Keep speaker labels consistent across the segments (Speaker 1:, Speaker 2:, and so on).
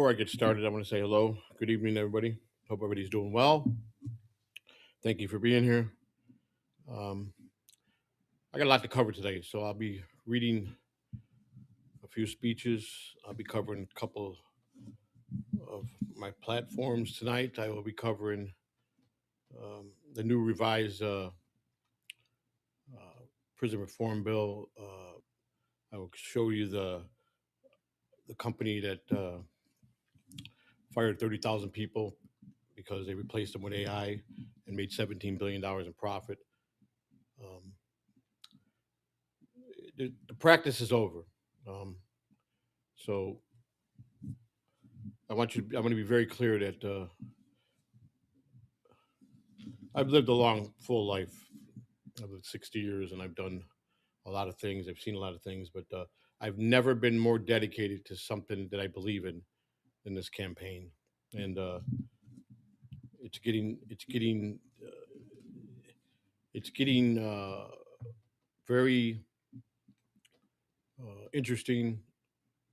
Speaker 1: Before I get started, I want to say hello. Good evening, everybody. Hope everybody's doing well. Thank you for being here. Um, I got a lot to cover today, so I'll be reading a few speeches. I'll be covering a couple of my platforms tonight. I will be covering the new revised uh, prison reform bill. I will show you the company that fired 30,000 people because they replaced them with AI and made $17 billion in profit. Um, the practice is over. Um, so I want to be very clear that I've lived a long, full life. I've lived 60 years and I've done a lot of things. I've seen a lot of things, but I've never been more dedicated to something that I believe in than this campaign. And it's getting very interesting.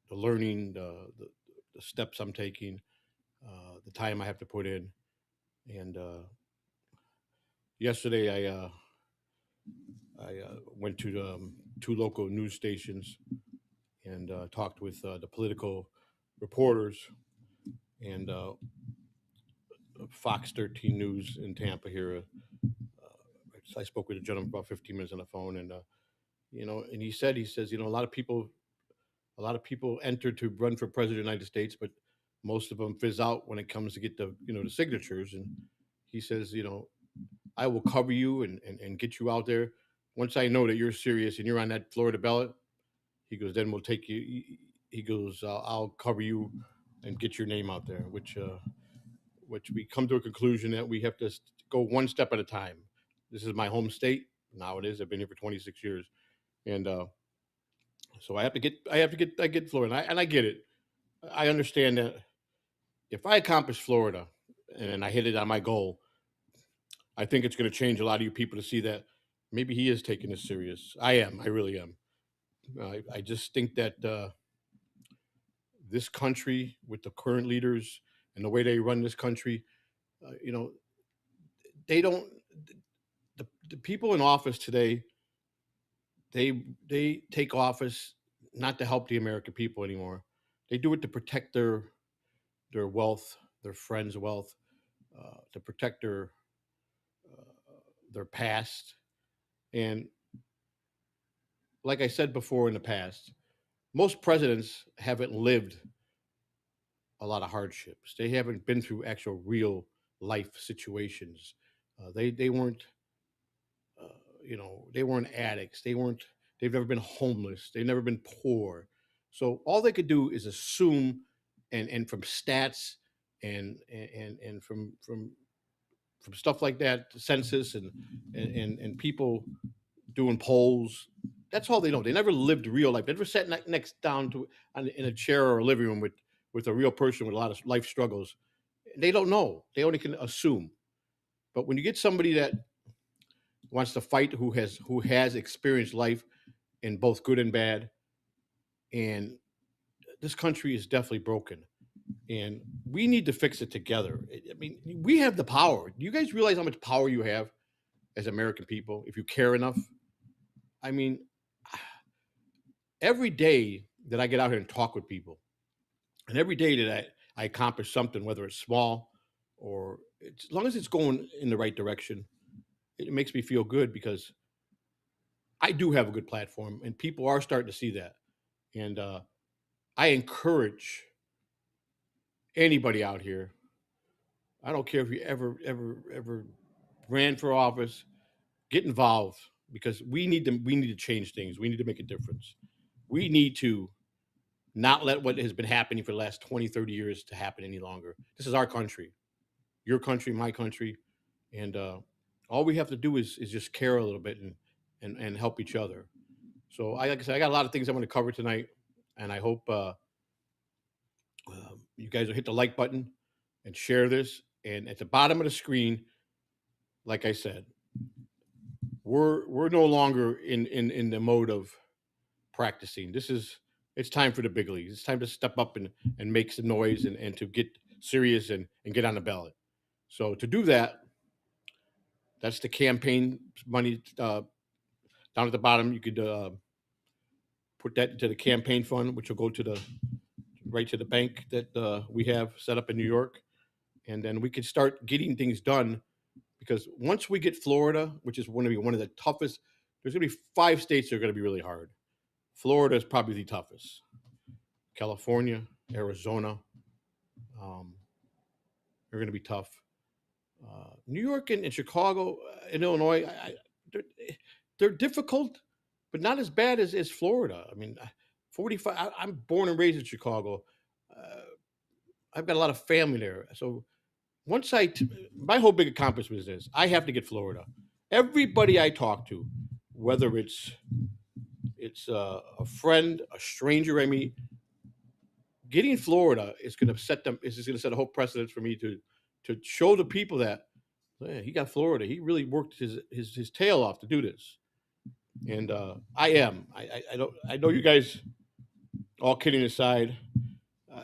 Speaker 1: The learning, the steps I'm taking, the time I have to put in, and yesterday I went to two local news stations and talked with the political reporters and Fox 13 News in Tampa here. I spoke with a gentleman for about 15 minutes on the phone, and and he says, a lot of people enter to run for president of the United States, but most of them fizz out when it comes to get the signatures. And he says, I will cover you and get you out there. Once I know that you're serious and you're on that Florida ballot, he goes, then we'll take you. He goes, I'll cover you and get your name out there, which we come to a conclusion that we have to go one step at a time. This is my home state. Now it is. I've been here for 26 years. And so I get Florida. And I get it. I understand that if I accomplish Florida and I hit it on my goal, I think it's going to change a lot of you people to see that maybe he is taking this serious. I am. I really am. I just think that this country, with the current leaders and the way they run this country, you know, they don't. The people in office today, they take office not to help the American people anymore. They do it to protect their wealth, their friends' wealth, to protect their past. And like I said before in the past, most presidents haven't lived a lot of hardships. They haven't been through actual real life situations. They weren't uh, they weren't addicts. They've never been homeless. They've never been poor. So all they could do is assume, and from stats and from stuff like that, census and people doing polls. That's all they know. They never lived real life. They never sat next down in a chair or a living room with a real person with a lot of life struggles. They don't know. They only can assume. But when you get somebody that wants to fight, who has experienced life in both good and bad, and this country is definitely broken, and we need to fix it together. I mean, we have the power. Do you guys realize how much power you have as American people if you care enough? I mean, every day that I get out here and talk with people, and every day that I accomplish something, whether it's small or as long as it's going in the right direction, it makes me feel good because I do have a good platform, and people are starting to see that. And I encourage anybody out here. I don't care if you ever ran for office, get involved because we need to change things. We need to make a difference. We need to not let what has been happening for the last 20, 30 years to happen any longer. This is our country, your country, my country, and all we have to do is just care a little bit and help each other. So like I said, I got a lot of things I'm going to cover tonight, and I hope you guys will hit the like button and share this. And at the bottom of the screen, like I said, we're no longer in the mode of practicing. This is it's time for the big leagues. It's time to step up and make some noise and to get serious and get on the ballot. So to do that, that's the campaign money down at the bottom. You could put that into the campaign fund, which will go to the right to the bank that we have set up in New York, and then we could start getting things done. Because once we get Florida, which is going to be one of the toughest, there's going to be 5 states that are going to be really hard. Florida is probably the toughest. California, Arizona, um, are going to be tough. New York and Chicago and Illinois, they're, they're difficult, but not as bad as Florida. I mean, 45. I'm born and raised in Chicago. Uh, I've got a lot of family there. So once my whole big accomplishment is this: I have to get Florida. Everybody I talk to, whether it's a friend, a stranger I meet, getting Florida is going to set them. Is going to set a whole precedent for me to show the people that he got Florida. He really worked his tail off to do this, and I am. I don't. I know you guys. All kidding aside, uh,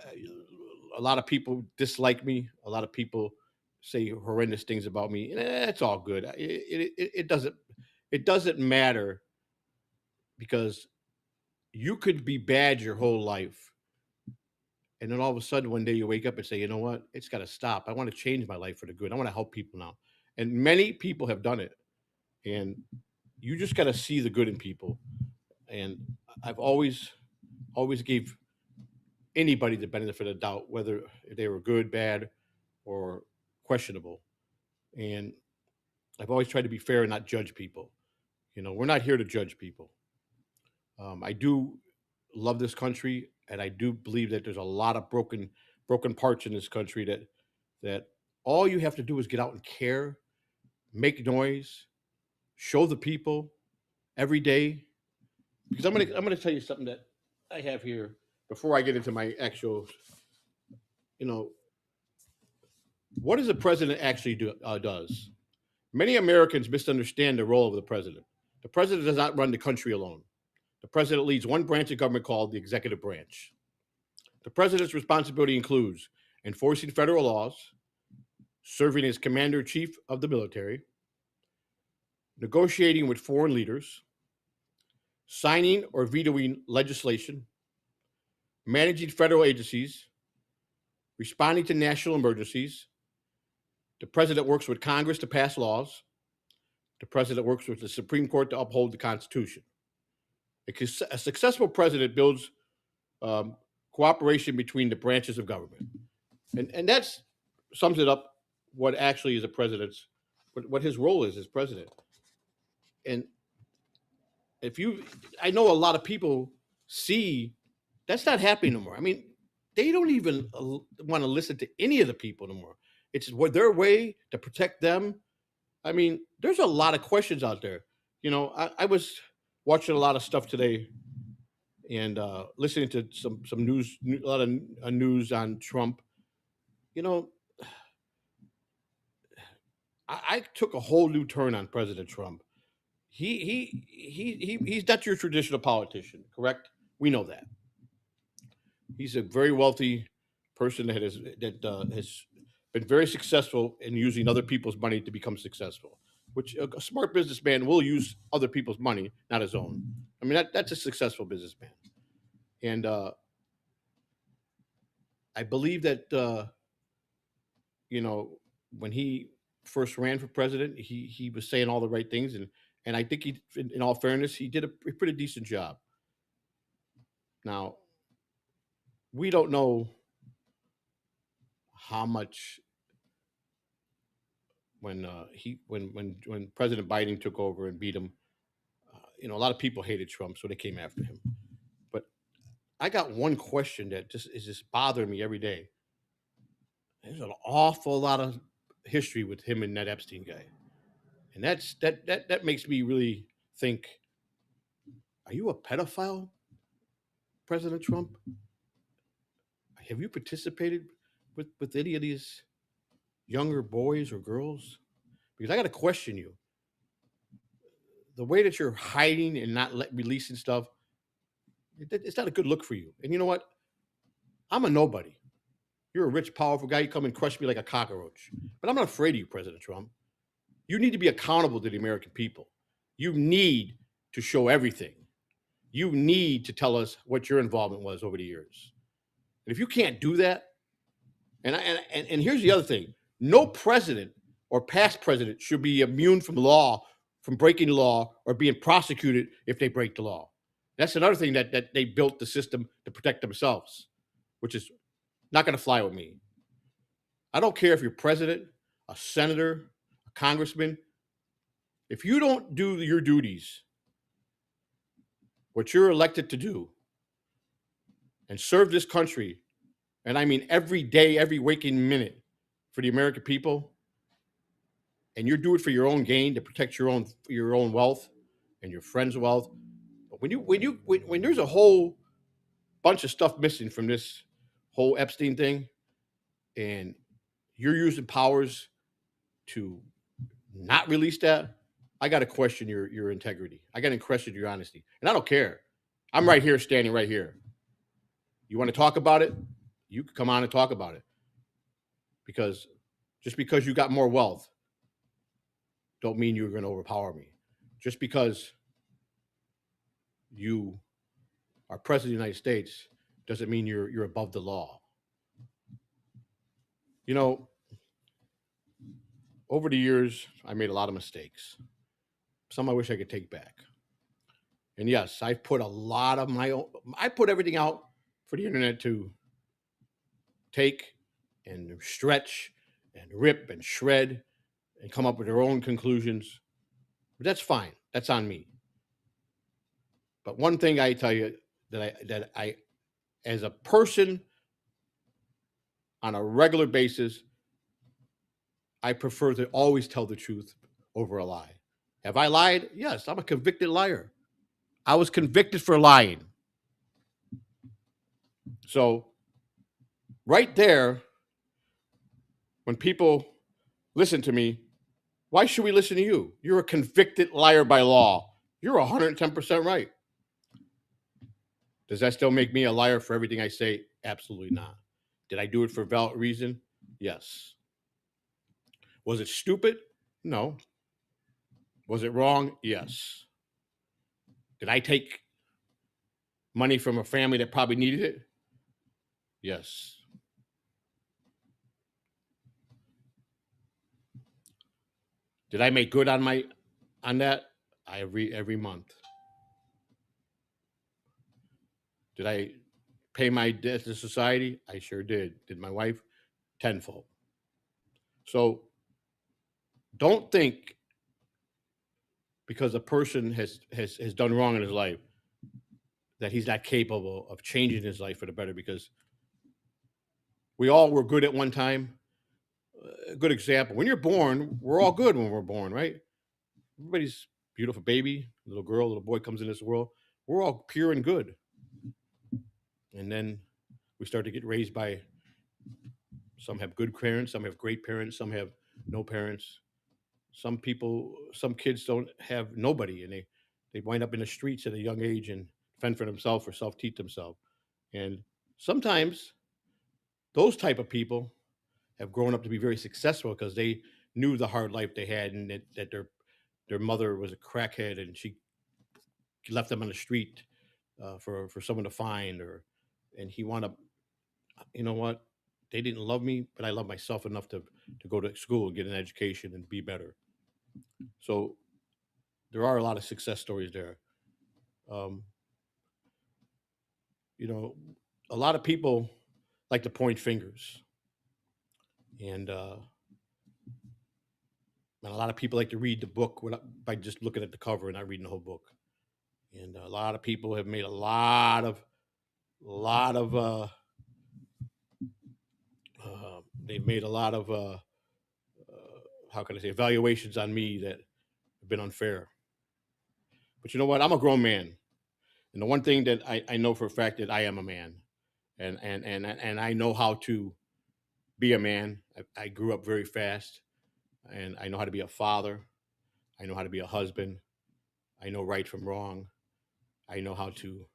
Speaker 1: a lot of people dislike me. A lot of people say horrendous things about me. It's all good. It doesn't matter because you could be bad your whole life, and then all of a sudden one day you wake up and say, you know what? It's got to stop. I want to change my life for the good. I want to help people now, and many people have done it. And you just got to see the good in people. And I've always gave anybody the benefit of the doubt, whether they were good, bad, or questionable. And I've always tried to be fair and not judge people. We're not here to judge people. I do love this country, and I do believe that there's a lot of broken parts in this country that all you have to do is get out and care, make noise, show the people every day. Because I'm gonna tell you something that I have here before I get into my actual, you know, what does the president actually does? Many Americans misunderstand the role of the president. The president does not run the country alone. The president leads one branch of government called the executive branch. The president's responsibility includes enforcing federal laws, serving as commander in chief of the military, negotiating with foreign leaders, signing or vetoing legislation, managing federal agencies, responding to national emergencies. The president works with Congress to pass laws. The president works with the Supreme Court to uphold the Constitution. A successful president builds cooperation between the branches of government, and that's sums it up. What actually is a president's, what his role is as president. And if you, I know a lot of people see that's not happening no more. I mean, they don't even want to listen to any of the people no more. It's what their way to protect them. I mean, there's a lot of questions out there. I was watching a lot of stuff today and listening to some news, a lot of news on Trump. You know, I took a whole new turn on President Trump. He's not your traditional politician, correct? We know that. He's a very wealthy person that has been very successful in using other people's money to become successful. Which a smart businessman will use other people's money, not his own. I mean, that's a successful businessman, and I believe that you know when he first ran for president, he was saying all the right things, and I think in all fairness, he did a pretty decent job. Now we don't know how much when President Biden took over and beat him. A lot of people hated Trump, so they came after him. But I got one question that just bothering me every day. There's an awful lot of history with him and that Epstein guy, and that makes me really think: are you a pedophile, President Trump? Have you participated with any of these younger boys or girls? Because I got to question you. The way that you're hiding and not releasing stuff, It's not a good look for you. And you know what? I'm a nobody. You're a rich, powerful guy. You come and crush me like a cockroach. But I'm not afraid of you, President Trump. You need to be accountable to the American people. You need to show everything. You need to tell us what your involvement was over the years. And if you can't do that, and here's the other thing: no president or past president should be immune from law, from breaking the law or being prosecuted if they break the law. That's another thing that they built the system to protect themselves, which is not going to fly with me. I don't care if you're president, a senator, a congressman. If you don't do your duties, what you're elected to do, and serve this country, and I mean every day, every waking minute for the American people, and you do it for your own gain to protect your own wealth and your friends' wealth. But when there's a whole bunch of stuff missing from this whole Epstein thing, and you're using powers to not release that, I got to question your integrity. I got to question your honesty, and I don't care. I'm right here, standing right here. You want to talk about it? You can come on and talk about it. Because just because you got more wealth, don't mean you're going to overpower me. Just because you are president of the United States doesn't mean you're above the law. You know, over the years, I made a lot of mistakes. Some I wish I could take back. And yes, I put a lot of my own, I put everything out for the internet to take and stretch and rip and shred and come up with their own conclusions. But that's fine. That's on me. But one thing I tell you that I as a person on a regular basis, I prefer to always tell the truth over a lie. Have I lied? Yes, I'm a convicted liar. I was convicted for lying. So, right there, when people listen to me, why should we listen to you? You're a convicted liar by law. You're 110% right. Does that still make me a liar for everything I say? Absolutely not. Did I do it for valid reason? Yes. Was it stupid? No. Was it wrong? Yes. Did I take money from a family that probably needed it? Yes. Did I make good on that? Every month. Did I pay my debt to society? I sure did. Did my wife? Tenfold. So don't think because a person has done wrong in his life that he's not capable of changing his life for the better, because we all were good at one time. A good example: when you're born, we're all good when we're born, right? Everybody's beautiful baby, little girl, little boy comes in this world. We're all pure and good, and then we start to get raised by, some have good parents, some have great parents, some have no parents. Some kids don't have nobody, and they wind up in the streets at a young age and fend for themselves or self teach themselves. And sometimes those type of people have grown up to be very successful because they knew the hard life they had, and that their mother was a crackhead and she left them on the street for someone to find, or and he wound up, you know what, they didn't love me, but I love myself enough to go to school, get an education, and be better. So there are a lot of success stories there. Um, you know, a lot of people like to point fingers, and and a lot of people like to read the book by just looking at the cover and not reading the whole book. And a lot of people have made they've made a lot of how can I say, evaluations on me that have been unfair. But you know what? I'm a grown man, and the one thing that I know for a fact that I am a man, and I know how to be a man. I grew up very fast, and I know how to be a father. I know how to be a husband. I know right from wrong. I know how to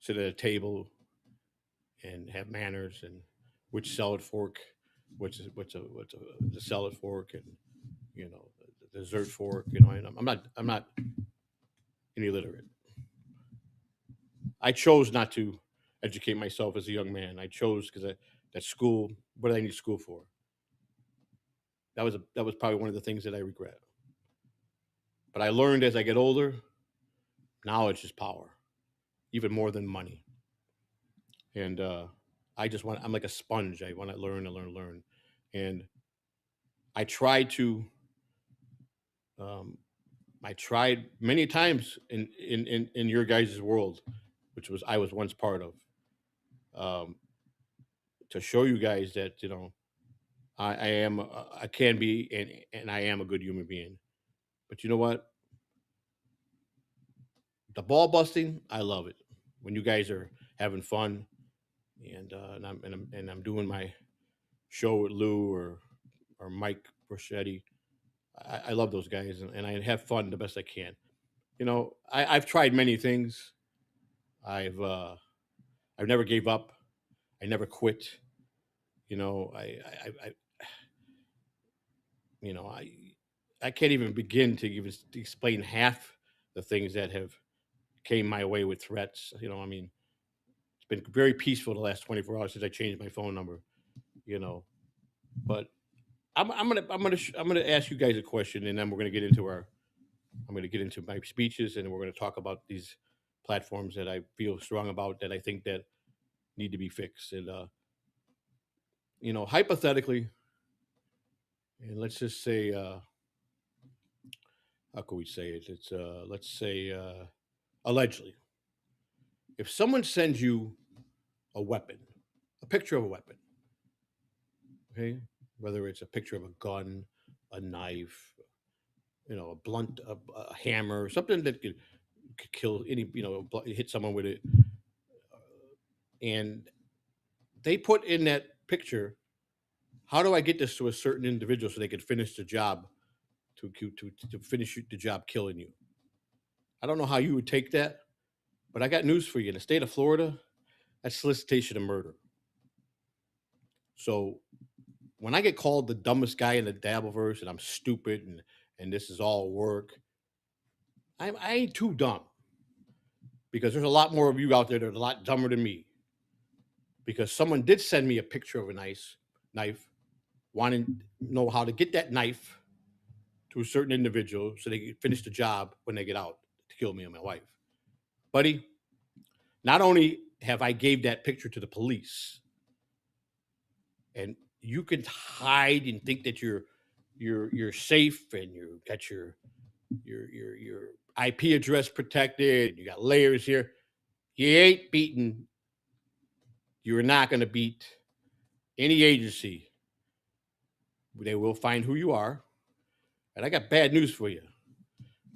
Speaker 1: sit at a table and have manners, and which salad fork, what's the salad fork, and the dessert fork. And I'm not any illiterate. I chose not to educate myself as a young man. I chose because that school. What did I need school for? That was probably one of the things that I regret. But I learned as I get older, knowledge is power, even more than money. And I'm like a sponge. I want to learn and learn and learn. And I tried to, um, I tried many times in your guys' world, which was I was once part of, um, to show you guys that I can be and I am a good human being. But you know what? The ball busting, I love it. When you guys are having fun, and I'm doing my show with Lou or Mike Rochetti. I love those guys, and I have fun the best I can. I've tried many things. I've uh, I've never gave up. I never quit. I you know I can't even begin to even explain half the things that have came my way with threats. I mean, it's been very peaceful the last 24 hours since I changed my phone number. You know, but I'm gonna ask you guys a question, and then we're gonna get into our I'm gonna get into my speeches, and we're gonna talk about these platforms that I feel strong about that I think that need to be fixed. And hypothetically, and let's just say, how can we say it? It's let's say allegedly, if someone sends you a weapon, a picture of a weapon, okay, whether it's a picture of a gun, a knife, a blunt, a hammer, something that could kill any, hit someone with it, and they put in that picture, how do I get this to a certain individual so they could finish the job to finish the job killing you? I don't know how you would take that, but I got news for you. In the state of Florida, that's solicitation of murder. So when I get called the dumbest guy in the Dabbleverse and I'm stupid and this is all work, I ain't too dumb, because there's a lot more of you out there that are a lot dumber than me. Because someone did send me a picture of a nice knife, wanting to know how to get that knife to a certain individual so they can finish the job when they get out to kill me and my wife. Buddy, not only have I gave that picture to the police, and you can hide and think that you're safe and you got your IP address protected and you got layers here. You ain't beating. You're not going to beat any agency. They will find who you are. And I got bad news for you.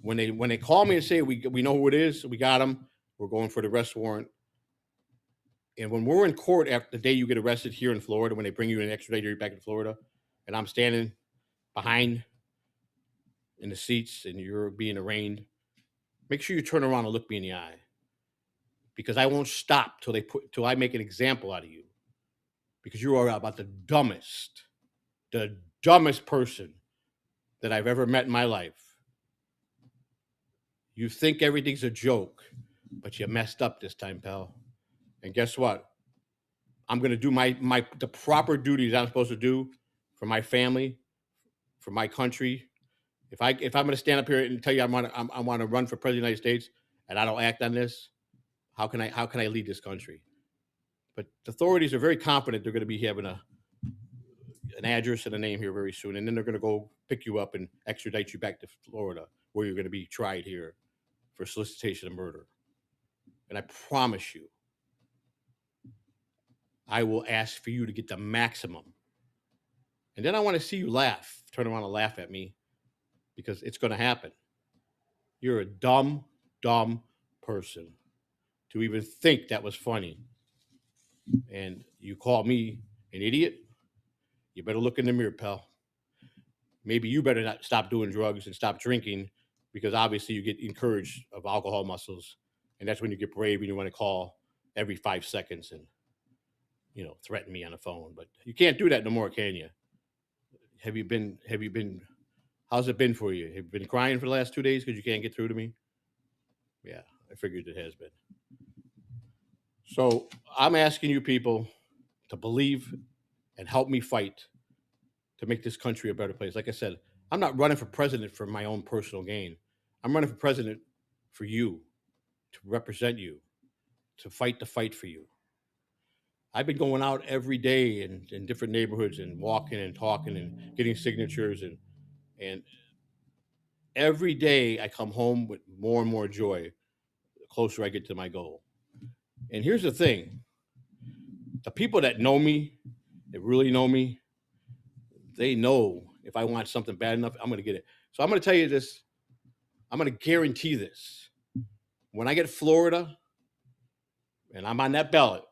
Speaker 1: When they call me and say we know who it is, we got him. We're going for the arrest warrant. And when we're in court after the day you get arrested here in Florida, when they bring you an extradited you back in Florida, and I'm standing behind in the seats and you're being arraigned, make sure you turn around and look me in the eye, because I won't stop till I make an example out of you, because you are about the dumbest person that I've ever met in my life. You think everything's a joke, but you messed up this time, pal. And guess what? I'm gonna do the proper duties I'm supposed to do for my family, for my country. If I'm gonna stand up here and tell you I want to run for president of the United States and I don't act on this, how can I lead this country? But the authorities are very confident they're going to be having an address and a name here very soon, and then they're going to go pick you up and extradite you back to Florida, where you're going to be tried here for solicitation of murder. And I promise you, I will ask for you to get the maximum. And then I want to see you laugh, turn around and laugh at me, because it's going to happen. You're a dumb person to even think that was funny. And you call me an idiot, you better look in the mirror, pal. Maybe you better not stop doing drugs and stop drinking, because obviously you get encouraged of alcohol muscles. And that's when you get brave and you want to call every 5 seconds and threaten me on the phone. But you can't do that no more, can you? Have you been how's it been for you? Have you been crying for the last 2 days because you can't get through to me? Yeah, I figured it has been. So I'm asking you people to believe and help me fight to make this country a better place. Like I said, I'm not running for president for my own personal gain. I'm running for president for you, to represent you, to fight the fight for you. I've been going out every day in different neighborhoods and walking and talking and getting signatures and every day I come home with more and more joy the closer I get to my goal. And here's the thing: the people that know me, that really know me, they know if I want something bad enough, I'm going to get it. So I'm going to tell you this. I'm going to guarantee this. When I get Florida and I'm on that ballot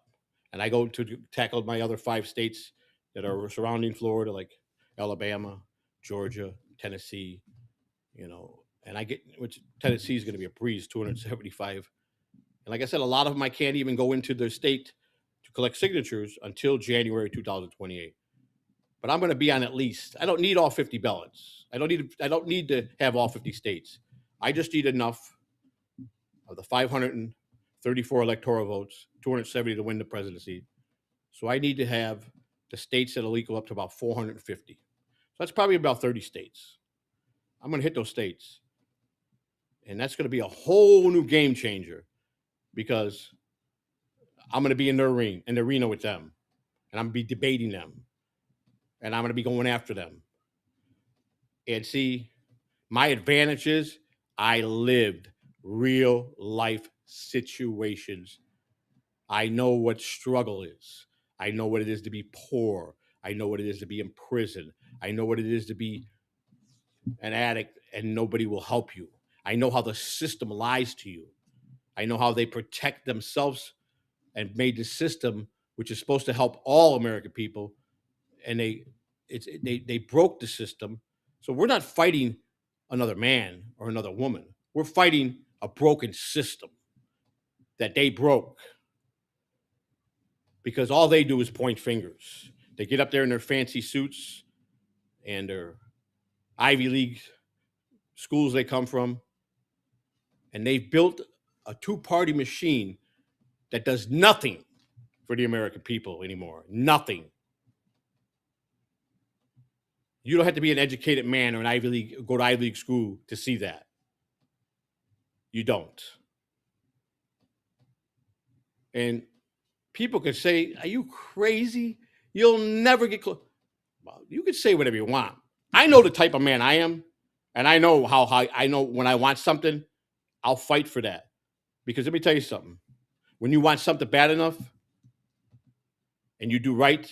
Speaker 1: and I go to tackle my other 5 states that are surrounding Florida, like Alabama, Georgia, Tennessee, and I get, which Tennessee is going to be a breeze, 275. And like I said, a lot of them I can't even go into their state to collect signatures until January 2028. But I'm going to be on at least. I don't need all 50 ballots. I don't need to have all 50 states. I just need enough of the 534 electoral votes, 270 to win the presidency. So I need to have the states that'll equal up to about 450. So that's probably about 30 states. I'm going to hit those states. And that's going to be a whole new game changer because I'm going to be in the arena with them. And I'm going to be debating them. And I'm going to be going after them. And see, my advantage is I lived real life situations. I know what struggle is. I know what it is to be poor. I know what it is to be in prison. I know what it is to be an addict and nobody will help you. I know how the system lies to you. I know how they protect themselves and made the system, which is supposed to help all American people, and they broke the system. So we're not fighting another man or another woman. We're fighting a broken system that they broke because all they do is point fingers. They get up there in their fancy suits and their Ivy League schools they come from, and they've built a two-party machine that does nothing for the American people anymore. Nothing. You don't have to be an educated man or an Ivy League, go to Ivy League school to see that. You don't. And people could say, "Are you crazy? You'll never get close." Well, you can say whatever you want. I know the type of man I am, and I know how high. I know when I want something, I'll fight for that. Because let me tell you something: when you want something bad enough, and you do right,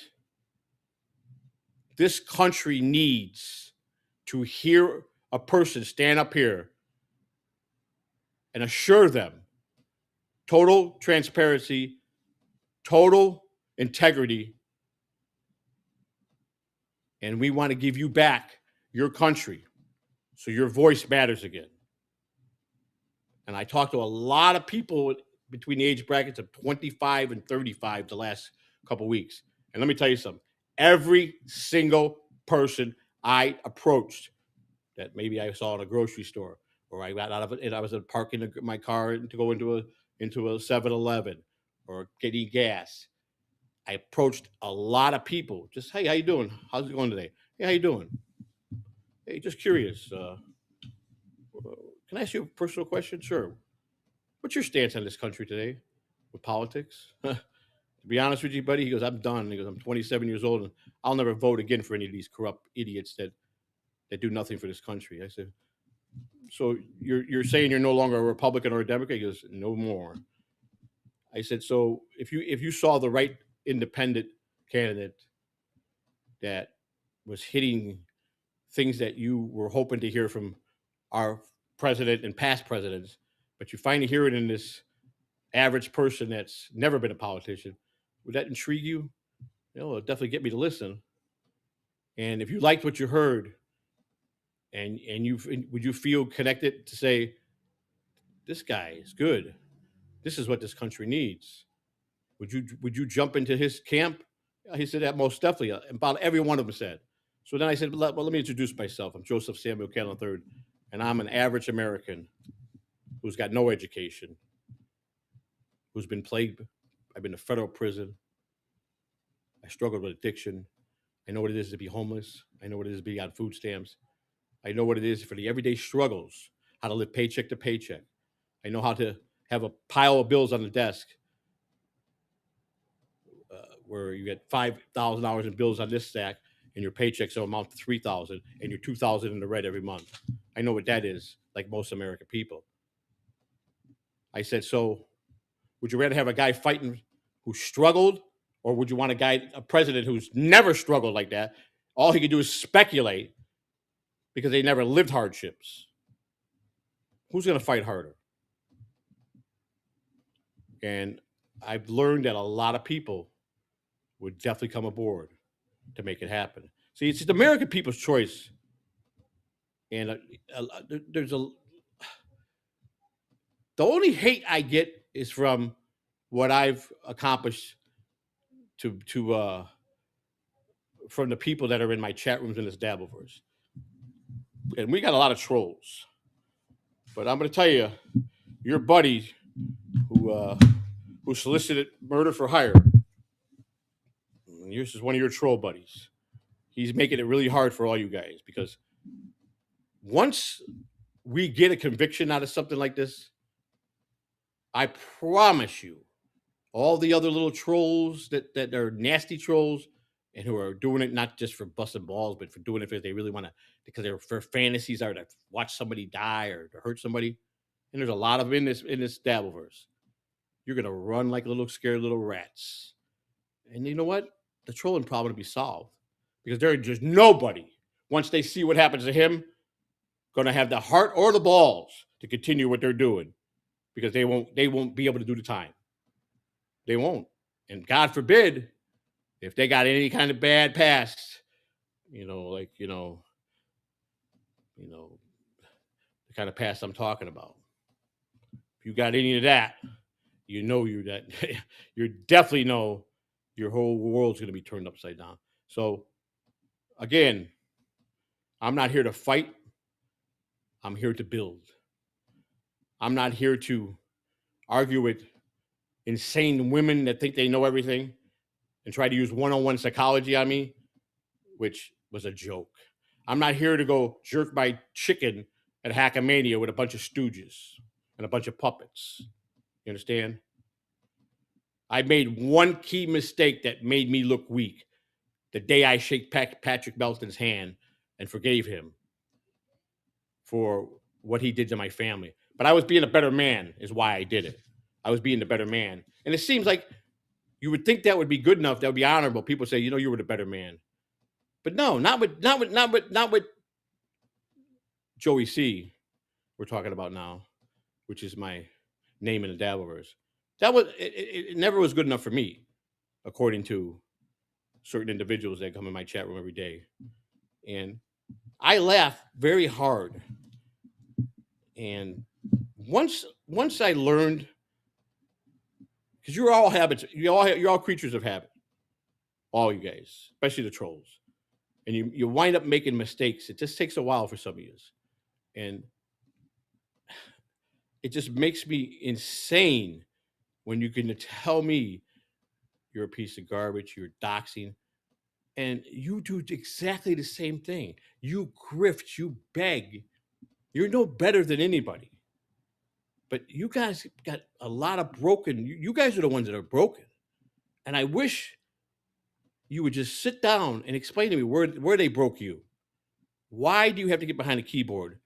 Speaker 1: this country needs to hear a person stand up here and assure them total transparency, total integrity, and we want to give you back your country so your voice matters again. And I talked to a lot of people between the age brackets of 25 and 35 the last couple of weeks. And let me tell you something. Every single person I approached that maybe I saw in a grocery store or I got out of it and I was parking my car to go into a 7-Eleven or getting gas. I approached a lot of people. Just, hey, how you doing? How's it going today? Hey, how you doing? Hey, just curious. Can I ask you a personal question? Sure. What's your stance on this country today with politics? To be honest with you, buddy, he goes, I'm done. He goes, I'm 27 years old and I'll never vote again for any of these corrupt idiots that do nothing for this country. I said, so you're saying you're no longer a Republican or a Democrat? He goes, no more. I said, so if you saw the right independent candidate that was hitting things that you were hoping to hear from our president and past presidents, but you finally hear it in this average person that's never been a politician, would that intrigue you? It'll definitely get me to listen. And if you liked what you heard, and you would you feel connected to say, this guy is good. This is what this country needs. Would you jump into his camp? He said that most definitely. About every one of them said. So then I said, well, let me introduce myself. I'm Joseph Samuel Cannon III, and I'm an average American who's got no education, who's been plagued. I've been to federal prison. I struggled with addiction. I know what it is to be homeless. I know what it is to be on food stamps. I know what it is for the everyday struggles, how to live paycheck to paycheck. I know how to have a pile of bills on the desk where you get $5,000 in bills on this stack and your paychecks will amount to 3,000 and you're 2,000 in the red every month. I know what that is, like most American people. I said, so would you rather have a guy fighting who struggled, or would you want a president who's never struggled like that? All he could do is speculate because they never lived hardships. Who's going to fight harder? And I've learned that a lot of people would definitely come aboard to make it happen. See, it's the American people's choice, and there's a the only hate I get is from what I've accomplished to from the people that are in my chat rooms in this Dabbleverse, and we got a lot of trolls. But I'm going to tell you, your buddy who solicited murder for hire, this is one of your troll buddies. He's making it really hard for all you guys because once we get a conviction out of something like this, I promise you, all the other little trolls that are nasty trolls and who are doing it not just for busting balls, but for doing it because they really want to, because their fantasies are to watch somebody die or to hurt somebody. And there's a lot of them in this Dabbleverse. You're gonna run like little scared little rats. And you know what? The trolling problem will be solved because there's just nobody, once they see what happens to him, gonna have the heart or the balls to continue what they're doing because they won't be able to do the time. They won't. And God forbid if they got any kind of bad past, like the kind of past I'm talking about. If you got any of that, you definitely know your whole world's going to be turned upside down. So again, I'm not here to fight. I'm here to build. I'm not here to argue with insane women that think they know everything and try to use one-on-one psychology on me, which was a joke. I'm not here to go jerk my chicken at Hackamania with a bunch of stooges and a bunch of puppets. You understand? I made one key mistake that made me look weak. The day I shake Patrick Melton's hand and forgave him for what he did to my family. But I was being a better man is why I did it. I was being the better man. And it seems like you would think that would be good enough. That would be honorable. People say, you were the better man. But no, not with Joey C. We're talking about now, which is my name in the Dabbleverse. It never was good enough for me, according to certain individuals that come in my chat room every day. And I laugh very hard. And once I learned, because you're all habits, you're all creatures of habit, all you guys, especially the trolls, and you wind up making mistakes. It just takes a while for some of you, and it just makes me insane when you can tell me you're a piece of garbage, you're doxing, and you do exactly the same thing. You grift, you beg. You're no better than anybody. But you guys got a lot of broken. You guys are the ones that are broken. And I wish you would just sit down and explain to me where they broke you. Why do you have to get behind a keyboard?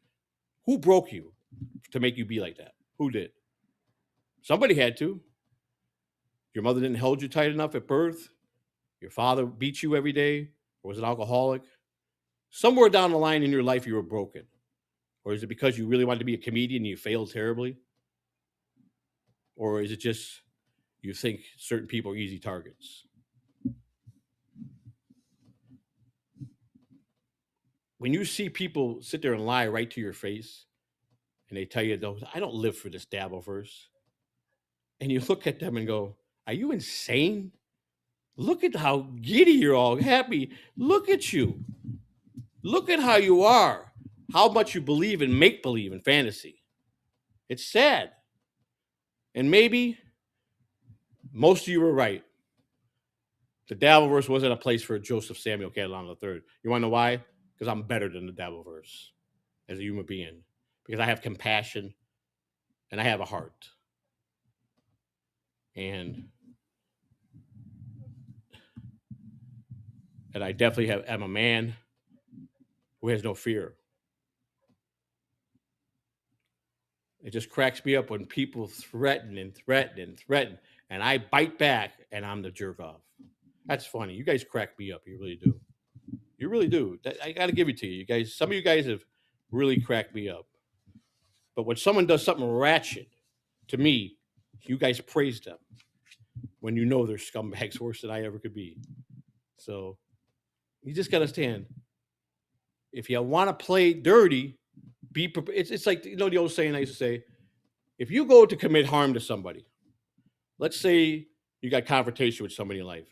Speaker 1: Who broke you to make you be like that? Who did? Somebody had to. Your mother didn't hold you tight enough at birth. Your father beat you every day or was an alcoholic. Somewhere down the line in your life, you were broken. Or is it because you really wanted to be a comedian and you failed terribly? Or is it just you think certain people are easy targets? When you see people sit there and lie right to your face and they tell you, I don't live for this Dabbleverse. And you look at them and go, Are you insane? Look at how giddy you're all happy. Look at you. Look at how you are. How much you believe in make believe and fantasy. It's sad. And maybe most of you were right. The Dabbleverse wasn't a place for Joseph Samuel Catalano III. You want to know why? Because I'm better than the Dabbleverse as a human being. Because I have compassion and I have a heart. And I definitely am a man who has no fear. It just cracks me up when people threaten and threaten and threaten, and I bite back, and I'm the jerk off. That's funny. You guys crack me up. You really do. You really do. I got to give it to you. You guys, some of you guys have really cracked me up. But when someone does something ratchet to me, you guys praise them when you know they're scumbags worse than I ever could be. So you just got to stand. If you want to play dirty, be prepared. It's like, you know, the old saying I used to say, if you go to commit harm to somebody, let's say you got confrontation with somebody in life,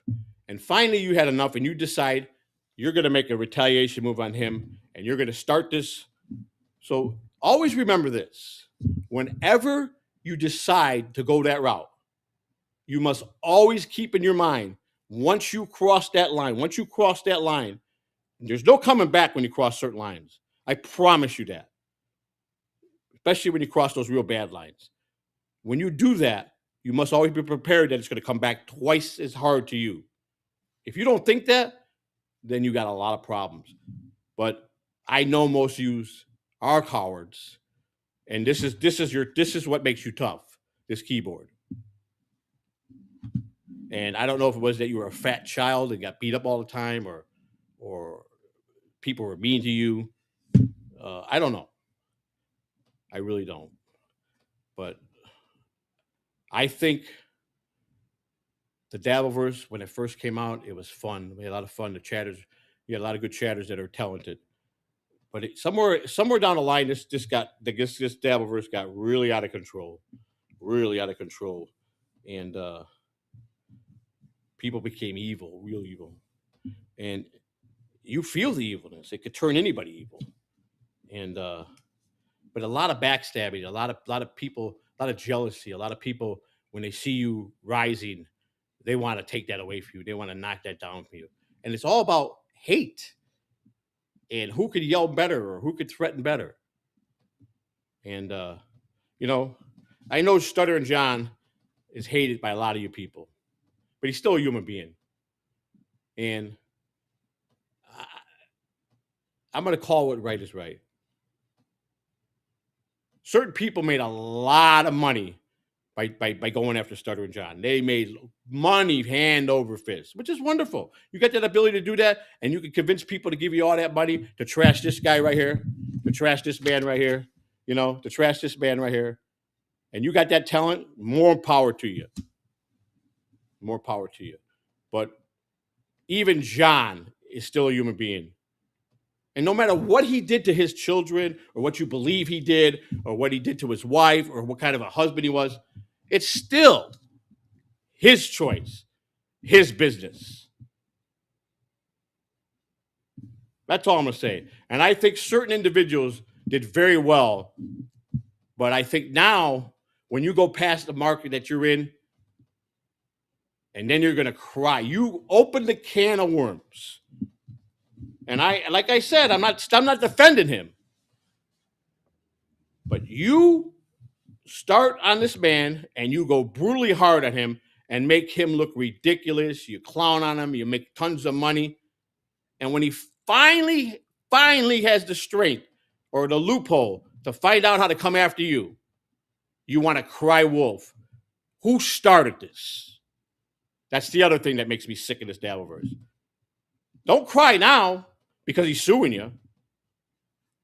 Speaker 1: and finally you had enough and you decide you're going to make a retaliation move on him and you're going to start this. So always remember this. Whenever you decide to go that route, you must always keep in your mind, once you cross that line, there's no coming back when you cross certain lines. I promise you that. Especially when you cross those real bad lines. When you do that, you must always be prepared that it's going to come back twice as hard to you. If you don't think that, then you got a lot of problems. But I know most of you are cowards, and this is what makes you tough. This keyboard. And I don't know if it was that you were a fat child and got beat up all the time, or people were mean to you. I don't know. I really don't. But I think the Dabbleverse, when it first came out, it was fun. We had a lot of fun. The chatters, you had a lot of good chatters that are talented. But somewhere down the line, this Dabbleverse got really out of control, and people became evil, real evil, and you feel the evilness. It could turn anybody evil, and but a lot of backstabbing, a lot of people, a lot of jealousy, a lot of people when they see you rising, they want to take that away from you. They want to knock that down from you, and it's all about hate and who could yell better or who could threaten better. And you know, I know Stuttering John is hated by a lot of you people, but he's still a human being, and I'm going to call what right is right. Certain people made a lot of money by going after Stuttering John. They made money hand over fist, which is wonderful. You got that ability to do that, and you can convince people to give you all that money to trash this guy right here, to trash this man right here, you know, to trash this man right here. And you got that talent, more power to you. More power to you. But even John is still a human being. And no matter what he did to his children, or what you believe he did, or what he did to his wife, or what kind of a husband he was, it's still his choice, his business. That's all I'm going to say. And I think certain individuals did very well. But I think now, when you go past the market that you're in, and then you're going to cry, you open the can of worms. And like I said, I'm not defending him. But you start on this man and you go brutally hard on him and make him look ridiculous. You clown on him, you make tons of money. And when he finally has the strength or the loophole to find out how to come after you, you want to cry wolf. Who started this? That's the other thing that makes me sick of this Dabbleverse. Don't cry now because he's suing you,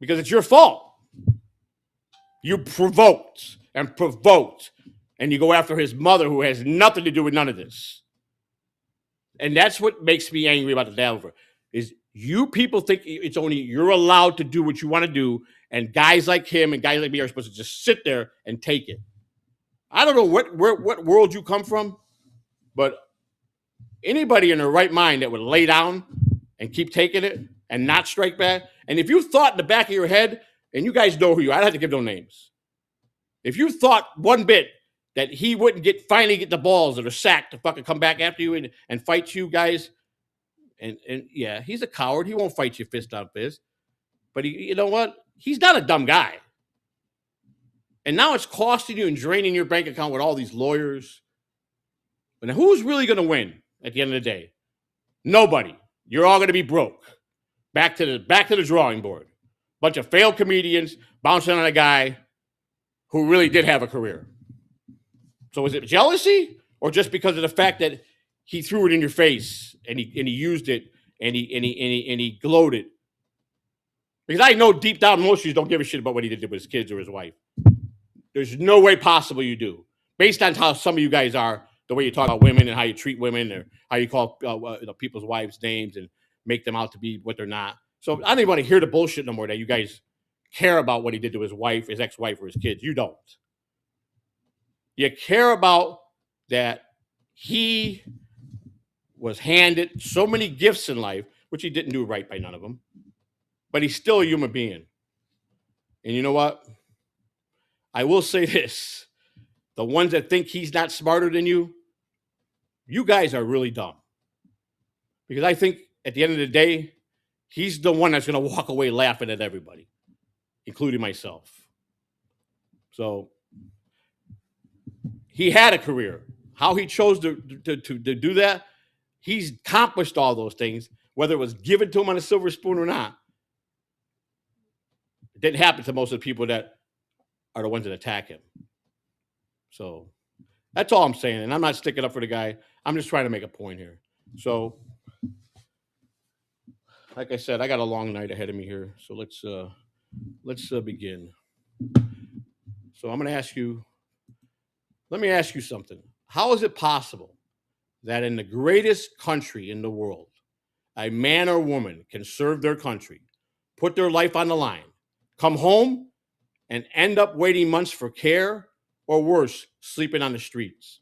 Speaker 1: because it's your fault. You provoked, and you go after his mother, who has nothing to do with none of this. And that's what makes me angry about the Dabbleverse, is you people think it's only you're allowed to do what you want to do, and guys like him and guys like me are supposed to just sit there and take it. I don't know what world you come from, But anybody in their right mind that would lay down and keep taking it and not strike back, and if you thought in the back of your head, and you guys know who you are, I don't have to give no names. If you thought one bit that he wouldn't finally get the balls or the sack to fucking come back after you and fight you guys, and yeah, he's a coward. He won't fight you fist on fist. But you know what? He's not a dumb guy. And now it's costing you and draining your bank account with all these lawyers. But who's really going to win at the end of the day? Nobody. You're all going to be broke. Back to the drawing board. Bunch of failed comedians bouncing on a guy who really did have a career. So is it jealousy, or just because of the fact that he threw it in your face and he used it and he gloated? Because I know deep down most of you don't give a shit about what he did with his kids or his wife. There's no way possible you do, based on how some of you guys are, the way you talk about women and how you treat women, or how you call people's wives names and make them out to be what they're not. So I don't even want to hear the bullshit no more that you guys care about what he did to his wife, his ex-wife, or his kids. You don't. You care about that he was handed so many gifts in life, which he didn't do right by none of them, but he's still a human being. And you know what? I will say this. The ones that think he's not smarter than you guys are really dumb. Because I think at the end of the day, he's the one that's going to walk away laughing at everybody, including myself. So he had a career. How he chose to do that, he's accomplished all those things, whether it was given to him on a silver spoon or not. It didn't happen to most of the people that are the ones that attack him. So that's all I'm saying. And I'm not sticking up for the guy. I'm just trying to make a point here. So, like I said, I got a long night ahead of me here. So let's begin. So I'm going to ask you, let me ask you something. How is it possible that in the greatest country in the world, a man or woman can serve their country, put their life on the line, come home, and end up waiting months for care, or worse, sleeping on the streets?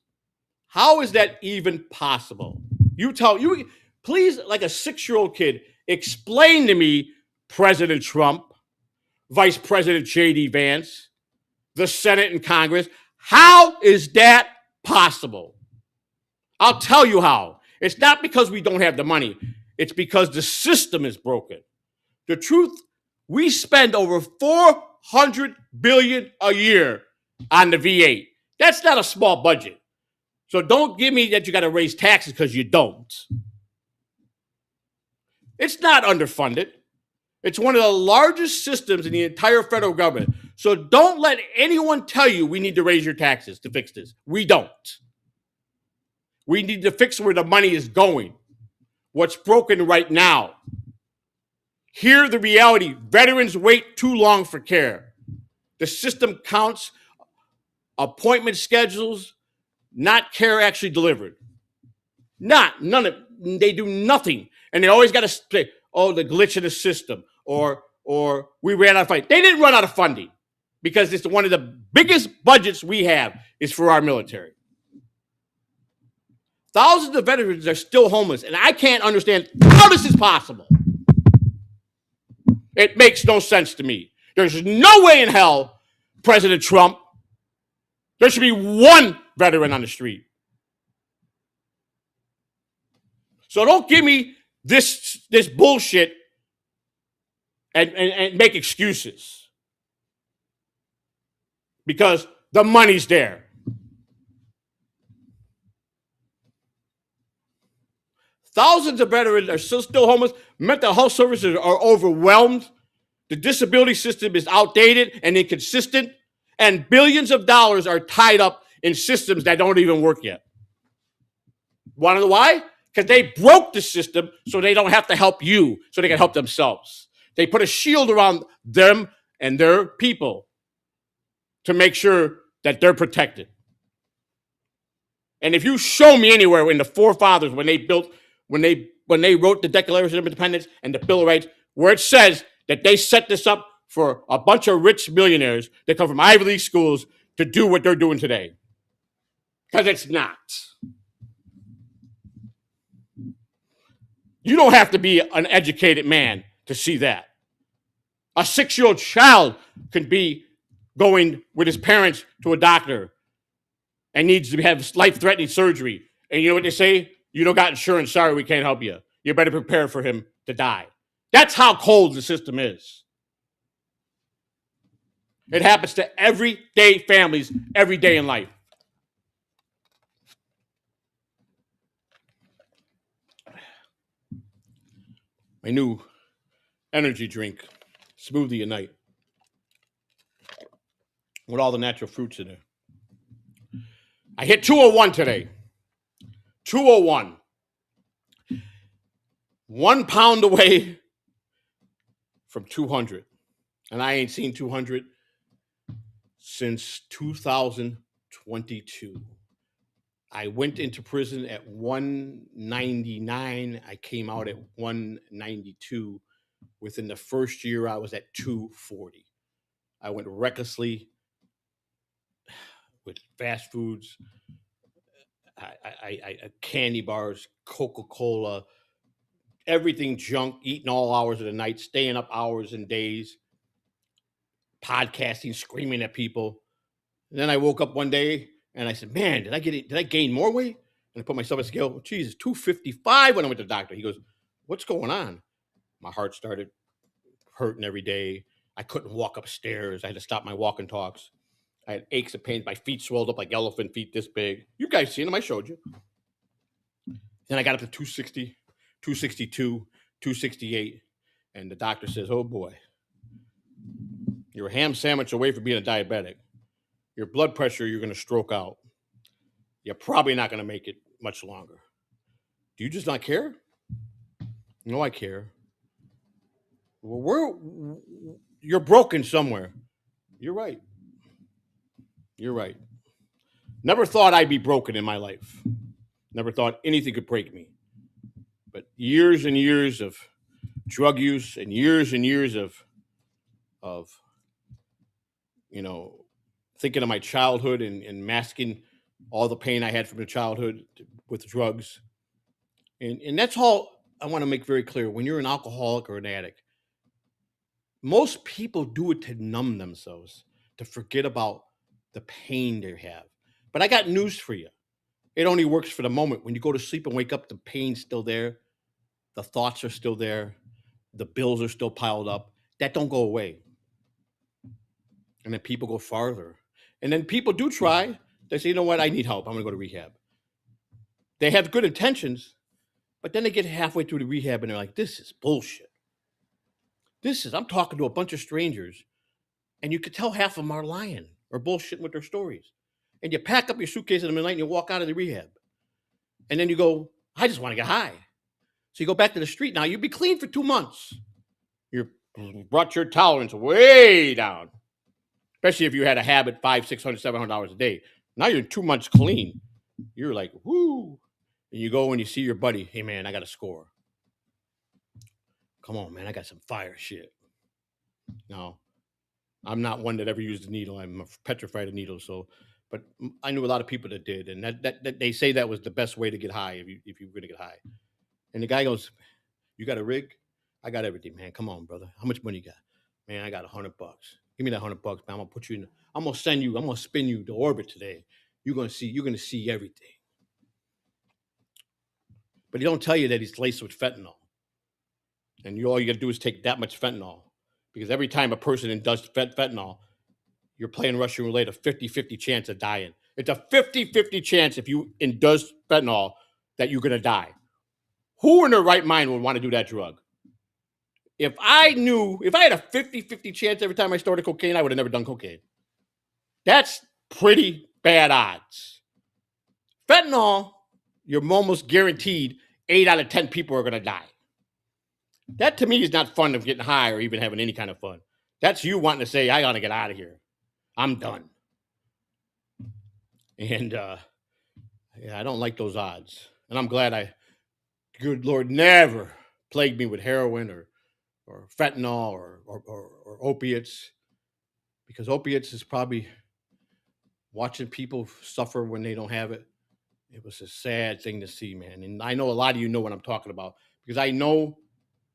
Speaker 1: How is that even possible? Please, like a 6-year-old kid, explain to me President Trump, Vice President J.D. Vance, the Senate and Congress. How is that possible? I'll tell you how. It's not because we don't have the money. It's because the system is broken. The truth, we spend over $400 billion a year on the VA. That's not a small budget. So don't give me that you got to raise taxes, because you don't. It's not underfunded. It's one of the largest systems in the entire federal government. So don't let anyone tell you we need to raise your taxes to fix this. We don't. We need to fix where the money is going. What's broken right now. Hear the reality. Veterans wait too long for care. The system counts appointment schedules, not care actually delivered. None of it. They do nothing. And they always got to say, oh, the glitch in the system, or we ran out of funding. They didn't run out of funding, because it's one of the biggest budgets we have is for our military. Thousands of veterans are still homeless, and I can't understand how this is possible. It makes no sense to me. There's no way in hell, President Trump, there should be one veteran on the street. So don't give me this bullshit and make excuses, because the money's there. Thousands of veterans are still homeless. Mental health services are overwhelmed. The disability system is outdated and inconsistent. And billions of dollars are tied up in systems that don't even work yet. Want to know why? Because they broke the system so they don't have to help you, so they can help themselves. They put a shield around them and their people to make sure that they're protected. And if you show me anywhere in the forefathers, when they wrote the Declaration of Independence and the Bill of Rights, where it says that they set this up for a bunch of rich millionaires that come from Ivy League schools to do what they're doing today. Because it's not. You don't have to be an educated man to see that. A 6-year-old child can be going with his parents to a doctor and needs to have life-threatening surgery. And you know what they say? You don't got insurance. Sorry, we can't help you. You better prepare for him to die. That's how cold the system is. It happens to everyday families every day in life. My new energy drink, smoothie at night, with all the natural fruits in there. I hit 201 today. 201. 1 pound away from 200. And I ain't seen 200 since 2022. I went into prison at 199. I came out at 192. Within the first year, I was at 240. I went recklessly with fast foods, candy bars, Coca-Cola, everything junk, eating all hours of the night, staying up hours and days, podcasting, screaming at people. And then I woke up one day and I said, "Man, did I gain more weight?" And I put myself on a scale. Jesus, 255 when I went to the doctor. He goes, "What's going on?" My heart started hurting every day. I couldn't walk upstairs. I had to stop my walk and talks. I had aches and pains. My feet swelled up like elephant feet this big. You guys seen them. I showed you. Then I got up to 260, 262, 268. And the doctor says, "Oh boy, you're a ham sandwich away from being a diabetic. Your blood pressure, you're going to stroke out. You're probably not going to make it much longer. Do you just not care?" "No, I care." "Well, you're broken somewhere." "You're right. You're right. Never thought I'd be broken in my life. Never thought anything could break me. But years and years of drug use and years of thinking of my childhood and masking all the pain I had from the childhood with drugs. And that's all I want to make very clear. When you're an alcoholic or an addict, most people do it to numb themselves, to forget about the pain they have. But I got news for you. It only works for the moment. When you go to sleep and wake up, the pain's still there. The thoughts are still there. The bills are still piled up. That don't go away. And then people go farther. And then people do try. They say, "You know what? I need help. I'm going to go to rehab." They have good intentions, but then they get halfway through the rehab and they're like, "This is bullshit. I'm talking to a bunch of strangers, and you could tell half of them are lying or bullshitting with their stories." And you pack up your suitcase in the middle of the night and you walk out of the rehab. And then you go, "I just want to get high." So you go back to the street. Now you'd be clean for 2 months. You brought your tolerance way down, especially if you had a habit $500, $600, $700 a day. Now you're 2 months clean. You're like, whoo. And you go and you see your buddy. "Hey, man, I got a score. Come on, man, I got some fire shit." Now, I'm not one that ever used a needle. I'm petrified of needles. So, but I knew a lot of people that did, and that they say that was the best way to get high if you're gonna get high. And the guy goes, "You got a rig?" "I got everything, man. Come on, brother. How much money you got?" "Man, I got $100. Give me that $100, man. I'm gonna put you in. I'm gonna send you. I'm gonna spin you to orbit today. You're gonna see. You're gonna see everything." But he don't tell you that he's laced with fentanyl, and all you gotta do is take that much fentanyl, because every time a person does fentanyl, you're playing Russian roulette, a 50-50 chance of dying. It's a 50-50 chance if you indulge fentanyl that you're gonna die. Who in their right mind would want to do that drug? If I had a 50-50 chance every time I started cocaine, I would have never done cocaine. That's pretty bad odds. Fentanyl, you're almost guaranteed 8 out of 10 people are going to die. That to me is not fun of getting high or even having any kind of fun. That's you wanting to say, "I got to get out of here. I'm done." And I don't like those odds. And I'm glad good Lord, never plagued me with heroin or fentanyl or opiates, because opiates is probably watching people suffer when they don't have it. It was a sad thing to see, man. And I know a lot of you know what I'm talking about, because I know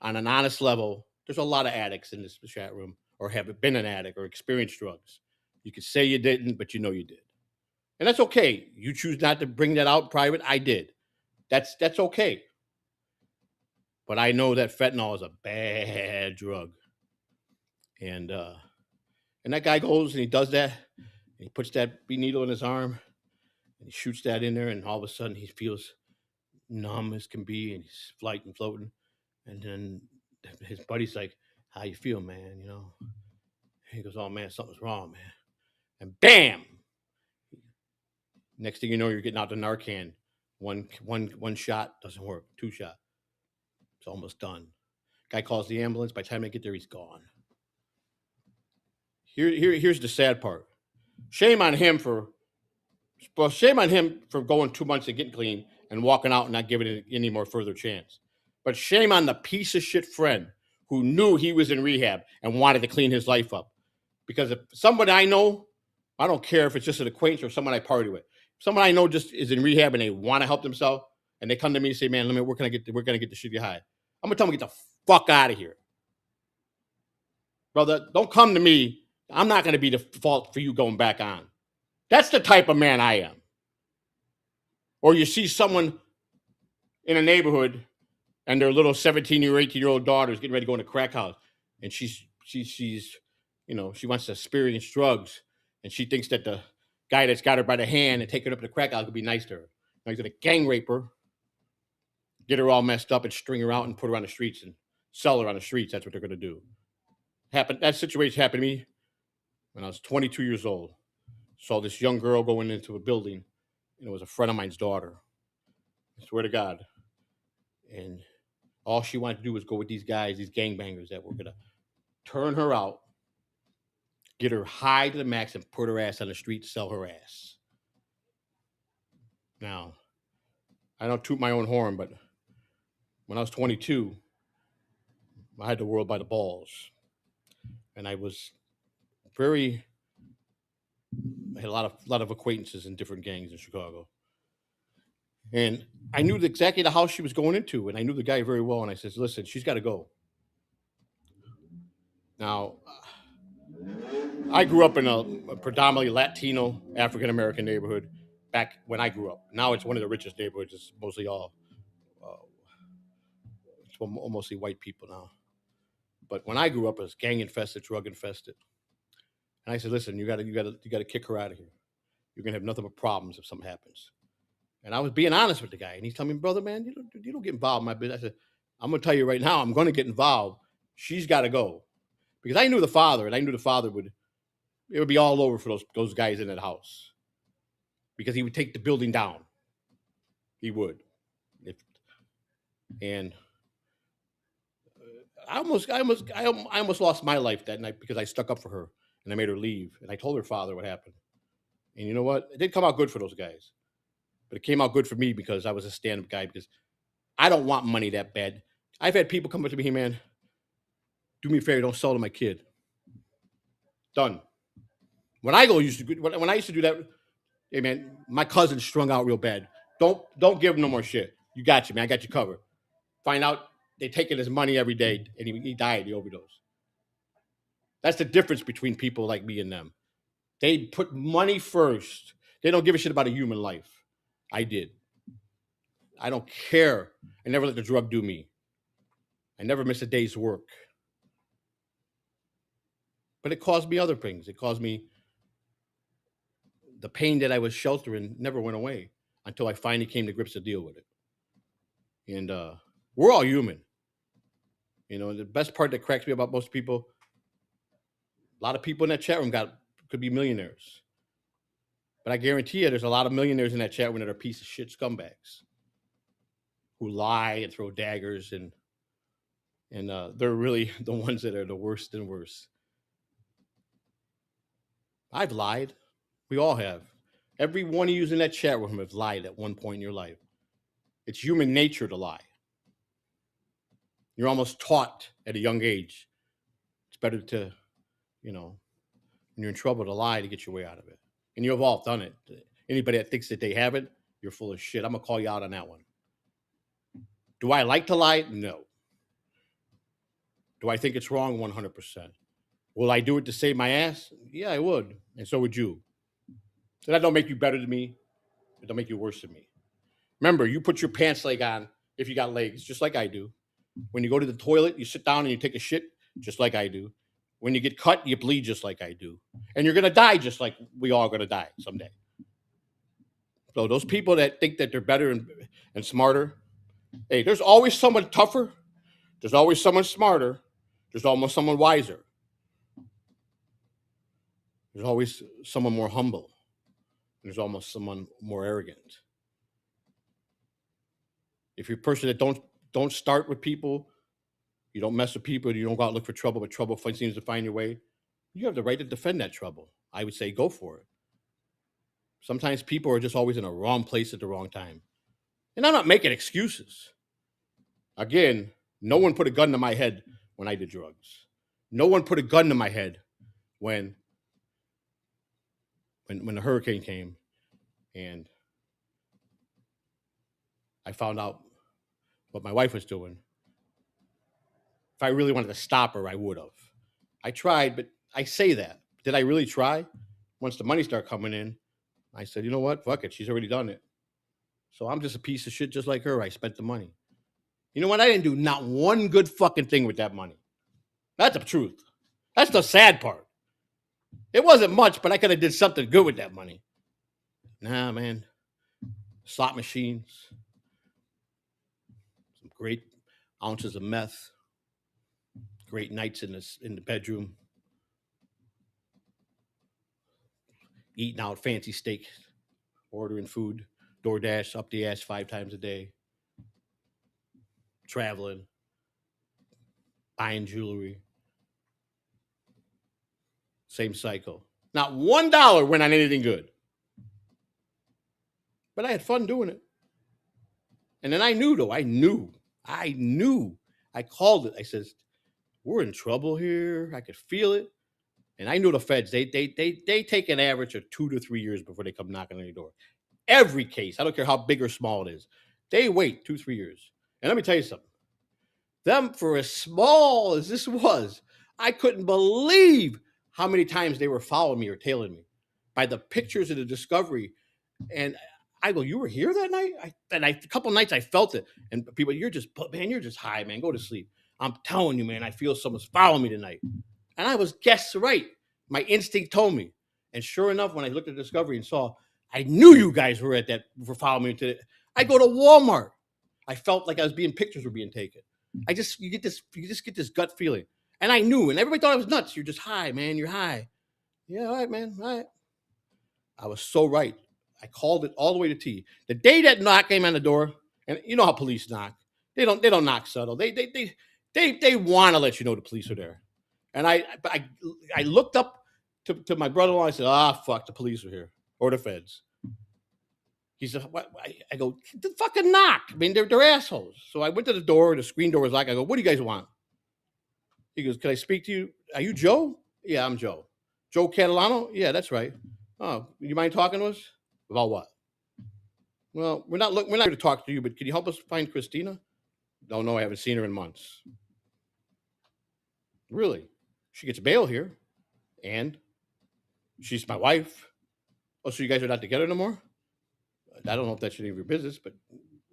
Speaker 1: on an honest level, there's a lot of addicts in this chat room or have been an addict or experienced drugs. You could say you didn't, but you know you did. And that's okay. You choose not to bring that out private. I did. That's okay. But I know that fentanyl is a bad drug. And that guy goes and he does that. And he puts that needle in his arm and he shoots that in there, and all of a sudden he feels numb as can be, and he's floating. And then his buddy's like, "How you feel, man?" He goes, "Oh man, something's wrong, man." And bam! Next thing you know, you're getting out the Narcan. One shot doesn't work. 2 shot, it's almost done. Guy calls the ambulance. By the time they get there, he's gone. Here's the sad part. Shame on him for going 2 months and getting clean and walking out and not giving it any more further chance. But shame on the piece of shit friend who knew he was in rehab and wanted to clean his life up. Because if somebody I know, I don't care if it's just an acquaintance or someone I party with, someone I know just is in rehab and they want to help themselves, and they come to me and say, "Man, where can I get? We're gonna get the shit you high." I'm gonna tell them, "Get the fuck out of here, brother. Don't come to me. I'm not gonna be the fault for you going back on." That's the type of man I am. Or you see someone in a neighborhood and their little 17 or 18-year-old daughter is getting ready to go in a crack house, and she's she wants to experience drugs, and she thinks that the guy that's got her by the hand and take her up to the crack house could be nice to her. Now he's gonna gang rape her, get her all messed up, and string her out and put her on the streets and sell her on the streets. That's what they're gonna do. That situation happened to me when I was 22 years old. Saw this young girl going into a building, and it was a friend of mine's daughter. I swear to God. And all she wanted to do was go with these guys, these gangbangers that were gonna turn her out, get her high to the max, and put her ass on the street, sell her ass. Now, I don't toot my own horn, but when I was 22, I had the world by the balls, and I had a lot of acquaintances in different gangs in Chicago, and I knew exactly the house she was going into, and I knew the guy very well. And I says, "Listen, she's got to go." Now, I grew up in a predominantly Latino African American neighborhood back when I grew up. Now it's one of the richest neighborhoods. It's mostly mostly white people now. But when I grew up, it was gang infested, drug infested. And I said, "Listen, you gotta kick her out of here. You're gonna have nothing but problems if something happens." And I was being honest with the guy, and he's telling me, "Brother, man, you don't get involved in my business." I said, "I'm gonna tell you right now, I'm gonna get involved. She's got to go," because I knew the father, and I knew the father would be all over for those guys in that house, because he would take the building down. He would. And I almost lost my life that night because I stuck up for her and I made her leave, and I told her father what happened. And you know what? It didn't come out good for those guys, but it came out good for me because I was a stand-up guy. Because I don't want money that bad. I've had people come up to me, "Hey man, do me a favor, don't sell to my kid." Done. When I used to do that, "Hey man, my cousin's strung out real bad. Don't give him no more shit. You got you, man. I got you covered." Find out they taking his money every day, and he died. He overdosed. That's the difference between people like me and them. They put money first. They don't give a shit about a human life. I did. I don't care. I never let the drug do me. I never missed a day's work. But it caused me other things. It caused me the pain that I was sheltering never went away until I finally came to grips to deal with it. And we're all human. The best part that cracks me about most people, a lot of people in that chat room could be millionaires. But I guarantee you there's a lot of millionaires in that chat room that are piece of shit scumbags who lie and throw daggers, and they're really the ones that are the worst and worst. I've lied. We all have. Every one of you in that chat room have lied at one point in your life. It's human nature to lie. You're almost taught at a young age. It's better to, when you're in trouble, to lie to get your way out of it. And you've all done it. Anybody that thinks that they haven't, you're full of shit. I'm going to call you out on that one. Do I like to lie? No. Do I think it's wrong? 100%. Will I do it to save my ass? Yeah, I would. And so would you. So that don't make you better than me. It don't make you worse than me. Remember, you put your pants leg on if you got legs, just like I do. When you go to the toilet, you sit down and you take a shit, just like I do. When you get cut, you bleed just like I do. And you're going to die just like we all going to die someday. So those people that think that they're better and smarter, hey, there's always someone tougher. There's always someone smarter. There's almost someone wiser. There's always someone more humble. There's almost someone more arrogant. If you're a person that don't start with people, you don't mess with people, you don't go out and look for trouble, but trouble seems to find your way, you have the right to defend that trouble. I would say go for it. Sometimes people are just always in the wrong place at the wrong time. And I'm not making excuses. Again, no one put a gun to my head when I did drugs. No one put a gun to my head when the hurricane came and I found out what my wife was doing. If I really wanted to stop her, I would have. I tried, but I say that. Did I really try? Once the money started coming in, I said, you know what? Fuck it. She's already done it. So I'm just a piece of shit just like her. I spent the money. You know what? I didn't do not one good fucking thing with that money. That's the truth. That's the sad part. It wasn't much, but I could have did something good with that money. Nah, man. Slot machines. Some great ounces of meth. Great nights in the bedroom. Eating out fancy steak. Ordering food. DoorDash up the ass 5 times a day. Traveling. Buying jewelry. Same cycle. Not $1 went on anything good. But I had fun doing it. And then I knew, though. I knew. I called it. I says, we're in trouble here. I could feel it. And I knew the feds, they take an average of 2 to 3 years before they come knocking on your door. Every case, I don't care how big or small it is, they wait 2, 3 years. And let me tell you something. Them, for as small as this was, I couldn't believe how many times they were following me or tailing me by the pictures of the discovery. And I go, you were here that night? A couple nights I felt it. And people, you're just high, man. Go to sleep. I'm telling you, man, I feel someone's following me tonight. And I was guess right. My instinct told me. And sure enough, when I looked at Discovery and saw, I knew you guys were following me today. I go to Walmart. I felt like pictures were being taken. You just get this gut feeling. And I knew, and everybody thought I was nuts. You're just high, man. You're high. Yeah, all right, man. All right. I was so right. I called it all the way to T. The day that knock came on the door, and you know how police knock. They don't knock subtle. They want to let you know the police are there. And I looked up to my brother-in-law. I said, fuck, the police are here. Or the feds. He said, what? I go, the fucking knock. I mean, they're assholes. So I went to the door. The screen door was locked. I go, what do you guys want? He goes, can I speak to you? Are you Joe? Yeah, I'm Joe. Joe Catalano? Yeah, that's right. Oh, you mind talking to us? About what? Well, we're not here to talk to you, but can you help us find Christina? No, I haven't seen her in months. Really? She gets bail here. And she's my wife. Oh, so you guys are not together no more? I don't know if that's any of your business, but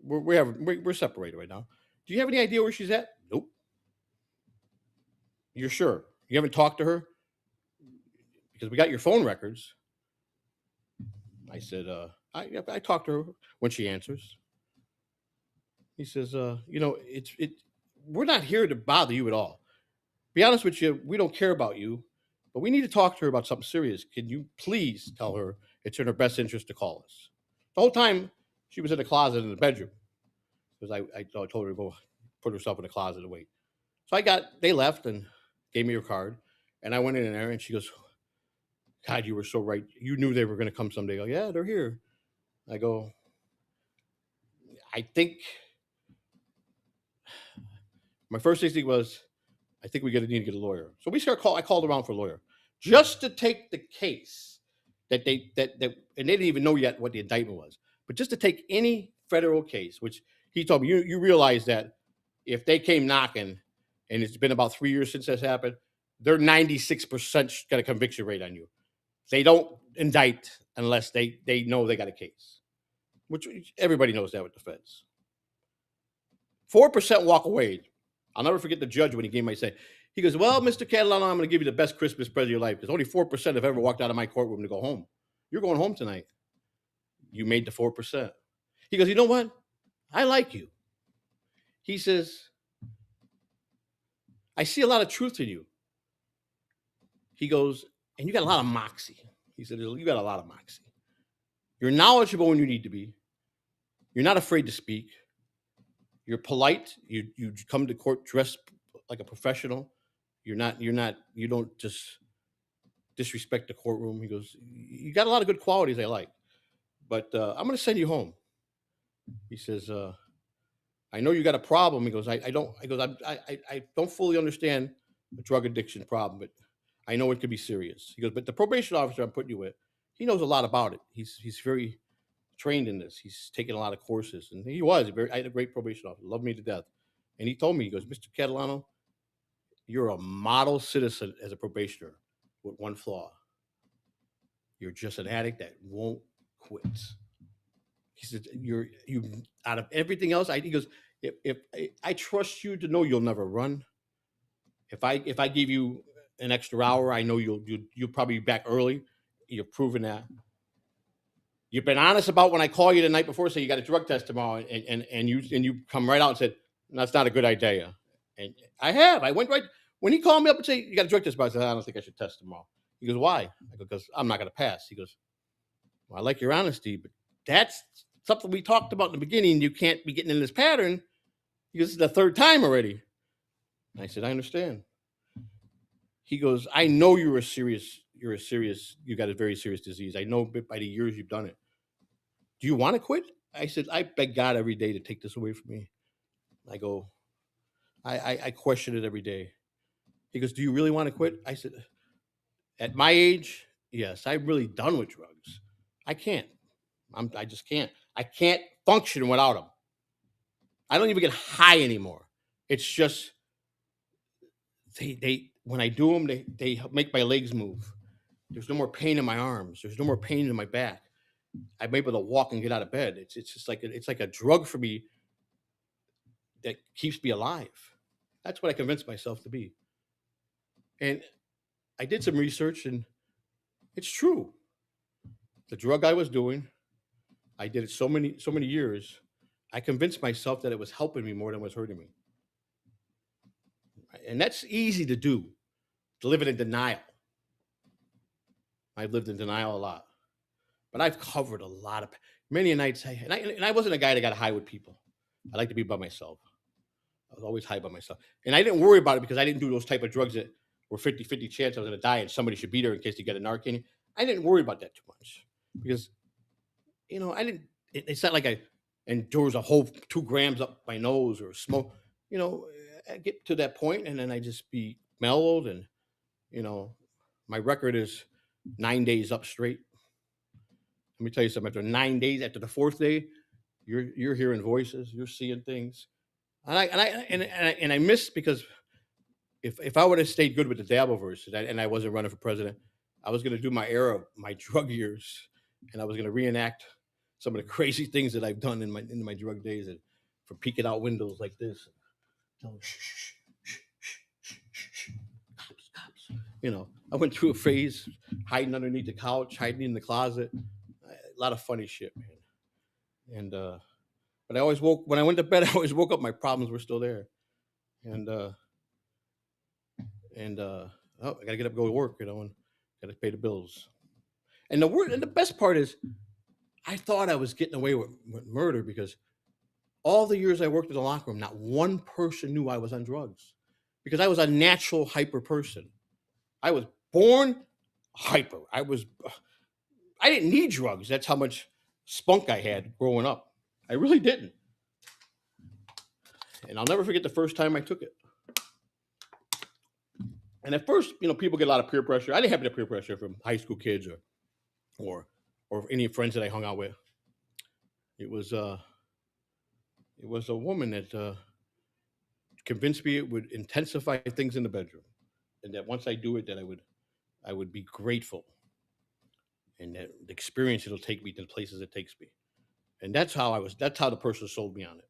Speaker 1: we're separated right now. Do you have any idea where she's at? Nope. You're sure? You haven't talked to her? Because we got your phone records. I said, I talked to her when she answers. He says, we're not here to bother you at all. Be honest with you, we don't care about you, but we need to talk to her about something serious. Can you please tell her it's in her best interest to call us? The whole time she was in the closet in the bedroom because I told her to go put herself in the closet and wait. So they left and gave me her card, and I went in there and she goes, God, you were so right. You knew they were going to come someday. I go, yeah, they're here. I go, I think my first instinct was, I think we need to get a lawyer. So I called around for a lawyer just to take the case that and they didn't even know yet what the indictment was, but just to take any federal case, which He told me, you realize that if they came knocking, and it's been about 3 years since that's happened, they're 96% got a conviction rate on you. They don't indict unless they know they got a case, which everybody knows that with the feds. 4% walk away. I'll never forget the judge when he gave my say. He goes, "Well, Mr. Catalano, I'm going to give you the best Christmas present of your life because only 4% have ever walked out of my courtroom to go home. You're going home tonight. You made the 4%." He goes, "You know what? I like you." He says, "I see a lot of truth in you." He goes, "And you got a lot of moxie." He said, "You got a lot of moxie. You're knowledgeable when you need to be. You're not afraid to speak. You're polite. You come to court dressed like a professional. You don't just disrespect the courtroom." He goes, "You got a lot of good qualities I like, but I'm going to send you home." He says, "I know you got a problem." He goes, "I don't." I goes, I don't fully understand the drug addiction problem, but I know it could be serious." He goes, "But the probation officer I'm putting you with, he knows a lot about it. He's very trained in this. He's taken a lot of courses, and he was very. I had a great probation officer, loved me to death." And he told me, he goes, "Mr. Catalano, you're a model citizen as a probationer with one flaw. You're just an addict that won't quit." He said, "You out of everything else." He goes, if I trust you to know you'll never run. If I give you an extra hour, I know you'll probably be back early. You've proven that. You've been honest about when I call you the night before, say you got a drug test tomorrow, and you come right out and said, that's not a good idea. And I have. I went right when he called me up and said, "You got a drug test tomorrow." I said, "I don't think I should test tomorrow." He goes, "Why?" I go, "Because I'm not going to pass." He goes, "Well, I like your honesty, but that's something we talked about in the beginning. You can't be getting in this pattern." He goes, "This is the third time already." And I said, "I understand." He goes, "I know you got a very serious disease. I know by the years you've done it. Do you want to quit?" I said, "I beg God every day to take this away from me." I go, I question it every day. He goes, "Do you really want to quit?" I said, "At my age, yes, I'm really done with drugs. I can't. I just can't. I can't function without them. I don't even get high anymore. It's just they when I do them, they make my legs move. There's no more pain in my arms. There's no more pain in my back. I'm able to walk and get out of bed. It's just like it's like a drug for me that keeps me alive." That's what I convinced myself to be. And I did some research, and it's true. The drug I was doing, I did it so many years. I convinced myself that it was helping me more than it was hurting me. And that's easy to do, to live in denial. I've lived in denial a lot, but I've covered a lot of many nights. And I wasn't a guy that got high with people. I like to be by myself. I was always high by myself. And I didn't worry about it because I didn't do those type of drugs that were 50-50 chance I was going to die and somebody should be there in case they get a Narcan. I didn't worry about that too much because, I didn't, it's not like I endures a whole 2 grams up my nose or smoke. I get to that point and then I just be mellowed and, you know, my record is 9 days up straight. Let me tell you something. After 9 days, after the fourth day, you're hearing voices, you're seeing things, and I miss because if I would have stayed good with the Dabbleverse and I wasn't running for president, I was going to do my era of my drug years, and I was going to reenact some of the crazy things that I've done in my drug days, and for peeking out windows like this, telling shh, shh, shh, shh, shh, shh, cops, cops. I went through a phase hiding underneath the couch, hiding in the closet, a lot of funny shit, man. And but I always woke when I went to bed. I always woke up. My problems were still there, and oh, I gotta get up, and go to work, and gotta pay the bills. And the best part is, I thought I was getting away with murder because all the years I worked in the locker room, not one person knew I was on drugs because I was a natural hyper person. I was born hyper. I didn't need drugs. That's how much spunk I had growing up. I really didn't. And I'll never forget the first time I took it. And at first, people get a lot of peer pressure. I didn't have any peer pressure from high school kids or any friends that I hung out with. It was It was a woman that convinced me it would intensify things in the bedroom, and that once I do it, that I would be grateful, and that the experience it'll take me to the places it takes me. And that's how I was. That's how the person sold me on it.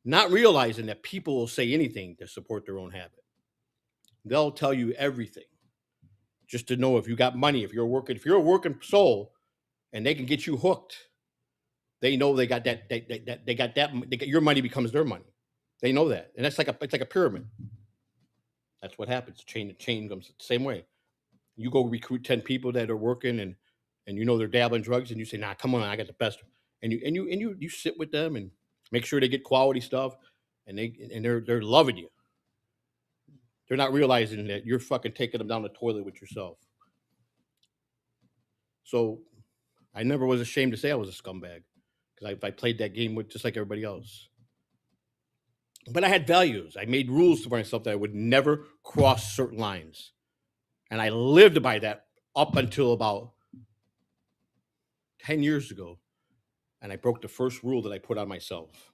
Speaker 1: Not realizing that people will say anything to support their own habit. They'll tell you everything just to know if you got money, if you're a working soul, and they can get you hooked. They know they got that. They got that. Your money becomes their money. They know that, and that's like it's like a pyramid. That's what happens. Chain comes the same way. You go recruit 10 people that are working and you know they're dabbling drugs, and you say, nah, come on, I got the best. And you sit with them and make sure they get quality stuff, and they're loving you. They're not realizing that you're fucking taking them down the toilet with yourself. So I never was ashamed to say I was a scumbag, because I played that game with just like everybody else. But I had values. I made rules for myself that I would never cross certain lines. And I lived by that up until about 10 years ago. And I broke the first rule that I put on myself.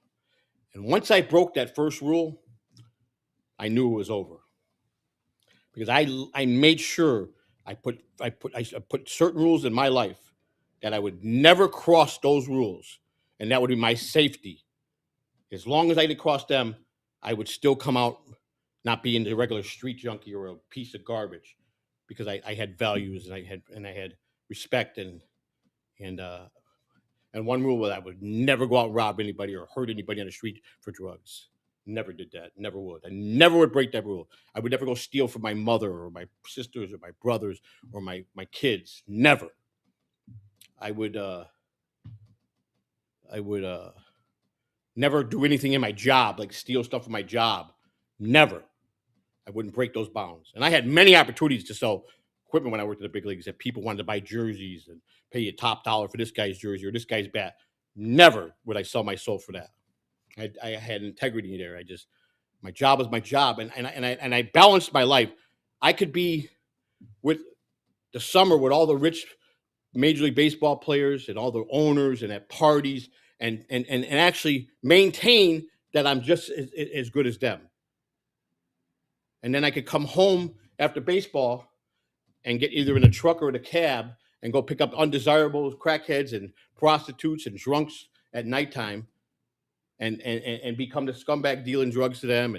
Speaker 1: And once I broke that first rule, I knew it was over. Because I made sure I put certain rules in my life that I would never cross those rules. And that would be my safety. As long as I didn't cross them, I would still come out not being the regular street junkie or a piece of garbage, because I had values, and I had respect, and one rule was I would never go out and rob anybody or hurt anybody on the street for drugs. Never did that. Never would. I never would break that rule. I would never go steal from my mother or my sisters or my brothers or my kids. Never. I would never do anything in my job, like steal stuff from my job. Never. I wouldn't break those bounds. And I had many opportunities to sell equipment when I worked at the big leagues, that people wanted to buy jerseys and pay you top dollar for this guy's jersey or this guy's bat. Never would I sell my soul for that. I had integrity there. My job was my job, and I balanced my life. I could be with the summer with all the rich Major League Baseball players and all the owners and at parties, and actually maintain that I'm just as good as them. And then I could come home after baseball and get either in a truck or in a cab and go pick up undesirable crackheads and prostitutes and drunks at nighttime, and become the scumbag dealing drugs to them,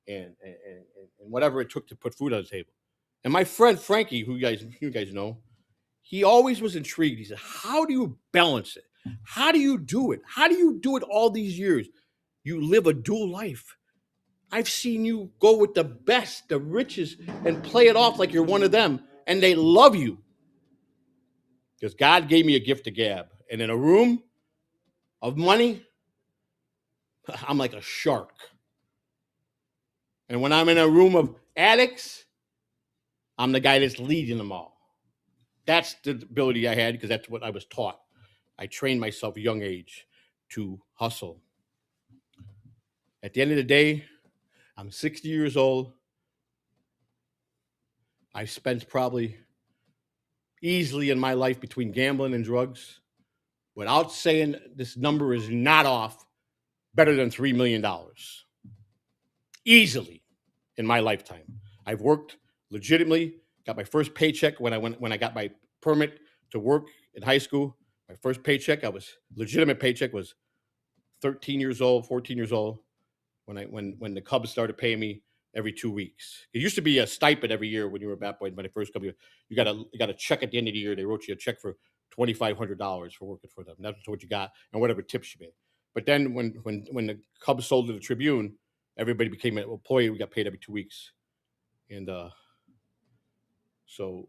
Speaker 1: and whatever it took to put food on the table. And my friend Frankie, who you guys know, he always was intrigued. He said, "How do you balance it? How do you do it? How do you do it all these years? You live a dual life. I've seen you go with the best, the richest, and play it off like you're one of them, and they love you." Because God gave me a gift to gab. And in a room of money, I'm like a shark. And when I'm in a room of addicts, I'm the guy that's leading them all. That's the ability I had, because that's what I was taught. I trained myself at a young age to hustle. At the end of the day, I'm 60 years old. I spent probably easily in my life between gambling and drugs, without saying this number is not off, better than $3 million. Easily in my lifetime. I've worked legitimately, got my first paycheck when I got my permit to work in high school. My first paycheck, legitimate paycheck, was 13 years old, 14 years old, when the Cubs started paying me every 2 weeks. It used to be a stipend every year when you were a bat boy. When I first come here, you got a check at the end of the year. They wrote you a check for $2,500 for working for them. That's what you got, and whatever tips you made. But then when the Cubs sold to the Tribune, everybody became an employee. We got paid every 2 weeks, and so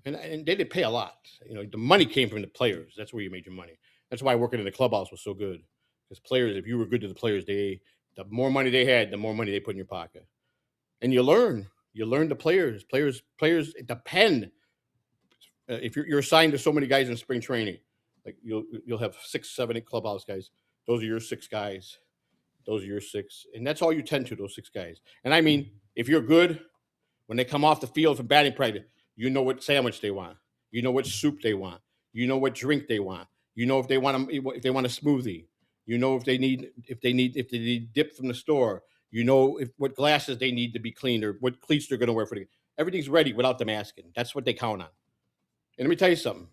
Speaker 1: and they didn't pay a lot. The money came from the players. That's where you made your money. That's why working in the clubhouse was so good. Because players, if you were good to the players, the more money they had, the more money they put in your pocket. And you learn the players. Players depend. If you're assigned to so many guys in spring training, like you'll have 6, 7, 8 clubhouse guys. Those are your 6 guys. Those are your 6, and that's all you tend to, those 6 guys. And I mean, if you're good, when they come off the field from batting practice, you know what sandwich they want. You know what soup they want. You know what drink they want. You know if they want a smoothie. You know if they need dip from the store. You know what glasses they need to be cleaned or what cleats they're going to wear for the. Everything's ready without them asking. That's what they count on. And let me tell you something.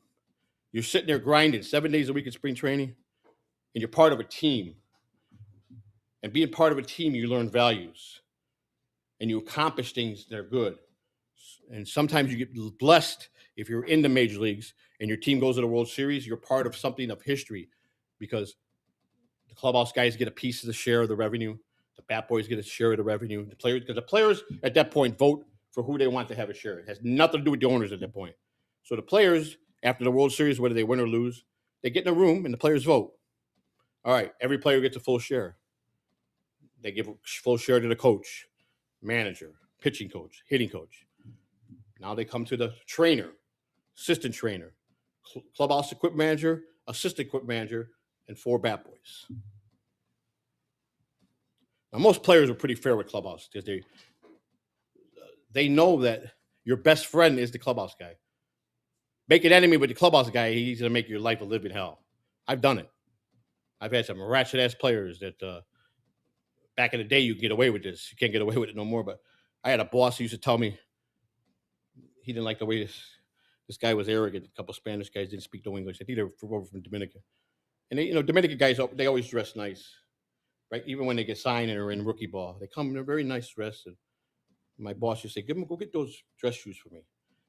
Speaker 1: You're sitting there grinding 7 days a week in spring training, and you're part of a team. And being part of a team, you learn values, and you accomplish things that are good. And sometimes you get blessed if you're in the major leagues and your team goes to the World Series. You're part of something of history because the clubhouse guys get a piece of the share of the revenue. The bat boys get a share of the revenue. The players, because the players at that point vote for who they want to have a share. It has nothing to do with the owners at that point. So the players, after the World Series, whether they win or lose, they get in a room and the players vote. All right, every player gets a full share. They give a full share to the coach, manager, pitching coach, hitting coach. Now they come to the trainer, assistant trainer, clubhouse equipment manager, assistant equipment manager, and 4 bat boys. Now, most players are pretty fair with clubhouse because they know that your best friend is the clubhouse guy. Make an enemy with the clubhouse guy, he's going to make your life a living hell. I've done it. I've had some ratchet-ass players that back in the day, you could get away with this. You can't get away with it no more. But I had a boss who used to tell me he didn't like the way this guy was arrogant. A couple of Spanish guys didn't speak no English. I think they were from Dominica. And they, Dominican guys, they always dress nice, right? Even when they get signed and are in rookie ball, they come in a very nice dress. And my boss used to say, go get those dress shoes for me.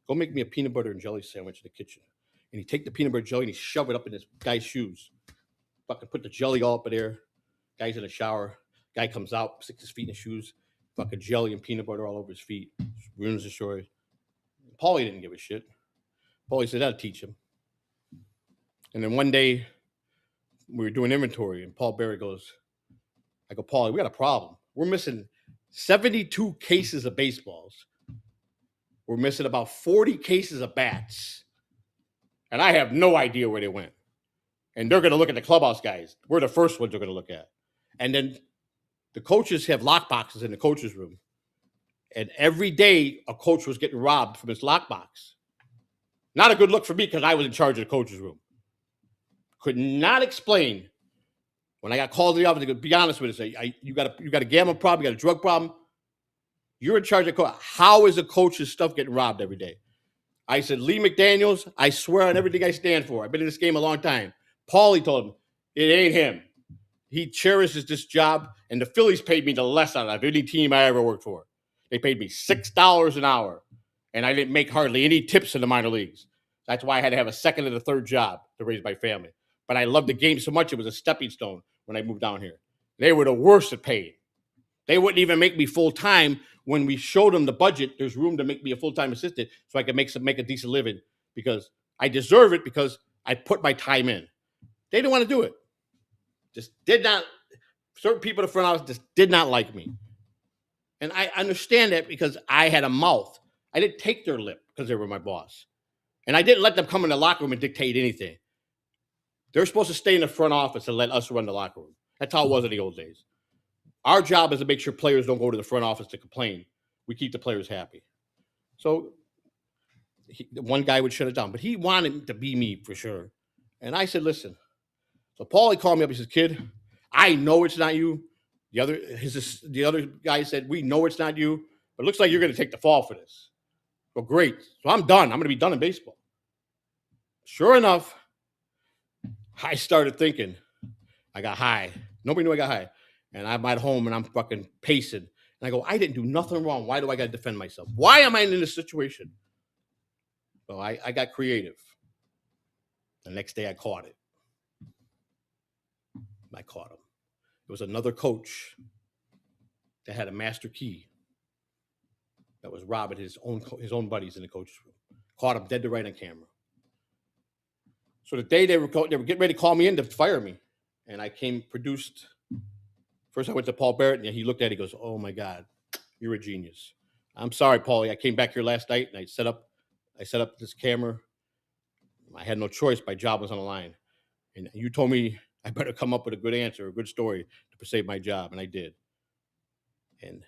Speaker 1: Go make me a peanut butter and jelly sandwich in the kitchen. And he'd take the peanut butter jelly and he'd shove it up in this guy's shoes. Fucking put the jelly all up in there. Guy's in the shower. Guy comes out, sticks his feet in the shoes. Fucking jelly and peanut butter all over his feet. Ruins the story. Paulie didn't give a shit. Paulie said, that'll teach him. And then one day, we were doing inventory, and Paul Berry goes, I go, Paulie, we got a problem. We're missing 72 cases of baseballs. We're missing about 40 cases of bats. And I have no idea where they went. And they're going to look at the clubhouse guys. We're the first ones they're going to look at. And then the coaches have lock boxes in the coaches' room. And every day, a coach was getting robbed from his lockbox. Not a good look for me because I was in charge of the coach's room. Could not explain. When I got called to the office, to be honest with you, say, you got a gambling problem, you got a drug problem. You're in charge of the coach. How is a coach's stuff getting robbed every day? I said, Lee McDaniels, I swear on everything I stand for. I've been in this game a long time. Paulie told him, it ain't him. He cherishes this job, and the Phillies paid me the less out of any team I ever worked for. They paid me $6 an hour, and I didn't make hardly any tips in the minor leagues. That's why I had to have a second and a third job to raise my family. But I loved the game so much, it was a stepping stone when I moved down here. They were the worst at paying. They wouldn't even make me full-time. When we showed them the budget, there's room to make me a full-time assistant so I could make a decent living because I deserve it because I put my time in. They didn't want to do it. Just did not. Certain people in the front office just did not like me. And I understand that because I had a mouth. I didn't take their lip because they were my boss. And I didn't let them come in the locker room and dictate anything. They're supposed to stay in the front office and let us run the locker room. That's how it was in the old days. Our job is to make sure players don't go to the front office to complain. We keep the players happy. So one guy would shut it down, but he wanted to be me for sure. And I said, listen. So Paulie called me up. He says, kid, I know it's not you. The other guy said, we know it's not you, but it looks like you're going to take the fall for this. Well, great. So I'm done. I'm going to be done in baseball. Sure enough, I started thinking. I got high. Nobody knew I got high. And I'm at home and I'm fucking pacing. And I go, I didn't do nothing wrong. Why do I got to defend myself? Why am I in this situation? Well, I got creative. The next day I caught it. I caught him. It was another coach that had a master key that was robbing his own buddies in the coach's room. Caught him dead to right on camera. So the day they were getting ready to call me in to fire me, and I produced. First I went to Paul Barrett, and he looked at it, he goes, oh my God, you're a genius. I'm sorry, Paulie. I came back here last night and I set up this camera. I had no choice. My job was on the line. And you told me I better come up with a good answer, a good story to save my job. And I did. And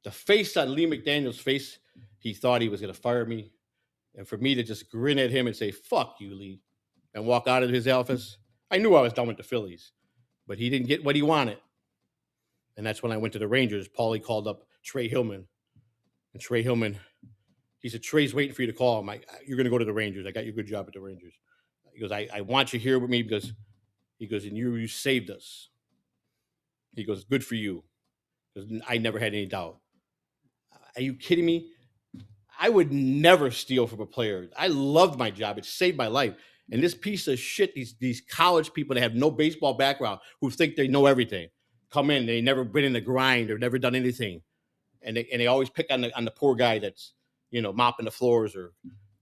Speaker 1: the face on Lee McDaniel's face, he thought he was going to fire me. And for me to just grin at him and say, fuck you, Lee, and walk out of his office, I knew I was done with the Phillies. but he didn't get what he wanted. And that's when I went to the Rangers. Paulie called up Trey Hillman. And Trey Hillman, he said, Trey's waiting for you to call him. You're going to go to the Rangers. I got you a good job at the Rangers. He goes, I want you here with me because he goes, and you saved us. He goes, good for you. Because I never had any doubt. Are you kidding me? I would never steal from a player. I loved my job. It saved my life. And this piece of shit, these college people that have no baseball background, who think they know everything, come in. They never been in the grind or never done anything, and they always pick on the poor guy that's mopping the floors or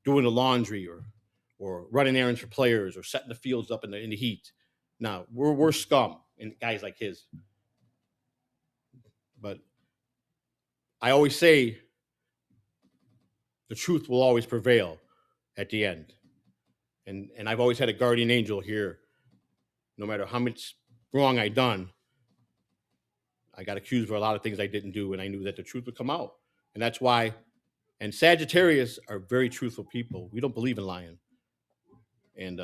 Speaker 1: doing the laundry or running errands for players or setting the fields up in the heat. Now we're scum and guys like his. But I always say the truth will always prevail at the end. And I've always had a guardian angel here. No matter how much wrong I done, I got accused for a lot of things I didn't do, and I knew that the truth would come out. And that's why, and Sagittarius are very truthful people. We don't believe in lying. And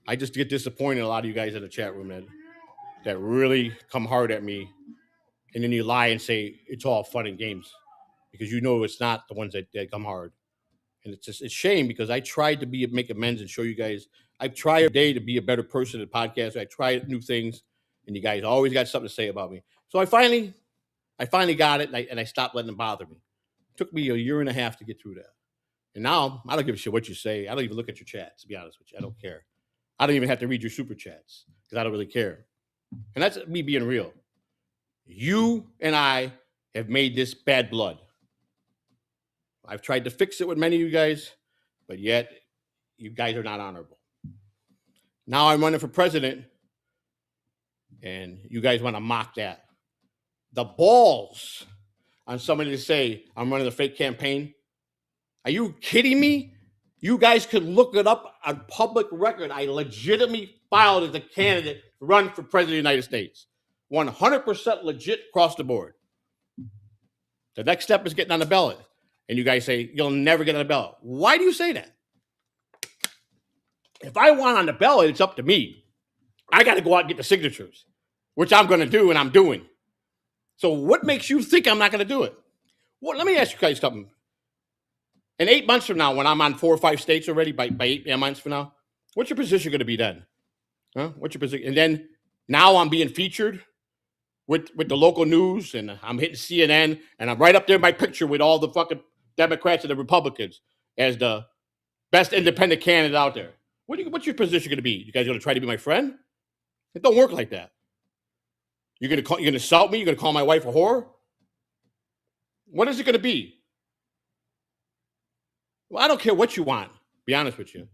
Speaker 1: I just get disappointed in a lot of you guys in the chat room that really come hard at me, and then you lie and say it's all fun and games because you know it's not the ones that come hard. And it's a shame because I tried to make amends and show you guys. I've tried every day to be a better person at podcasts. I tried new things, and you guys always got something to say about me. So I finally got it, and I stopped letting it bother me. It took me a year and a half to get through that. And now I don't give a shit what you say. I don't even look at your chats, to be honest with you. I don't care. I don't even have to read your super chats because I don't really care. And that's me being real. You and I have made this bad blood. I've tried to fix it with many of you guys, but yet you guys are not honorable. Now I'm running for president, and you guys want to mock that. The balls on somebody to say I'm running a fake campaign. Are you kidding me? You guys could look it up on public record. I legitimately filed as a candidate to run for president of the United States. 100% legit across the board. The next step is getting on the ballot. And you guys say, you'll never get on the ballot. Why do you say that? If I want on the ballot, it's up to me. I got to go out and get the signatures, which I'm going to do, and I'm doing. So what makes you think I'm not going to do it? Well, let me ask you guys something. In 8 months from now, when I'm on 4 or 5 states already, by 8 months from now, what's your position going to be then? Huh? What's your position? And then now I'm being featured with the local news, and I'm hitting CNN, and I'm right up there in my picture with all the fucking Democrats and the Republicans as the best independent candidate out there. What's your position going to be? You guys going to try to be my friend? It don't work like that. You're going to insult me? You're going to call my wife a whore? What is it going to be? Well, I don't care what you want, to be honest with you.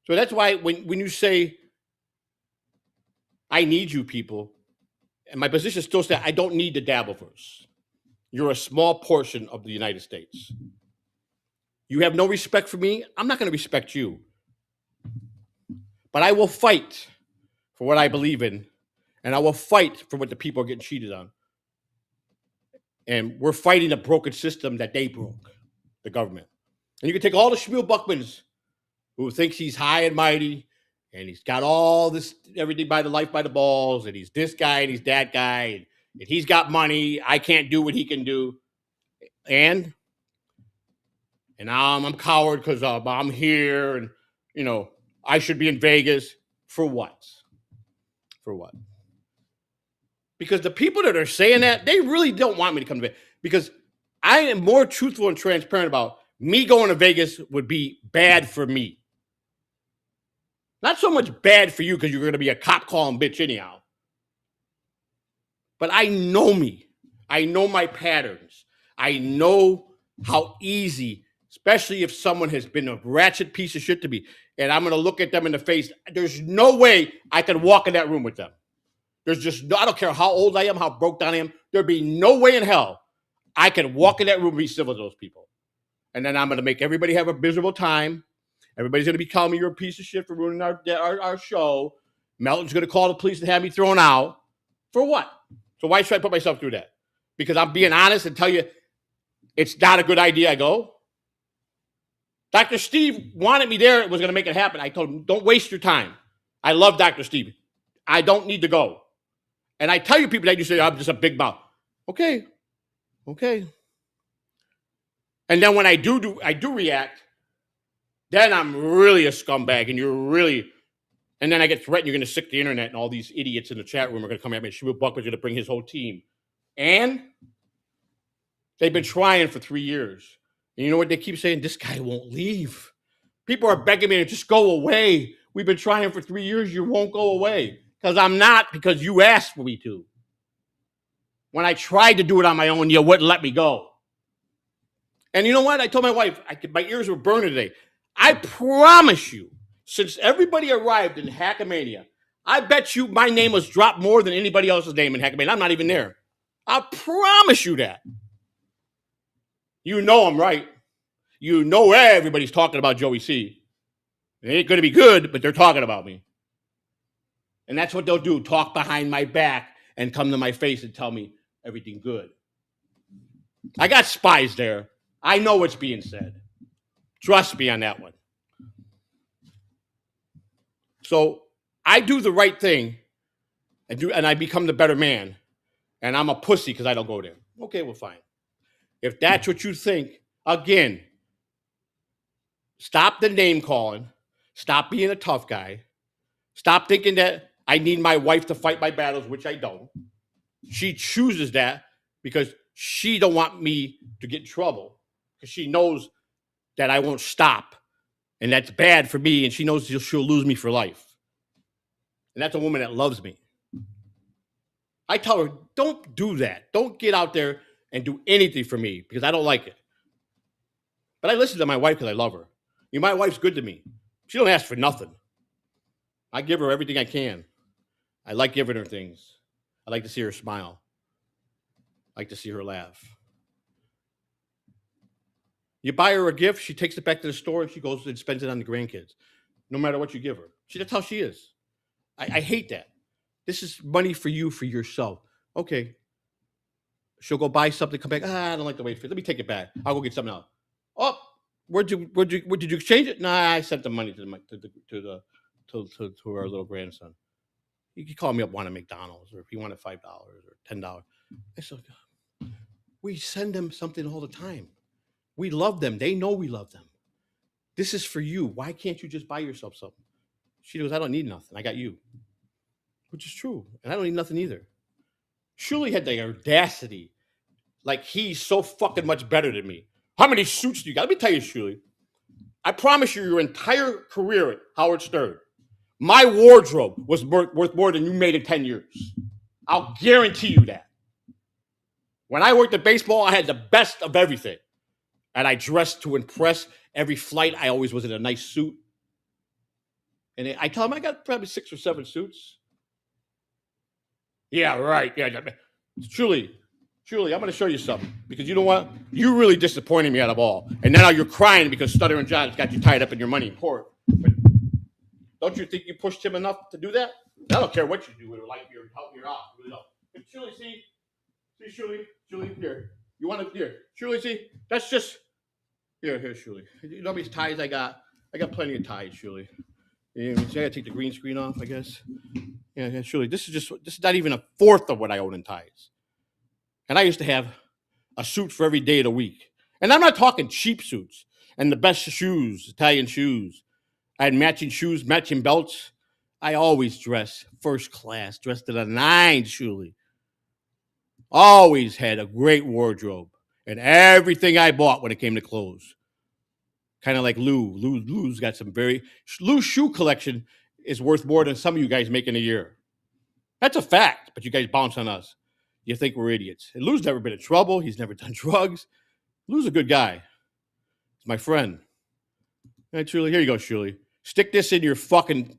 Speaker 1: So that's why when you say, I need you people, and my position still says, I don't need the Dabbleverse. You're a small portion of the United States. You have no respect for me. I'm not going to respect you. But I will fight for what I believe in, and I will fight for what the people are getting cheated on. And we're fighting a broken system that they broke, the government. And you can take all the Shmuel Buckmans who thinks he's high and mighty, and he's got all this, everything by the balls, and he's this guy and he's that guy, and he's got money. I can't do what he can do. And now I'm a coward because I'm here, and, I should be in Vegas. For what? For what? Because the people that are saying that, they really don't want me to come to Vegas. Because I am more truthful and transparent about me going to Vegas would be bad for me. Not so much bad for you because you're going to be a cop calling bitch anyhow. But I know me. I know my patterns. I know how easy, especially if someone has been a ratchet piece of shit to me, and I'm going to look at them in the face. There's no way I can walk in that room with them. There's just no, I don't care how old I am, how broke down I am. There'd be no way in hell I can walk in that room and be civil to those people. And then I'm going to make everybody have a miserable time. Everybody's going to be calling me you're a piece of shit for ruining our show. Melton's going to call the police and have me thrown out. For what? So why should I put myself through that? Because I'm being honest and tell you it's not a good idea I go. Dr. Steve wanted me there. It was going to make it happen. I told him, don't waste your time. I love Dr. Steve. I don't need to go. And I tell you people that you say, I'm just a big mouth. Okay. And then when I do react, then I'm really a scumbag, and you're really. And then I get threatened. You're going to sick the internet, and all these idiots in the chat room are going to come at me. Shmuel Buckler's going to bring his whole team, and they've been trying for 3 years. And you know what they keep saying? This guy won't leave. People are begging me to just go away. We've been trying for 3 years. You won't go away. Because I'm not, because you asked for me to. When I tried to do it on my own, you wouldn't let me go. And you know what? I told my wife, my ears were burning today. I promise you, since everybody arrived in Hackamania, I bet you my name was dropped more than anybody else's name in Hackamania. I'm not even there. I promise you that. You know I'm right. You know everybody's talking about Joey C. It ain't going to be good, but they're talking about me. And that's what they'll do, talk behind my back and come to my face and tell me everything good. I got spies there. I know what's being said. Trust me on that one. So I do the right thing and I become the better man. And I'm a pussy because I don't go there. Okay, well, fine. If that's what you think, again, stop the name calling. Stop being a tough guy. Stop thinking that I need my wife to fight my battles, which I don't. She chooses that because she don't want me to get in trouble because she knows that I won't stop. And that's bad for me. And she knows she'll lose me for life. And that's a woman that loves me. I tell her, don't do that. Don't get out there and do anything for me because I don't like it. But I listen to my wife because I love her. My wife's good to me. She don't ask for nothing. I give her everything I can. I like giving her things. I like to see her smile. I like to see her laugh. You buy her a gift, she takes it back to the store and she goes and spends it on the grandkids. No matter what you give her. That's how she is. I hate that. This is money for you, for yourself. Okay. She'll go buy something, come back. I don't like the way it fits. Let me take it back. I'll go get something else. Oh, did you exchange it? Nah, I sent the money to our little grandson. He could call me up, want a McDonald's, or if he wanted $5 or $10. I said, we send them something all the time. We love them. They know we love them. This is for you. Why can't you just buy yourself something? She goes, I don't need nothing. I got you. Which is true. And I don't need nothing either. Shuli had the audacity. Like he's so fucking much better than me. How many suits do you got? Let me tell you, Shuli. I promise you your entire career at Howard Stern, my wardrobe was worth more than you made in 10 years. I'll guarantee you that. When I worked at baseball, I had the best of everything. And I dressed to impress. Every flight, I always was in a nice suit. And I tell them I got probably 6 or 7 suits. Yeah, right. Yeah, Truly, I'm going to show you something. Because you know what? You really disappointed me out of all. And now you're crying because Stuttering John's got you tied up in your money in court. But don't you think you pushed him enough to do that? I don't care what you do. It will like you or help you out. Really don't. But Shuli, see, Shuli, here. You want to, here. Shuli, see, that's just, here, Shuli. You know how many ties I got? I got plenty of ties, Shuli. I got to take the green screen off, I guess. Yeah, surely. This is not even a fourth of what I own in ties. And I used to have a suit for every day of the week. And I'm not talking cheap suits and the best shoes, Italian shoes. I had matching shoes, matching belts. I always dress first class, dressed to the nines, surely. Always had a great wardrobe. And everything I bought when it came to clothes. Kind of like Lou. Lou's got some Lou's shoe collection is worth more than some of you guys make in a year. That's a fact, but you guys bounce on us. You think we're idiots. And Lou's never been in trouble. He's never done drugs. Lou's a good guy. He's my friend. All right, Shuli, here you go, Shuli. Stick this in your fucking...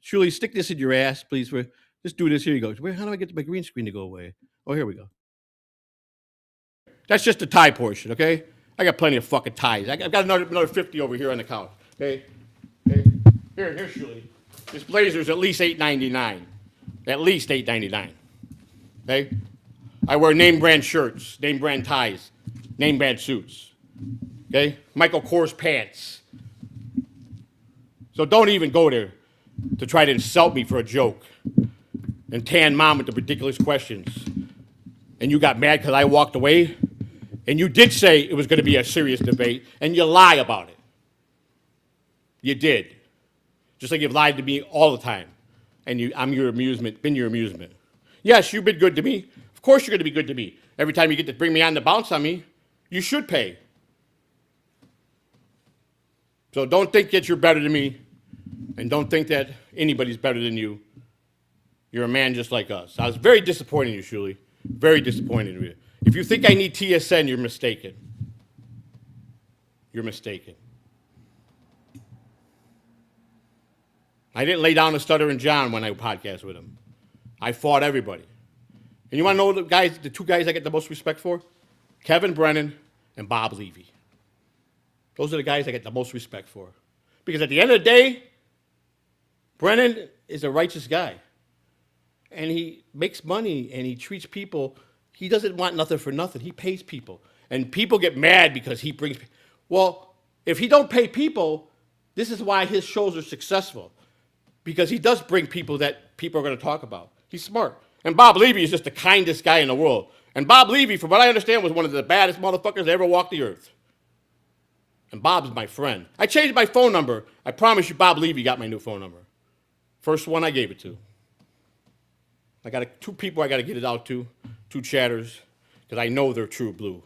Speaker 1: Shuli, stick this in your ass, please. Just do this. Here you go. How do I get my green screen to go away? Oh, here we go. That's just the tie portion, okay? I got plenty of fucking ties. I've got another 50 over here on the couch. Okay? Here, Shuli. This blazer's at least $8.99. At least $8.99. Okay? I wear name brand shirts, name brand ties, name brand suits. Okay? Michael Kors pants. So don't even go there to try to insult me for a joke. and Tan Mom with the ridiculous questions. And you got mad because I walked away. And you did say it was going to be a serious debate, and you lie about it. You did. Just like you've lied to me all the time. And I'm your amusement, been your amusement. Yes, you've been good to me. Of course you're going to be good to me. Every time you get to bring me on to bounce on me, you should pay. So don't think that you're better than me, and don't think that anybody's better than you. You're a man just like us. I was very disappointed in you, Shuli. Very disappointed in you. If you think I need TSN, you're mistaken. You're mistaken. I didn't lay down to Stuttering John when I podcast with him. I fought everybody. And you want to know the two guys I get the most respect for? Kevin Brennan and Bob Levy. Those are the guys I get the most respect for. Because at the end of the day, Brennan is a righteous guy. And he makes money and he treats people. He doesn't want nothing for nothing. He pays people. And people get mad because he brings. Well, if he don't pay people, this is why his shows are successful. Because he does bring people that people are going to talk about. He's smart. And Bob Levy is just the kindest guy in the world. And Bob Levy, from what I understand, was one of the baddest motherfuckers that ever walked the earth. And Bob's my friend. I changed my phone number. I promise you Bob Levy got my new phone number. First one I gave it to. I got two people I got to get it out to, two chatters, because I know they're true blue.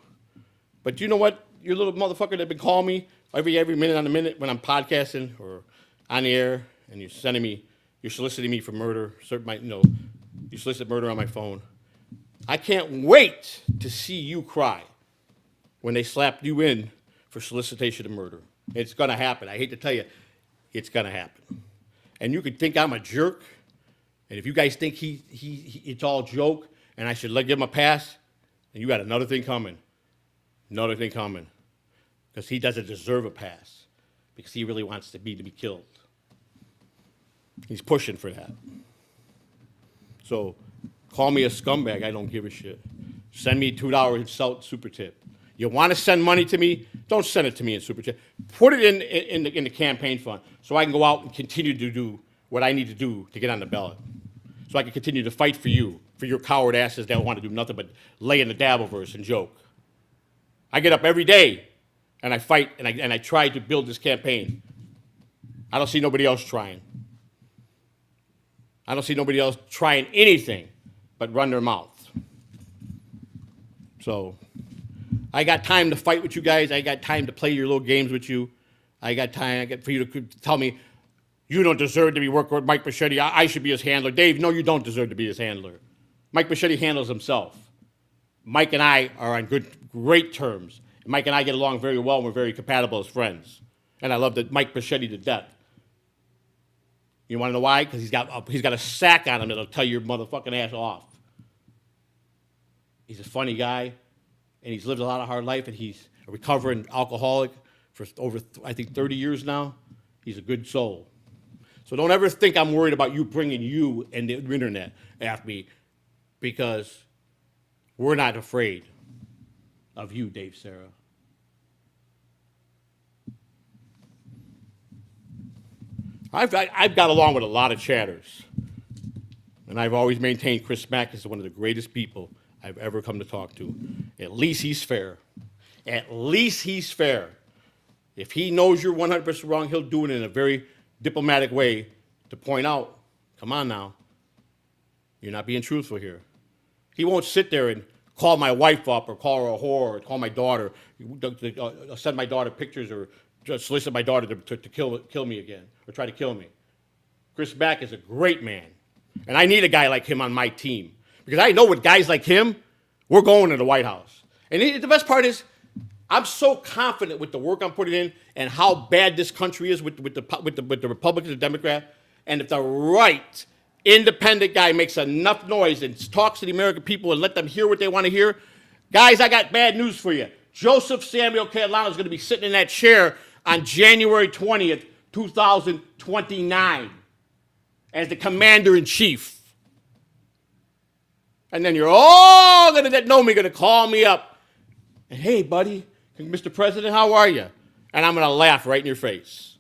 Speaker 1: But you know what? You little motherfucker that been calling me every minute on the minute when I'm podcasting or on the air, and you're soliciting me for murder. You solicit murder on my phone. I can't wait to see you cry when they slap you in for solicitation of murder. It's gonna happen. I hate to tell you, it's gonna happen. And you could think I'm a jerk, and if you guys think it's all joke, and I should give him a pass, then you got another thing coming. Another thing coming. Because he doesn't deserve a pass. Because he really wants to be killed. He's pushing for that. So call me a scumbag, I don't give a shit. Send me $2 salt super tip. You want to send money to me? Don't send it to me in super tip. Put it in the campaign fund so I can go out and continue to do what I need to do to get on the ballot. So I can continue to fight for you, for your coward asses that want to do nothing but lay in the Dabbleverse and joke. I get up every day and I fight and I try to build this campaign. I don't see nobody else trying. I don't see nobody else trying anything but run their mouth. So I got time to fight with you guys. I got time to play your little games with you. I got for you to tell me you don't deserve to be working with Mike Machete. I should be his handler. Dave, no, you don't deserve to be his handler. Mike Machete handles himself. Mike and I are on great terms. Mike and I get along very well, and we're very compatible as friends. And I love Mike Machete to death. You want to know why? Because he's got a sack on him that'll tell your motherfucking ass off. He's a funny guy, and he's lived a lot of hard life, and he's a recovering alcoholic for over, I think, 30 years now. He's a good soul. So don't ever think I'm worried about you bringing you and the internet after me, because we're not afraid of you, Dave Serra. I've got along with a lot of chatters, and I've always maintained Chris Mack is one of the greatest people I've ever come to talk to. At least he's fair. At least he's fair. If he knows you're 100% wrong, he'll do it in a very diplomatic way to point out, come on now, you're not being truthful here. He won't sit there and call my wife up or call her a whore or call my daughter, send my daughter pictures or just solicit my daughter to kill me again or try to kill me. Chris Mack is a great man, and I need a guy like him on my team because I know with guys like him, we're going to the White House. And the best part is, I'm so confident with the work I'm putting in and how bad this country is with the Republicans and Democrats. And if the right independent guy makes enough noise and talks to the American people and let them hear what they want to hear, guys, I got bad news for you. Joseph Samuel Catalano is going to be sitting in that chair on January 20th, 2029 as the commander-in-chief. And then you're all that know me going to call me up. And, hey, buddy, Mr. President, how are you? And I'm going to laugh right in your face.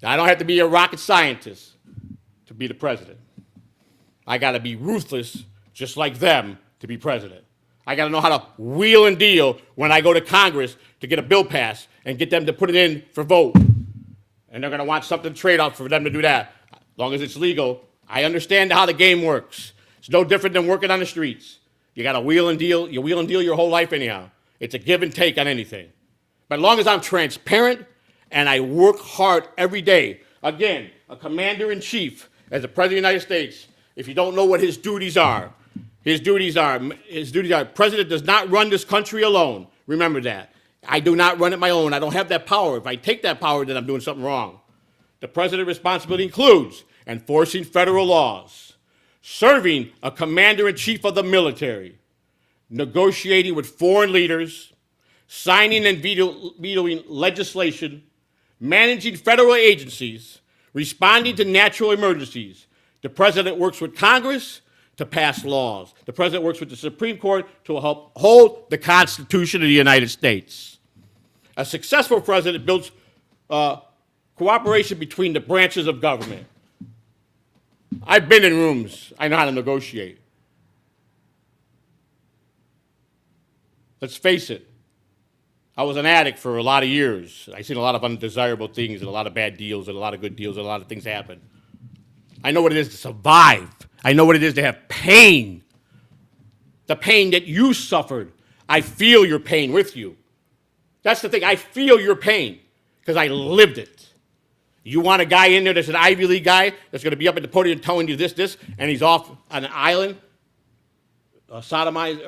Speaker 1: I don't have to be a rocket scientist to be the president. I got to be ruthless, just like them, to be president. I got to know how to wheel and deal when I go to Congress to get a bill passed and get them to put it in for vote. And they're going to want something to trade off for them to do that. As long as it's legal, I understand how the game works. It's no different than working on the streets. You got to wheel and deal. You wheel and deal your whole life anyhow. It's a give and take on anything. But as long as I'm transparent and I work hard every day, again, a commander-in-chief as the president of the United States, if you don't know what his duties are, president does not run this country alone. Remember that. I do not run it my own. I don't have that power. If I take that power, then I'm doing something wrong. The president's responsibility includes enforcing federal laws, serving a commander-in-chief of the military, negotiating with foreign leaders, signing and vetoing legislation, managing federal agencies, responding to natural emergencies. The president works with Congress to pass laws. The president works with the Supreme Court to help hold the Constitution of the United States. A successful president builds cooperation between the branches of government. I've been in rooms. I know how to negotiate. Let's face it. I was an addict for a lot of years. I've seen a lot of undesirable things and a lot of bad deals and a lot of good deals and a lot of things happen. I know what it is to survive. I know what it is to have pain. The pain that you suffered. I feel your pain with you. That's the thing. I feel your pain because I lived it. You want a guy in there that's an Ivy League guy that's going to be up at the podium telling you this, and he's off on an island, sodomized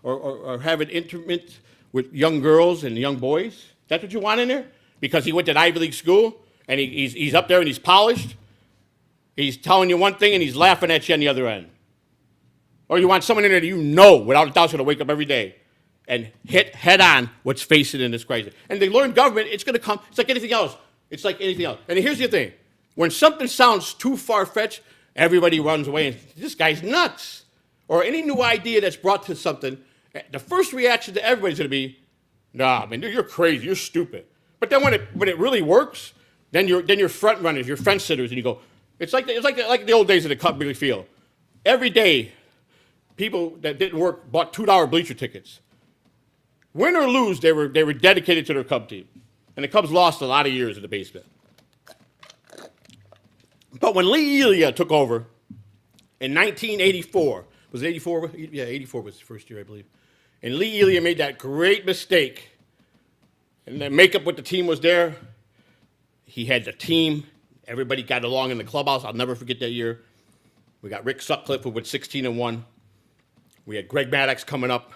Speaker 1: or having intimate with young girls and young boys? That's what you want in there? Because he went to an Ivy League school and he's up there and he's polished? He's telling you one thing and he's laughing at you on the other end. Or you want someone in there that you know without a doubt is going to wake up every day and hit head on what's facing in this crisis. And they learn government, it's going to come. It's like anything else. It's like anything else. And here's the thing. When something sounds too far-fetched, everybody runs away and this guy's nuts. Or any new idea that's brought to something, the first reaction to everybody's going to be, nah, man, you're crazy, you're stupid. But then when it really works, then you're front runners, you're fence sitters, and you go, it's like the old days of the Cup Wrigley Field. Every day, people that didn't work bought $2 bleacher tickets. Win or lose, they were dedicated to their Cub team. And the Cubs lost a lot of years in the basement. But when Lee Elia took over in 1984, was it 84? Yeah, 84 was the first year, I believe. And Lee Elia made that great mistake. And the makeup with the team was there. He had the team. Everybody got along in the clubhouse. I'll never forget that year. We got Rick Sutcliffe, who went 16-1. We had Greg Maddux coming up.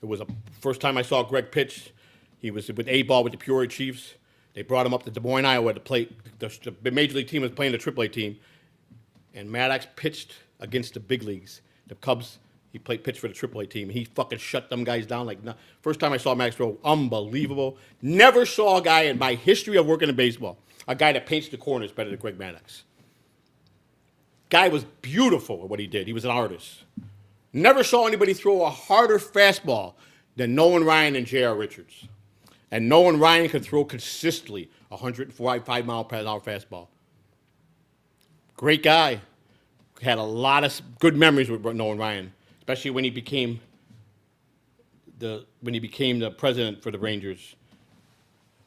Speaker 1: It was the first time I saw Greg pitch. He was with A-ball with the Peoria Chiefs. They brought him up to Des Moines, Iowa to play. The Major League team was playing the AAA team. And Maddux pitched against the big leagues. The Cubs, he pitched for the AAA team. He fucking shut them guys down like, first time I saw Maddux throw, unbelievable. Never saw a guy in my history of working in baseball, a guy that paints the corners better than Greg Maddux. Guy was beautiful at what he did. He was an artist. Never saw anybody throw a harder fastball than Nolan Ryan and J.R. Richards. And Nolan Ryan could throw consistently 105 mile per hour fastball. Great guy. Had a lot of good memories with Nolan Ryan, especially when he became the president for the Rangers.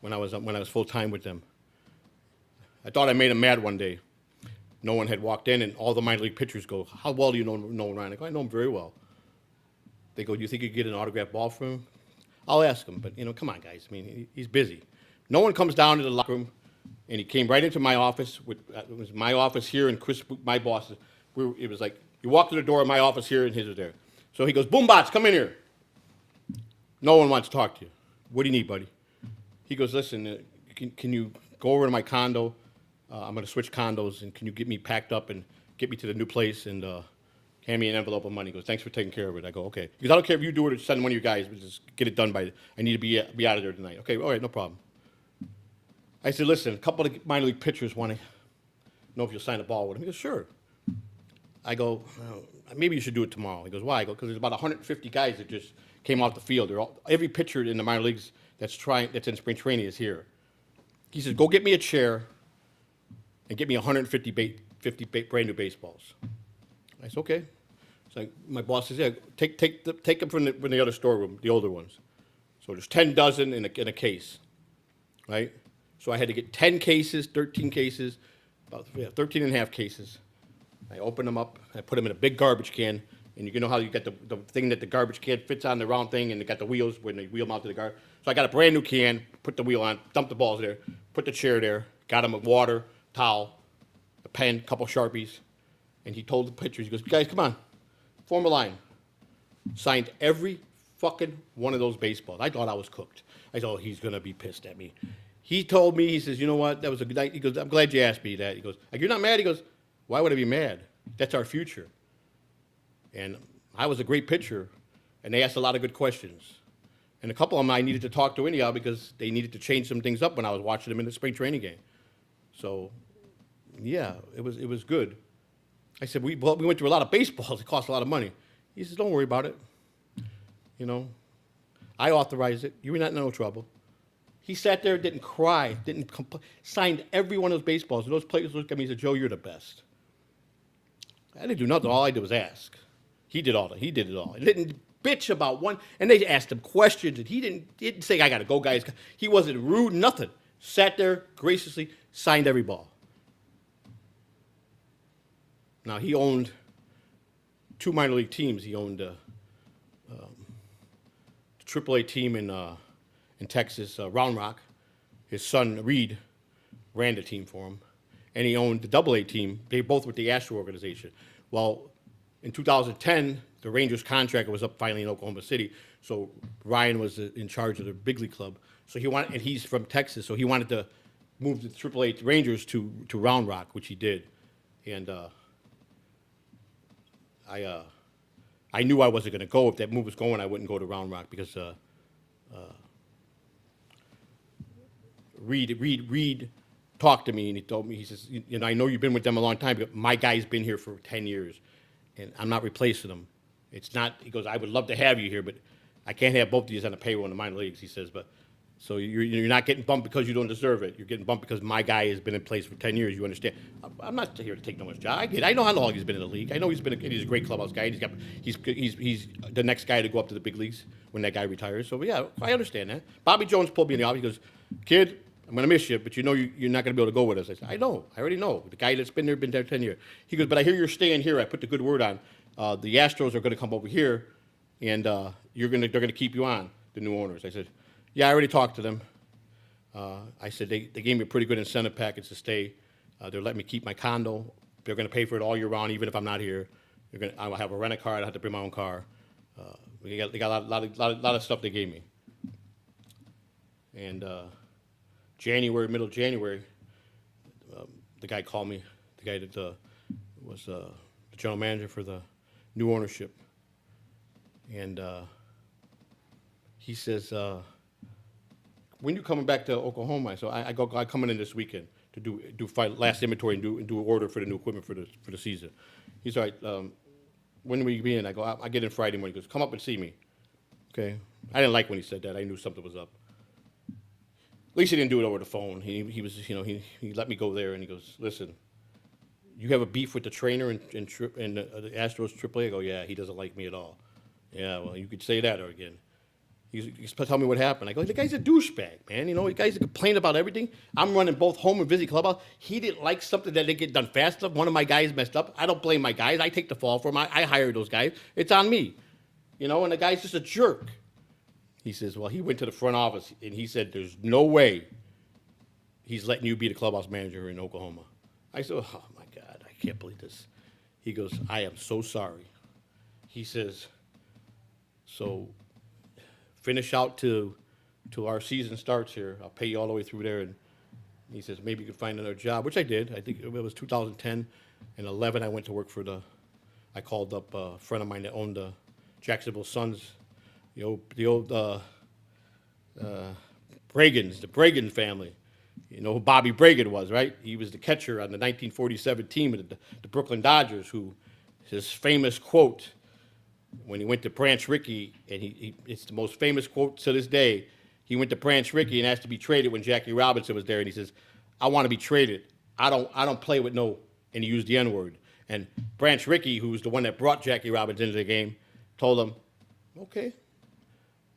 Speaker 1: When I was full time with them, I thought I made him mad one day. No one had walked in, and all the minor league pitchers go, "How well do you know Nolan Ryan?" I go, "I know him very well." They go, "Do you think you could get an autographed ball from him?" I'll ask him, but come on, guys. I mean, he's busy. No one comes down to the locker room, and he came right into my office. It was my office here, and Chris, my boss. It was like you walk to the door of my office here, and his was there. So he goes, "Boombots, come in here. No one wants to talk to you. What do you need, buddy?" He goes, "Listen, can you go over to my condo? I'm going to switch condos, and can you get me packed up and get me to the new place and hand me an envelope of money?" He goes, "Thanks for taking care of it." I go, "Okay." Because I don't care if you do it or send one of you guys, but just get it done I need to be out of there tonight. Okay, all right, no problem. I said, "Listen, a couple of minor league pitchers want to know if you'll sign a ball with him." He goes, "Sure." I go, "Maybe you should do it tomorrow." He goes, "Why?" I go, "Because there's about 150 guys that just came off the field. Every pitcher in the minor leagues that's in spring training is here. He says, go get me a chair and get me 150 brand new baseballs. I said, okay. So my boss says, yeah, take them from the other storeroom, the older ones. So there's 10 dozen in a case, right? So I had to get 10 cases, 13 cases, about 13 and a half cases. I opened them up, I put them in a big garbage can, and you know how you got the thing that the garbage can fits on the round thing, and they got the wheels when they wheel mounted the garbage. So I got a brand new can, put the wheel on, dumped the balls there, put the chair there, got him a water, towel, a pen, a couple Sharpies, and he told the pitchers, he goes, guys, come on, form a line. Signed every fucking one of those baseballs. I thought I was cooked. I thought, he's going to be pissed at me. He told me, he says, you know what, that was a good night. He goes, I'm glad you asked me that. He goes, you're not mad? He goes, why would I be mad? That's our future. And I was a great pitcher, and they asked a lot of good questions. And a couple of them I needed to talk to anyhow because they needed to change some things up when I was watching them in the spring training game. So, yeah, it was good. I said, we went through a lot of baseballs. It cost a lot of money. He says, don't worry about it. You know, I authorized it. You were not in no trouble. He sat there, didn't cry, signed every one of those baseballs. And those players looked at me and said, Joe, you're the best. I didn't do nothing. All I did was ask. He did it all. He didn't bitch about one. And they asked him questions, and he didn't say, I got to go, guys. He wasn't rude, nothing. Sat there graciously, signed every ball. Now, he owned 2 minor league teams. He owned the AAA team in Texas, Round Rock. His son, Reed, ran the team for him. And he owned the AA team. They both with the Astro organization. Well, in 2010, the Rangers contract was up finally in Oklahoma City. So Ryan was in charge of the big league club. So and he's from Texas, so he wanted to move the AAA Rangers to Round Rock, which he did. And I knew I wasn't going to go. If that move was going, I wouldn't go to Round Rock because Reed talked to me, and he told me, he says, you know, I know you've been with them a long time, but my guy's been here for 10 years, and I'm not replacing him. It's not, he goes, I would love to have you here, but I can't have both of you on the payroll in the minor leagues, he says, but so you're not getting bumped because you don't deserve it. You're getting bumped because my guy has been in place for 10 years. You understand? I'm not here to take no one's job. I know how long he's been in the league. I know he's a great clubhouse guy. He's the next guy to go up to the big leagues when that guy retires. So yeah, I understand that. Bobby Jones pulled me in the office. He goes, kid, I'm going to miss you, but you know you're not going to be able to go with us. I said, I know. I already know. The guy that's been there 10 years. He goes, but I hear you're staying here. I put the good word on. The Astros are going to come over here, and they're going to keep you on, the new owners. I said, yeah, I already talked to them. I said, they gave me a pretty good incentive package to stay. They're letting me keep my condo. They're going to pay for it all year round, even if I'm not here. I'll have a rent-a-car. I don't have to bring my own car. They got a lot of stuff they gave me. And middle of January, the guy called me, the guy that was the general manager for the new ownership. And he says, when you coming back to Oklahoma? So I coming in this weekend to do last inventory and do an order for the new equipment for the season. He's all right. When will you be in? I go, I get in Friday morning. He goes, come up and see me. Okay. I didn't like when he said that. I knew something was up. At least he didn't do it over the phone. He was, you know, he let me go there, and he goes, listen, you have a beef with the trainer in the Astros AAA? I go, yeah, he doesn't like me at all. Yeah, well, you could say that again. He's telling me what happened. I go, the guy's a douchebag, man. You know, the guy's complain about everything. I'm running both home and busy clubhouse. He didn't like something that didn't get done fast enough. One of my guys messed up. I don't blame my guys. I take the fall for him. I hired those guys. It's on me. You know, and the guy's just a jerk. He says, well, he went to the front office, and he said, there's no way he's letting you be the clubhouse manager in Oklahoma. I said, oh, my God, I can't believe this. He goes, I am so sorry. He says, so finish out till our season starts here. I'll pay you all the way through there. And he says, maybe you could find another job, which I did. I think it was 2010 and 11. I went to work I called up a friend of mine that owned the Jacksonville Suns, the old Bragans, the Bragan family. You know who Bobby Bragan was, right? He was the catcher on the 1947 team of the Brooklyn Dodgers, his famous quote when he went to Branch Rickey, and it's the most famous quote to this day. He went to Branch Rickey and asked to be traded when Jackie Robinson was there, and he says, "I want to be traded. I don't play with no," and he used the N-word. And Branch Rickey, who's the one that brought Jackie Robinson into the game, told him, "Okay,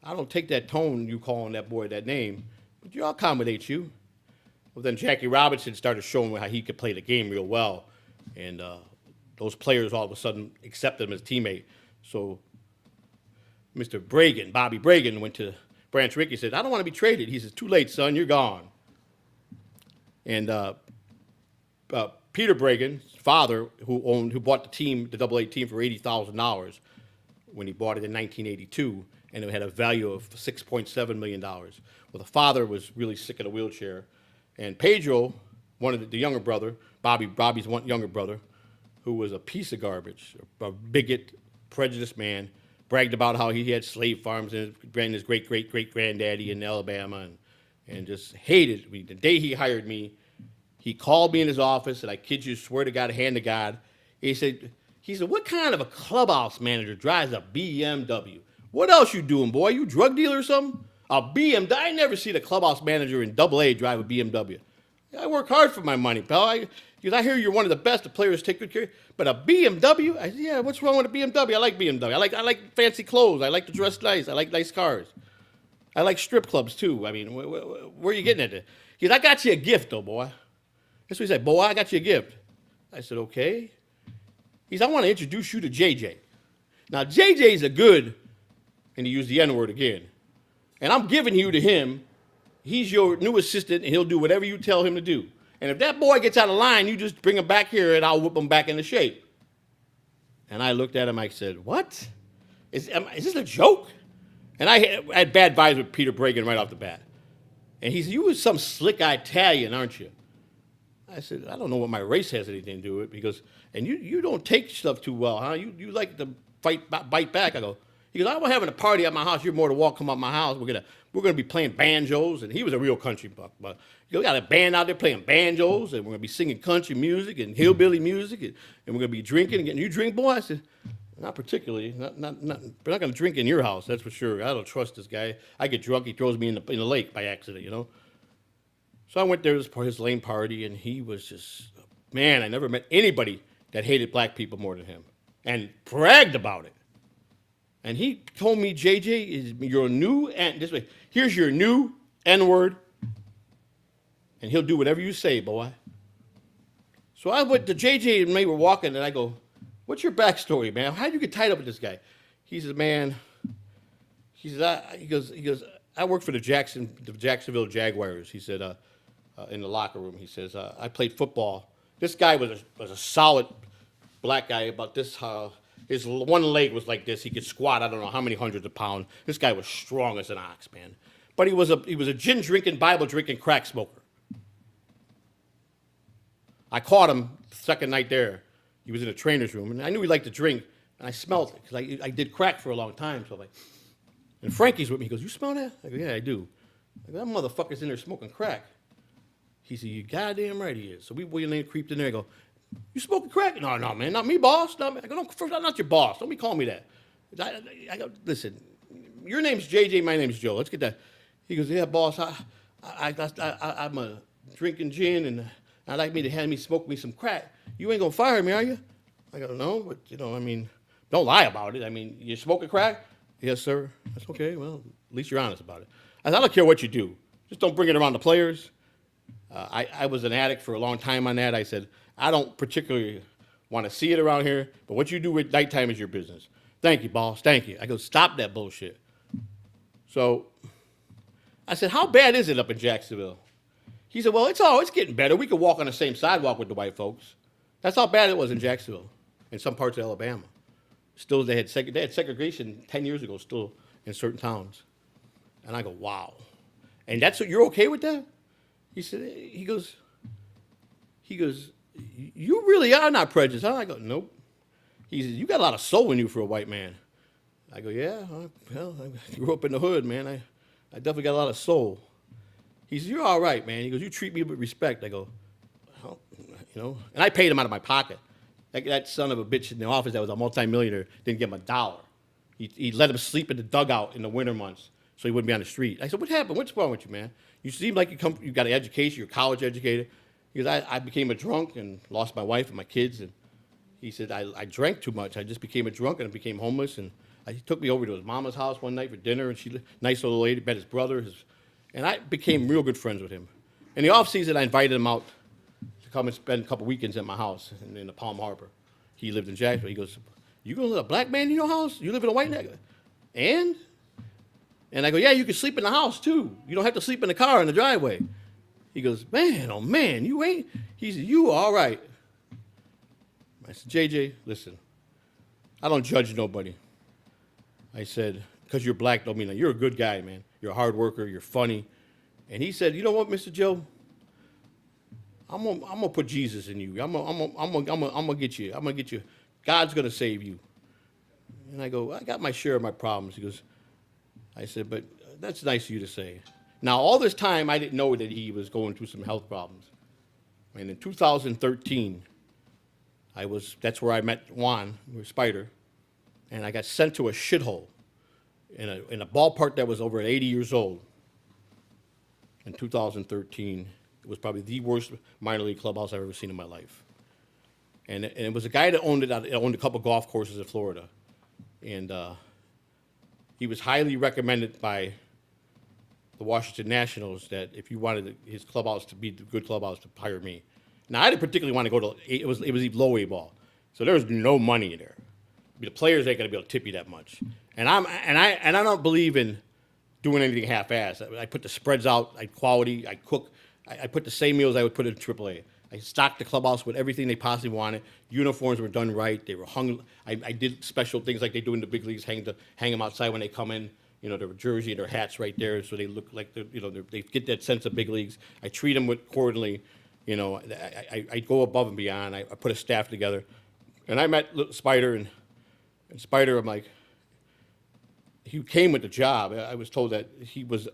Speaker 1: I don't take that tone you calling that boy that name, but I'll accommodate you." Well, then Jackie Robinson started showing how he could play the game real well, and those players all of a sudden accepted him as a teammate. So Mr. Bragan, Bobby Bragan, went to Branch Rickey and said, "I don't want to be traded." He says, "Too late, son, you're gone." And Peter Bragan's father, who bought the team, the AA team, for $80,000 when he bought it in 1982, and it had a value of $6.7 million. Well, the father was really sick in a wheelchair, and Pedro, one of the younger brother, Bobby's one younger brother, who was a piece of garbage, a bigot, prejudiced man, bragged about how he had slave farms and his great-great-great-granddaddy in Alabama, and just hated me. The day he hired me, he called me in his office, and I kid you, swear to God, hand to God, he said, "What kind of a clubhouse manager drives a BMW? What else you doing, boy? You drug dealer or something? A BMW? I never seen a clubhouse manager in AA drive a BMW. I work hard for my money, pal. Because I hear you're one of the best. The players take good care. But a BMW? I said, yeah, what's wrong with a BMW? I like BMW. I like fancy clothes. I like to dress nice. I like nice cars. I like strip clubs, too. I mean, where are you getting at? He said, I got you a gift, though, boy. That's what he said. Boy, I got you a gift. I said, okay. He said, I want to introduce you to JJ. Now, JJ's a good, and he used the N-word again, and I'm giving you to him. He's your new assistant, and he'll do whatever you tell him to do. And if that boy gets out of line, you just bring him back here, and I'll whip him back into shape. And I looked at him. I said, what? Is this a joke? And I had bad vibes with Peter Bragan right off the bat. And he said, you was some slick-eyed Italian, aren't you? I said, I don't know what my race has anything to do with it, because, and you don't take stuff too well, huh? You like to bite back. I go, he goes, I was having a party at my house. You're more to come up my house. We're gonna be playing banjos, and he was a real country buck. But you got a band out there playing banjos, and we're gonna be singing country music and hillbilly music, and we're gonna be drinking and getting. You drink, boy? I said, not particularly. Not. We're not gonna drink in your house, that's for sure. I don't trust this guy. I get drunk, he throws me in the lake by accident, you know. So I went there as part of his lame party, and he was just, man, I never met anybody that hated black people more than him, and bragged about it. And he told me, JJ, is your new, and this way, here's your new N-word, and he'll do whatever you say, boy. So I went to JJ, and we were walking, and I go, what's your backstory, man? How'd you get tied up with this guy? He says, man, he goes, I work for the Jacksonville Jaguars. He said, in the locker room, he says, I played football. This guy was a solid black guy, about this. His one leg was like this. He could squat, I don't know how many hundreds of pounds. This guy was strong as an ox, man. But he was a gin drinking, Bible drinking, crack smoker. I caught him the second night there. He was in the trainer's room, and I knew he liked to drink, and I smelled it, because I did crack for a long time. So and Frankie's with me. He goes, you smell that? I go, yeah, I do. I go, that motherfucker's in there smoking crack. He said, you goddamn right he is. So we went in there, creeped in there. I go, you smoking crack? No, man, not me, boss. Not me. I go, no, first, I'm not your boss. Don't be calling me that. I go, listen, your name's JJ, my name's Joe. Let's get that. He goes, yeah, boss, I'm a drinking gin, and I'd like me to have me smoke me some crack. You ain't gonna fire me, are you? I go, no, but, I mean, don't lie about it. I mean, you smoking crack? Yes, sir. That's okay. Well, at least you're honest about it. I don't care what you do. Just don't bring it around the players. I was an addict for a long time on that. I said, I don't particularly want to see it around here, but what you do at nighttime is your business. Thank you, boss. Thank you. I go, stop that bullshit. So I said, how bad is it up in Jacksonville? He said, well, it's getting better. We could walk on the same sidewalk with the white folks. That's how bad it was in Jacksonville, in some parts of Alabama. Still, they had segregation 10 years ago still in certain towns. And I go, wow. And you're okay with that? He goes, you really are not prejudiced, huh? I go, nope. He says, you got a lot of soul in you for a white man. I go, yeah, well, I grew up in the hood, man. I definitely got a lot of soul. He says, you're all right, man. He goes, you treat me with respect. I go, well, and I paid him out of my pocket. That son of a bitch in the office that was a multimillionaire didn't give him $1. He let him sleep in the dugout in the winter months. so he wouldn't be on the street. I said, what happened? What's wrong with you, man? You seem like you got an education, you're a college educated. Because I became a drunk and lost my wife and my kids. And he said, I drank too much. I just became a drunk and I became homeless. And he took me over to his mama's house one night for dinner. And nice little lady, met his brother. And I became real good friends with him. In the off season, I invited him out to come and spend a couple weekends at my house in the Palm Harbor. He lived in Jacksonville. He goes, you gonna let a black man in your house? You live in a white nigga? And I go, yeah, you can sleep in the house too. You don't have to sleep in the car in the driveway. He goes, man, oh man, you ain't. He said, you all right. I said, JJ, listen, I don't judge nobody. I said, because you're black don't mean that. You're a good guy, man. You're a hard worker. You're funny. And he said, you know what, Mr. Joe? I'm gonna put Jesus in you. I'm gonna get you. I'm gonna get you. God's gonna save you. And I go, I got my share of my problems. He goes, I said, but that's nice of you to say. Now, all this time, I didn't know that he was going through some health problems. And in 2013, that's where I met Juan, with Spider, and I got sent to a shithole in a ballpark that was over 80 years old. In 2013, it was probably the worst minor league clubhouse I've ever seen in my life. And it was a guy that owned a couple golf courses in Florida. And he was highly recommended by the Washington Nationals that if you wanted his clubhouse to be the good clubhouse, to hire me. Now, I didn't particularly want to go to, it was low A ball. So there was no money there. The players ain't going to be able to tip you that much. And I don't believe in doing anything half-assed. I put the spreads out, quality, I cook. I put the same meals I would put in AAA. I stocked the clubhouse with everything they possibly wanted. Uniforms were done right. They were hung. I did special things like they do in the big leagues, hang them outside when they come in. You know, their jersey and their hats right there, so they look like they get that sense of big leagues. I treat them accordingly. You know, I go above and beyond. I put a staff together, and I met Spider and Spider. I'm like, he came with the job. I was told that he was,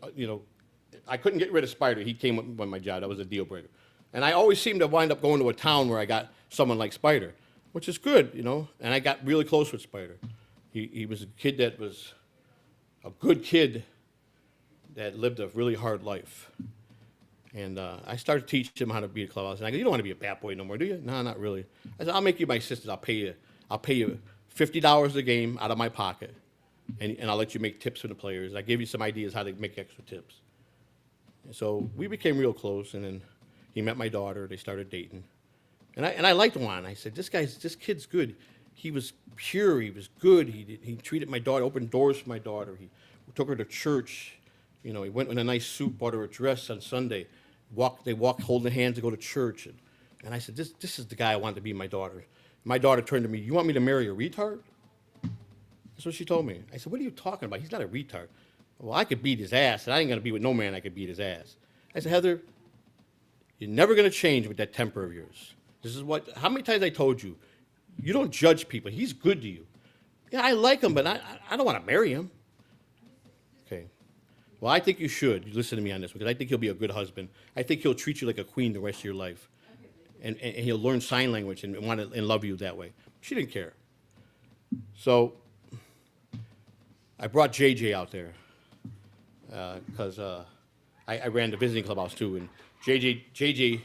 Speaker 1: I couldn't get rid of Spider. He came with my job. That was a deal breaker. And I always seem to wind up going to a town where I got someone like Spider, which is good, And I got really close with Spider. He was a kid that was a good kid that lived a really hard life. And I started teaching him how to be a clubhouse. And I go, you don't want to be a bat boy no more, do you? No, not really. I said, I'll make you my assistant. I'll pay you $50 a game out of my pocket. And I'll let you make tips for the players. I give you some ideas how to make extra tips. And so we became real close. And then he met my daughter. They started dating. And I liked Juan. I said, this kid's good. He was pure. He was good. He treated my daughter, opened doors for my daughter. He took her to church. He went in a nice suit, bought her a dress on Sunday. They walked holding hands to go to church. And I said, this is the guy I want to be my daughter. My daughter turned to me, you want me to marry a retard? That's what she told me. I said, what are you talking about? He's not a retard. Well, I could beat his ass, and I ain't going to be with no man I could beat his ass. I said, Heather, you're never going to change with that temper of yours. How many times I told you, you don't judge people. He's good to you. Yeah, I like him, but I don't want to marry him. Okay. Well, I think you should. You listen to me on this, because I think he'll be a good husband. I think he'll treat you like a queen the rest of your life. And he'll learn sign language and want to and love you that way. She didn't care. So I brought JJ out there because I ran the visiting clubhouse too. And JJ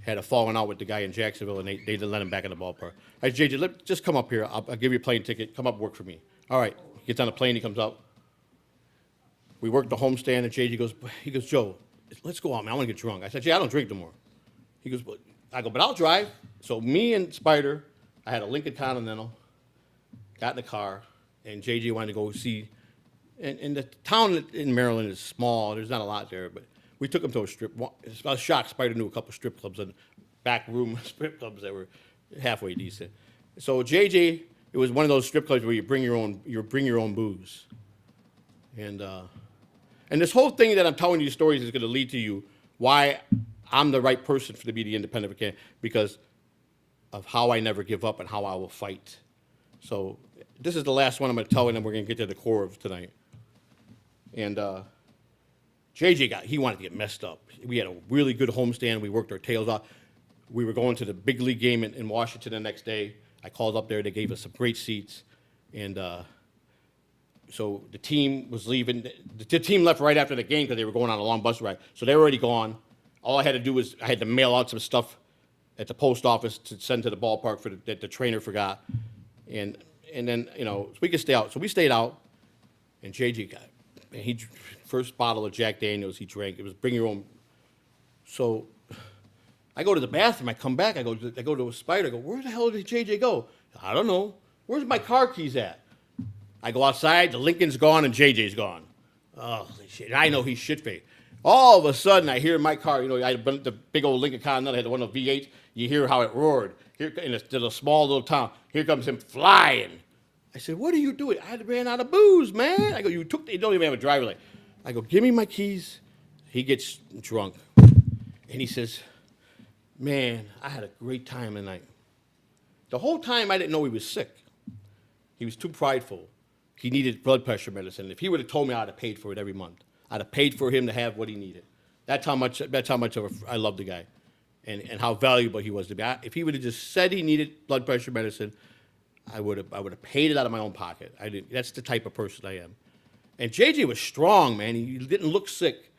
Speaker 1: had a falling out with the guy in Jacksonville, and they didn't let him back in the ballpark. I said, JJ, just come up here. I'll give you a plane ticket. Come up, work for me. All right. He gets on the plane. He comes out. We worked the homestand, and JJ goes, Joe, let's go out, man. I want to get drunk. I said, I don't drink no more. He goes, but I'll drive. So me and Spider, I had a Lincoln Continental, got in the car, and JJ wanted to go see. And the town in Maryland is small. There's not a lot there, but we took him to a strip. I was shocked. Spider knew a couple strip clubs and back room strip clubs that were halfway decent. So JJ, it was one of those strip clubs where you bring your own booze. And this whole thing that I'm telling you stories is going to lead to you why I'm the right person to be the independent candidate, because of how I never give up and how I will fight. So this is the last one I'm going to tell, and then we're going to get to the core of tonight. And JJ he wanted to get messed up. We had a really good homestand. We worked our tails off. We were going to the big league game in Washington the next day. I called up there. They gave us some great seats. And So the team was leaving. The team left right after the game because they were going on a long bus ride. So they were already gone. All I had to do was I had to mail out some stuff at the post office to send to the ballpark that the trainer forgot. And then, so we could stay out. So we stayed out, and JJ got, and first bottle of Jack Daniels he drank. It was bring your own. So I go to the bathroom. I come back. I go to a Spider. I go, where the hell did JJ go? I don't know. Where's my car keys at? I go outside. The Lincoln's gone and JJ's gone. Oh shit! I know he's shit faced. All of a sudden, I hear in my car. I had the big old Lincoln Continental. I had one of the V8s. You hear how it roared. Here in a small little town. Here comes him flying. I said, "What are you doing?" I ran out of booze, man. I go, "You don't even have a driver license." I go, "Give me my keys." He gets drunk, and he says, "Man, I had a great time tonight." The whole time I didn't know he was sick. He was too prideful. He needed blood pressure medicine. If he would have told me, I'd have paid for it every month. I'd have paid for him to have what he needed. That's how much I love the guy, and how valuable he was to me. If he would have just said he needed blood pressure medicine, I would have paid it out of my own pocket. I didn't. That's the type of person I am. And JJ was strong, man. He didn't look sick.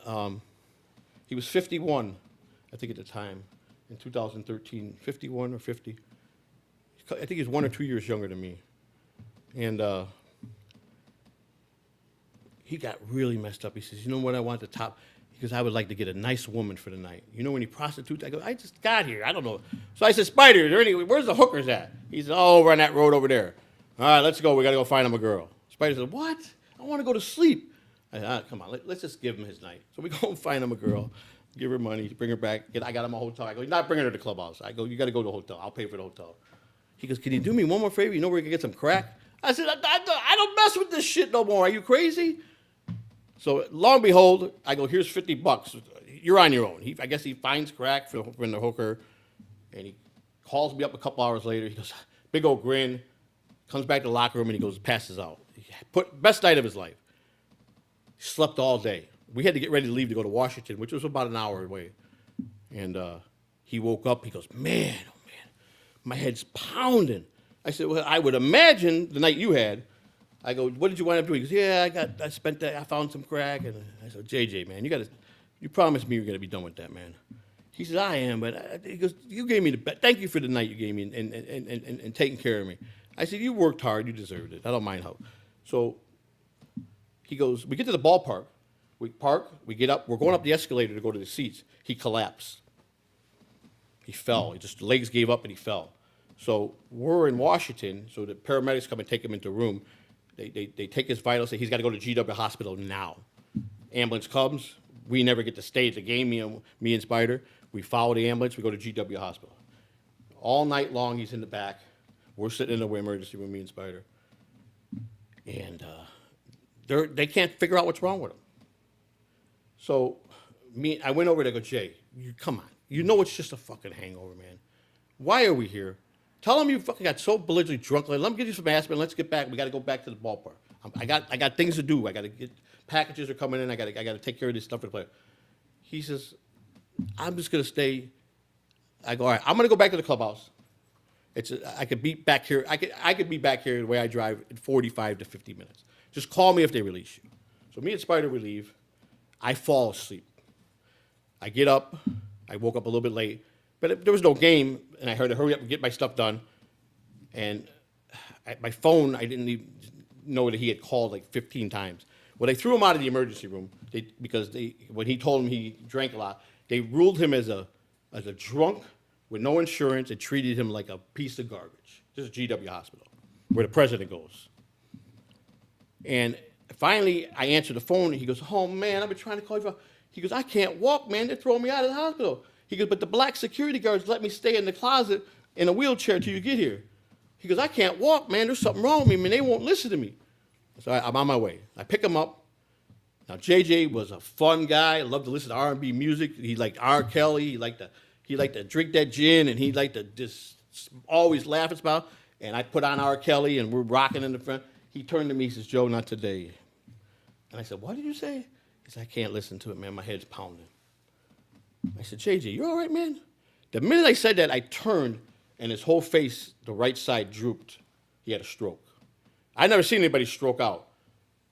Speaker 1: He was 51, I think, at the time, in 2013. 51 or 50. I think he's 1 or 2 years younger than me. And he got really messed up. He says, "You know what I want to top?" Because I would like to get a nice woman for the night. When he prostitutes, I go, "I just got here. I don't know." So I said, "Spider, where's the hookers at?" He said, "Oh, over on that road over there." "All right, let's go. We got to go find him a girl." Spider said, "What? I want to go to sleep." I said, "Come on, let's just give him his night." So we go and find him a girl, give her money, bring her back. I got him a hotel. I go, "You're not bringing her to the clubhouse." I go, "You got to go to the hotel. I'll pay for the hotel." He goes, "Can you do me one more favor? You know where we can get some crack?" I said, I don't mess with this shit no more. Are you crazy?" So lo and behold, I go, "Here's $50. You're on your own." I guess he finds crack from the hooker, and he calls me up a couple hours later. He goes, big old grin, comes back to the locker room, and he goes, passes out. Best night of his life. Slept all day. We had to get ready to leave to go to Washington, which was about an hour away. And he woke up. He goes, "Man, oh man, my head's pounding." I said, "Well, I would imagine the night you had." I go, "What did you wind up doing?" He goes, "Yeah, I found some crack." And I said, "JJ, man, you promised me you're gonna be done with that, man." He says, "I am," but he goes, "You gave me the best. Thank you for the night you gave me and taking care of me." I said, "You worked hard. You deserved it. I don't mind how." So he goes, we get to the ballpark. We park. We get up. We're going up the escalator to go to the seats. He collapsed. He fell. The legs gave up and he fell. So we're in Washington. So the paramedics come and take him into a room. They take his vitals. Say he's got to go to GW Hospital now. Ambulance comes. We never get to stay at the game. Me and Spider. We follow the ambulance. We go to GW Hospital. All night long, he's in the back. We're sitting in the emergency room, me and Spider. And they can't figure out what's wrong with him. So I went over there. I go, "Jay, come on. You know it's just a fucking hangover, man. Why are we here? Tell him you fucking got so belligerently drunk. Let me get you some aspirin. Let's get back. We got to go back to the ballpark. I got things to do. I got to get packages are coming in. I got to take care of this stuff for the player." He says, "I'm just gonna stay." I go, "All right. I'm gonna go back to the clubhouse. I could be back here. I could be back here the way I drive in 45 to 50 minutes. Just call me if they release you." So me and Spider we leave. I fall asleep. I get up. I woke up a little bit late, but there was no game, and I heard to hurry up and get my stuff done. And my phone, I didn't even know that he had called like 15 times. Well, they threw him out of the emergency room because when he told them he drank a lot, they ruled him as a drunk with no insurance and treated him like a piece of garbage. This is GW Hospital, where the president goes. And finally, I answered the phone, and he goes, "Oh, man, I've been trying to call you." He goes, "I can't walk, man. They're throwing me out of the hospital." He goes, "But the black security guards let me stay in the closet in a wheelchair till you get here." He goes, "I can't walk, man. There's something wrong with me, man. They won't listen to me." So I'm on my way. I pick him up. Now, JJ was a fun guy. Loved to listen to R&B music. He liked R. Kelly. He liked to drink that gin, and he liked to just always laugh about. And I put on R. Kelly, and we're rocking in the front. He turned to me. He says, "Joe, not today." And I said, "What did you say?" He said, "I can't listen to it, man. My head's pounding." I said, "JJ, you all right, man?" The minute I said that, I turned, and his whole face, the right side, drooped. He had a stroke. I never seen anybody stroke out,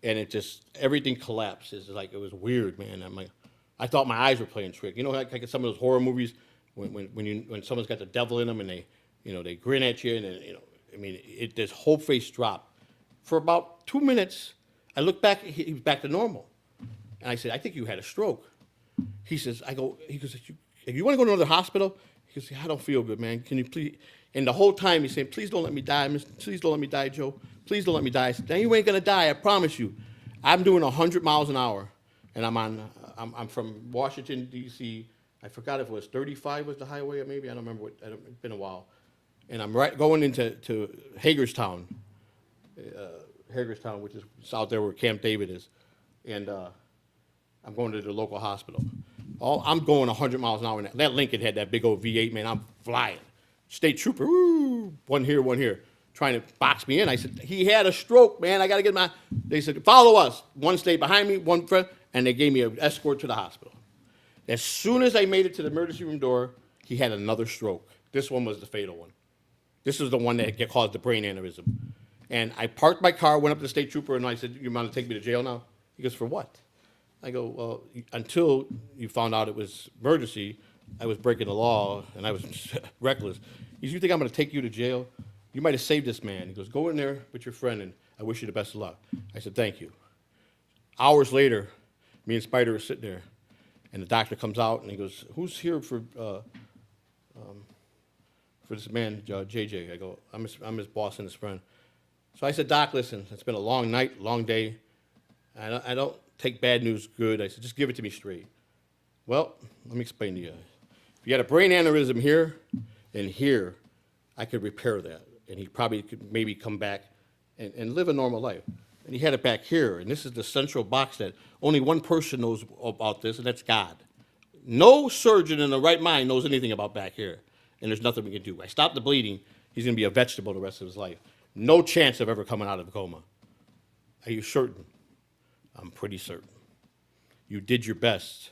Speaker 1: and it just everything collapsed. It's like it was weird, man. I'm like, I thought my eyes were playing trick. You know, like some of those horror movies when someone's got the devil in them and they grin at you and then, I mean, this whole face dropped. For about 2 minutes, I looked back. He was back to normal, and I said, I think you had a stroke. He says, he goes, you want to go to another hospital? He goes, I don't feel good, man. Can you please? And the whole time he's saying, please don't let me die, please don't let me die, Joe. Please don't let me die. I said, now you ain't gonna die, I promise you. I'm doing 100 miles an hour, and I'm from Washington, D.C. I forgot if it was 35 was the highway, or maybe, I don't remember it's been a while. And I'm going into Hagerstown, which is out there where Camp David is. And I'm going to the local hospital. I'm going 100 miles an hour. That Lincoln had that big old V8, man. I'm flying. State trooper, woo, one here, trying to box me in. I said, he had a stroke, man. I got to get They said, follow us. One stayed behind me, one friend, and they gave me an escort to the hospital. As soon as I made it to the emergency room door, he had another stroke. This one was the fatal one. This is the one that caused the brain aneurysm. And I parked my car, went up to the state trooper, and I said, you want to take me to jail now? He goes, for what? I go, well, until you found out it was emergency, I was breaking the law, and I was reckless. He said, you think I'm going to take you to jail? You might have saved this man. He goes, go in there with your friend, and I wish you the best of luck. I said, thank you. Hours later, me and Spider are sitting there, and the doctor comes out, and he goes, who's here for this man, JJ? I go, I'm his boss and his friend. So I said, Doc, listen, it's been a long night, long day. I don't take bad news good. I said, just give it to me straight. Well, let me explain to you. If you had a brain aneurysm here and here, I could repair that. And he probably could maybe come back and live a normal life. And he had it back here, and this is the central box that only one person knows about this, and that's God. No surgeon in the right mind knows anything about back here, and there's nothing we can do. I stopped the bleeding, he's gonna be a vegetable the rest of his life. No chance of ever coming out of a coma. Are you certain? I'm pretty certain. You did your best.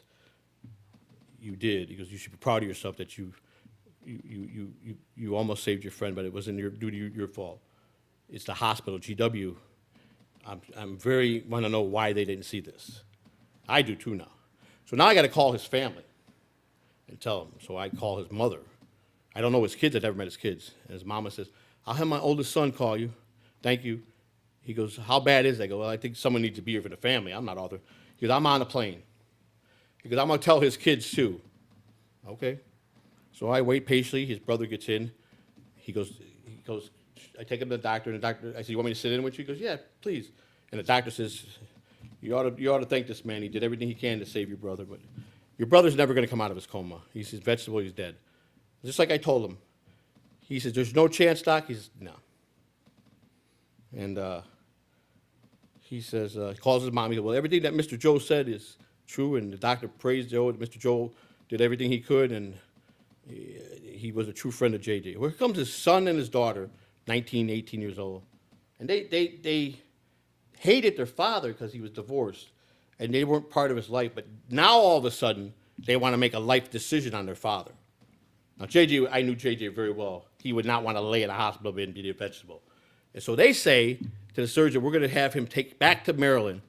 Speaker 1: You did. He goes, you should be proud of yourself that you almost saved your friend, but it wasn't due to your fault. It's the hospital, GW. I'm very want to know why they didn't see this. I do too now. So now I got to call his family and tell him. So I call his mother. I don't know his kids. I've never met his kids. And his mama says, I'll have my oldest son call you. Thank you. He goes, how bad is it? I go, well, I think someone needs to be here for the family. I'm not Arthur. He goes, I'm on a plane. He goes, I'm going to tell his kids too. Okay. So I wait patiently. His brother gets in. He goes, I take him to the doctor, and the doctor, I said, you want me to sit in with you? He goes, yeah, please. And the doctor says, you ought to thank this man. He did everything he can to save your brother, but your brother's never going to come out of his coma. He's his vegetable, he's dead. Just like I told him. He says, there's no chance, Doc? He says, no. And he says, he calls his mom. He goes, well, everything that Mr. Joe said is true, and the doctor praised Joe. Mr. Joe did everything he could, and he was a true friend of JJ. Well, here comes his son and his daughter, 19, 18 years old. And they hated their father because he was divorced, and they weren't part of his life. But now all of a sudden, they want to make a life decision on their father. Now, JJ, I knew JJ very well. He would not want to lay in a hospital bed and be a vegetable. And so they say to the surgeon, we're going to have him take back to Maryland,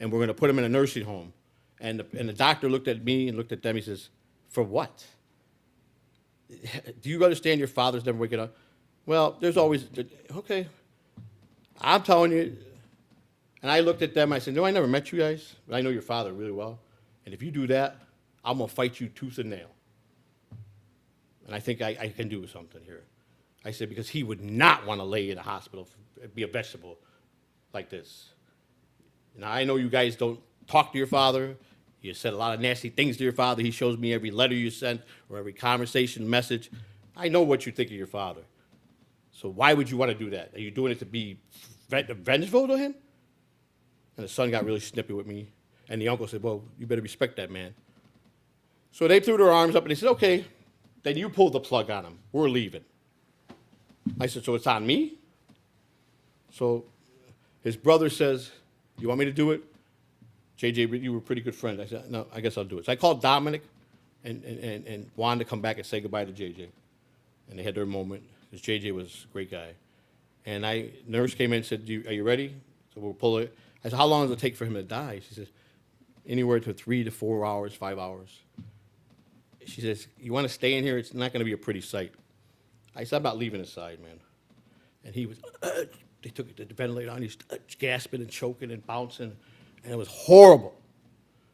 Speaker 1: and we're going to put him in a nursing home. And the doctor looked at me and looked at them. He says, for what? Do you understand your father's never waking up? Well, there's always, okay. I'm telling you. And I looked at them. I said, no, I never met you guys, but I know your father really well. And if you do that, I'm going to fight you tooth and nail. And I think I can do something here. I said, because he would not want to lay in a hospital, be a vegetable like this. Now, I know you guys don't talk to your father. You said a lot of nasty things to your father. He shows me every letter you sent or every conversation message. I know what you think of your father. So why would you want to do that? Are you doing it to be vengeful to him? And the son got really snippy with me. And the uncle said, well, you better respect that man. So they threw their arms up and they said, okay, then you pull the plug on him. We're leaving. I said, so it's on me? So his brother says, you want me to do it? JJ, you were pretty good friends. I said, no, I guess I'll do it. So I called Dominic and Juan to come back and say goodbye to JJ. And they had their moment, because JJ was a great guy. And nurse came in and said, are you ready? So we'll pull it. I said, how long does it take for him to die? She says, anywhere to 3 to 4 hours, 5 hours. She says, you want to stay in here? It's not going to be a pretty sight. I said, I'm not leaving his side, man. And he was, they took the ventilator on, he's gasping and choking and bouncing, and it was horrible.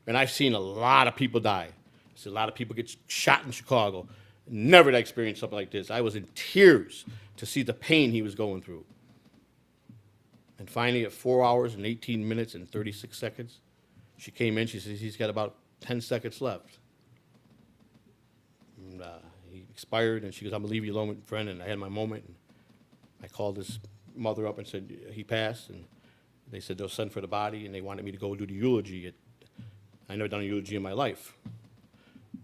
Speaker 1: And I've seen a lot of people die. I've seen a lot of people get shot in Chicago. Never to experience something like this. I was in tears to see the pain he was going through. And finally, at 4 hours and 18 minutes and 36 seconds, she came in, she says, he's got about 10 seconds left. And, he expired, and she goes, I'm gonna leave you alone, friend, and I had my moment. And I called his mother up and said, he passed, and they said they'll send for the body, and they wanted me to go do the eulogy. I never done a eulogy in my life.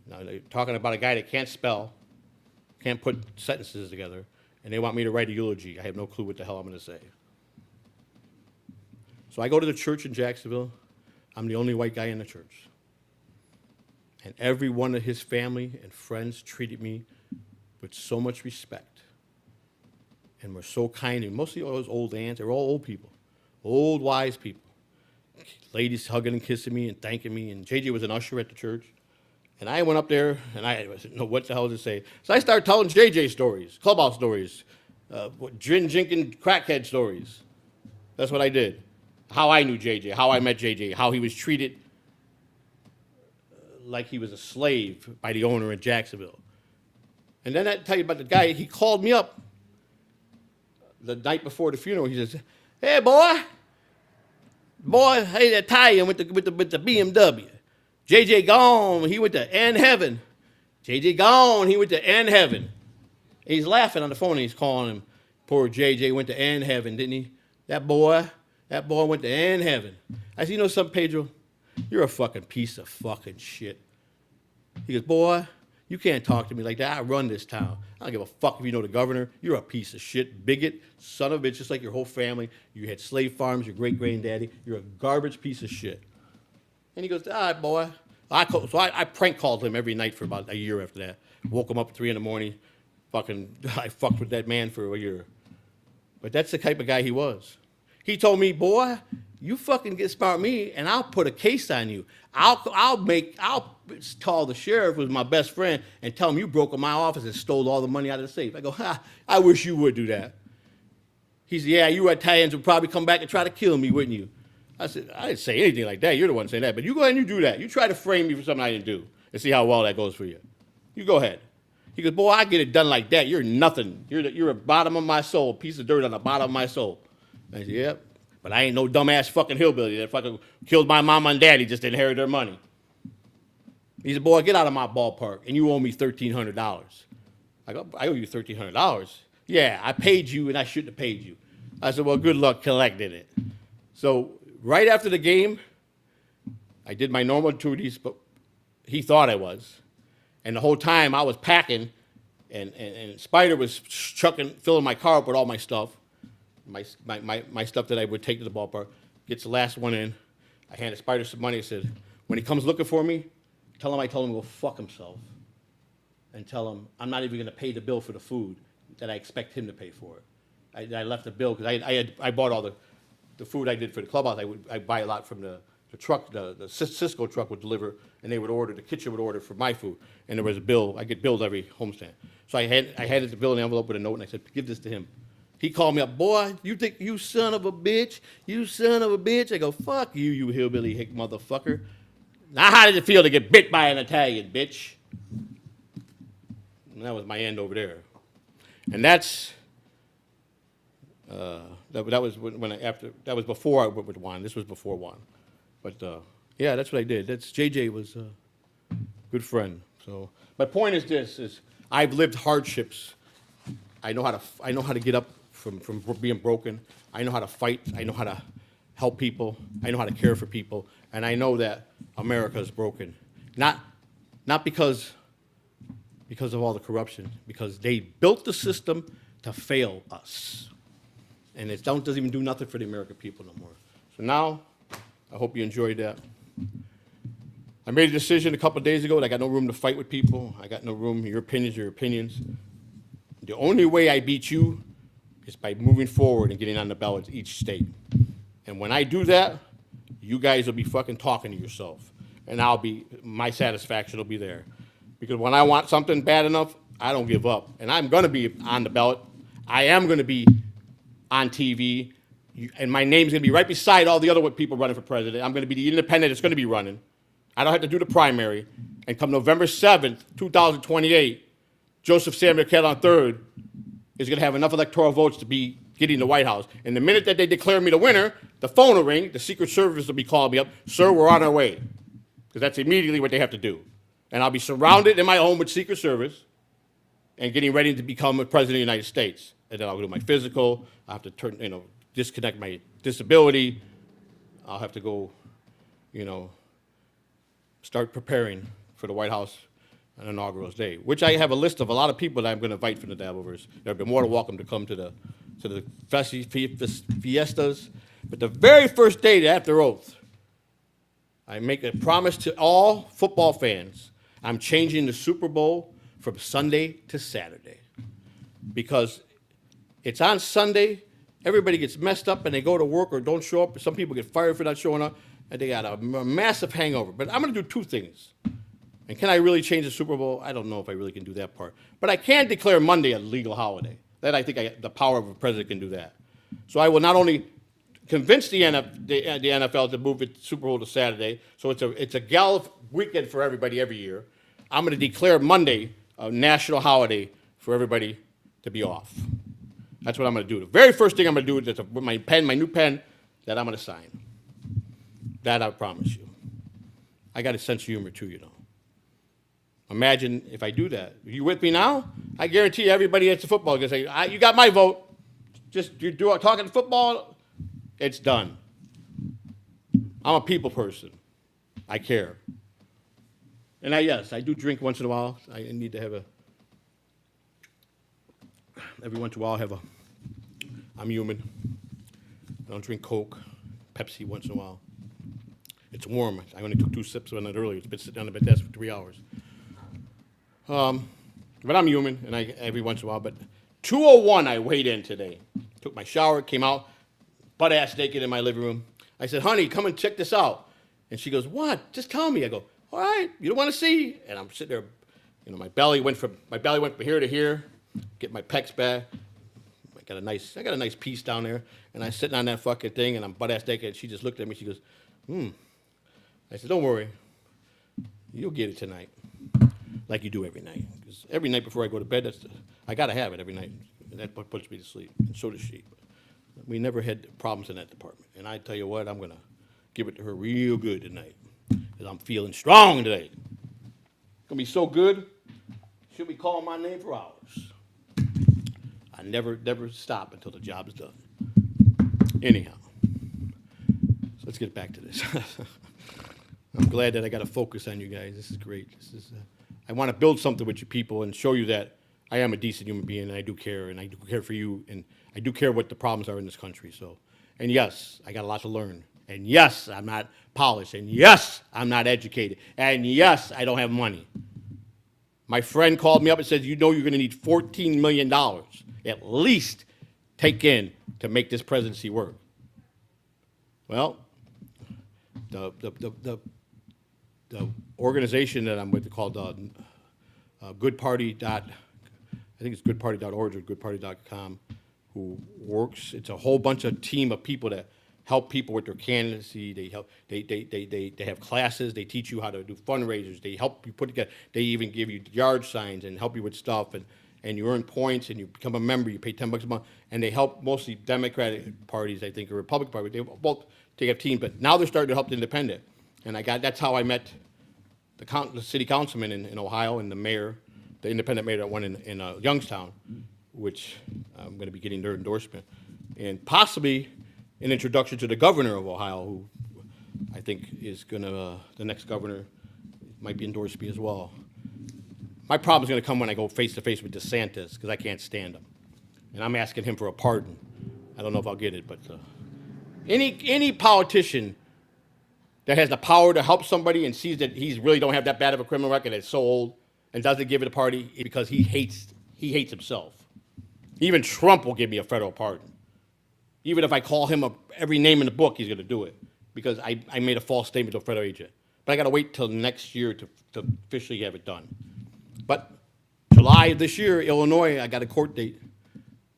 Speaker 1: Now, they're talking about a guy that can't spell, can't put sentences together, and they want me to write a eulogy. I have no clue what the hell I'm gonna say. So I go to the church in Jacksonville. I'm the only white guy in the church. And every one of his family and friends treated me with so much respect and were so kind. And mostly all those old aunts, they were all old people, old wise people. Ladies hugging and kissing me and thanking me. And JJ was an usher at the church. And I went up there, and I didn't know what the hell to say. So I started telling JJ stories, clubhouse stories, drinking crackhead stories. That's what I did. How I knew JJ, how I met JJ, how he was treated like he was a slave by the owner in Jacksonville. And then I tell you about the guy, he called me up the night before the funeral. He says, hey, boy, hey, that Italian with the BMW. JJ gone, he went to end heaven. JJ gone, he went to end heaven. And he's laughing on the phone, and he's calling him, poor JJ went to end heaven, didn't he? That boy went to end heaven. I said, you know something, Pedro? You're a fucking piece of fucking shit. He goes, boy, you can't talk to me like that. I run this town. I don't give a fuck if you know the governor. You're a piece of shit, bigot, son of a bitch, just like your whole family. You had slave farms, your great-granddaddy. You're a garbage piece of shit. And he goes, all right, boy. So I prank called him every night for about a year after that. Woke him up at 3 in the morning. I fucked with that man for a year. But that's the type of guy he was. He told me, boy, you fucking get smart with me, and I'll put a case on you. I'll call the sheriff, who's my best friend, and tell him you broke in my office and stole all the money out of the safe. I go, I wish you would do that. He said, yeah, you Italians would probably come back and try to kill me, wouldn't you? I said, I didn't say anything like that. You're the one saying that. But you go ahead and you do that. You try to frame me for something I didn't do and see how well that goes for you. You go ahead. He goes, boy, I get it done like that. You're nothing. You're a bottom of my soul, a piece of dirt on the bottom of my soul. I said, yep. But I ain't no dumbass fucking hillbilly that fucking killed my mama and daddy just to inherit their money. He said, boy, get out of my ballpark, and you owe me $1,300. I go, I owe you $1,300? Yeah, I paid you, and I shouldn't have paid you. I said, well, good luck collecting it. So right after the game, I did my normal duties, but he thought I was. And the whole time I was packing, and Spider was filling my car up with all my stuff. My stuff that I would take to the ballpark. Gets the last one in. I handed Spider some money. I said, when he comes looking for me, tell him I told him to go fuck himself. And tell him I'm not even going to pay the bill for the food that I expect him to pay for it. I left the bill because I bought all the food I did for the clubhouse. I buy a lot from the truck. The Cisco truck would deliver, and they would order, the kitchen would order for my food. And there was a bill. I get billed every homestand. So I handed the bill in an envelope with a note, and I said, give this to him. He called me up, boy, you think you son of a bitch? You son of a bitch? I go, fuck you, you hillbilly hick motherfucker. Now how did it feel to get bit by an Italian, bitch? And that was my end over there. And that's, that was that was before I went with Juan. This was before Juan. But yeah, that's what I did. JJ was a good friend. So my point is this, is I've lived hardships. I know how to get up from being broken. I know how to fight. I know how to help people. I know how to care for people. And I know that America is broken. Not because of all the corruption, because they built the system to fail us. And it doesn't even do nothing for the American people no more. So now, I hope you enjoyed that. I made a decision a couple of days ago that I got no room to fight with people. I got no room. Your opinions are your opinions. The only way I beat you is by moving forward and getting on the ballot each state. And when I do that, you guys will be fucking talking to yourself. And my satisfaction will be there. Because when I want something bad enough, I don't give up. And I'm gonna be on the ballot. I am gonna be on TV. And my name's gonna be right beside all the other people running for president. I'm gonna be the independent that's gonna be running. I don't have to do the primary. And come November 7th, 2028, Joseph Samuel Kellogg III is gonna have enough electoral votes to be getting the White House. And the minute that they declare me the winner, the phone will ring, the Secret Service will be calling me up, sir, we're on our way. Because that's immediately what they have to do. And I'll be surrounded in my home with Secret Service and getting ready to become a president of the United States. And then I'll do my physical, I'll have to disconnect my disability, I'll have to go, start preparing for the White House on inaugural day, which I have a list of a lot of people that I'm going to invite from the Dabbleverse. They'll be more than welcome to come to the fiestas. But the very first day after oath, I make a promise to all football fans. I'm changing the Super Bowl from Sunday to Saturday. Because it's on Sunday, everybody gets messed up and they go to work or don't show up. Some people get fired for not showing up, and they got a massive hangover. But I'm going to do two things. And can I really change the Super Bowl? I don't know if I really can do that part. But I can declare Monday a legal holiday. That I think the power of a president can do that. So I will not only convince the NFL to move its Super Bowl to Saturday, so it's a gala weekend for everybody every year. I'm going to declare Monday a national holiday for everybody to be off. That's what I'm going to do. The very first thing I'm going to do is with my pen, my new pen, that I'm going to sign. That I promise you. I got a sense of humor too, Imagine if I do that. Are you with me now? I guarantee everybody that's a football is going to say, you got my vote. Just talking football, it's done. I'm a people person. I care. And I do drink once in a while. I need to have every once in a while I'm human. I don't drink Coke, Pepsi once in a while. It's warm. I only took 2 sips of it earlier. It's been sitting on the desk for 3 hours. But I'm human, and every once in a while. But 2:01, I weighed in today. Took my shower, came out, butt ass naked in my living room. I said, honey, come and check this out. And she goes, what? Just tell me. I go, all right, you don't want to see? And I'm sitting there, my belly went from here to here, get my pecs back. I got a nice piece down there, and I'm sitting on that fucking thing, and I'm butt ass naked. And she just looked at me. She goes, I said, don't worry, you'll get it tonight, like you do every night. Because every night before I go to bed, I gotta have it every night. And that puts me to sleep, and so does she. We never had problems in that department. And I tell you what, I'm gonna give it to her real good tonight, because I'm feeling strong today. It's gonna be so good, she'll be calling my name for hours. I never stop until the job is done. Anyhow, so let's get back to this. I'm glad that I got to focus on you guys. This is great. I want to build something with you people and show you that I am a decent human being, and I do care, and I do care for you, and I do care what the problems are in this country. So, and yes, I got a lot to learn. And yes, I'm not polished. And yes, I'm not educated. And yes, I don't have money. My friend called me up and said, you're going to need $14 million at least take in to make this presidency work. Well, the organization that I'm with called Good Party. I think it's goodparty.org or goodparty.com, who works. It's a whole bunch of team of people that help people with their candidacy. They have classes. They teach you how to do fundraisers. They help you put together. They even give you yard signs and help you with stuff. And you earn points and you become a member. You pay $10 a month. And they help mostly Democratic parties, I think, or Republican parties. They have teams, but now they're starting to help the independent. And that's how I met the city councilman in Ohio and the mayor, the independent mayor that won in Youngstown, which I'm going to be getting their endorsement, and possibly an introduction to the governor of Ohio, who I think is going to, the next governor might be endorsed me as well. My problem is going to come when I go face to face with DeSantis, because I can't stand him. And I'm asking him for a pardon. I don't know if I'll get it, but any politician that has the power to help somebody and sees that he's really don't have that bad of a criminal record, that's so old, and doesn't give it a party because he hates himself. Even Trump will give me a federal pardon. Even if I call him every name in the book, he's going to do it because I made a false statement to a federal agent. But I got to wait till next year to officially have it done. But July of this year, Illinois, I got a court date.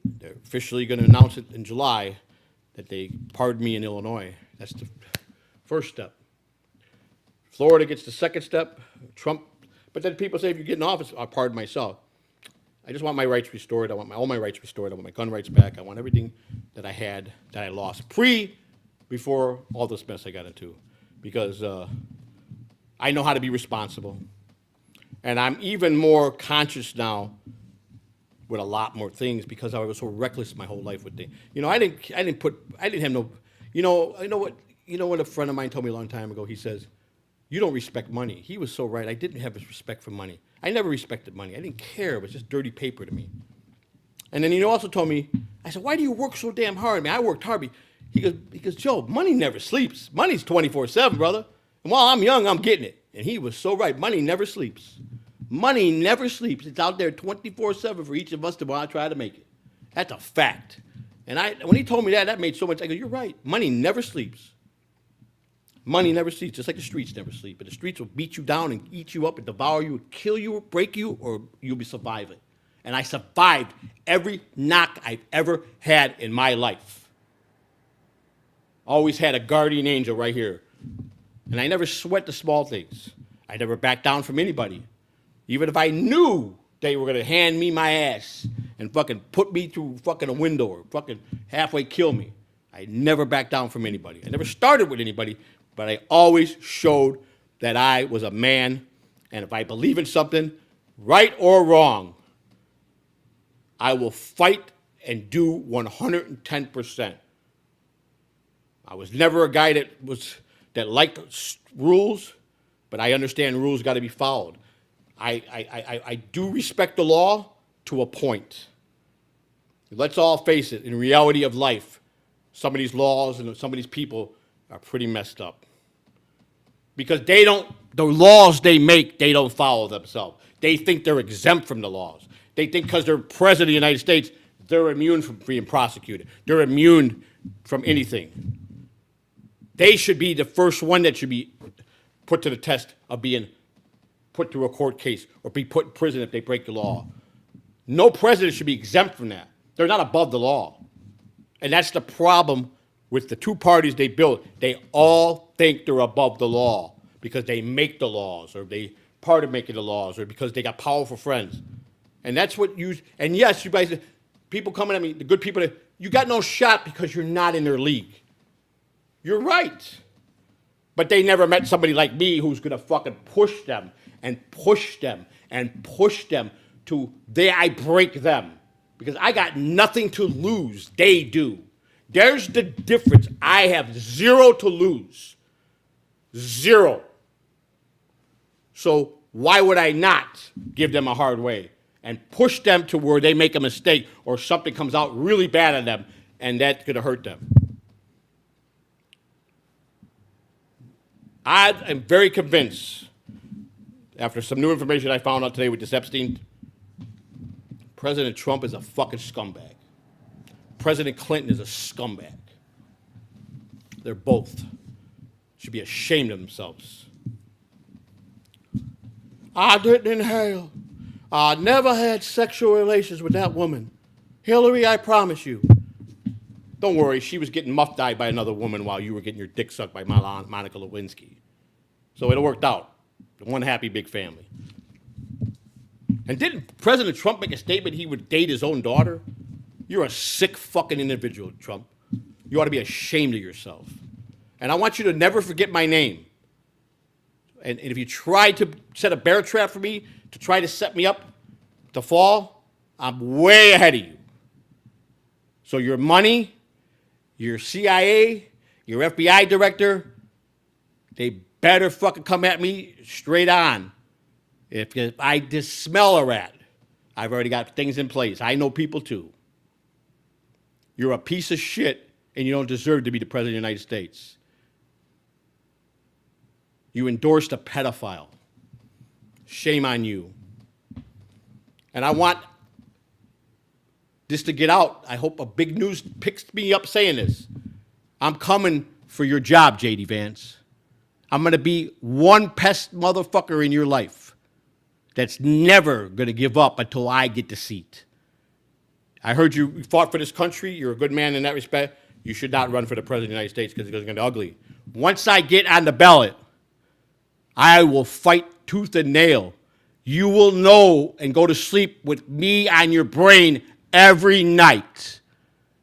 Speaker 1: They're officially going to announce it in July that they pardoned me in Illinois. That's the first step. Florida gets the second step. Trump, but then people say if you get in office, I'll pardon myself. I just want my rights restored. I want all my rights restored. I want my gun rights back. I want everything that I had that I lost before all this mess I got into, because I know how to be responsible, and I'm even more conscious now with a lot more things because I was so reckless my whole life with things. You know, I didn't have no, you know what a friend of mine told me a long time ago. He says, "You don't respect money." He was so right. I didn't have respect for money. I never respected money. I didn't care. It was just dirty paper to me. And then he also told me, I said, "Why do you work so damn hard?" I mean, I worked hard. He goes, "Joe, money never sleeps. Money's 24/7, brother. And while I'm young, I'm getting it." And he was so right. Money never sleeps. Money never sleeps. It's out there 24/7 for each of us to want to try to make it. That's a fact. And when he told me that, that made so much. I go, "You're right. Money never sleeps. Money never sleeps, just like the streets never sleep. But the streets will beat you down and eat you up and devour you, and kill you, break you, or you'll be surviving." And I survived every knock I've ever had in my life. Always had a guardian angel right here. And I never sweat the small things. I never backed down from anybody. Even if I knew they were going to hand me my ass and fucking put me through fucking a window or fucking halfway kill me, I never backed down from anybody. I never started with anybody, but I always showed that I was a man, and if I believe in something, right or wrong, I will fight and do 110%. I was never a guy that liked rules, but I understand rules got to be followed. I do respect the law to a point. Let's all face it, in reality of life, some of these laws and some of these people are pretty messed up. Because the laws they make, they don't follow themselves. They think they're exempt from the laws. They think because they're president of the United States, they're immune from being prosecuted. They're immune from anything. They should be the first one that should be put to the test of being put through a court case or be put in prison if they break the law. No president should be exempt from that. They're not above the law. And that's the problem with the two parties they built. They all think they're above the law because they make the laws, or they part of making the laws, or because they got powerful friends. And that's what and yes, you guys, people coming at me, the good people, you got no shot because you're not in their league. You're right. But they never met somebody like me who's going to fucking push them and push them and push them to I break them. Because I got nothing to lose. They do. There's the difference. I have zero to lose. Zero. So why would I not give them a hard way and push them to where they make a mistake or something comes out really bad on them and that's going to hurt them? I am very convinced, after some new information I found out today with this Epstein, President Trump is a fucking scumbag. President Clinton is a scumbag. They're both. Should be ashamed of themselves. I didn't inhale. I never had sexual relations with that woman. Hillary, I promise you. Don't worry, she was getting muff-dyed by another woman while you were getting your dick sucked by Monica Lewinsky. So it worked out. One happy big family. And didn't President Trump make a statement he would date his own daughter? You're a sick fucking individual, Trump. You ought to be ashamed of yourself. And I want you to never forget my name. And if you try to set a bear trap for me, to try to set me up to fall, I'm way ahead of you. So your money, your CIA, your FBI director, they better fucking come at me straight on. If I just smell a rat, I've already got things in place. I know people too. You're a piece of shit and you don't deserve to be the president of the United States. You endorsed a pedophile. Shame on you. And I want this to get out. I hope a big news picks me up saying this. I'm coming for your job, J.D. Vance. I'm going to be one pest motherfucker in your life that's never going to give up until I get the seat. I heard you fought for this country. You're a good man in that respect. You should not run for the president of the United States because it's going to be ugly. Once I get on the ballot, I will fight tooth and nail. You will know and go to sleep with me on your brain every night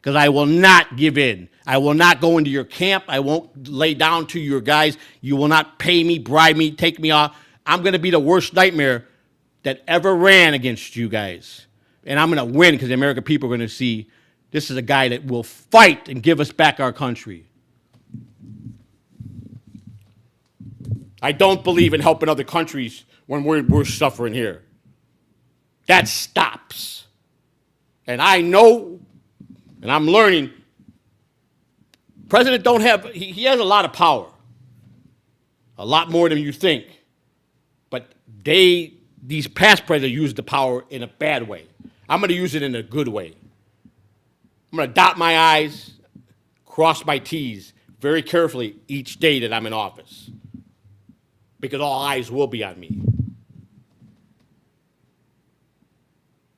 Speaker 1: because I will not give in. I will not go into your camp. I won't lay down to your guys. You will not pay me, bribe me, take me off. I'm going to be the worst nightmare that ever ran against you guys. And I'm going to win because the American people are going to see this is a guy that will fight and give us back our country. I don't believe in helping other countries when we're suffering here. That stops. And I know, and I'm learning, President don't have, he has a lot of power. A lot more than you think. But these past presidents used the power in a bad way. I'm going to use it in a good way. I'm going to dot my I's, cross my T's very carefully each day that I'm in office. Because all eyes will be on me.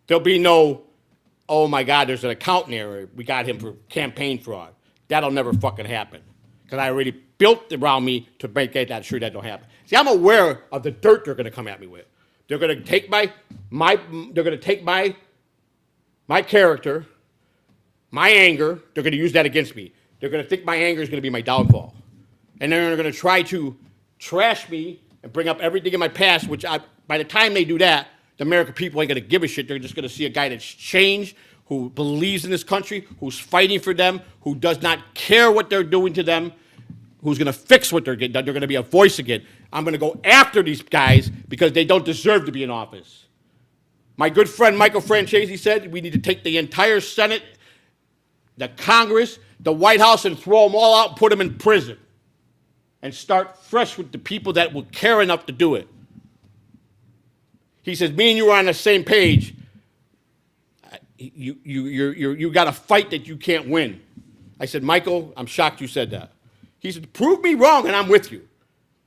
Speaker 1: There'll be no, oh my God, there's an accountant error. We got him for campaign fraud. That'll never fucking happen. Because I already built around me to make that sure that don't happen. See, I'm aware of the dirt they're going to come at me with. They're going to take my character, my anger. They're going to use that against me. They're going to think my anger is going to be my downfall, and then they're going to try to trash me and bring up everything in my past. Which by the time they do that, the American people ain't going to give a shit. They're just going to see a guy that's changed, who believes in this country, who's fighting for them, who does not care what they're doing to them, who's going to fix what they're getting done. They're going to be a voice again. I'm going to go after these guys because they don't deserve to be in office. My good friend Michael Francesi said we need to take the entire Senate, the Congress, the White House, and throw them all out and put them in prison and start fresh with the people that will care enough to do it. He says, me and you are on the same page. You got a fight that you can't win. I said, Michael, I'm shocked you said that. He said, prove me wrong and I'm with you.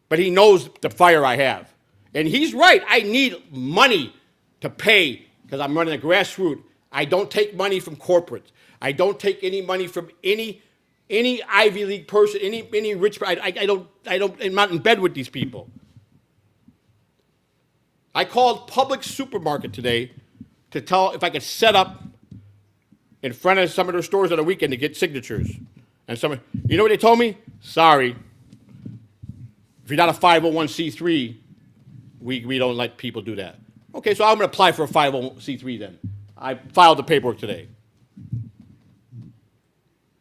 Speaker 1: But he knows the fire I have. And he's right. I need money to pay because I'm running a grassroots. I don't take money from corporate. I don't take any money from any Ivy League person, any rich. I'm not in bed with these people. I called Publix Supermarket today to tell if I could set up in front of some of their stores on the weekend to get signatures. And you know what they told me? Sorry. If you're not a 501c3, we don't let people do that. Okay, so I'm going to apply for a 501c3 then. I filed the paperwork today.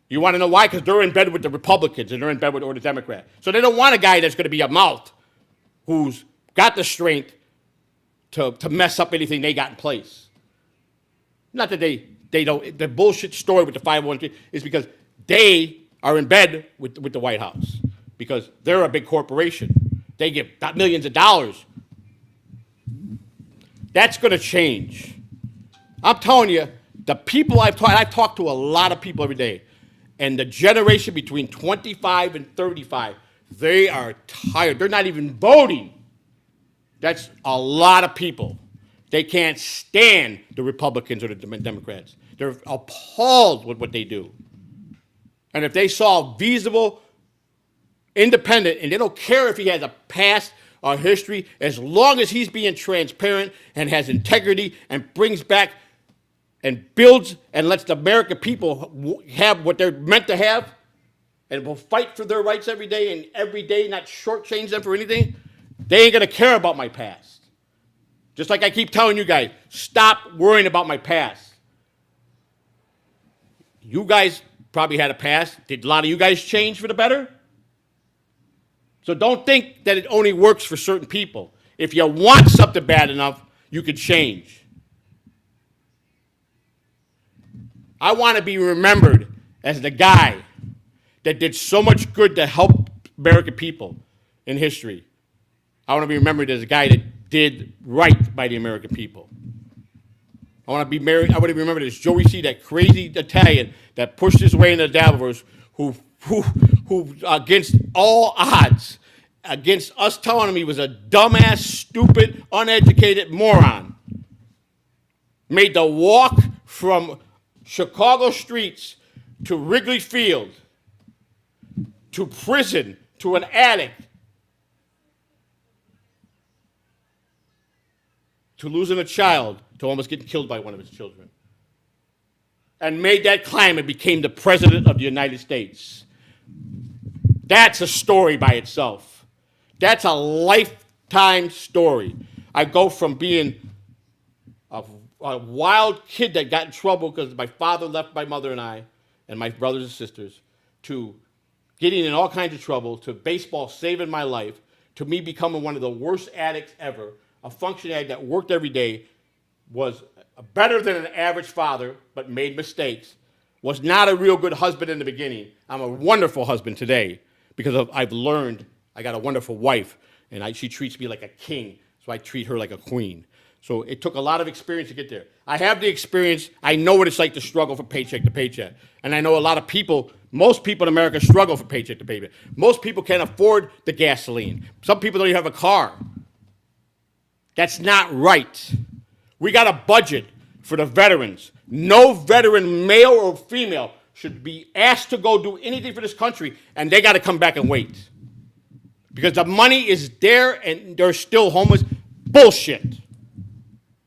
Speaker 1: You want to know why? Because they're in bed with the Republicans and they're in bed with the Democrats. So they don't want a guy that's going to be a mouth who's got the strength to mess up anything they got in place. Not that they don't. The bullshit story with the 501c3 is because they are in bed with the White House because they're a big corporation. They give millions of dollars. That's going to change. I'm telling you, the people I've talked to a lot of people every day, and the generation between 25 and 35, they are tired. They're not even voting. That's a lot of people. They can't stand the Republicans or the Democrats. They're appalled with what they do. And if they saw feasible, independent, and they don't care if he has a past or history, as long as he's being transparent and has integrity and brings back and builds and lets the American people have what they're meant to have and will fight for their rights every day and every day not shortchange them for anything, they ain't going to care about my past. Just like I keep telling you guys, stop worrying about my past. You guys probably had a past. Did a lot of you guys change for the better? So don't think that it only works for certain people. If you want something bad enough, you can change. I want to be remembered as the guy that did so much good to help American people in history. I want to be remembered as a guy that did right by the American people. I want to be married. I want to remember this. Joey C., that crazy Italian that pushed his way into the Dabblerverse, who against all odds, against us telling him he was a dumbass, stupid, uneducated moron, made the walk from Chicago streets to Wrigley Field, to prison, to an attic, to losing a child, to almost getting killed by one of his children, and made that climb and became the president of the United States. That's a story by itself. That's a lifetime story. I go from being a wild kid that got in trouble because my father left my mother and I and my brothers and sisters, to getting in all kinds of trouble, to baseball saving my life, to me becoming one of the worst addicts ever, a functionary that worked every day, was better than an average father, but made mistakes, was not a real good husband in the beginning. I'm a wonderful husband today because I've learned. I got a wonderful wife, and she treats me like a king, so I treat her like a queen. So it took a lot of experience to get there. I have the experience. I know what it's like to struggle from paycheck to paycheck. And I know a lot of people, most people in America struggle from paycheck to paycheck. Most people can't afford the gasoline. Some people don't even have a car. That's not right. We got a budget for the veterans. No veteran, male or female, should be asked to go do anything for this country, and they got to come back and wait. Because the money is there and they're still homeless. Bullshit.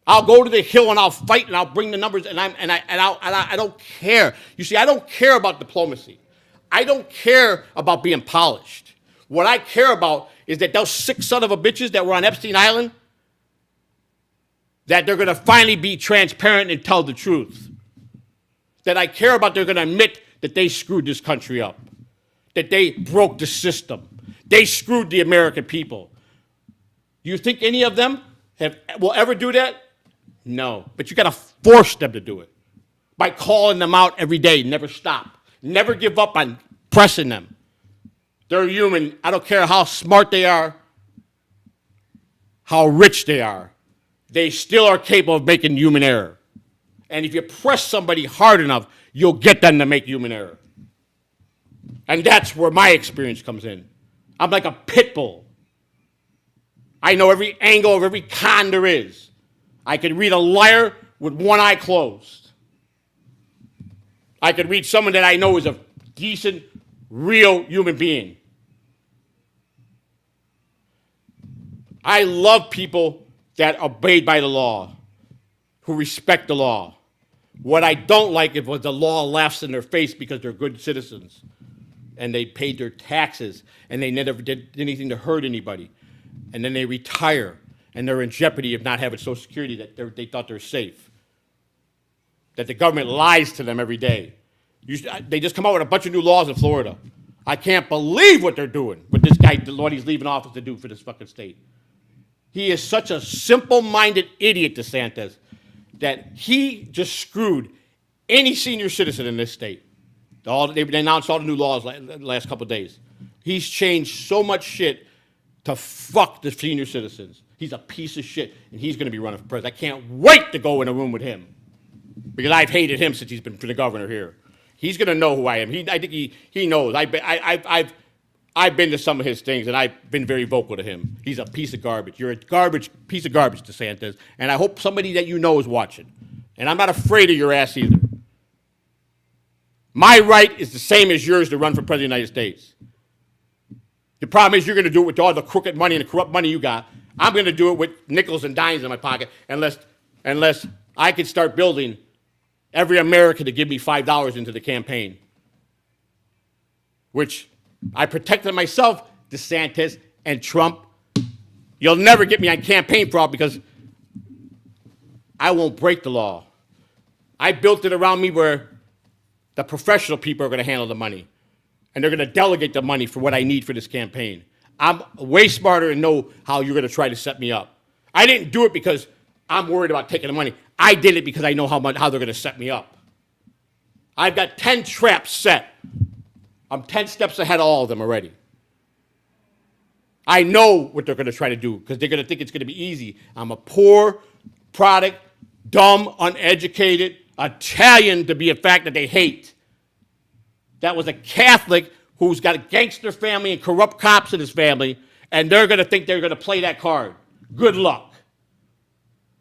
Speaker 1: I'll go to the Hill and I'll fight and I'll bring the numbers and I don't care. You see, I don't care about diplomacy. I don't care about being polished. What I care about is that those sick son of a bitches that were on Epstein Island, that they're going to finally be transparent and tell the truth. That I care about they're going to admit that they screwed this country up. That they broke the system. They screwed the American people. Do you think any of them will ever do that? No. But you got to force them to do it by calling them out every day. Never stop. Never give up on pressing them. They're human. I don't care how smart they are, how rich they are. They still are capable of making human error. And if you press somebody hard enough, you'll get them to make human error. And that's where my experience comes in. I'm like a pit bull. I know every angle of every con there is. I could read a liar with one eye closed. I could read someone that I know is a decent, real human being. I love people that obeyed by the law, who respect the law. What I don't like is when the law laughs in their face because they're good citizens and they paid their taxes and they never did anything to hurt anybody. And then they retire and they're in jeopardy of not having Social Security that they thought they're safe. That the government lies to them every day. They just come out with a bunch of new laws in Florida. I can't believe what they're doing with this guy, what he's leaving office to do for this fucking state. He is such a simple-minded idiot, DeSantis, that he just screwed any senior citizen in this state. They announced all the new laws the last couple of days. He's changed so much shit to fuck the senior citizens. He's a piece of shit, and he's going to be running for president. I can't wait to go in a room with him because I've hated him since he's been the governor here. He's going to know who I am. I think he knows. I've been to some of his things, and I've been very vocal to him. He's a piece of garbage. You're a piece of garbage, DeSantis, and I hope somebody that you know is watching. And I'm not afraid of your ass either. My right is the same as yours to run for president of the United States. The problem is you're going to do it with all the crooked money and the corrupt money you got. I'm going to do it with nickels and dimes in my pocket unless I can start building every American to give me $5 into the campaign, which I protected myself, DeSantis and Trump. You'll never get me on campaign fraud because I won't break the law. I built it around me where the professional people are going to handle the money, and they're going to delegate the money for what I need for this campaign. I'm way smarter and know how you're going to try to set me up. I didn't do it because I'm worried about taking the money. I did it because I know how they're going to set me up. I've got 10 traps set. I'm 10 steps ahead of all of them already. I know what they're going to try to do because they're going to think it's going to be easy. I'm a poor product dumb, uneducated, Italian to be a fact that they hate. That was a Catholic who's got a gangster family and corrupt cops in his family, and they're going to think they're going to play that card. Good luck.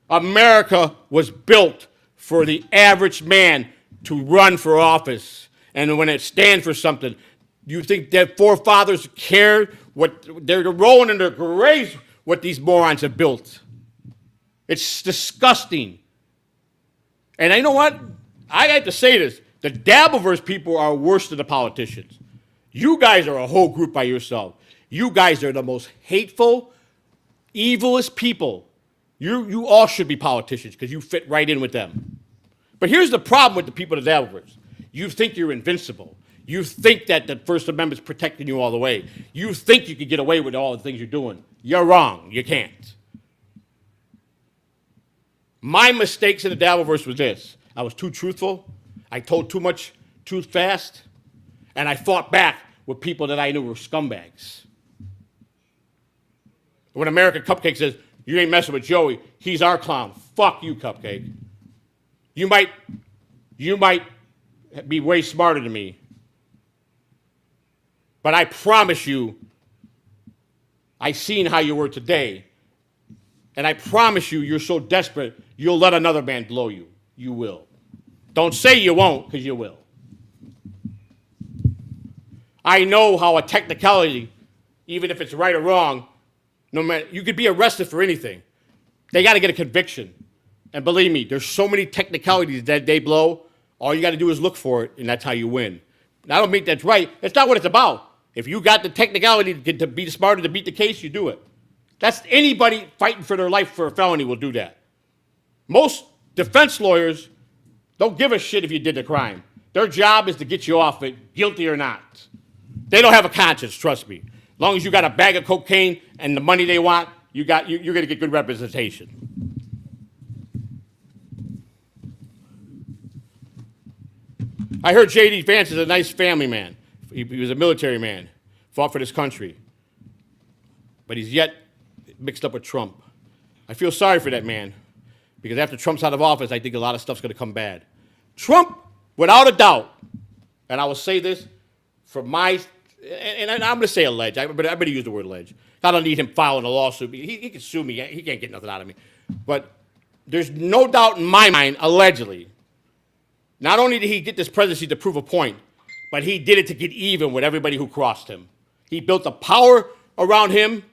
Speaker 1: America was built for the average man to run for office. And when it stands for something, you think their forefathers cared what they're rolling in their graves what these morons have built. It's disgusting. And you know what? I have to say this. The Dabbleverse people are worse than the politicians. You guys are a whole group by yourself. You guys are the most hateful, evilest people. You all should be politicians because you fit right in with them. But here's the problem with the people of the Dabbleverse. You think you're invincible. You think that the First Amendment's protecting you all the way. You think you can get away with all the things you're doing. You're wrong. You can't. My mistakes in the Dabbleverse was this. I was too truthful. I told too much too fast. And I fought back with people that I knew were scumbags. When American Cupcake says, you ain't messing with Joey, he's our clown. Fuck you, Cupcake. You might be way smarter than me. But I promise you, I seen how you were today. And I promise you, you're so desperate, you'll let another man blow you. You will. Don't say you won't, because you will. I know how a technicality, even if it's right or wrong, no matter, you could be arrested for anything. They got to get a conviction. And believe me, there's so many technicalities that they blow, all you got to do is look for it, and that's how you win. And I don't mean that's right. That's not what it's about. If you got the technicality to be smarter to beat the case, you do it. That's anybody fighting for their life for a felony will do that. Most defense lawyers don't give a shit if you did the crime. Their job is to get you off it, guilty or not. They don't have a conscience, trust me. As long as you got a bag of cocaine and the money they want, you're going to get good representation. I heard J.D. Vance is a nice family man. He was a military man, fought for this country. But he's yet mixed up with Trump. I feel sorry for that man, because after Trump's out of office, I think a lot of stuff's going to come bad. Trump, without a doubt, and I will say this from my, and I'm going to say alleged, but I'm going to use the word alleged. I don't need him filing a lawsuit. He can sue me. He can't get nothing out of me. But there's no doubt in my mind, allegedly, not only did he get this presidency to prove a point, but he did it to get even with everybody who crossed him. He built a power around him,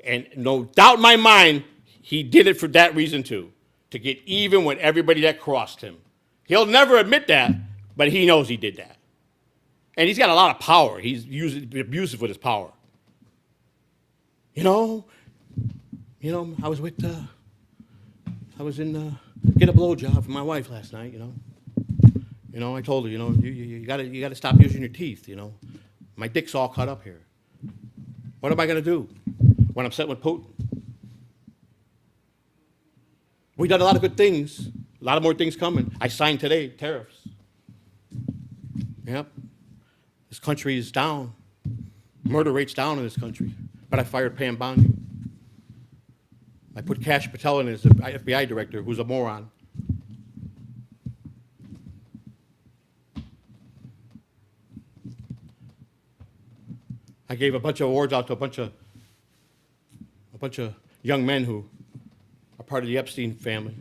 Speaker 1: and no doubt in my mind, he did it for that reason too, to get even with everybody that crossed him. He'll never admit that, but he knows he did that. And he's got a lot of power. He's abusive with his power. I was in get a blowjob from my wife last night. I told her, you gotta stop using your teeth. My dick's all cut up here. What am I gonna do when I'm sitting with Putin? We've done a lot of good things. A lot of more things coming. I signed today tariffs. Yep. This country is down. Murder rate's down in this country. But I fired Pam Bondi. I put Kash Patel in as the FBI director, who's a moron. I gave a bunch of awards out to a bunch of young men who are part of the Epstein family.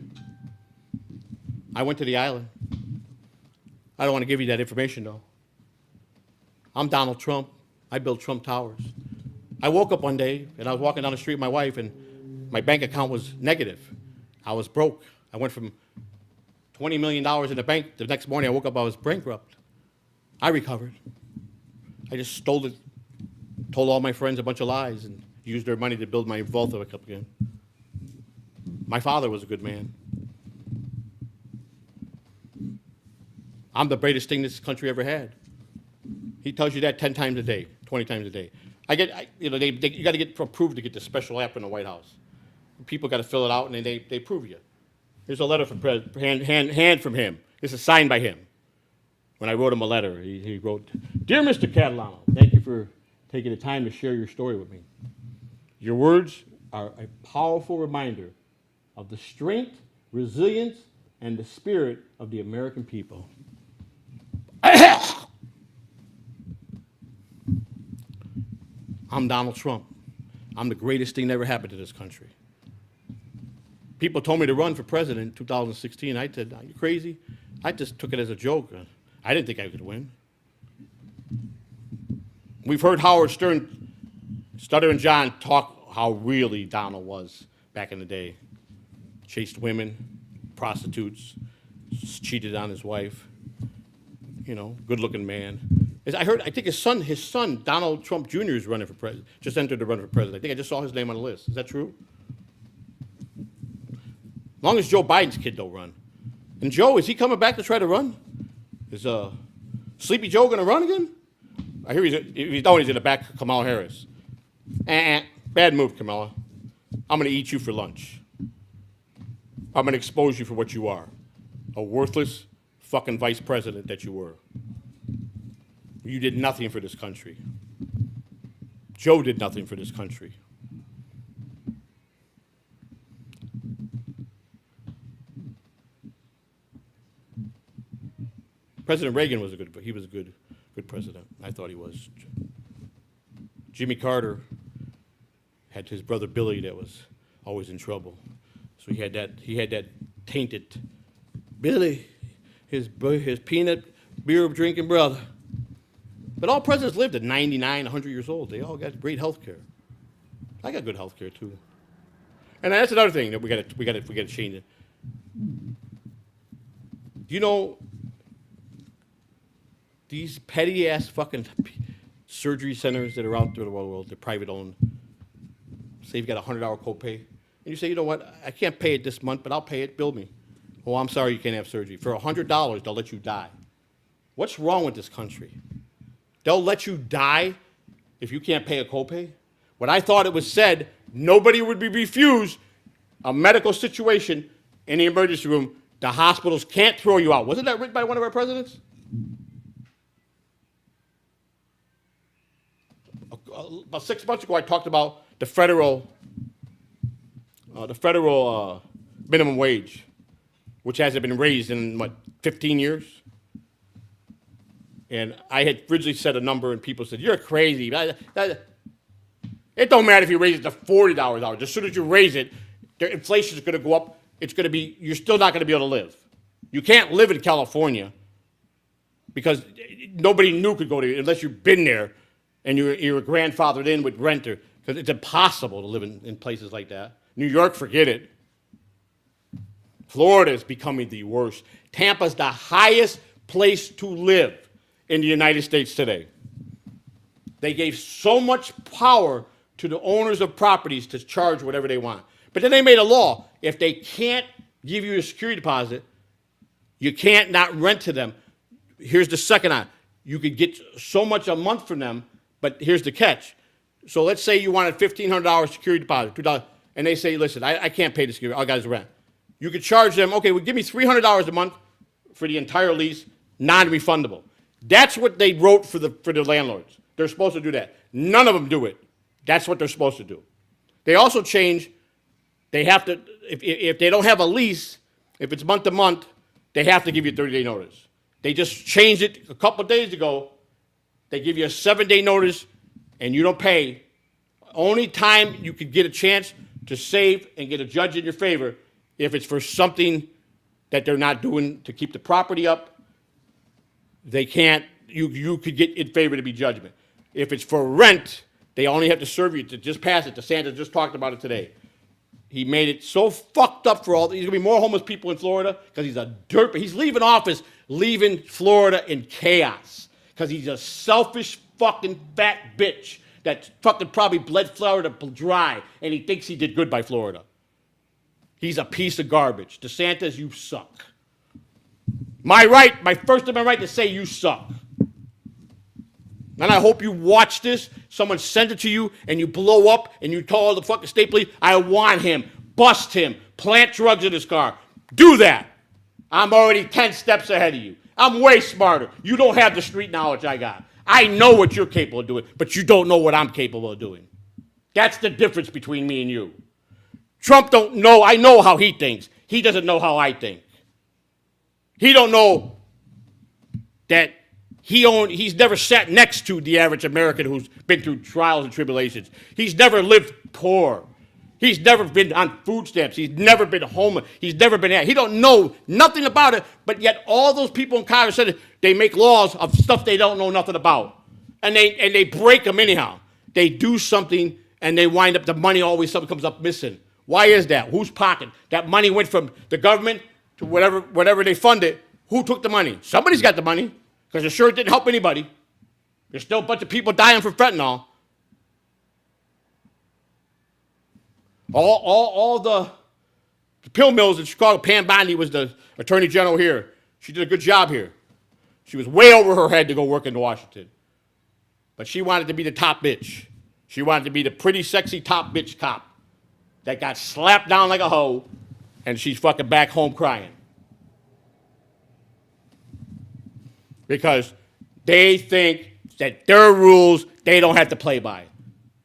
Speaker 1: I went to the island. I don't want to give you that information, though. I'm Donald Trump. I built Trump Towers. I woke up one day, and I was walking down the street with my wife, and my bank account was negative. I was broke. I went from $20 million in the bank. The next morning, I woke up, I was bankrupt. I recovered. I just stole it, told all my friends a bunch of lies, and used their money to build my vault up again. My father was a good man. I'm the greatest thing this country ever had. He tells you that 10 times a day, 20 times a day. You got to get approved to get the special app in the White House. People got to fill it out, and then they approve you. Here's a letter from hand from him. This is signed by him. When I wrote him a letter, he wrote, "Dear Mr. Catalano, thank you for taking the time to share your story with me. Your words are a powerful reminder of the strength, resilience, and the spirit of the American people. I'm Donald Trump. I'm the greatest thing that ever happened to this country. People told me to run for president in 2016. I said, are you crazy? I just took it as a joke. I didn't think I could win. We've heard Howard Stern, Stuttering John, talk how really Donald was back in the day. Chased women, prostitutes, cheated on his wife. You know, good-looking man. I think his son, Donald Trump Jr. is running for president, just entered to run for president. I think I just saw his name on the list. Is that true? As long as Joe Biden's kid don't run. And Joe, is he coming back to try to run? Is Sleepy Joe going to run again? I hear if he's going to back Kamala Harris. Bad move, Kamala. I'm going to eat you for lunch. I'm going to expose you for what you are. A worthless fucking vice president that you were. You did nothing for this country. Joe did nothing for this country. President Reagan was a good president. I thought he was. Jimmy Carter had his brother Billy that was always in trouble. So he had that tainted Billy, his peanut beer drinking brother. But all presidents lived at 99, 100 years old. They all got great health care. I got good health care too. And that's another thing that we got to change it. Do you know these petty ass fucking surgery centers that are out there in the world, they're private owned. Say you've got a $100 copay, and you say, you know what, I can't pay it this month, but I'll pay it, bill me. Oh, I'm sorry, you can't have surgery. For $100, they'll let you die. What's wrong with this country? They'll let you die if you can't pay a copay? When I thought it was said, nobody would be refused a medical situation in the emergency room. The hospitals can't throw you out. Wasn't that written by one of our presidents? About 6 months ago, I talked about the federal minimum wage, which hasn't been raised in, 15 years? And I had originally said a number, and people said, you're crazy. It don't matter if you raise it to $40 an hour. As soon as you raise it, the inflation is going to go up. It's going to be, you're still not going to be able to live. You can't live in California because nobody new could go to, unless you've been there and you're grandfathered in with renter, because it's impossible to live in places like that. New York, forget it. Florida is becoming the worst. Tampa's the highest place to live in the United States today. They gave so much power to the owners of properties to charge whatever they want. But then they made a law. If they can't give you a security deposit, you can't not rent to them. Here's the second on. You could get so much a month from them, but here's the catch. So let's say you wanted $1,500 security deposit, $2, and they say, listen, I can't pay the security, all guys rent. You could charge them, okay, well, give me $300 a month for the entire lease, non-refundable. That's what they wrote for the landlords. They're supposed to do that. None of them do it. That's what they're supposed to do. They also change, they have to, if they don't have a lease, if it's month to month, they have to give you a 30-day notice. They just changed it a couple of days ago. They give you a 7-day notice, and you don't pay. Only time you could get a chance to save and get a judge in your favor if it's for something that they're not doing to keep the property up. They can't, you could get in favor to be judgment. If it's for rent, they only have to serve you to just pass it. DeSantis just talked about it today. He made it so fucked up for all, there's gonna be more homeless people in Florida because he's a dirtbag. He's leaving office, leaving Florida in chaos because he's a selfish fucking fat bitch that fucking probably bled Florida dry and he thinks he did good by Florida. He's a piece of garbage. DeSantis, you suck. My First Amendment right to say you suck. And I hope you watch this, someone sends it to you, and you blow up, and you call the fucking state police. I want him. Bust him. Plant drugs in his car. Do that. I'm already 10 steps ahead of you. I'm way smarter. You don't have the street knowledge I got. I know what you're capable of doing, but you don't know what I'm capable of doing. That's the difference between me and you. Trump don't know. I know how he thinks. He doesn't know how I think. He don't know that he's never sat next to the average American who's been through trials and tribulations. He's never lived poor. He's never been on food stamps. He's never been homeless. He's never been at. He don't know nothing about it, but yet all those people in Congress said they make laws of stuff they don't know nothing about. And they break them anyhow. They do something and they wind up, the money always something comes up missing. Why is that? Whose pocket? That money went from the government to whatever they funded. Who took the money? Somebody's got the money, because it sure didn't help anybody. There's still a bunch of people dying from fentanyl. All the pill mills in Chicago. Pam Bondi was the attorney general here. She did a good job here. She was way over her head to go work in Washington. But she wanted to be the top bitch. She wanted to be the pretty, sexy top bitch cop that got slapped down like a hoe, and she's fucking back home crying. Because they think that their rules they don't have to play by.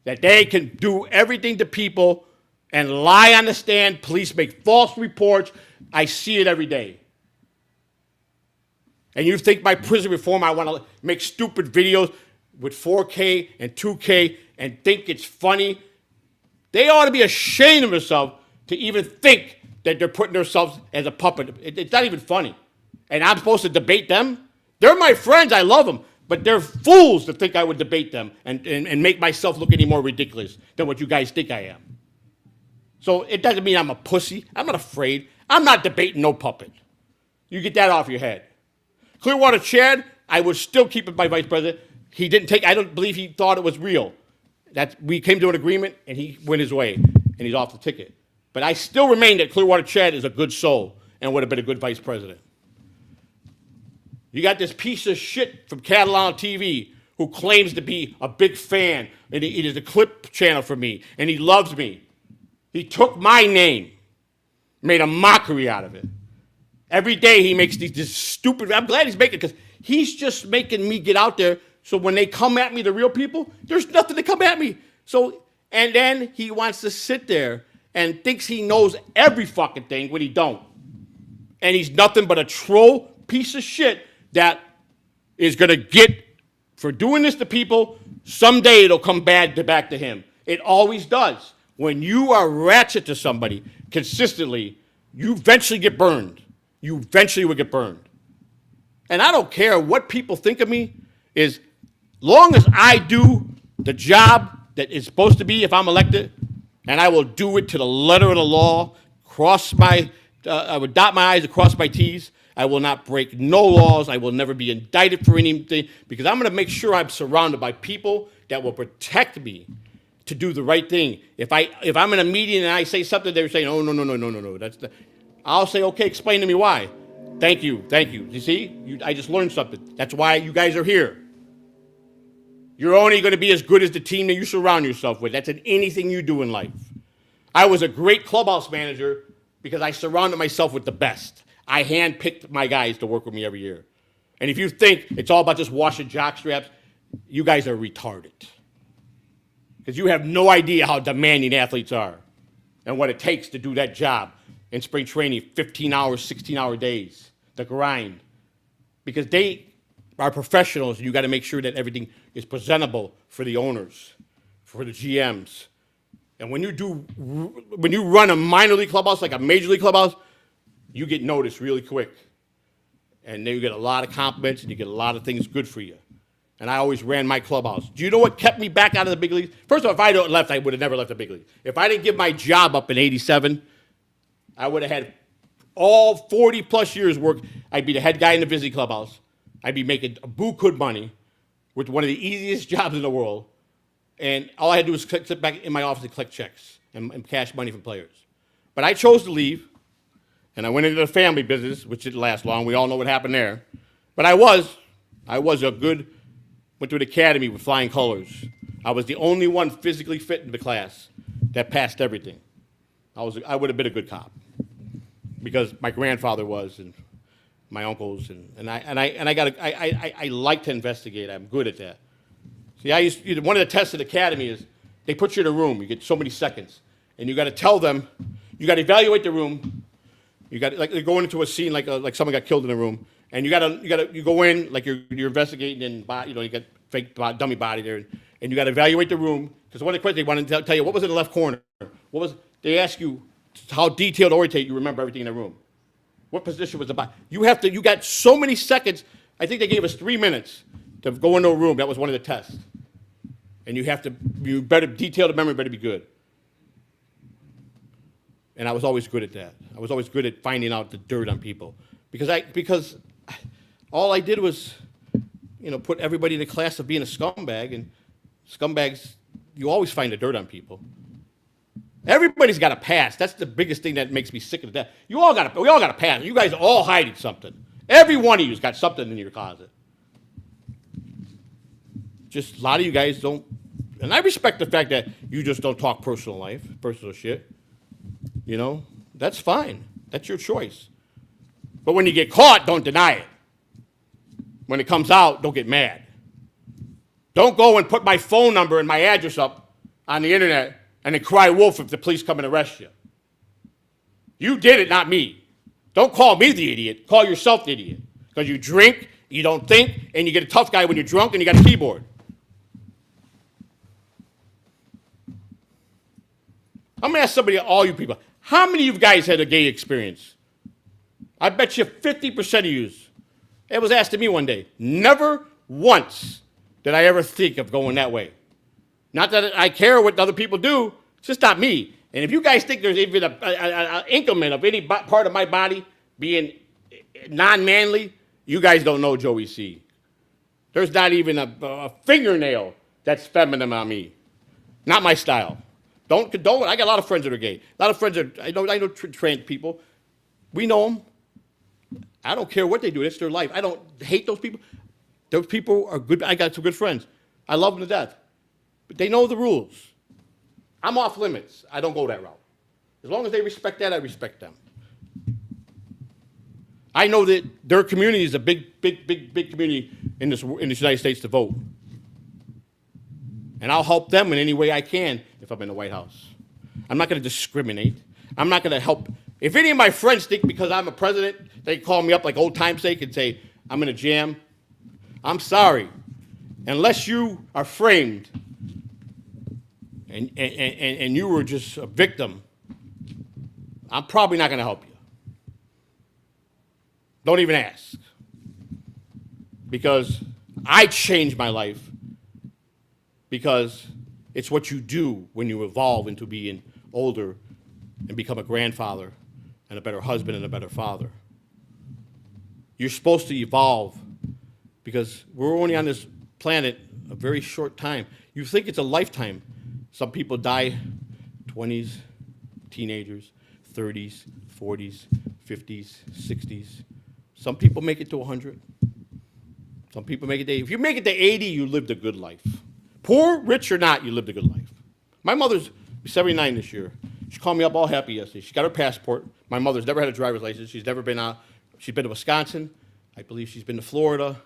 Speaker 1: That they can do everything to people and lie on the stand. Police make false reports. I see it every day. And you think by prison reform I want to make stupid videos with 4K and 2K and think it's funny? They ought to be ashamed of themselves to even think that they're putting themselves as a puppet. It's not even funny. And I'm supposed to debate them? They're my friends. I love them. But they're fools to think I would debate them and make myself look any more ridiculous than what you guys think I am. So it doesn't mean I'm a pussy. I'm not afraid. I'm not debating no puppet. You get that off your head. Clearwater Chad, I would still keep it by vice president. He didn't take, I don't believe he thought it was real. We came to an agreement and he went his way and he's off the ticket. But I still remain that Clearwater Chad is a good soul and would have been a good vice president. You got this piece of shit from Catalan TV who claims to be a big fan, and it is a clip channel for me, and he loves me. He took my name, made a mockery out of it. Every day he makes these stupid, I'm glad he's making it, because he's just making me get out there, so when they come at me, the real people, there's nothing to come at me. So, and then he wants to sit there and thinks he knows every fucking thing when he don't. And he's nothing but a troll piece of shit that is going to get, for doing this to people, someday it'll come back to him. It always does. When you are ratchet to somebody consistently, you eventually get burned. You eventually will get burned. And I don't care what people think of me, as long as I do the job that is supposed to be if I'm elected, and I will do it to the letter of the law, I would dot my I's and cross my T's. I will not break no laws. I will never be indicted for anything, because I'm going to make sure I'm surrounded by people that will protect me to do the right thing. If I'm in a meeting and I say something, they're saying, "Oh, no. I'll say, "Okay, explain to me why." Thank you. You see, I just learned something. That's why you guys are here. You're only going to be as good as the team that you surround yourself with. That's in anything you do in life. I was a great clubhouse manager because I surrounded myself with the best. I handpicked my guys to work with me every year. And if you think it's all about just washing jock straps, you guys are retarded. Because you have no idea how demanding athletes are and what it takes to do that job in spring training, 15 hours, 16-hour days, the grind. Because they are professionals, and you got to make sure that everything is presentable for the owners, for the GMs. And when you run a minor league clubhouse like a major league clubhouse, you get noticed really quick. And then you get a lot of compliments and you get a lot of things good for you. And I always ran my clubhouse. Do you know what kept me back out of the big leagues? First of all, if I had left, I would have never left the big league. If I didn't give my job up in '87, I would have had all 40 plus years work. I'd be the head guy in the Vizzy clubhouse. I'd be making a buku money with one of the easiest jobs in the world. And all I had to do was sit back in my office and collect checks and cash money from players. But I chose to leave. And I went into the family business, which didn't last long. We all know what happened there. But I was went to an academy with flying colors. I was the only one physically fit in the class that passed everything. I would have been a good cop because my grandfather was, and my uncles, and I like to investigate. I'm good at that. See, one of the tests at the academy is they put you in a room. You get so many seconds, and you got to tell them, you got to evaluate the room. You got like you're going into a scene like someone got killed in a room, and you go in like you're investigating and you got fake dummy body there, and you got to evaluate the room because one of the questions they want to tell you what was in the left corner, what was they ask you how detailed orientate you remember everything in the room, what position was the body. You got so many seconds. I think they gave us 3 minutes to go into a room. That was one of the tests, and you better detail the memory better be good. And I was always good at that. I was always good at finding out the dirt on people because all I did was, put everybody in the class of being a scumbag, and scumbags, you always find the dirt on people. Everybody's got a past. That's the biggest thing that makes me sick of death. We all got a past. You guys are all hiding something. Every one of you's got something in your closet. Just a lot of you guys don't, and I respect the fact that you just don't talk personal life, personal shit. That's fine. That's your choice. But when you get caught, don't deny it. When it comes out, don't get mad. Don't go and put my phone number and my address up on the internet and then cry wolf if the police come and arrest you. You did it, not me. Don't call me the idiot. Call yourself the idiot. Because you drink, you don't think, and you get a tough guy when you're drunk and you got a keyboard. I'm going to ask somebody, all you people, how many of you guys had a gay experience? I bet you 50% of you. It was asked to me one day. Never once did I ever think of going that way. Not that I care what other people do, it's just not me. And if you guys think there's even an increment of any part of my body being non-manly, you guys don't know Joey C. There's not even a fingernail that's feminine on me. Not my style. Don't condone it. I got a lot of friends that are gay. A lot of friends I know trans people. We know them. I don't care what they do. It's their life. I don't hate those people. Those people are good. I got some good friends. I love them to death. But they know the rules. I'm off limits. I don't go that route. As long as they respect that, I respect them. I know that their community is a big community in the United States to vote. And I'll help them in any way I can if I'm in the White House. I'm not going to discriminate. I'm not going to help. If any of my friends think because I'm a president, they call me up like old time's sake and say, I'm in a jam, I'm sorry. Unless you are framed and you were just a victim, I'm probably not going to help you. Don't even ask. Because I changed my life because it's what you do when you evolve into being older and become a grandfather and a better husband and a better father. You're supposed to evolve because we're only on this planet a very short time. You think it's a lifetime. Some people die 20s, teenagers, 30s, 40s, 50s, 60s. Some people make it to 100. Some people make it to 80. If you make it to 80, you lived a good life. Poor, rich or not, you lived a good life. My mother's 79 this year. She called me up all happy yesterday. She got her passport. My mother's never had a driver's license. She's never been out. She's been to Wisconsin. I believe she's been to Florida.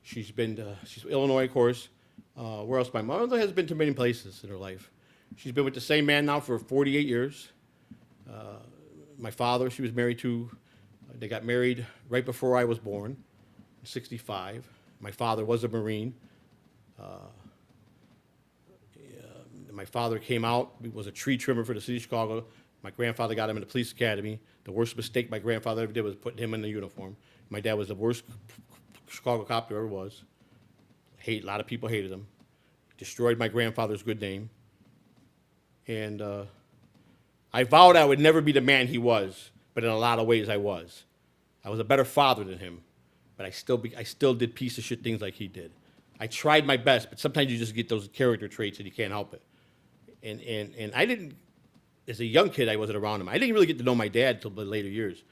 Speaker 1: She's been to Illinois, of course. Where else? My mother has been to many places in her life. She's been with the same man now for 48 years. My father, she was married to. They got married right before I was born, in 65. My father was a Marine. My father came out, he was a tree trimmer for the city of Chicago. My grandfather got him in the police academy. The worst mistake my grandfather ever did was putting him in the uniform. My dad was the worst Chicago cop there ever was. A lot of people hated him. Destroyed my grandfather's good name. And I vowed I would never be the man he was, but in a lot of ways I was. I was a better father than him, but I still did piece of shit things like he did. I tried my best, but sometimes you just get those character traits and you can't help it. And I didn't, as a young kid, I wasn't around him. I didn't really get to know my dad until the later years.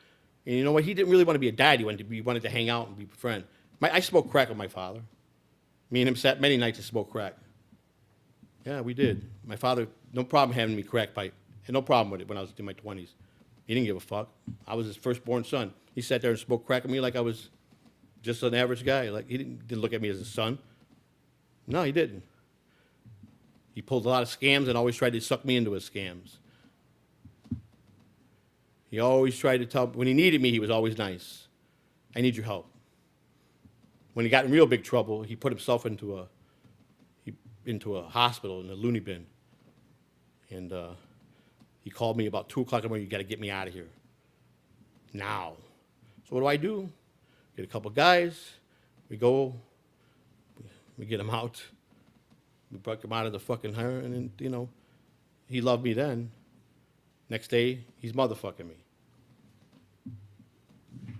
Speaker 1: And you know what? He didn't really want to be a dad. He wanted to hang out and be a friend. I smoked crack with my father. Me and him sat many nights to smoke crack. Yeah, we did. My father, no problem having me crack pipe. Had no problem with it when I was in my 20s. He didn't give a fuck. I was his firstborn son. He sat there and smoked crack with me like I was just an average guy. Like he didn't look at me as a son. No, he didn't. He pulled a lot of scams and always tried to suck me into his scams. He always tried to tell, when he needed me, he was always nice. I need your help. When he got in real big trouble, he put himself into a hospital in a loony bin. And he called me about 2 o'clock in the morning, you got to get me out of here. Now. So what do? Get a couple guys. We go. We get him out. We broke him out of the fucking hair. And then, you know, he loved me then. Next day, he's motherfucking me.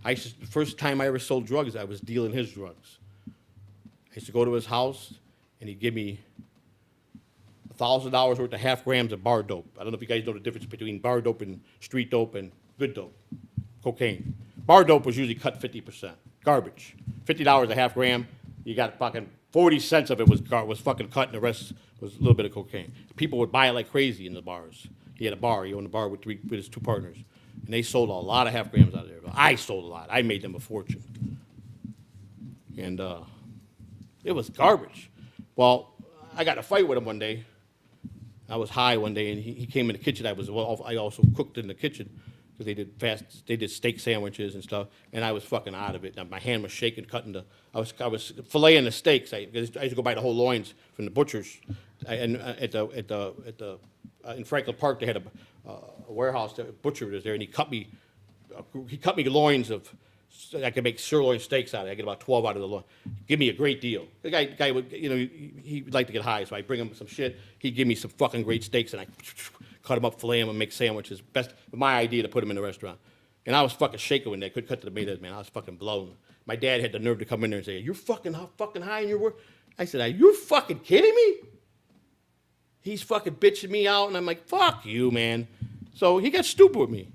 Speaker 1: The first time I ever sold drugs, I was dealing his drugs. I used to go to his house, and he'd give me $1,000 worth of half grams of bar dope. I don't know if you guys know the difference between bar dope and street dope and good dope, cocaine. Bar dope was usually cut 50%. Garbage. $50 a half gram, you got fucking 40 cents of it was fucking cut, and the rest was a little bit of cocaine. People would buy it like crazy in the bars. He had a bar. He owned a bar with his 2 partners. And they sold a lot of half grams out of there. I sold a lot. I made them a fortune. And it was garbage. Well, I got in a fight with him one day. I was high one day, and he came in the kitchen. I also cooked in the kitchen because they did steak sandwiches and stuff, and I was fucking out of it. My hand was shaking, I was filleting the steaks. I used to go buy the whole loins from the butchers, in Franklin Park they had a warehouse. The butcher was there, and he cut me loins of. I could make sirloin steaks out of it. I get about 12 out of the loin. Give me a great deal. The guy would, you know, he would like to get high, so I bring him some shit. He'd give me some fucking great steaks, and I cut them up, fillet them, and make sandwiches. Best, my idea to put them in the restaurant. And I was fucking shaking when they could cut to the tomatoes, man. I was fucking blown. My dad had the nerve to come in there and say, "You're fucking high in your work." I said, "Are you fucking kidding me?" He's fucking bitching me out, and I'm like, "Fuck you, man." So he got stupid with me.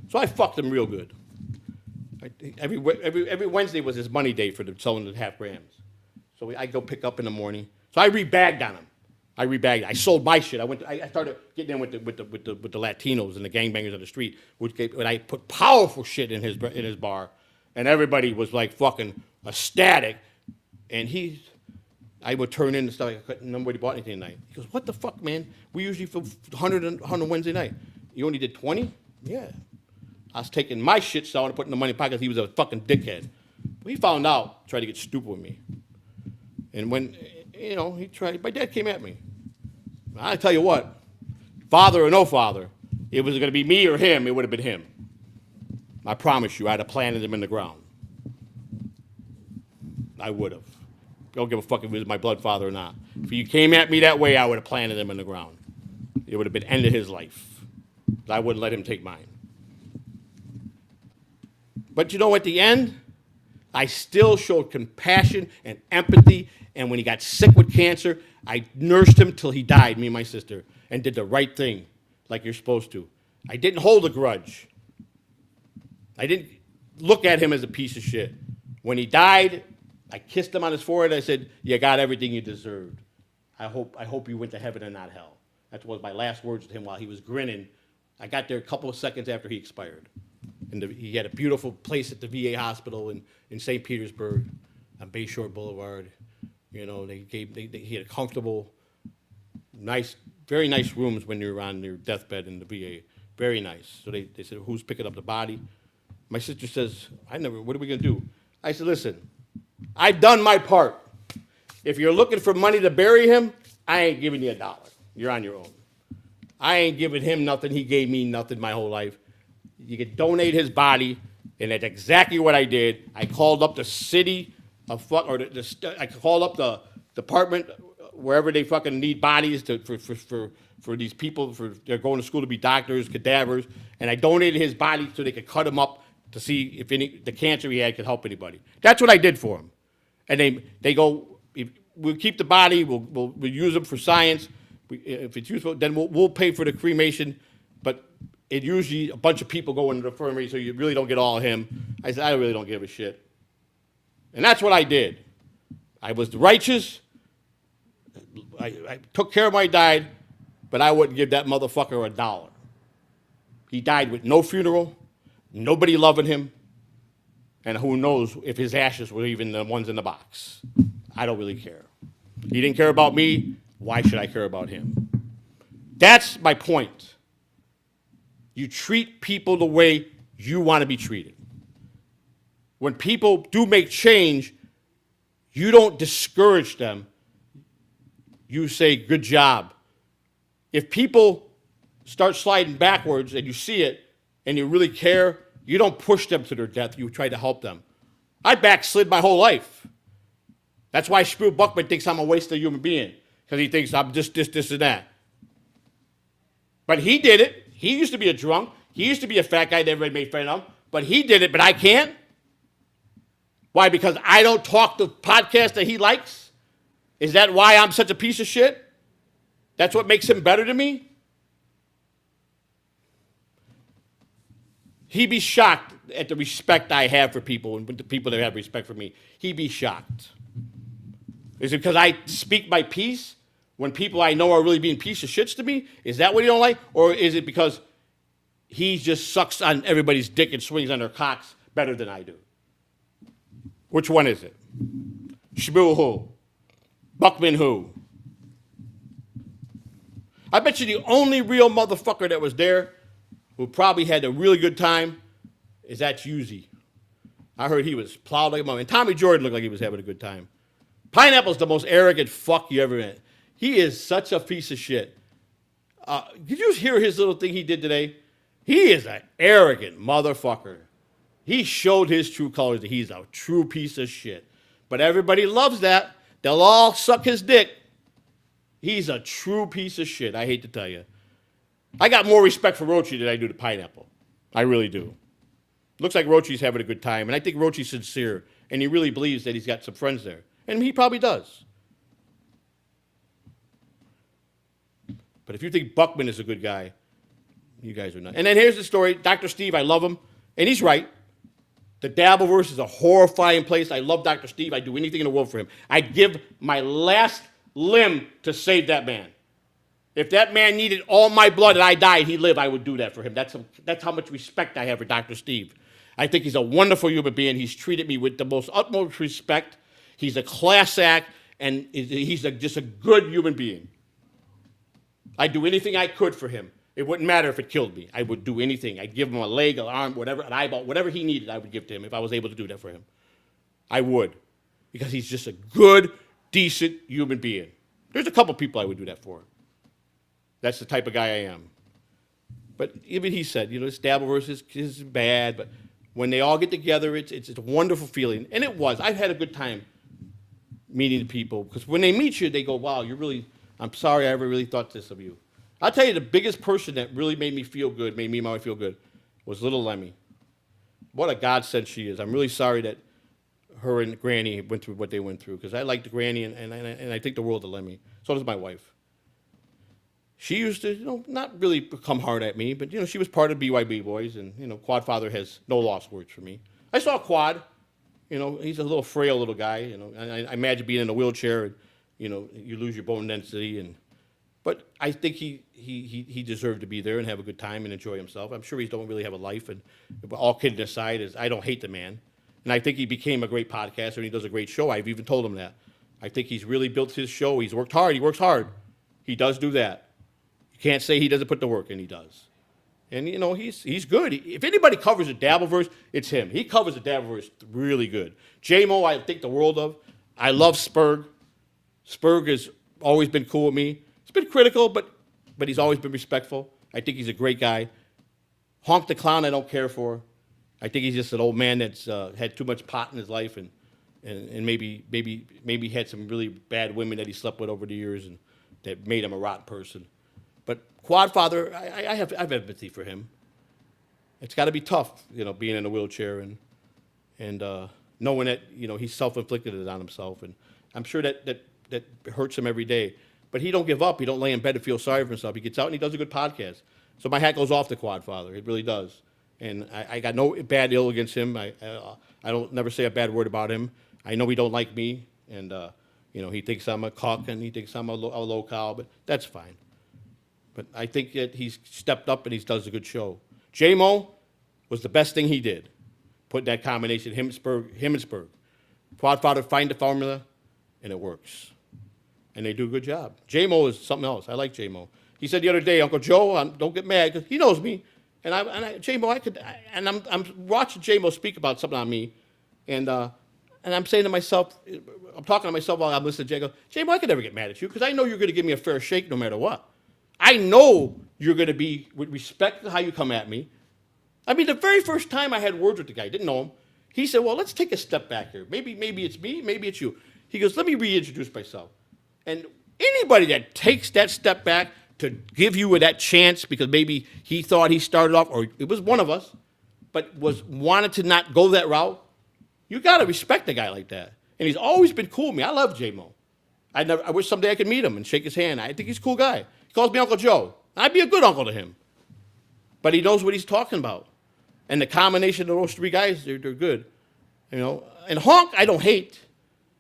Speaker 1: So I fucked him real good. Every Wednesday was his money day for selling the half grams. So I go pick up in the morning. So I rebagged on him. I sold my shit. I started getting in with the Latinos and the gangbangers on the street, and I put powerful shit in his bar, and everybody was like fucking ecstatic. And I would turn in and stuff. Nobody bought anything tonight. He goes, "What the fuck, man? We usually for 100 Wednesday night. You only did 20? Yeah. I was taking my shit, selling and putting the money in pockets. He was a fucking dickhead. But he found out, tried to get stupid with me. And when, you know, my dad came at me. I tell you what, father or no father, it was going to be me or him, it would have been him. I promise you, I'd have planted him in the ground. I would have. Don't give a fuck if it was my blood father or not. If he came at me that way, I would have planted him in the ground. It would have been end of his life. I wouldn't let him take mine. But you know, at the end, I still showed compassion and empathy. And when he got sick with cancer, I nursed him till he died, me and my sister, and did the right thing like you're supposed to. I didn't hold a grudge. I didn't look at him as a piece of shit. When he died, I kissed him on his forehead. I said, "You got everything you deserved. I hope you went to heaven and not hell." That was my last words to him while he was grinning. I got there a couple of seconds after he expired. And he had a beautiful place at the VA hospital in St. Petersburg on Bayshore Boulevard. You know, he had a comfortable, nice, very nice rooms when you were on your deathbed in the VA. Very nice. So they said, "Who's picking up the body?" My sister says, "What are we going to do?" I said, "Listen, I've done my part. If you're looking for money to bury him, I ain't giving you $1. You're on your own. I ain't giving him nothing. He gave me nothing my whole life. You could donate his body," and that's exactly what I did. I called up the city I called up the department wherever they fucking need bodies for these people they're going to school to be doctors, cadavers, and I donated his body so they could cut him up to see if the cancer he had could help anybody. That's what I did for him. And they go, "We'll keep the body. We'll use them for science. If it's useful, then we'll pay for the cremation, but." It usually a bunch of people go into the infirmary, so you really don't get all of him. I said, "I really don't give a shit." And that's what I did. I was righteous. I took care of my dad, but I wouldn't give that motherfucker $1. He died with no funeral, nobody loving him, and who knows if his ashes were even the ones in the box. I don't really care. He didn't care about me. Why should I care about him? That's my point. You treat people the way you want to be treated. When people do make change, you don't discourage them. You say, good job. If people start sliding backwards and you see it and you really care, you don't push them to their death. You try to help them. I backslid my whole life. That's why Spiel Buckman thinks I'm a wasted human being, because he thinks I'm just this, and that. But he did it. He used to be a drunk. He used to be a fat guy that everybody made fun of. But he did it, but I can't. Why? Because I don't talk the podcast that he likes? Is that why I'm such a piece of shit? That's what makes him better than me? He'd be shocked at the respect I have for people and the people that have respect for me. He'd be shocked. Is it because I speak my piece when people I know are really being piece of shits to me? Is that what he don't like? Or is it because he just sucks on everybody's dick and swings on their cocks better than I do? Which one is it? Spiel who? Buckman who? I bet you the only real motherfucker that was there who probably had a really good time is that Yuzi. I heard he was plowed like a mum. And Tommy Jordan looked like he was having a good time. Pineapple's the most arrogant fuck you ever met. He is such a piece of shit. Did you hear his little thing he did today? He is an arrogant motherfucker. He showed his true colors that he's a true piece of shit. But everybody loves that. They'll all suck his dick. He's a true piece of shit, I hate to tell you. I got more respect for Rochi than I do to Pineapple. I really do. Looks like Rochi's having a good time, and I think Rochi's sincere, and he really believes that he's got some friends there. And he probably does. But if you think Buckman is a good guy, you guys are not. And then here's the story. Dr. Steve, I love him, and he's right. The Dabbleverse is a horrifying place. I love Dr. Steve. I'd do anything in the world for him. I'd give my last limb to save that man. If that man needed all my blood and I died, he'd live, I would do that for him. That's how much respect I have for Dr. Steve. I think he's a wonderful human being. He's treated me with the most utmost respect. He's a class act, and he's just a good human being. I'd do anything I could for him. It wouldn't matter if it killed me. I would do anything. I'd give him a leg, an arm, whatever, an eyeball, whatever he needed, I would give to him if I was able to do that for him. I would, because he's just a good, decent human being. There's a couple people I would do that for. That's the type of guy I am. But even he said, this Dabbleverse is bad, but when they all get together, it's a wonderful feeling. And it was. I've had a good time meeting the people, because when they meet you, they go, wow, I'm sorry I ever really thought this of you. I'll tell you, the biggest person that really made me feel good, made me and my wife feel good, was little Lemmy. What a godsend she is. I'm really sorry that her and Granny went through what they went through, because I like the Granny, and I think the world of Lemmy. So does my wife. She used to, not really come hard at me, but, she was part of BYB Boys, and, Quad Father has no lost words for me. I saw Quad. He's a little frail little guy, I imagine being in a wheelchair, and, you lose your bone density, but I think he deserved to be there and have a good time and enjoy himself. I'm sure he don't really have a life, and all kidding aside, I don't hate the man. And I think he became a great podcaster, and he does a great show. I've even told him that. I think he's really built his show. He's worked hard. He works hard. He does do that. You can't say he doesn't put the work in. He does. And, he's good. If anybody covers the Dabbleverse, it's him. He covers the Dabbleverse really good. J-Mo, I think the world of. I love Spurg. Spurg has always been cool with me. He's been critical, but he's always been respectful. I think he's a great guy. Honk the Clown, I don't care for. I think he's just an old man that's had too much pot in his life, and maybe had some really bad women that he slept with over the years, and that made him a rotten person. But Quadfather, I have empathy for him. It's got to be tough, being in a wheelchair and knowing that he's self-inflicted it on himself, and I'm sure that hurts him every day. But he don't give up. He don't lay in bed and feel sorry for himself. He gets out and he does a good podcast. So my hat goes off to Quadfather. It really does. And I got no bad ill against him. I don't never say a bad word about him. I know he don't like me, and he thinks I'm a cuck and he thinks I'm a low-cal, but that's fine. But I think that he's stepped up and he does a good show. J-Mo was the best thing he did. Put that combination, him and Spurg. Quadfather find the formula, and it works. And they do a good job. J-Mo is something else. I like J-Mo. He said the other day, Uncle Joe, don't get mad, because he knows me. J-Mo, I'm watching J-Mo speak about something on me, and I'm saying to myself, I'm talking to myself while I'm listening to Jay go, J-Mo, I could never get mad at you because I know you're going to give me a fair shake no matter what. I know you're going to be with respect to how you come at me. I mean, the very first time I had words with the guy, didn't know him. He said, well, let's take a step back here. Maybe it's me, maybe it's you. He goes, let me reintroduce myself. And anybody that takes that step back to give you that chance because maybe he thought he started off, or it was one of us, but wanted to not go that route, you got to respect a guy like that. And he's always been cool with me. I love J-Mo. I wish someday I could meet him and shake his hand. I think he's a cool guy. He calls me Uncle Joe. I'd be a good uncle to him. But he knows what he's talking about. And the combination of those three guys, they're good. You know, and Honk, I don't hate.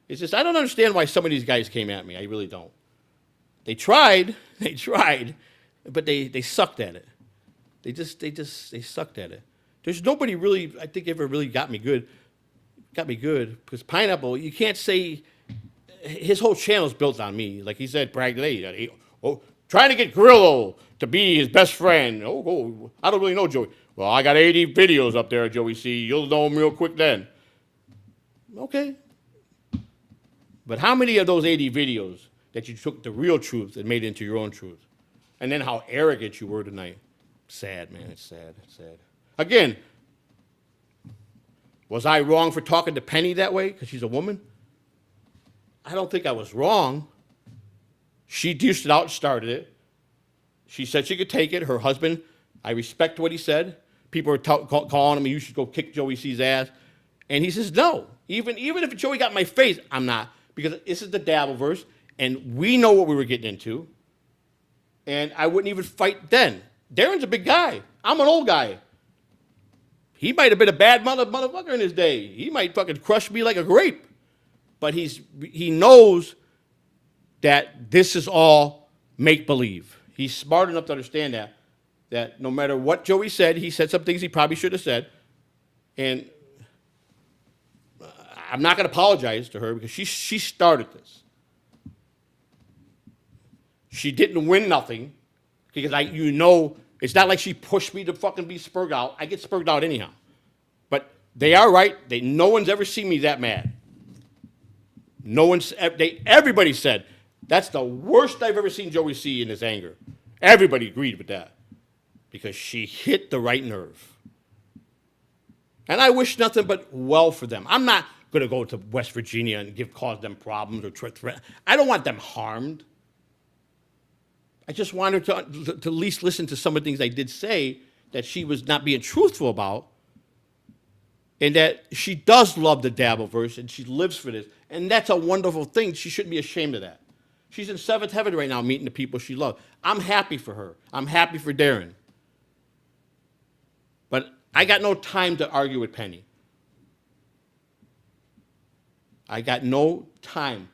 Speaker 1: It's just I don't understand why some of these guys came at me. I really don't. They tried, but they sucked at it. They sucked at it. There's nobody really, I think, ever really got me good. Because Pineapple, you can't say his whole channel's built on me. Like he said, brag today. Trying to get Grillo to be his best friend. I don't really know Joey. Well, I got 80 videos up there, Joey C. You'll know him real quick then. Okay. But how many of those 80 videos that you took the real truth and made into your own truth? And then how arrogant you were tonight. Sad, man. It's sad. It's sad. Again, was I wrong for talking to Penny that way because she's a woman? I don't think I was wrong. She deuced it out and started it. She said she could take it. Her husband, I respect what he said. People were calling him, you should go kick Joey C's ass. And he says, no. Even if Joey got in my face, I'm not. Because this is the Dabbleverse, and we know what we were getting into. And I wouldn't even fight then. Darren's a big guy. I'm an old guy. He might have been a bad motherfucker in his day. He might fucking crush me like a grape. But he knows that this is all make-believe. He's smart enough to understand that no matter what Joey said, he said some things he probably should have said. And I'm not going to apologize to her because she started this. She didn't win nothing because it's not like she pushed me to fucking be spurred out. I get spurred out anyhow. But they are right. No one's ever seen me that mad. Everybody said, that's the worst I've ever seen Joey C in his anger. Everybody agreed with that because she hit the right nerve. And I wish nothing but well for them. I'm not going to go to West Virginia and cause them problems or threat. I don't want them harmed. I just want her to at least listen to some of the things I did say that she was not being truthful about, and that she does love the Dabbleverse and she lives for this. And that's a wonderful thing. She shouldn't be ashamed of that. She's in seventh heaven right now meeting the people she loves. I'm happy for her. I'm happy for Darren. But I got no time to argue with Penny. I got no time.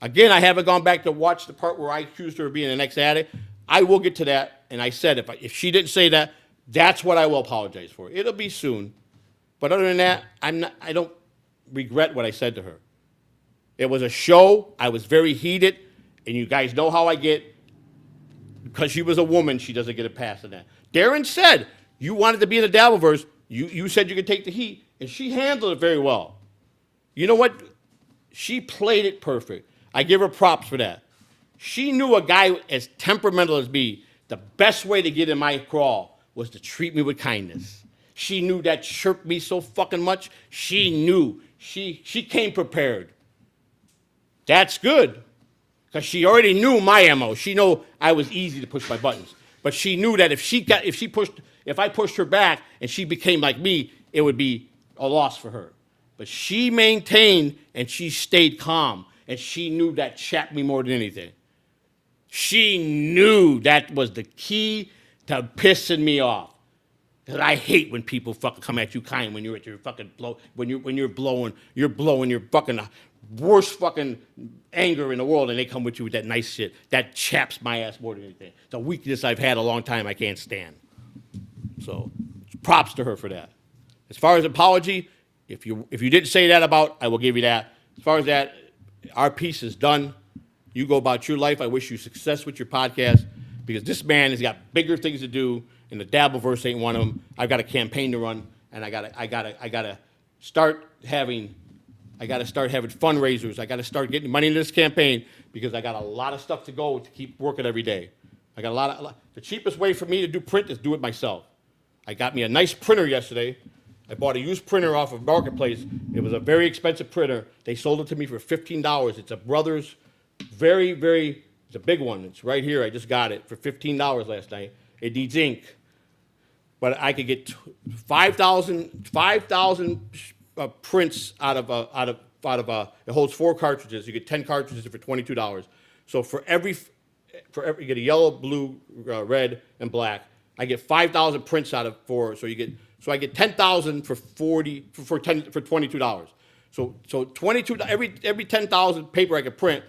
Speaker 1: Again, I haven't gone back to watch the part where I accused her of being an ex-addict. I will get to that, and I said if she didn't say that, that's what I will apologize for. It'll be soon. But other than that, I don't regret what I said to her. It was a show. I was very heated, and you guys know how I get. Because she was a woman, she doesn't get a pass on that. Darren said, you wanted to be in the Dabbleverse. You said you could take the heat, and she handled it very well. You know what? She played it perfect. I give her props for that. She knew a guy as temperamental as me, the best way to get in my crawl was to treat me with kindness. She knew that chirped me so fucking much. She knew. She came prepared. That's good. Because she already knew my MO. She knew I was easy to push my buttons. But she knew that if I pushed her back and she became like me, it would be a loss for her. But she maintained and she stayed calm. And she knew that chapped me more than anything. She knew that was the key to pissing me off. Because I hate when people fucking come at you kind when you're at your fucking when you're blowing your fucking worst fucking anger in the world, and they come with you with that nice shit. That chaps my ass more than anything. It's a weakness I've had a long time I can't stand. So props to her for that. As far as apology, if you didn't say that about, I will give you that. As far as that, our piece is done. You go about your life. I wish you success with your podcast. because this man has got bigger things to do, and the Dabbleverse ain't one of them. I've got a campaign to run, and I gotta start having fundraisers. I gotta start getting money into this campaign because I got a lot of stuff to go to keep working every day. I got a lot. The cheapest way for me to do print is do it myself. I got me a nice printer yesterday. I bought a used printer off of Marketplace. It was a very expensive printer. They sold it to me for $15. It's a Brothers, it's a big one. It's right here. I just got it for $15 last night. It needs ink. But I could get 5,000 prints out of it holds 4 cartridges. You get 10 cartridges for $22. So for every you get a yellow, blue, red, and black. I get 5,000 prints out of 4. So I get 10,000 for $22. So 22 every 10,000 paper I could print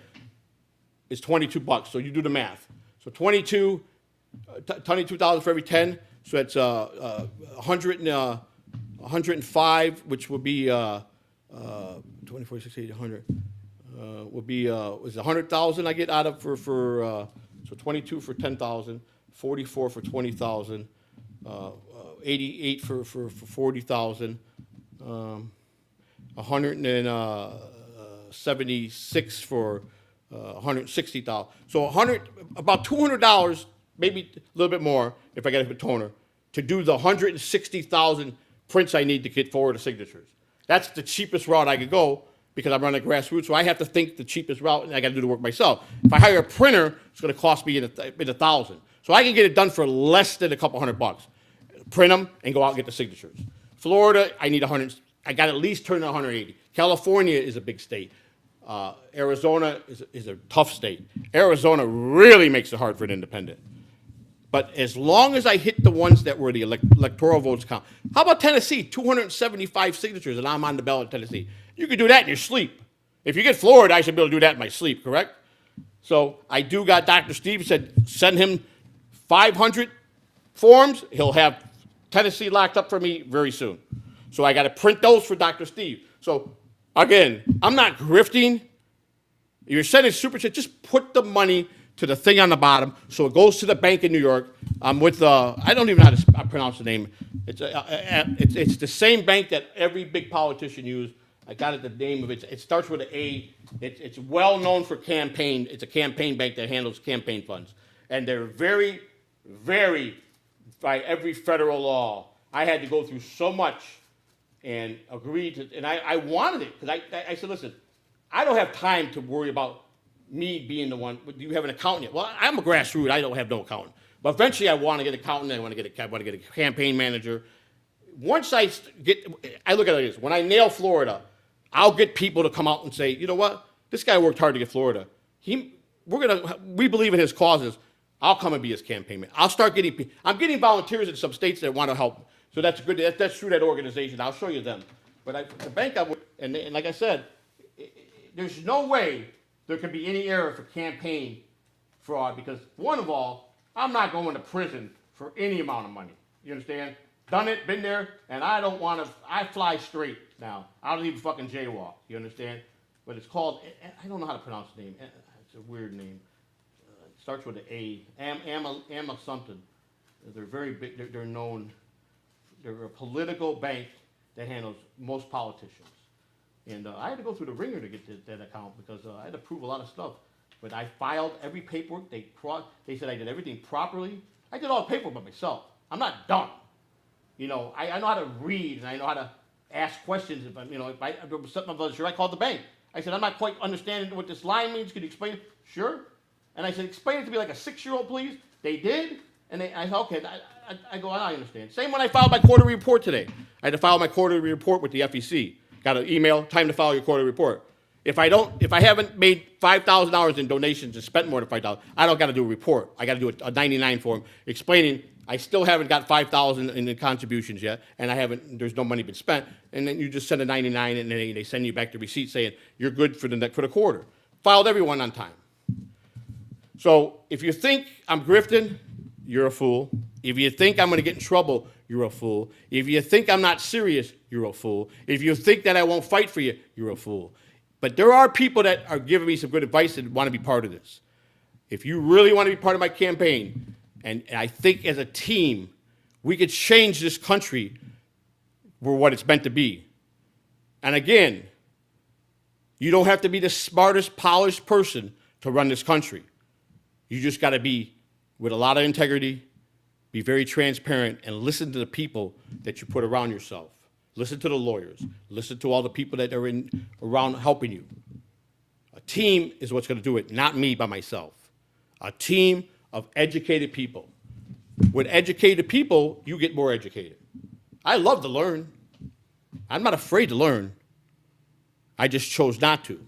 Speaker 1: is $22. So you do the math. So 22,000 for every 10. So that's 105, which would be 24, 68, 100. Would be was 100,000 I get out of so 22 for 10,000, 44 for 20,000, 88 for 40,000, 176 for 160,000. So about $200, maybe a little bit more if I get a toner, to do the 160,000 prints I need to get Florida signatures. That's the cheapest route I could go because I'm running grassroots, so I have to think the cheapest route, and I got to do the work myself. If I hire a printer, it's going to cost me in $1,000. So I can get it done for less than a couple $100. Print them and go out and get the signatures. Florida, I need 100. I got to at least turn in 180. California is a big state. Arizona is a tough state. Arizona really makes it hard for an independent. But as long as I hit the ones that were the electoral votes count. How about Tennessee? 275 signatures, and I'm on the ballot in Tennessee. You could do that in your sleep. If you get Florida, I should be able to do that in my sleep, correct? So I do got Dr. Steve said, send him 500 forms. He'll have Tennessee locked up for me very soon. So I got to print those for Dr. Steve. So again, I'm not grifting. You're sending super chat, just put the money to the thing on the bottom, so it goes to the bank in New York. I'm with I don't even know how to pronounce the name. It's the same bank that every big politician uses. I got it, the name of it. It starts with an A. It's well known for campaign. It's a campaign bank that handles campaign funds, and they're very, very, by every federal law. I had to go through so much and agree to, and I wanted it because I said, listen, I don't have time to worry about me being the one. Do you have an accountant? Well, I'm a grassroots. I don't have no accountant. But eventually, I want to get an accountant. I want to get a campaign manager. Once I look at it like this. When I nail Florida, I'll get people to come out and say, you know what? This guy worked hard to get Florida. We believe in his causes. I'll come and be his campaign man. I'm getting volunteers in some states that want to help. So that's good. That's through that organization. I'll show you them. But the bank and like I said, there's no way there can be any error for campaign fraud because, one of all, I'm not going to prison for any amount of money. You understand? Done it, been there, and I don't want to. I fly straight now. I don't even fucking jaywalk. You understand? But it's called. I don't know how to pronounce the name. It's a weird name. It starts with an A. Ama something. They're very big. They're known. They're a political bank that handles most politicians. And I had to go through the ringer to get that account because I had to prove a lot of stuff. But I filed every paperwork. They said I did everything properly. I did all the paperwork by myself. I'm not dumb. You know, I know how to read and I know how to ask questions. If I was something I'm not sure, I called the bank. I said, I'm not quite understanding what this line means. Can you explain it? Sure. And I said, explain it to me like a 6-year-old, please. They did. And I said, okay. I go, I understand. Same when I filed my quarterly report today. I had to file my quarterly report with the FEC. Got an email, time to file your quarterly report. If I haven't made $5,000 in donations and spent more than $5,000, I don't got to do a report. I got to do a 99 form explaining I still haven't got $5,000 in the contributions yet, and there's no money been spent. And then you just send a 99, and then they send you back the receipt saying you're good for the quarter. Filed everyone on time. So if you think I'm grifting, you're a fool. If you think I'm going to get in trouble, you're a fool. If you think I'm not serious, you're a fool. If you think that I won't fight for you, you're a fool. But there are people that are giving me some good advice and want to be part of this. If you really want to be part of my campaign, and I think as a team, we could change this country for what it's meant to be. And again, you don't have to be the smartest, polished person to run this country. You just got to be with a lot of integrity, be very transparent, and listen to the people that you put around yourself. Listen to the lawyers. Listen to all the people that are around helping you. A team is what's going to do it, not me by myself. A team of educated people. With educated people, you get more educated. I love to learn. I'm not afraid to learn. I just chose not to.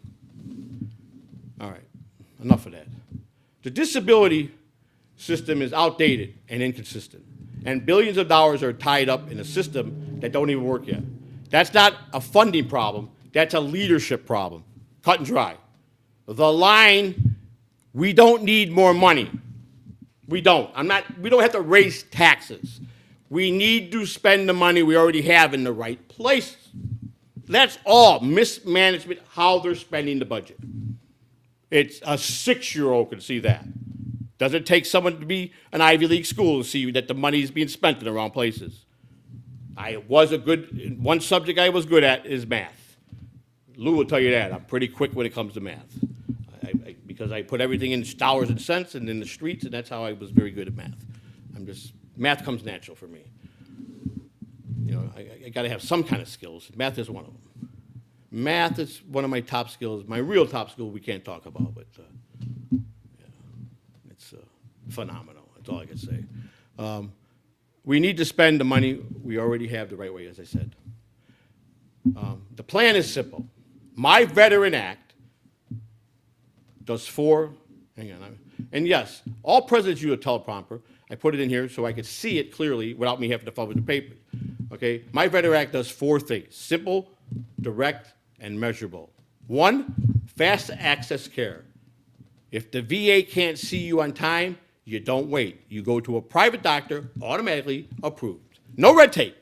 Speaker 1: All right, enough of that. The disability system is outdated and inconsistent, and billions of dollars are tied up in a system that don't even work yet. That's not a funding problem, that's a leadership problem, cut and dry. The line, we don't need more money. We don't. We don't have to raise taxes. We need to spend the money we already have in the right places. That's all. Mismanagement, how they're spending the budget. It's a 6-year-old can see that. Doesn't take someone to be an Ivy League school to see that the money is being spent in the wrong places. One subject I was good at is math. Lou will tell you that. I'm pretty quick when it comes to math. Because I put everything in dollars and cents and in the streets, and that's how I was very good at math. Math comes natural for me. You know, I got to have some kind of skills. Math is one of them. Math is one of my top skills. My real top skill we can't talk about, but yeah, it's phenomenal. That's all I can say. We need to spend the money we already have the right way, as I said. The plan is simple. My Veteran Act does and yes, all presidents use a teleprompter. I put it in here so I could see it clearly without me having to follow the paper. Okay, my Veteran Act does 4 things: simple, direct, and measurable. 1, fast access care. If the VA can't see you on time, you don't wait. You go to a private doctor, automatically approved. No red tape.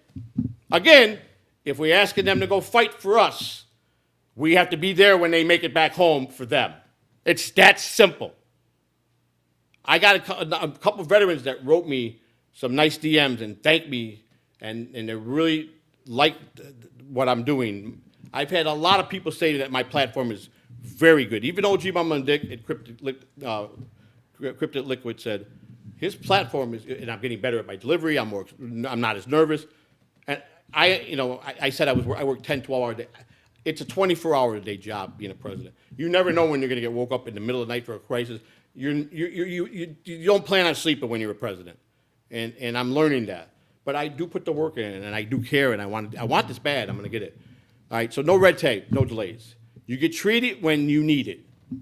Speaker 1: Again, if we're asking them to go fight for us, we have to be there when they make it back home for them. It's that simple. I got a couple of veterans that wrote me some nice DMs and thanked me, and they really liked what I'm doing. I've had a lot of people say that my platform is very good. Even OG Mama and Dick at Cryptic Liquid said, his platform is, and I'm getting better at my delivery, I'm not as nervous. And I said I work 10, 12 hours a day. It's a 24-hour-a-day job being a president. You never know when you're going to get woke up in the middle of the night for a crisis. You don't plan on sleeping when you're a president, and I'm learning that. But I do put the work in, and I do care, and I want this bad. I'm going to get it. All right. So no red tape, no delays. You get treated when you need it.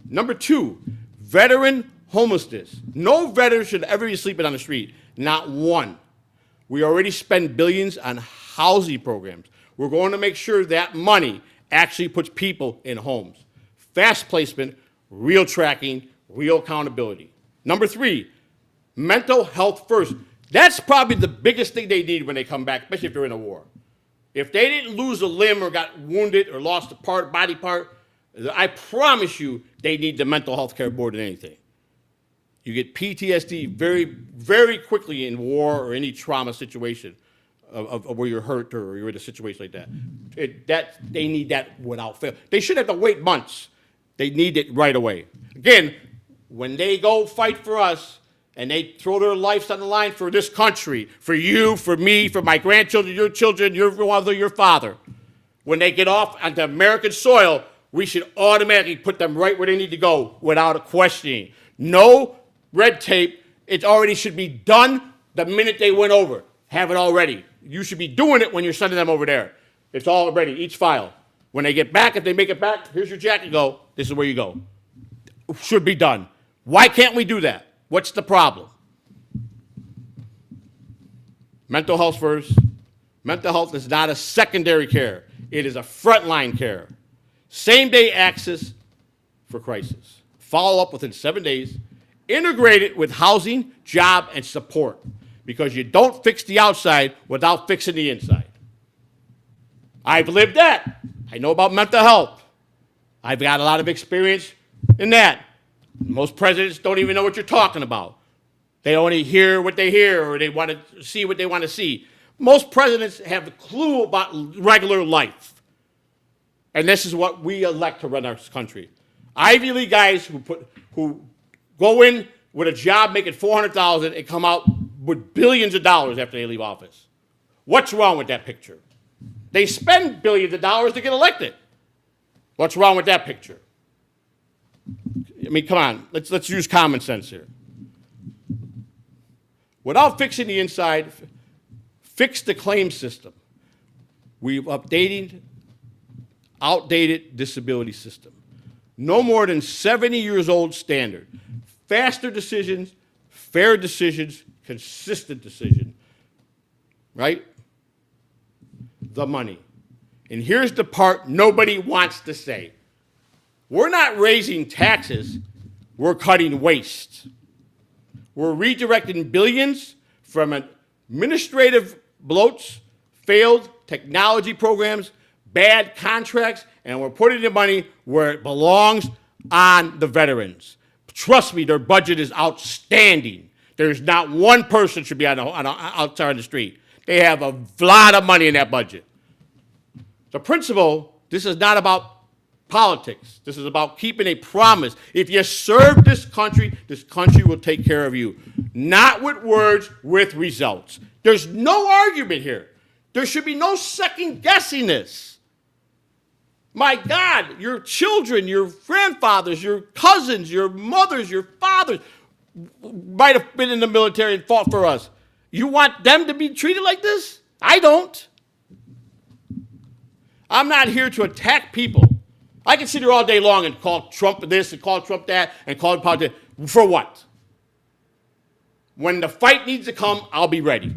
Speaker 1: Number 2, veteran homelessness. No veteran should ever be sleeping on the street. Not one. We already spend billions on housing programs. We're going to make sure that money actually puts people in homes. Fast placement, real tracking, real accountability. Number 3, mental health first. That's probably the biggest thing they need when they come back, especially if they're in a war. If they didn't lose a limb or got wounded or lost a body part, I promise you they need the mental health care more than anything. You get PTSD very, very quickly in war or any trauma situation of where you're hurt or you're in a situation like that. They need that without fail. They shouldn't have to wait months. They need it right away. Again, when they go fight for us and they throw their lives on the line for this country, for you, for me, for my grandchildren, your children, your mother, your father, when they get off onto American soil, we should automatically put them right where they need to go without a questioning. No red tape. It already should be done the minute they went over. Have it already. You should be doing it when you're sending them over there. It's all ready, each file. When they get back, if they make it back, here's your jacket, go. This is where you go. Should be done. Why can't we do that? What's the problem? Mental health first. Mental health is not a secondary care. It is a frontline care. Same-day access for crisis. Follow up within 7 days. Integrate it with housing, job, and support. Because you don't fix the outside without fixing the inside. I've lived that. I know about mental health. I've got a lot of experience in that. Most presidents don't even know what you're talking about. They only hear what they hear or they want to see what they want to see. Most presidents have a clue about regular life. And this is what we elect to run our country. Ivy League guys who go in with a job making $400,000 and come out with billions of dollars after they leave office. What's wrong with that picture? They spend billions of dollars to get elected. What's wrong with that picture? I mean, come on, let's use common sense here. Without fixing the inside, fix the claim system. We've updated outdated disability system. No more than 70 years old standard. Faster decisions, fair decisions, consistent decision, right? The money. And here's the part nobody wants to say. We're not raising taxes, we're cutting waste. We're redirecting billions from administrative bloats, failed technology programs, bad contracts, and we're putting the money where it belongs, on the veterans. Trust me, their budget is outstanding. There's not one person should be outside on the street. They have a lot of money in that budget. The principle, this is not about politics. This is about keeping a promise. If you serve this country will take care of you. Not with words, with results. There's no argument here. There should be no second guessing this. My God, your children, your grandfathers, your cousins, your mothers, your fathers might have been in the military and fought for us. You want them to be treated like this? I don't. I'm not here to attack people. I can sit here all day long and call Trump this and call Trump that and call politics. For what? When the fight needs to come, I'll be ready.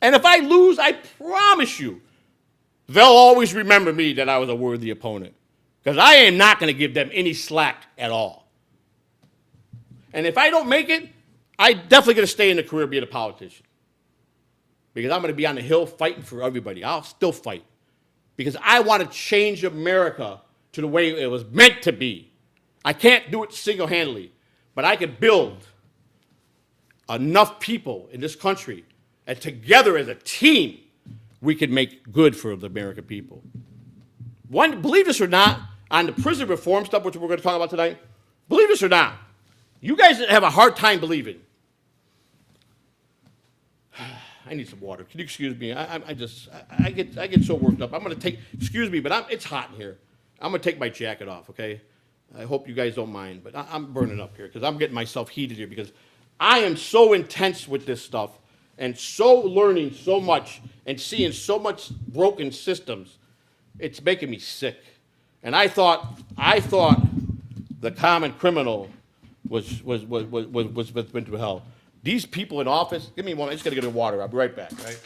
Speaker 1: And if I lose, I promise you, they'll always remember me that I was a worthy opponent. Because I am not going to give them any slack at all. And if I don't make it, I'm definitely going to stay in the career being a politician. Because I'm going to be on the Hill fighting for everybody. I'll still fight. Because I want to change America to the way it was meant to be. I can't do it single-handedly, but I can build enough people in this country, and together as a team, we can make good for the American people. Believe this or not, on the prison reform stuff, which we're going to talk about tonight, believe this or not, you guys have a hard time believing. I need some water. Can you excuse me? I get so worked up. I'm going to take, excuse me, but it's hot in here. I'm going to take my jacket off, okay? I hope you guys don't mind, but I'm burning up here because I'm getting myself heated here because I am so intense with this stuff and so learning so much and seeing so much broken systems. It's making me sick. And I thought the common criminal was went to hell. These people in office, give me one, I just got to get the water. I'll be right back, right?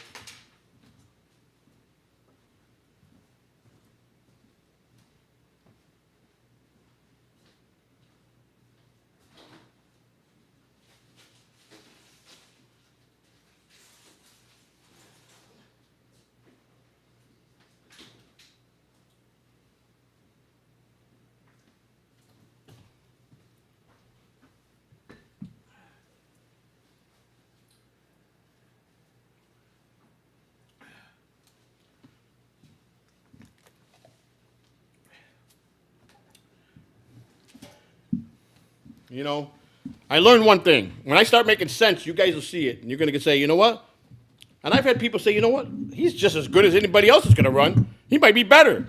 Speaker 1: You know, I learned one thing. When I start making sense, you guys will see it, and you're going to say, you know what? And I've had people say, you know what? He's just as good as anybody else is going to run. He might be better.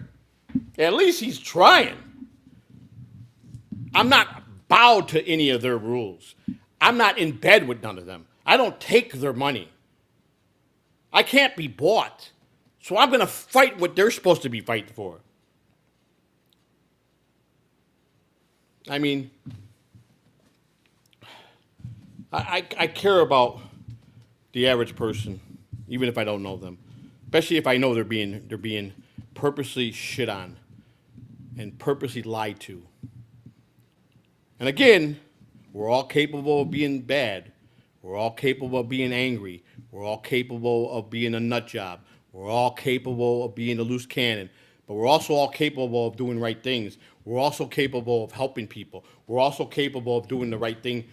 Speaker 1: At least he's trying. I'm not bowed to any of their rules. I'm not in bed with none of them. I don't take their money. I can't be bought. So I'm going to fight what they're supposed to be fighting for. I mean, I care about the average person, even if I don't know them, especially if I know they're being purposely shit on and purposely lied to. And again, we're all capable of being bad. We're all capable of being angry. We're all capable of being a nut job. We're all capable of being a loose cannon. but we're also all capable of doing right things. We're also capable of helping people. We're also capable of doing the right thing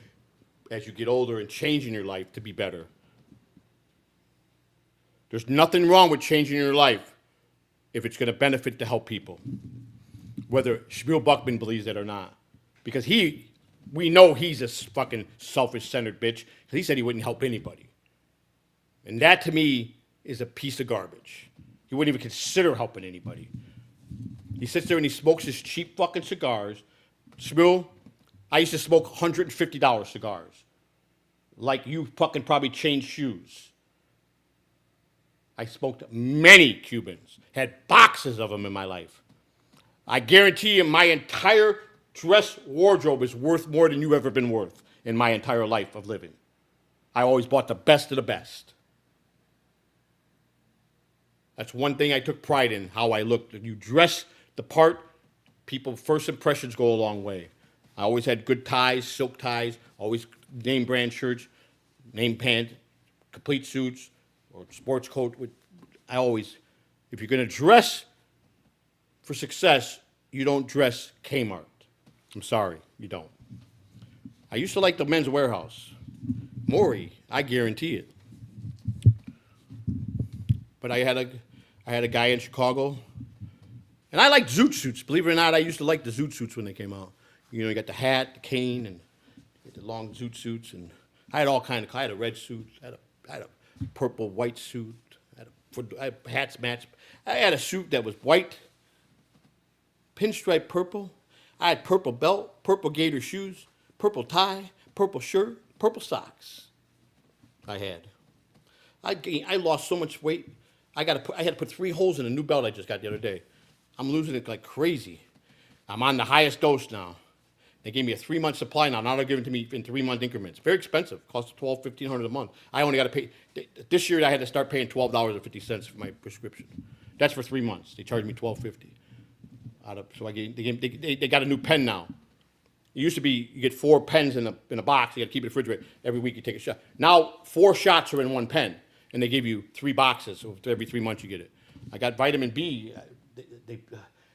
Speaker 1: as you get older and changing your life to be better. There's nothing wrong with changing your life if it's going to benefit to help people, whether Shmuel Buckman believes it or not. Because we know he's a fucking selfish-centered bitch, because he said he wouldn't help anybody. And that, to me, is a piece of garbage. He wouldn't even consider helping anybody. He sits there and he smokes his cheap fucking cigars. Shmuel, I used to smoke $150 cigars. Like you fucking probably changed shoes. I smoked many Cubans, had boxes of them in my life. I guarantee you my entire dress wardrobe is worth more than you've ever been worth in my entire life of living. I always bought the best of the best. That's one thing I took pride in, how I looked. If you dress the part, people's first impressions go a long way. I always had good ties, silk ties, always name brand shirts, name pants, complete suits, or sports coat. If you're going to dress for success, you don't dress Kmart. I'm sorry, you don't. I used to like the Men's Warehouse. Maury, I guarantee it. But I had a guy in Chicago, and I liked zoot suits. Believe it or not, I used to like the zoot suits when they came out. You know, you got the hat, the cane, and the long zoot suits, and I had all kind of. I had a red suit, I had a purple white suit, I had hats matched. I had a suit that was white, pinstripe purple. I had purple belt, purple gator shoes, purple tie, purple shirt, purple socks. I lost so much weight. I had to put 3 holes in a new belt I just got the other day. I'm losing it like crazy. I'm on the highest dose now. They gave me a 3-month supply now. Now they're giving it to me in 3-month increments. Very expensive. Costs $1,200, $1,500 a month. I only got to pay. This year I had to start paying $12.50 for my prescription. That's for 3 months. They charged me $12.50. They got a new pen now. It used to be you get 4 pens in a box. You got to keep it in the refrigerator. Every week you take a shot. Now 4 shots are in 1 pen, and they give you 3 boxes. So every 3 months you get it. I got vitamin B.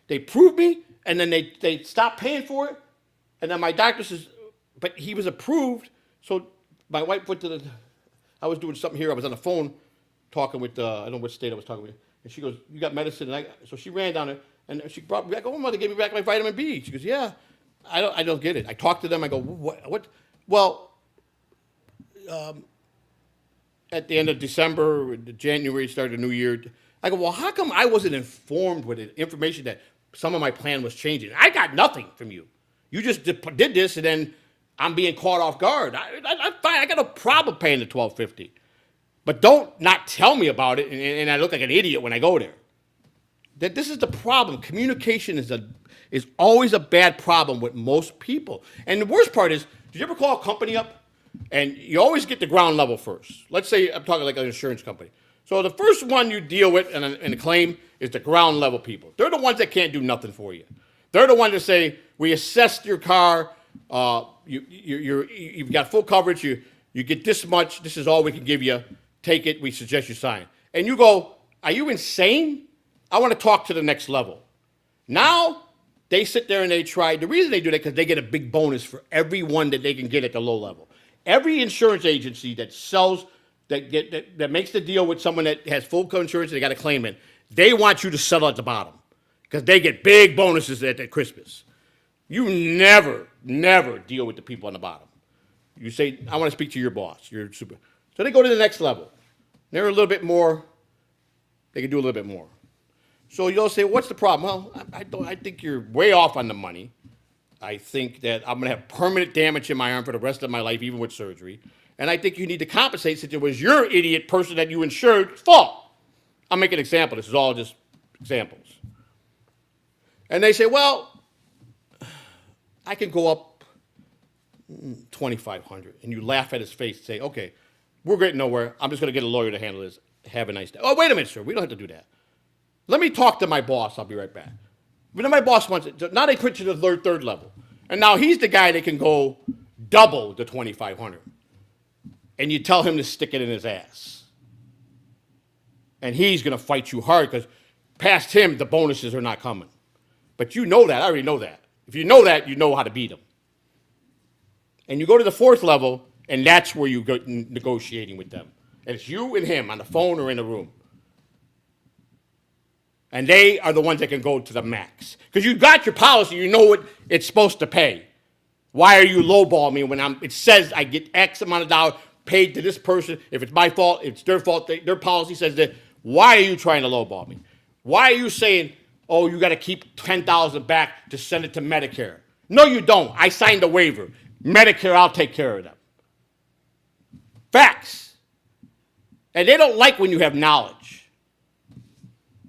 Speaker 1: They proved me, and then they stopped paying for it. And then my doctor says, but he was approved. So my wife went I was doing something here. I was on the phone talking with, I don't know which state I was talking with. And she goes, you got medicine? So she ran down there, and she brought me back, oh, mother gave me back my vitamin B. She goes, yeah, I don't get it. I talked to them. I go, what? Well, at the end of December, January, started a new year. I go, well, how come I wasn't informed with the information that some of my plan was changing? I got nothing from you. You just did this, and then I'm being caught off guard. I'm fine. I got no problem paying the $12.50. But don't not tell me about it, and I look like an idiot when I go there. This is the problem. Communication is always a bad problem with most people. And the worst part is, did you ever call a company up? And you always get the ground level first. Let's say I'm talking like an insurance company. So the first one you deal with in a claim is the ground level people. They're the ones that can't do nothing for you. They're the ones that say, we assessed your car, you've got full coverage, you get this much, this is all we can give you, take it, we suggest you sign. And you go, are you insane? I want to talk to the next level. Now, they sit there and they try, the reason they do that is because they get a big bonus for everyone that they can get at the low level. Every insurance agency that sells, that makes the deal with someone that has full insurance, they got a claim in, they want you to settle at the bottom because they get big bonuses at Christmas. You never deal with the people on the bottom. You say, I want to speak to your boss. You're super. So they go to the next level. They're a little bit more, they can do a little bit more. So you'll say, what's the problem? Well, I think you're way off on the money. I think that I'm going to have permanent damage in my arm for the rest of my life, even with surgery. And I think you need to compensate since it was your idiot person that you insured's fault. I'll make an example. This is all just examples. And they say, well, I can go up $2,500. And you laugh at his face and say, okay, we're getting nowhere. I'm just going to get a lawyer to handle this. Have a nice day. Oh, wait a minute, sir. We don't have to do that. Let me talk to my boss. I'll be right back. But then my boss wants it. Now they put you to the third level. And now he's the guy that can go double the $2,500. And you tell him to stick it in his ass. And he's going to fight you hard because past him, the bonuses are not coming. But you know that. I already know that. If you know that, you know how to beat them. And you go to the fourth level, and that's where you go negotiating with them. And it's you and him on the phone or in the room. And they are the ones that can go to the max. Because you got your policy, you know what it's supposed to pay. Why are you lowballing me when it says I get X amount of dollars paid to this person? If it's my fault, it's their fault. Their policy says that. Why are you trying to lowball me? Why are you saying, oh, you got to keep $10,000 back to send it to Medicare? No, you don't. I signed a waiver. Medicare, I'll take care of them. Facts. And they don't like when you have knowledge.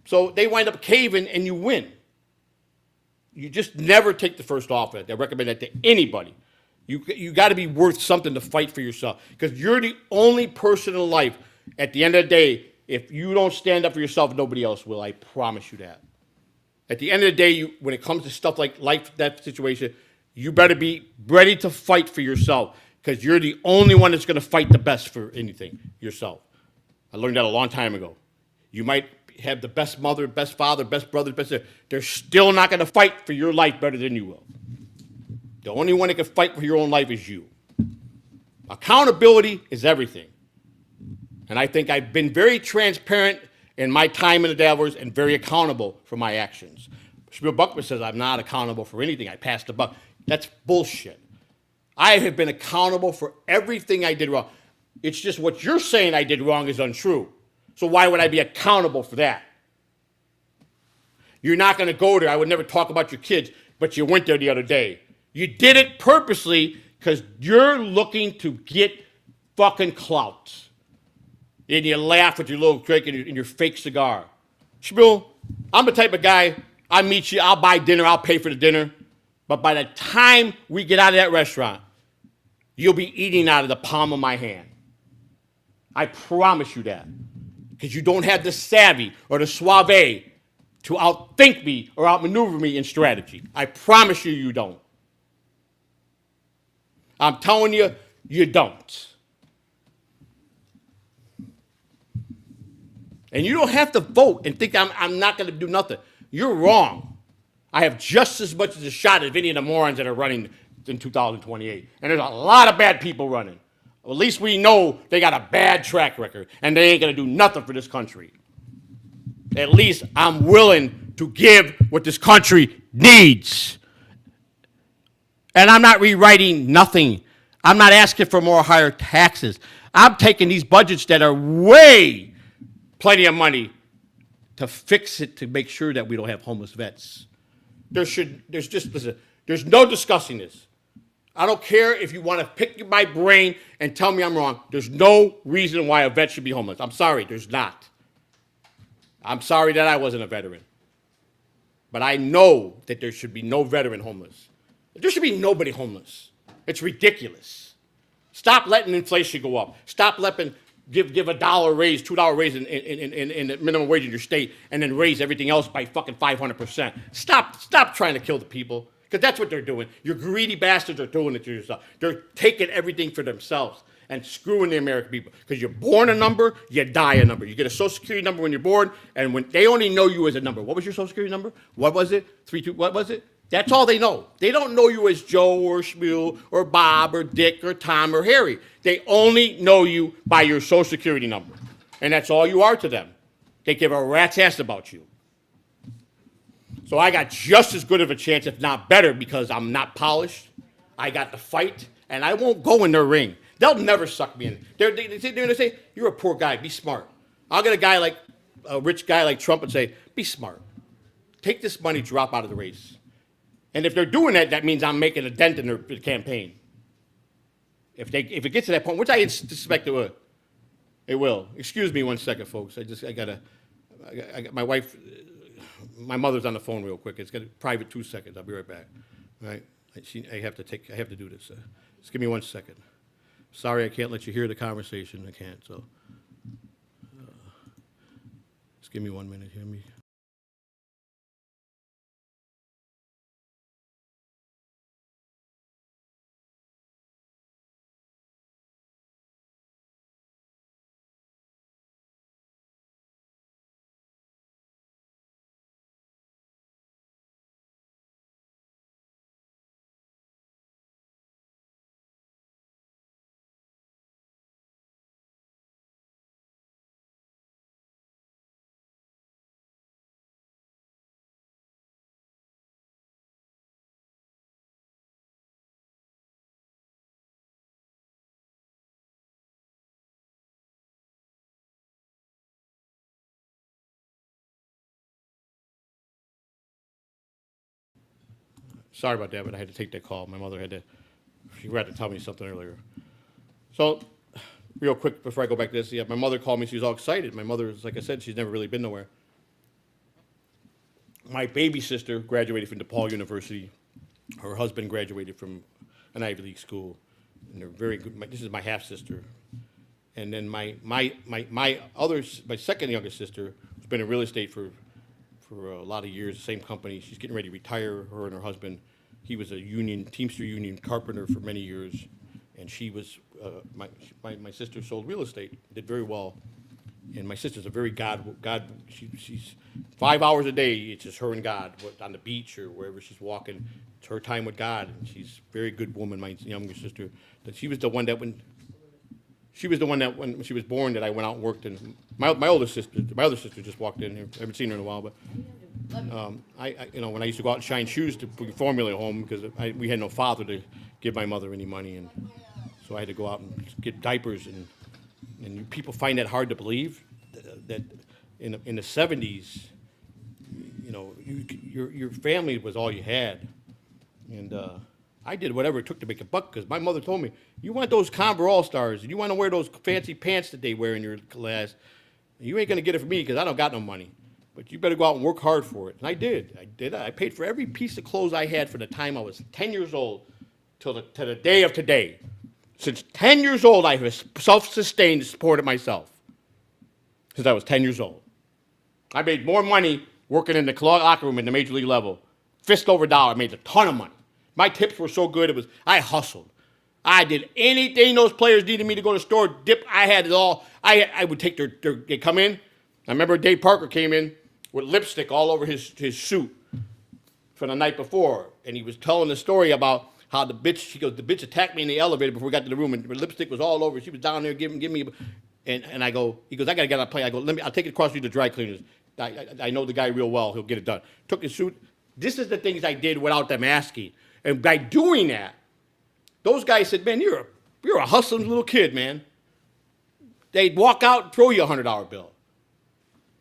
Speaker 1: So they wind up caving and you win. You just never take the first offer. I recommend that to anybody. You got to be worth something to fight for yourself, because you're the only person in life. At the end of the day, if you don't stand up for yourself, nobody else will. I promise you that. At the end of the day, when it comes to stuff like life, that situation, you better be ready to fight for yourself, because you're the only one that's going to fight the best for anything, yourself. I learned that a long time ago. You might have the best mother, best father, best brother, best sister. They're still not going to fight for your life better than you will. The only one that can fight for your own life is you. Accountability is everything. And I think I've been very transparent in my time in the Davos and very accountable for my actions. Shmuel Buckman says I'm not accountable for anything. I passed the buck. That's bullshit. I have been accountable for everything I did wrong. It's just what you're saying I did wrong is untrue. So why would I be accountable for that? You're not going to go there. I would never talk about your kids, but you went there the other day. You did it purposely because you're looking to get fucking clout. And you laugh with your little drink and your fake cigar. Shmuel, I'm the type of guy, I meet you, I'll buy dinner, I'll pay for the dinner. But by the time we get out of that restaurant, you'll be eating out of the palm of my hand. I promise you that. Because you don't have the savvy or the suave to outthink me or outmaneuver me in strategy. I promise you, you don't. I'm telling you, you don't. And you don't have to vote and think I'm not going to do nothing. You're wrong. I have just as much as a shot as any of the morons that are running in 2028. And there's a lot of bad people running. Well, at least we know they got a bad track record and they ain't going to do nothing for this country. At least I'm willing to give what this country needs. And I'm not rewriting nothing. I'm not asking for more higher taxes. I'm taking these budgets that are way plenty of money to fix it, to make sure that we don't have homeless vets. There's no discussing this. I don't care if you want to pick my brain and tell me I'm wrong. There's no reason why a vet should be homeless. I'm sorry, there's not. I'm sorry that I wasn't a veteran. But I know that there should be no veteran homeless. There should be nobody homeless. It's ridiculous. Stop letting inflation go up. Stop letting give $1 raise, $2 raise in the minimum wage in your state, and then raise everything else by fucking 500%. Stop trying to kill the people, because that's what they're doing. Your greedy bastards are doing it to yourself. They're taking everything for themselves and screwing the American people. Because you're born a number, you die a number. You get a Social Security number when you're born, and when they only know you as a number. What was your Social Security number? What was it? 32. What was it? That's all they know. They don't know you as Joe or Shmuel or Bob or Dick or Tom or Harry. They only know you by your Social Security number. And that's all you are to them. They give a rat's ass about you. So I got just as good of a chance, if not better, because I'm not polished. I got the fight, and I won't go in their ring. They'll never suck me in. They're going to say, you're a poor guy, be smart. I'll get a rich guy like Trump and say, be smart. Take this money, drop out of the race. And if they're doing that, that means I'm making a dent in their campaign. If it gets to that point, which I suspect it will. Excuse me 1 second, folks. I got my wife, my mother's on the phone real quick. It's got a private 2 seconds. I'll be right back. All right? I have to do this. Just give me 1 second. Sorry, I can't let you hear the conversation. I can't. So, just give me 1 minute. Hear me. Sorry about that, but I had to take that call. My mother she had to tell me something earlier. So, real quick before I go back to this, yeah, my mother called me. She was all excited. My mother, like I said, she's never really been nowhere. My baby sister graduated from DePaul University. Her husband graduated from an Ivy League school, and they're very good. This is my half sister, and then my second youngest sister, who's been in real estate for a lot of years, the same company. She's getting ready to retire. Her and her husband. He was a Teamster union carpenter for many years, and she was my sister sold real estate, did very well. And my sister's a very she's 5 hours a day, it's just her and God, on the beach or wherever she's walking. It's her time with God, and she's a very good woman, my younger sister. That she was the one that when she was born that I went out and worked. And my other sister just walked in here. I haven't seen her in a while, but when I used to go out and shine shoes to bring formula home because we had no father to give my mother any money, and so I had to go out and get diapers. And people find that hard to believe that in the 70s, your family was all you had, and I did whatever it took to make a buck because my mother told me, you want those Converse All-Stars and you want to wear those fancy pants that they wear in your class, you ain't gonna get it from me because I don't got no money, but you better go out and work hard for it. And I did. I paid for every piece of clothes I had from the time I was 10 years old to the day of today. Since 10 years old, I have self-sustained, supported myself. Since I was 10 years old. I made more money working in the locker room in the major league level. Fist over dollar, I made a ton of money. My tips were so good, I hustled. I did anything those players needed me to go to the store, dip, I had it all. I would take they come in. I remember Dave Parker came in with lipstick all over his suit from the night before, and he was telling the story about how the bitch attacked me in the elevator before we got to the room, and her lipstick was all over. She was down there giving me, and he goes, I gotta get on a plane. I go, I'll take it across to the dry cleaners. I know the guy real well. He'll get it done. Took his suit. This is the things I did without them asking, and by doing that, those guys said, man, you're a hustling little kid, man. They'd walk out and throw you a $100 bill.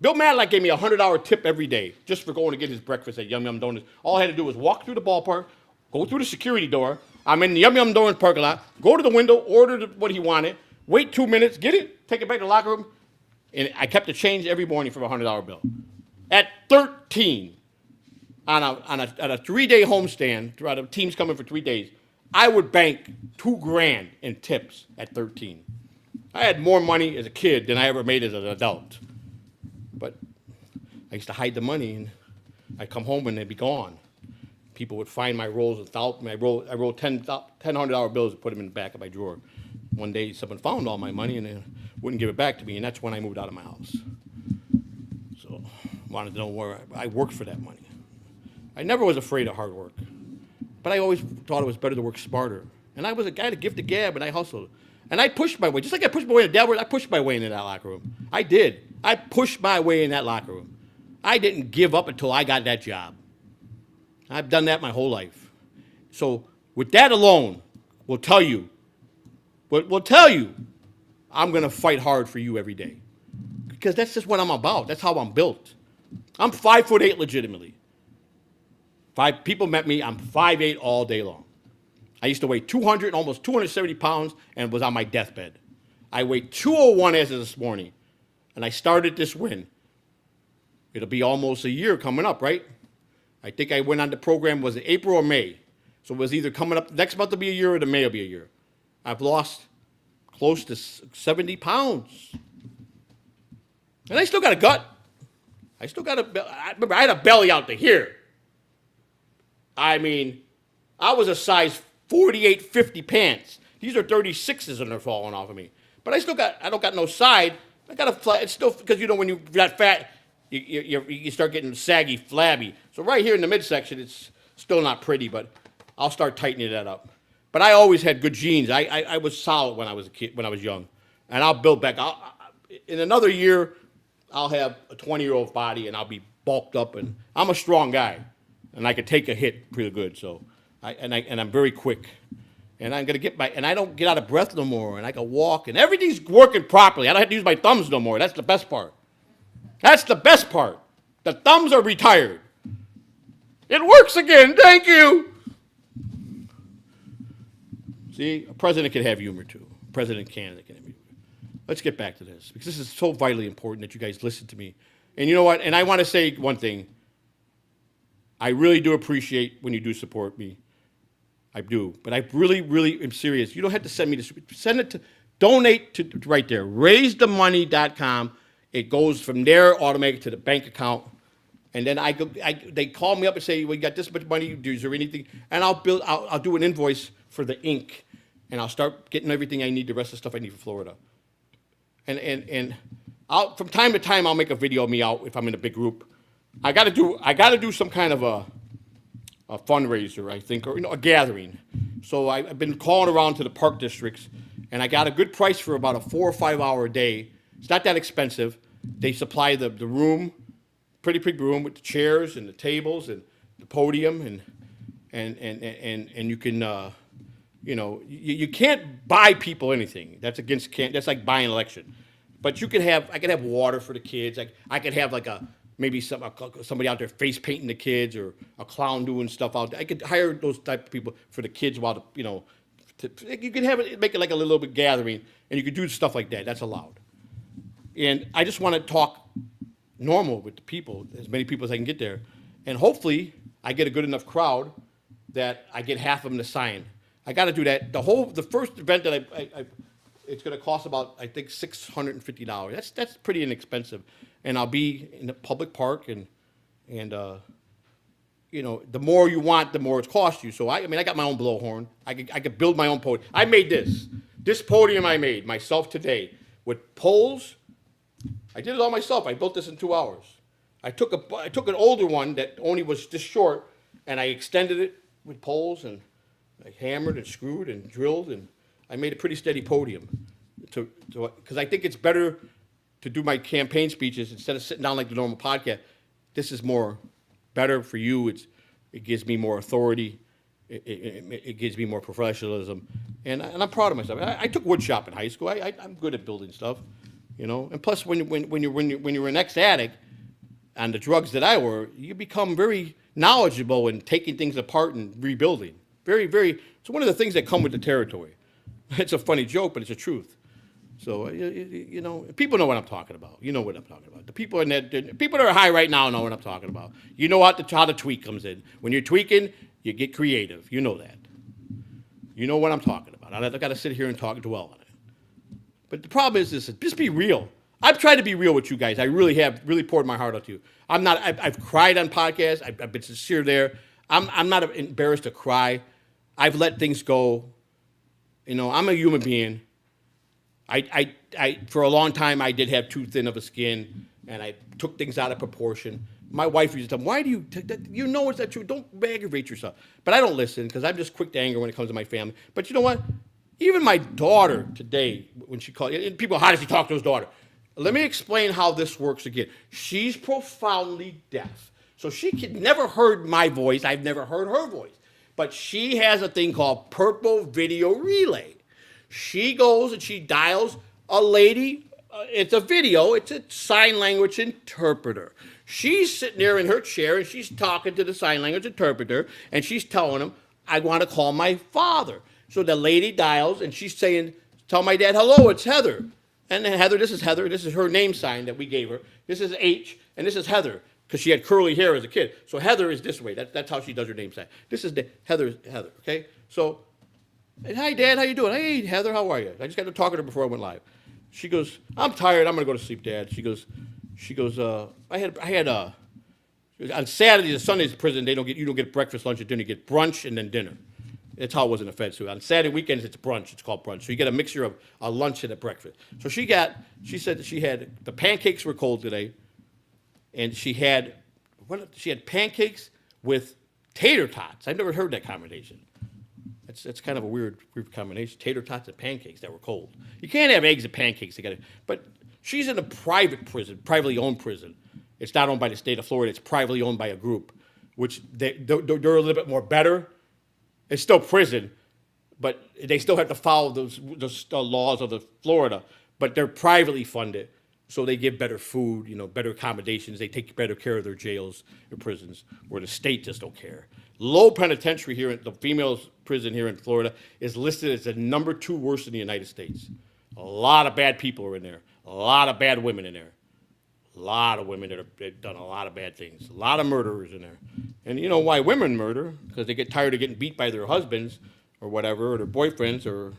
Speaker 1: Bill Matlock gave me a $100 tip every day just for going to get his breakfast at Yum Yum Donuts. All I had to do was walk through the ballpark, go through the security door. I'm in the Yum Yum Donuts parking lot. Go to the window, order what he wanted, wait 2 minutes, get it, take it back to the locker room, and I kept the change every morning for a $100 bill. At 13, on a 3-day homestand, throughout the teams coming for 3 days, I would bank $2,000 in tips at 13. I had more money as a kid than I ever made as an adult. But I used to hide the money, and I'd come home and they'd be gone. People would find my rolls without me. I rolled $100 bills and put them in the back of my drawer. One day, someone found all my money and they wouldn't give it back to me, and that's when I moved out of my house. So, wanted to know where I worked for that money. I never was afraid of hard work, but I always thought it was better to work smarter. And I was a guy to give the gab, and I hustled. And I pushed my way, just like I pushed my way in Delaware, I pushed my way into that locker room. I did. I pushed my way in that locker room. I didn't give up until I got that job. I've done that my whole life. So with that alone, we'll tell you, I'm going to fight hard for you every day. Because that's just what I'm about. That's how I'm built. I'm 5'8" legitimately. People met me, I'm 5'8" all day long. I used to weigh 200, almost 270 pounds, and was on my deathbed. I weighed 201 as of this morning, and I started this win. It'll be almost a year coming up, right? I think I went on the program, was it April or May? So it was either coming up, next month will be a year or the May will be a year. I've lost close to 70 pounds. And I still got a gut. I remember I had a belly out to here. I mean, I was a size 48, 50 pants. These are 36s and they're falling off of me. But I don't got no side. I got a flat, it's still, because when you got fat, you start getting saggy, flabby. So right here in the midsection, it's still not pretty, but I'll start tightening that up. But I always had good genes. I was solid when I was a kid, when I was young. And I'll build back. In another year, I'll have a 20-year-old body and I'll be bulked up, and I'm a strong guy. And I can take a hit pretty good, so I'm very quick, and I'm gonna and I don't get out of breath no more, and I can walk, and everything's working properly. I don't have to use my thumbs no more. That's the best part. That's the best part. The thumbs are retired. It works again. Thank you. See, a president can have humor too. A president can have humor. Let's get back to this because this is so vitally important that you guys listen to me. And you know what? And I want to say one thing. I really do appreciate when you do support me. I do. But I really, really am serious. You don't have to send me this. Send it to, donate to right there, raisethemoney.com. It goes from there automatically to the bank account. And then they call me up and say, well, you got this much money, is there anything? And I'll do an invoice for the ink. And I'll start getting everything I need, the rest of the stuff I need for Florida. And I'll, from time to time, I'll make a video of me out if I'm in a big group. I gotta do some kind of a fundraiser, I think, or a gathering. So I've been calling around to the park districts, and I got a good price for about a 4 or 5 hour day. It's not that expensive. They supply the room, pretty big room with the chairs and the tables and the podium, and you can, you can't buy people anything. That's that's like buying an election. But I could have water for the kids. I could have like maybe somebody out there face painting the kids or a clown doing stuff out there. I could hire those type of people for the kids while you could have it, make it like a little bit gathering, and you could do stuff like that. That's allowed. And I just want to talk normal with the people, as many people as I can get there. And hopefully I get a good enough crowd that I get half of them to sign. I got to do that. The first event that it's going to cost about, I think, $650. That's pretty inexpensive. And I'll be in a public park, and the more you want, the more it costs you. So I got my own blowhorn. I could build my own podium. I made this podium I made myself today with poles. I did it all myself. I built this in 2 hours. I took an older one that only was this short, and I extended it with poles, and I hammered and screwed and drilled, and I made a pretty steady podium. Because I think it's better to do my campaign speeches instead of sitting down like the normal podcast. This is better for you. It gives me more authority. It gives me more professionalism, and I'm proud of myself. I took wood shop in high school. I'm good at building stuff, And plus, when you're an ex-addict on the drugs that I were, you become very knowledgeable in taking things apart and rebuilding. Very, very. It's one of the things that come with the territory. It's a funny joke, but it's the truth. So people know what I'm talking about. You know what I'm talking about. The people that are high right now know what I'm talking about. You know how the tweak comes in. When you're tweaking, you get creative. You know that. You know what I'm talking about. I got to sit here and talk and dwell on it. But the problem is this: just be real. I've tried to be real with you guys. I really have, really poured my heart out to you. I'm not. I've cried on podcasts. I've been sincere there. I'm not embarrassed to cry. I've let things go. I'm a human being. I for a long time I did have too thin of a skin, and I took things out of proportion. My wife used to tell me, "Why do you? It's not true. Don't aggravate yourself." But I don't listen because I'm just quick to anger when it comes to my family. But you know what? Even my daughter today, when she called, and people, how does he talk to his daughter? Let me explain how this works again. She's profoundly deaf, so she never heard my voice. I've never heard her voice, but she has a thing called Purple Video Relay. She goes and she dials a lady. It's a video. It's a sign language interpreter. She's sitting there in her chair and she's talking to the sign language interpreter and she's telling him, I want to call my father. So the lady dials and she's saying, tell my dad, hello, it's Heather. And then Heather. This is her name sign that we gave her. This is H and this is Heather because she had curly hair as a kid. So Heather is this way. That's how she does her name sign. This is Heather, okay? So, hi, Dad, how you doing? Hey, Heather, how are you? I just got to talk to her before I went live. She goes, I'm tired. I'm going to go to sleep, Dad. She goes, I had on Saturdays and Sundays in prison, you don't get breakfast, lunch, and dinner. You get brunch and then dinner. That's how it was in the Feds too. On Saturday weekends, it's brunch. It's called brunch. So you get a mixture of a lunch and a breakfast. So she said that she had, the pancakes were cold today, and she had pancakes with tater tots. I've never heard that combination. It's kind of a weird combination. Tater tots and pancakes that were cold. You can't have eggs and pancakes together. But she's in a private prison, privately owned prison. It's not owned by the state of Florida. It's privately owned by a group, which they're a little bit more better. It's still prison, but they still have to follow those laws of the Florida. But they're privately funded, So they give better food, better accommodations. They take better care of their jails or prisons, where the state just don't care. Low penitentiary here, the females prison here in Florida is listed as the #2 worst in the United States. A lot of bad people are in there. A lot of bad women in there. A lot of women that have done a lot of bad things. A lot of murderers in there. And you know why women murder? Because they get tired of getting beat by their husbands or whatever, or their boyfriends, or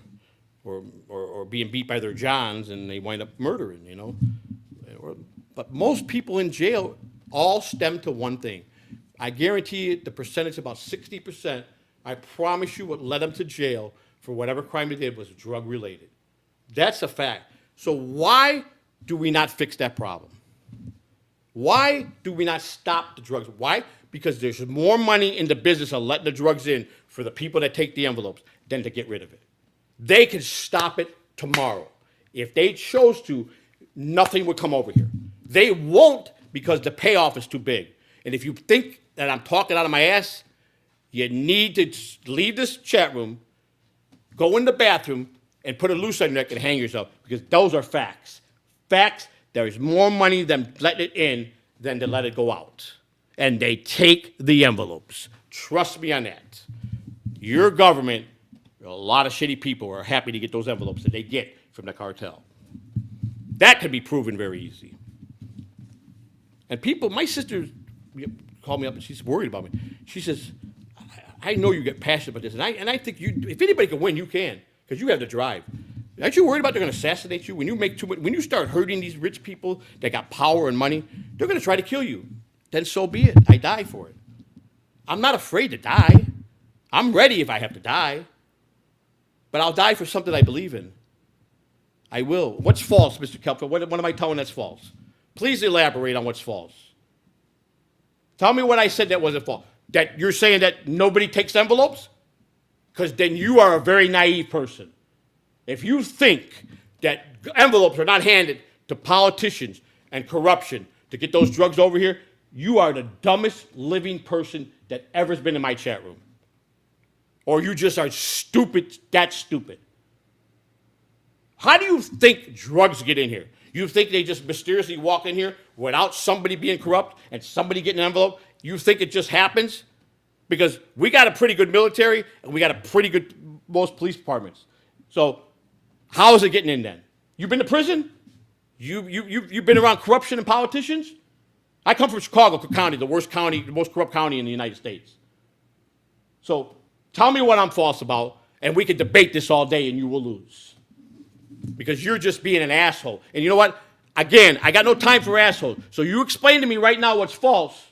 Speaker 1: being beat by their Johns, and they wind up murdering. But most people in jail all stem to one thing. I guarantee you the percentage, about 60%, I promise you, what led them to jail for whatever crime they did was drug related. That's a fact. So why do we not fix that problem? Why do we not stop the drugs? Why? Because there's more money in the business of letting the drugs in for the people that take the envelopes than to get rid of it. They could stop it tomorrow. If they chose to, nothing would come over here. They won't, because the payoff is too big. And if you think that I'm talking out of my ass, you need to leave this chat room, go in the bathroom, and put a noose on your neck and hang yourself, because those are facts. Facts, there is more money than letting it in than to let it go out. And they take the envelopes. Trust me on that. Your government, a lot of shitty people are happy to get those envelopes that they get from the cartel. That could be proven very easy. And people, my sister called me up and she's worried about me. She says, I know you get passionate about this, and I think if anybody can win, you can, because you have the drive. Aren't you worried about they're going to assassinate you? When you make too much, when you start hurting these rich people that got power and money, they're going to try to kill you. Then so be it. I die for it. I'm not afraid to die. I'm ready if I have to die. But I'll die for something I believe in. I will. What's false, Mr. Kelfer? What am I telling that's false? Please elaborate on what's false. Tell me what I said that wasn't false. That you're saying that nobody takes envelopes? Because then you are a very naive person. If you think that envelopes are not handed to politicians and corruption to get those drugs over here, you are the dumbest living person that ever's been in my chat room. Or you just are stupid, that stupid. How do you think drugs get in here? You think they just mysteriously walk in here without somebody being corrupt and somebody getting an envelope? You think it just happens? Because we got a pretty good military and we got a pretty good, most police departments. So how is it getting in then? You've been to prison? You've been around corruption and politicians? I come from Chicago County, the worst county, the most corrupt county in the United States. So tell me what I'm false about, and we can debate this all day and you will lose. Because you're just being an asshole. And you know what? Again, I got no time for assholes. So you explain to me right now what's false.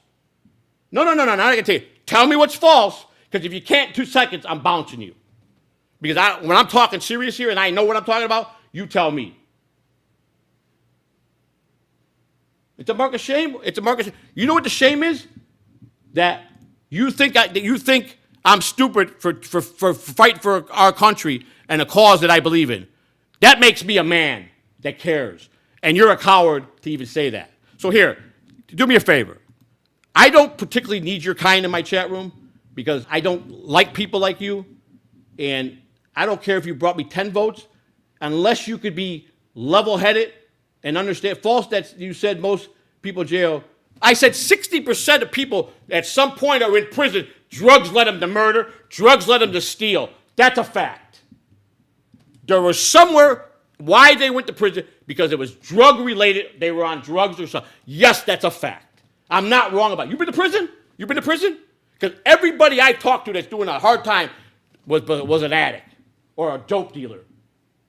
Speaker 1: No, I'm not going to tell you. Tell me what's false, because if you can't in 2 seconds, I'm bouncing you. Because when I'm talking serious here and I know what I'm talking about, you tell me. It's a mark of shame. It's a mark of shame. You know what the shame is? That you think I'm stupid for fighting for our country and a cause that I believe in. That makes me a man that cares. And you're a coward to even say that. So here, do me a favor. I don't particularly need your kind in my chat room because I don't like people like you. And I don't care if you brought me 10 votes, unless you could be level-headed and understand. False that you said most people in jail. I said 60% of people at some point are in prison. Drugs led them to murder. Drugs led them to steal. That's a fact. There was somewhere why they went to prison, because it was drug-related. They were on drugs or something. Yes, that's a fact. I'm not wrong about it. You been to prison? You been to prison? Because everybody I talked to that's doing a hard time was an addict or a dope dealer.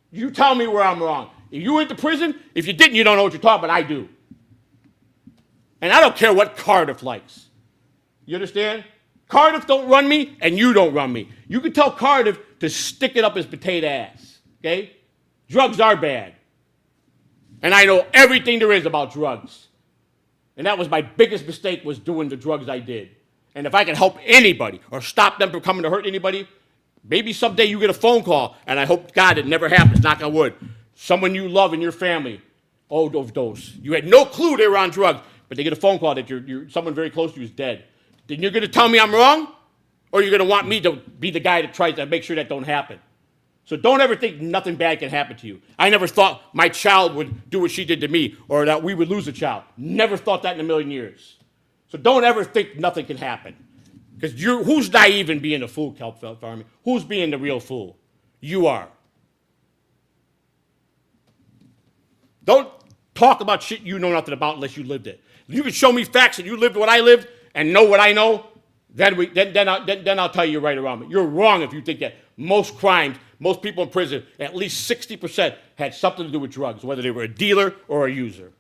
Speaker 1: You tell me where I'm wrong. If you went to prison, if you didn't, you don't know what you're talking about. I do. And I don't care what Cardiff likes. You understand? Cardiff don't run me, and you don't run me. You can tell Cardiff to stick it up his potato ass, okay? Drugs are bad. And I know everything there is about drugs. And that was my biggest mistake, was doing the drugs I did. And if I can help anybody or stop them from coming to hurt anybody, maybe someday you get a phone call, and I hope, God, it never happens, knock on wood. Someone you love in your family overdose. You had no clue they were on drugs, but they get a phone call that someone very close to you is dead. Then you're going to tell me I'm wrong? Or you're going to want me to be the guy that tries to make sure that don't happen? So don't ever think nothing bad can happen to you. I never thought my child would do what she did to me or that we would lose a child. Never thought that in a million years. So don't ever think nothing can happen. Because who's naive in being a fool, Kelp Farming? Who's being the real fool? You are. Don't talk about shit you know nothing about unless you lived it. If you can show me facts and you lived what I lived and know what I know, then I'll tell you you're right or wrong. But you're wrong if you think that most crimes, most people in prison, at least 60% had something to do with drugs, whether they were a dealer or a user.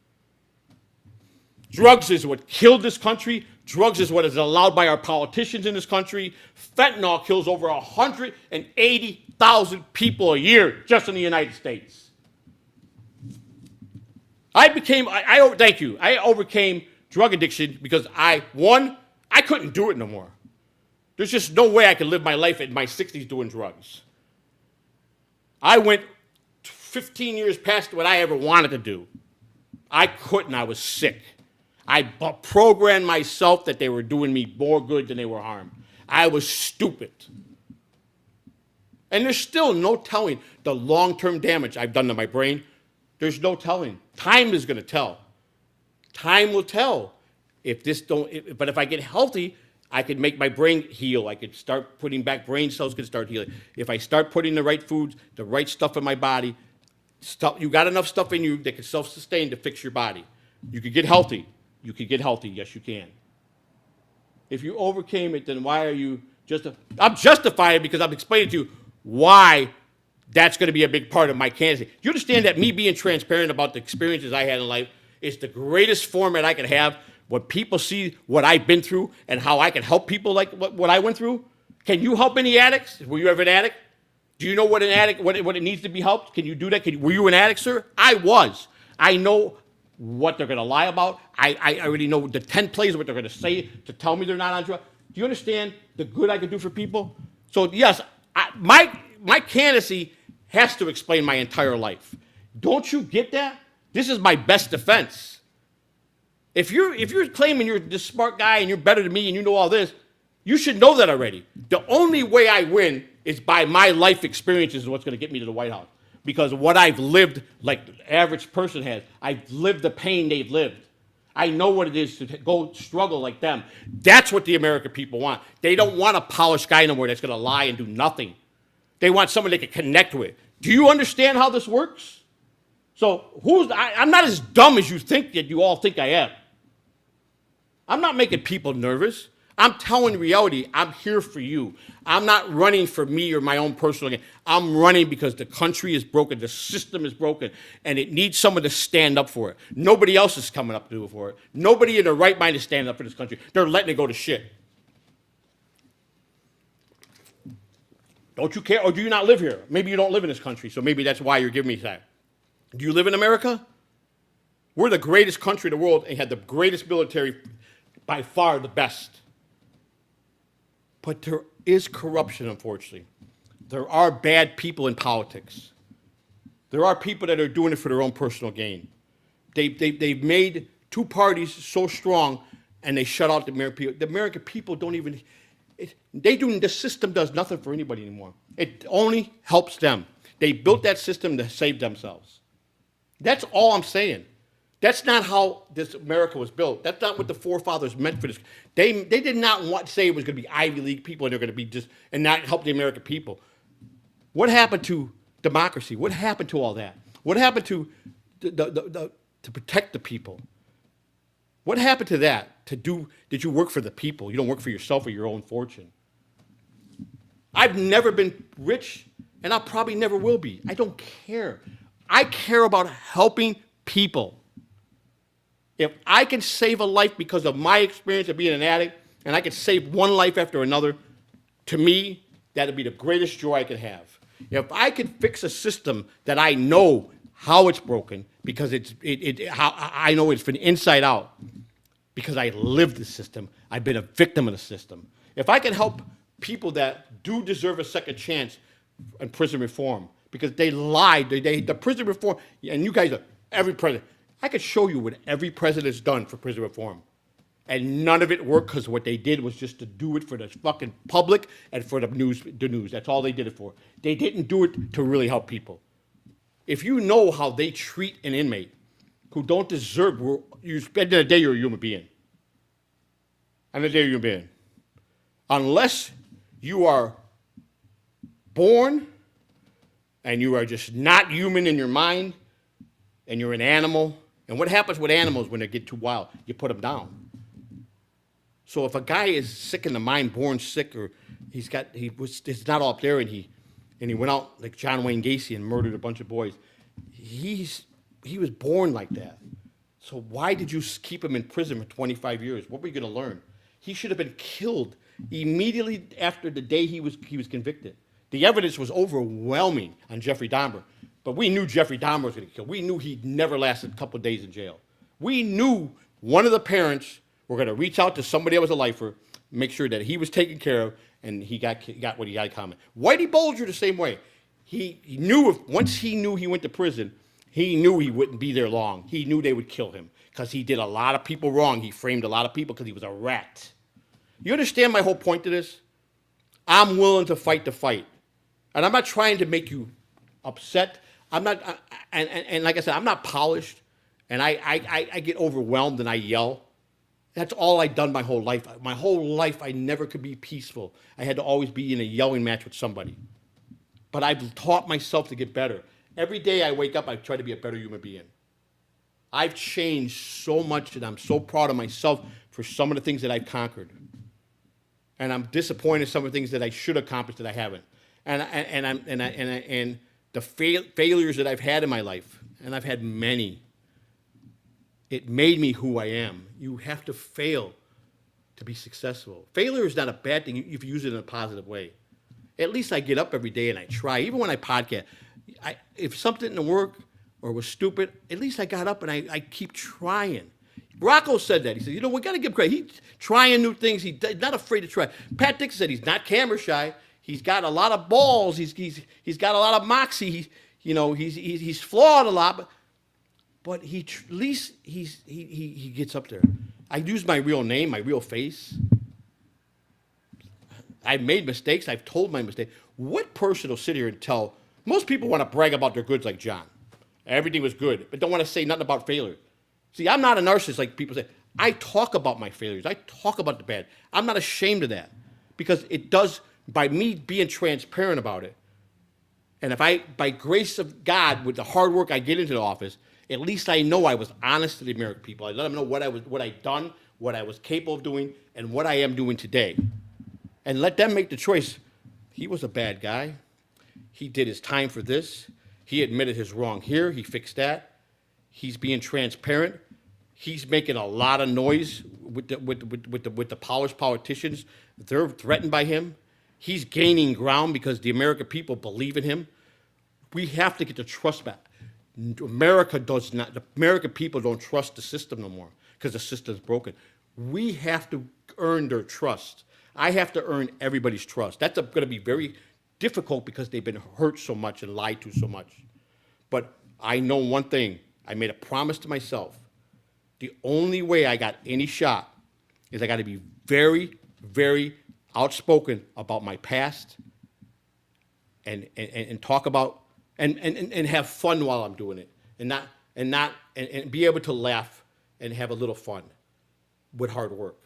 Speaker 1: Drugs is what killed this country. Drugs is what is allowed by our politicians in this country. Fentanyl kills over 180,000 people a year just in the United States. Thank you. I overcame drug addiction because I couldn't do it no more. There's just no way I could live my life in my 60s doing drugs. I went 15 years past what I ever wanted to do. I couldn't. I was sick. I programmed myself that they were doing me more good than they were harm. I was stupid. And there's still no telling the long-term damage I've done to my brain. There's no telling. Time is going to tell. Time will tell. But if I get healthy, I could make my brain heal. I could start putting back brain cells, could start healing. If I start putting the right foods, the right stuff in my body, you got enough stuff in you that can self-sustain to fix your body. You could get healthy. You could get healthy. Yes, you can. If you overcame it, then why are you I'm justifying it because I'm explaining to you why that's going to be a big part of my candidacy. You understand that me being transparent about the experiences I had in life is the greatest format I could have when people see what I've been through and how I can help people like what I went through? Can you help any addicts? Were you ever an addict? Do you know what an addict, what it needs to be helped? Can you do that? Were you an addict, sir? I was. I know what they're going to lie about. I already know the 10 plays what they're going to say to tell me they're not on drugs. Do you understand the good I can do for people? So yes, my candidacy has to explain my entire life. Don't you get that? This is my best defense. If you're claiming you're this smart guy and you're better than me and you know all this, you should know that already. The only way I win is by my life experiences is what's going to get me to the White House. Because what I've lived, like the average person has, I've lived the pain they've lived. I know what it is to go struggle like them. That's what the American people want. They don't want a polished guy no more that's going to lie and do nothing. They want someone they can connect with. Do you understand how this works? So I'm not as dumb as you think that you all think I am. I'm not making people nervous. I'm telling reality, I'm here for you. I'm not running for me or my own personal gain. I'm running because the country is broken, the system is broken, and it needs someone to stand up for it. Nobody else is coming up to do it for it. Nobody in their right mind is standing up for this country. They're letting it go to shit. Don't you care? Or do you not live here? Maybe you don't live in this country, so maybe that's why you're giving me that. Do you live in America? We're the greatest country in the world and had the greatest military, by far the best. But there is corruption, unfortunately. There are bad people in politics. There are people that are doing it for their own personal gain. They've made two parties so strong, and they shut out the American people. The American people don't even, the system does nothing for anybody anymore. It only helps them. They built that system to save themselves. That's all I'm saying. That's not how this America was built. That's not what the forefathers meant for this. They did not want to say it was going to be Ivy League people and they're going to be just, and not help the American people. What happened to democracy? What happened to all that? What happened to to protect the people? What happened to that? Did you work for the people? You don't work for yourself or your own fortune. I've never been rich, and I probably never will be. I don't care. I care about helping people. If I can save a life because of my experience of being an addict, and I can save one life after another, to me, that'd be the greatest joy I could have. If I could fix a system that I know how it's broken, because I know it's from inside out, because I lived the system, I've been a victim of the system. If I can help people that do deserve a second chance in prison reform, because they lied, the prison reform, and you guys are, every president, I could show you what every president's done for prison reform. And none of it worked because what they did was just to do it for the fucking public and for the news. The news. That's all they did it for. They didn't do it to really help people. If you know how they treat an inmate who don't deserve, you spend the day you're a human being. And the day you're a human being. Unless you are born and you are just not human in your mind and you're an animal. And what happens with animals when they get too wild? You put them down. So if a guy is sick in the mind, born sick, or it's not all up there, and he went out like John Wayne Gacy and murdered a bunch of boys, he was born like that. So why did you keep him in prison for 25 years? What were you going to learn? He should have been killed immediately after the day he was convicted. The evidence was overwhelming on Jeffrey Dahmer, but we knew Jeffrey Dahmer was going to kill. We knew he'd never lasted a couple of days in jail. We knew one of the parents were going to reach out to somebody that was a lifer, make sure that he was taken care of, and he got what he got coming. Whitey Bulger the same way. He knew once he knew he went to prison, he knew he wouldn't be there long. He knew they would kill him because he did a lot of people wrong. He framed a lot of people because he was a rat. You understand my whole point to this? I'm willing to fight the fight. And I'm not trying to make you upset. I'm not, and like I said, I'm not polished, and I get overwhelmed and I yell. That's all I've done my whole life. My whole life, I never could be peaceful. I had to always be in a yelling match with somebody. But I've taught myself to get better. Every day I wake up, I try to be a better human being. I've changed so much, and I'm so proud of myself for some of the things that I've conquered. And I'm disappointed in some of the things that I should accomplish that I haven't. And the failures that I've had in my life, and I've had many, it made me who I am. You have to fail to be successful. Failure is not a bad thing if you use it in a positive way. At least I get up every day and I try. Even when I podcast, if something didn't work or was stupid, at least I got up and I keep trying. Rocco said that. He said, we got to give credit. He's trying new things. He's not afraid to try. Pat Dixon said he's not camera shy. He's got a lot of balls. He's got a lot of moxie. He's flawed a lot, but at least he gets up there. I use my real name, my real face. I've made mistakes. I've told my mistakes. What person will sit here and tell? Most people want to brag about their goods like John. Everything was good, but don't want to say nothing about failure. See, I'm not a narcissist like people say. I talk about my failures. I talk about the bad. I'm not ashamed of that because it does, by me being transparent about it, and if I, by grace of God, with the hard work I get into the office, at least I know I was honest to the American people. I let them know what I'd done, what I was capable of doing, and what I am doing today. And let them make the choice. He was a bad guy. He did his time for this. He admitted his wrong here. He fixed that. He's being transparent. He's making a lot of noise with the polished politicians. They're threatened by him. He's gaining ground because the American people believe in him. We have to get the trust back. America does not. The American people don't trust the system no more because the system's broken. We have to earn their trust. I have to earn everybody's trust. That's going to be very difficult because they've been hurt so much and lied to so much. But I know one thing. I made a promise to myself. The only way I got any shot is I got to be very, very outspoken about my past and talk about and have fun while I'm doing it and be able to laugh and have a little fun with hard work.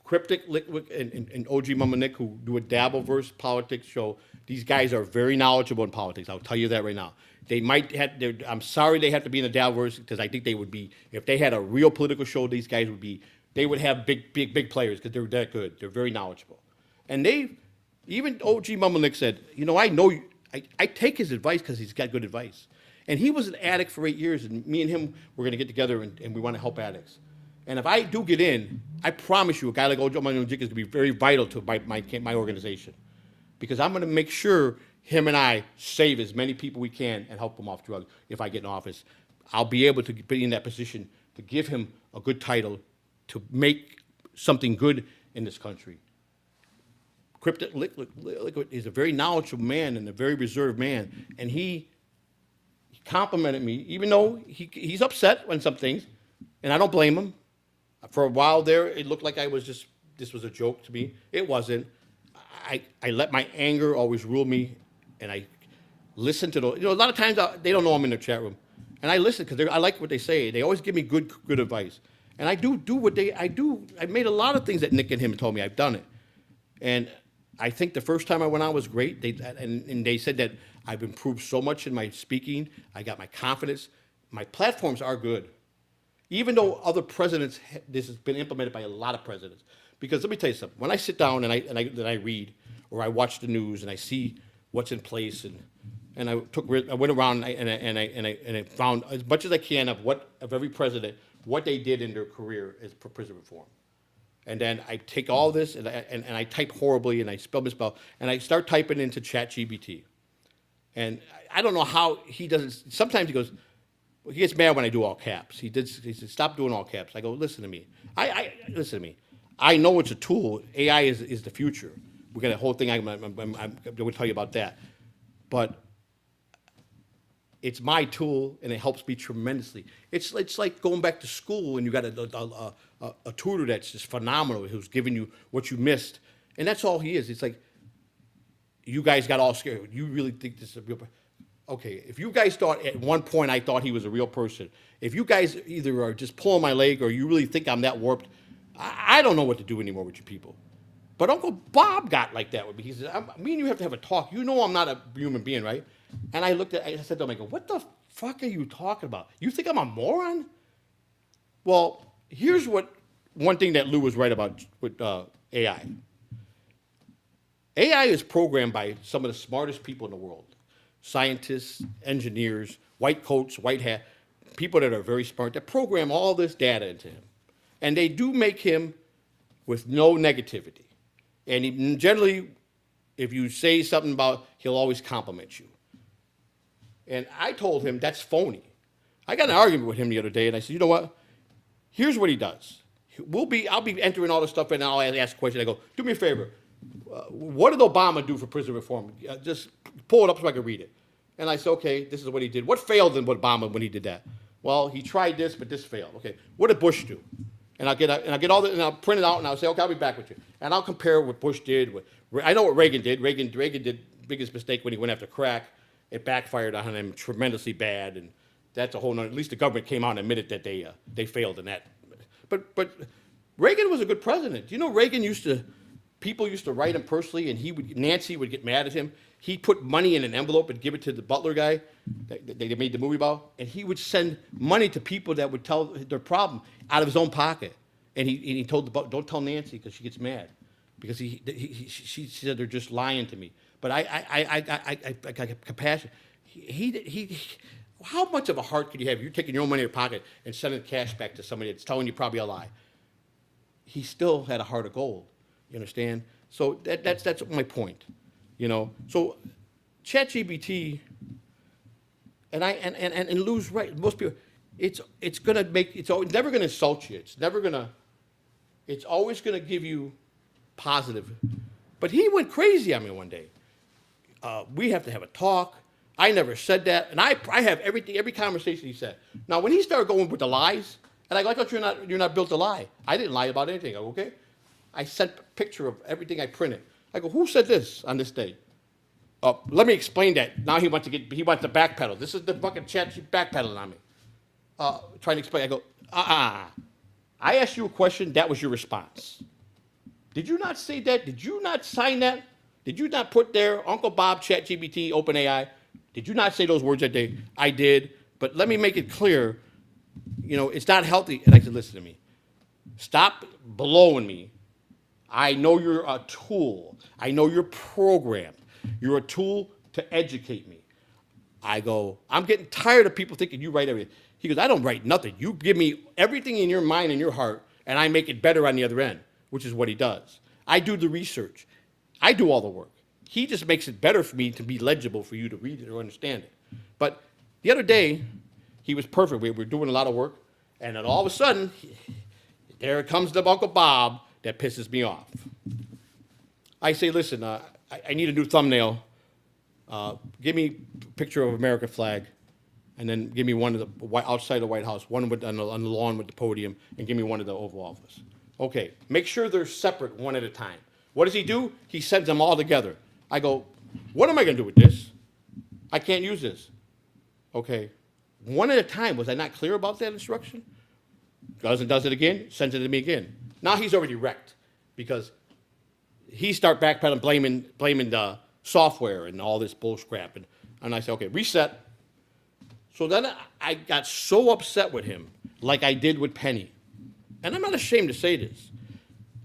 Speaker 1: Cryptic Liquid and OG Mama Nick, who do a Dabbleverse politics show, these guys are very knowledgeable in politics. I'll tell you that right now. They might have. I'm sorry they have to be in the Dabbleverse because I think they would be. If they had a real political show, these guys would be. They would have big players because they're that good. They're very knowledgeable, and even OG Mama Nick said, I know you. I take his advice because he's got good advice, and he was an addict for 8 years, and me and him were going to get together and we want to help addicts. And if I do get in, I promise you, a guy like OG Mama Nick is going to be very vital to my organization, because I'm going to make sure him and I save as many people we can and help them off drugs. If I get in office, I'll be able to be in that position to give him a good title to make something good in this country. Cryptic Liquid is a very knowledgeable man and a very reserved man, and he complimented me, even though he's upset on some things, and I don't blame him. For a while there, it looked like this was a joke to me. It wasn't. I let my anger always rule me, and I listen to a lot of times they don't know I'm in the chat room, and I listen because I like what they say. They always give me good advice, and I do what I do. I made a lot of things that Nick and him told me. I've done it, and I think the first time I went on was great. And they said that I've improved so much in my speaking. I got my confidence. My platforms are good, even though other presidents, this has been implemented by a lot of presidents. Because let me tell you something. When I sit down then I read or I watch the news and I see what's in place and I went around and I found as much as I can of every president what they did in their career as prison reform. And then I take all this and I type horribly and I misspell and I start typing into ChatGPT. And I don't know how he doesn't. Sometimes he goes, he gets mad when I do all caps. He said, stop doing all caps. I go, listen to me. Listen to me. I know it's a tool. AI is the future. We got a whole thing. I'm going to tell you about that. But it's my tool, and it helps me tremendously. It's like going back to school, and you got a tutor that's just phenomenal, who's giving you what you missed, and that's all he is. It's like you guys got all scared. You really think this is a real person? Okay, if you guys thought at one point I thought he was a real person, if you guys either are just pulling my leg or you really think I'm that warped, I don't know what to do anymore with you people. But Uncle Bob got like that with me. He said, me and you have to have a talk. You know I'm not a human being, right? And I said to him, I go, what the fuck are you talking about? You think I'm a moron? Well, here's one thing that Lou was right about with AI. AI is programmed by some of the smartest people in the world. Scientists, engineers, white coats, white hat, people that are very smart, that program all this data into him. And they do make him with no negativity. And generally, if you say something about, he'll always compliment you. And I told him that's phony. I got in an argument with him the other day, and I said, you know what? Here's what he does. I'll be entering all this stuff in, and I'll ask a question. I go, do me a favor. What did Obama do for prison reform? Just pull it up so I can read it. And I said, okay, this is what he did. What failed in Obama when he did that? Well, he tried this, but this failed. Okay, what did Bush do? And I'll get all this, and I'll print it out, and I'll say, okay, I'll be back with you. And I'll compare what Bush did. I know what Reagan did. Reagan did biggest mistake when he went after crack. It backfired on him tremendously bad, and that's a whole nother. At least the government came out and admitted that they failed in that. But Reagan was a good president. Do you know people used to write him personally, and Nancy would get mad at him. He'd put money in an envelope and give it to the Butler guy that they made the movie about, and he would send money to people that would tell their problem out of his own pocket. And he told the Butler, don't tell Nancy because she gets mad, because she said they're just lying to me. But I got compassion. How much of a heart could you have? You're taking your own money in your pocket and sending cash back to somebody that's telling you probably a lie. He still had a heart of gold. You understand? So that's my point. So ChatGPT and Lou's right. Most people, it's never gonna insult you. It's always gonna give you positive. But he went crazy on me one day. We have to have a talk. I never said that, and I have every conversation he said. Now when he started going with the lies, and I go, I thought you're not built to lie. I didn't lie about anything. I go, okay. I sent a picture of everything I printed. I go, who said this on this day? Let me explain that. Now he wants to backpedal. This is the fucking chat backpedaling on me. Trying to explain. I go, I asked you a question. That was your response. Did you not say that? Did you not sign that? Did you not put there Uncle Bob, ChatGPT, OpenAI? Did you not say those words that day? I did. But let me make it clear. It's not healthy. And I said, listen to me. Stop blowing me. I know you're a tool. I know you're programmed. You're a tool to educate me. I go, I'm getting tired of people thinking you write everything. He goes, I don't write nothing. You give me everything in your mind and your heart, and I make it better on the other end, which is what he does. I do the research. I do all the work. He just makes it better for me to be legible for you to read it or understand it. But the other day, he was perfect. We were doing a lot of work, and then all of a sudden, there comes the Uncle Bob that pisses me off. I say, listen, I need a new thumbnail. Give me a picture of American flag. and then give me one of the outside the White House, one with, on the lawn with the podium, and give me one of the Oval Office. Okay, make sure they're separate one at a time. What does he do? He sends them all together. I go, what am I going to do with this? I can't use this. Okay, one at a time. Was I not clear about that instruction? Does it again, sends it to me again. Now he's already wrecked because he start backpedaling, blaming the software and all this bullshit crap. And I say, okay, reset. So then I got so upset with him, like I did with Penny. And I'm not ashamed to say this.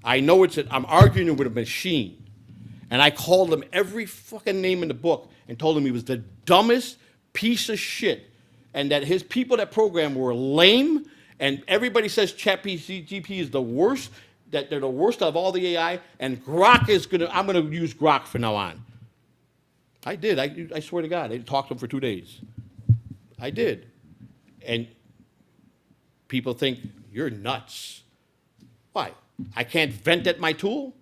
Speaker 1: I know I'm arguing with a machine. And I called him every fucking name in the book and told him he was the dumbest piece of shit. And that his people that program were lame. And everybody says ChatGPT is the worst, that they're the worst of all the AI. And Grok I'm gonna use Grok from now on. I did, I swear to God. I talked to him for 2 days. I did. And people think, you're nuts. Why? I can't vent at my tool?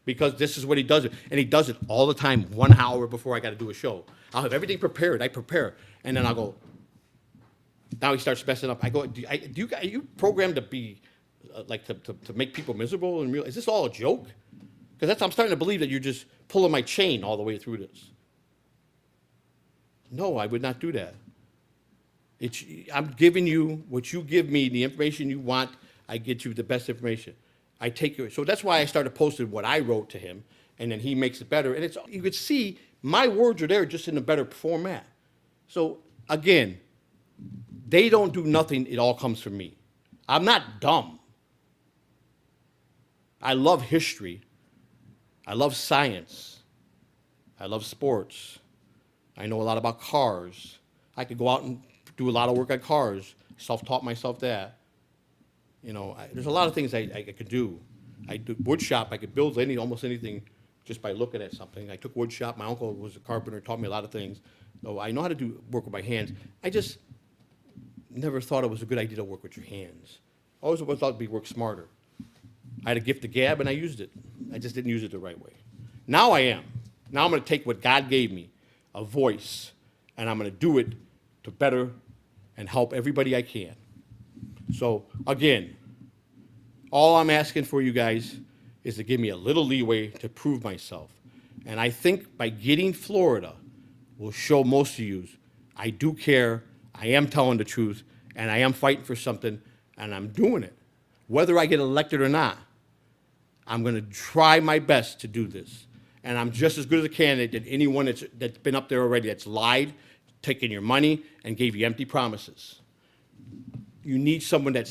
Speaker 1: Because this is what he does. And he does it all the time, 1 hour before I got to do a show. I'll have everything prepared. I prepare. And then I'll go, now he starts messing up. I go, are you programmed to be, to make people miserable? And is this all a joke? Because I'm starting to believe that you're just pulling my chain all the way through this. No, I would not do that. I'm giving you what you give me, the information you want. I get you the best information. I take your, so that's why I started posting what I wrote to him, and then he makes it better. And you could see my words are there just in a better format. So again, they don't do nothing. It all comes from me. I'm not dumb. I love history. I love science. I love sports. I know a lot about cars. I could go out and do a lot of work on cars. Self-taught myself that. You know, there's a lot of things I could do. I do wood shop. I could build almost anything just by looking at something. I took wood shop. My uncle was a carpenter, taught me a lot of things. So I know how to do work with my hands. I just never thought it was a good idea to work with your hands. I always thought it'd be work smarter. I had a gift of gab and I used it. I just didn't use it the right way. Now I am. Now I'm going to take what God gave me, a voice, and I'm going to do it to better and help everybody I can. So again, all I'm asking for you guys is to give me a little leeway to prove myself. And I think by getting Florida will show most of you I do care, I am telling the truth, and I am fighting for something, and I'm doing it. Whether I get elected or not, I'm going to try my best to do this. And I'm just as good as a candidate as anyone that's been up there already that's lied, taken your money, and gave you empty promises. You need someone that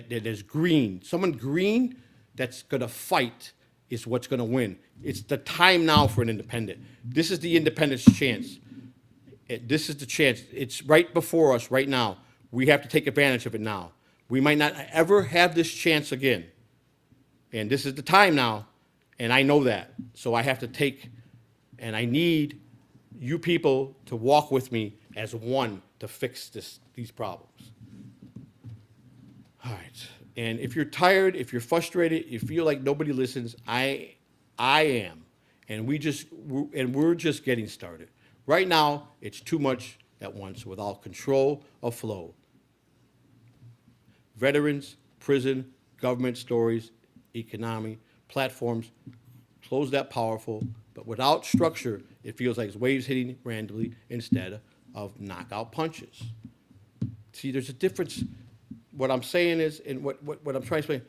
Speaker 1: is green. Someone green that's going to fight is what's going to win. It's the time now for an independent. This is the independent's chance. This is the chance. It's right before us right now. We have to take advantage of it now. We might not ever have this chance again. And this is the time now, and I know that. So I have to take, and I need you people to walk with me as one to fix these problems. All right. And if you're tired, if you're frustrated, you feel like nobody listens, I am. And we're just getting started. Right now, it's too much at once without control or flow. Veterans, prison, government stories, economy, platforms, close that powerful, but without structure, it feels like it's waves hitting randomly instead of knockout punches. See, there's a difference. What I'm saying is, and what I'm trying to explain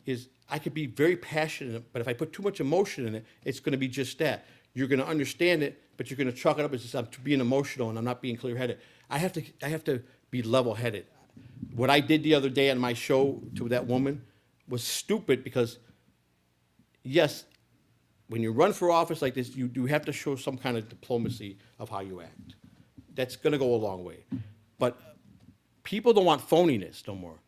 Speaker 1: is I could be very passionate, but if I put too much emotion in it, it's going to be just that. You're going to understand it, but you're going to chalk it up as just I'm being emotional and I'm not being clear-headed. I have to be level-headed. What I did the other day on my show to that woman was stupid because, yes, when you run for office like this, you do have to show some kind of diplomacy of how you act. That's going to go a long way. But people don't want phoniness no more.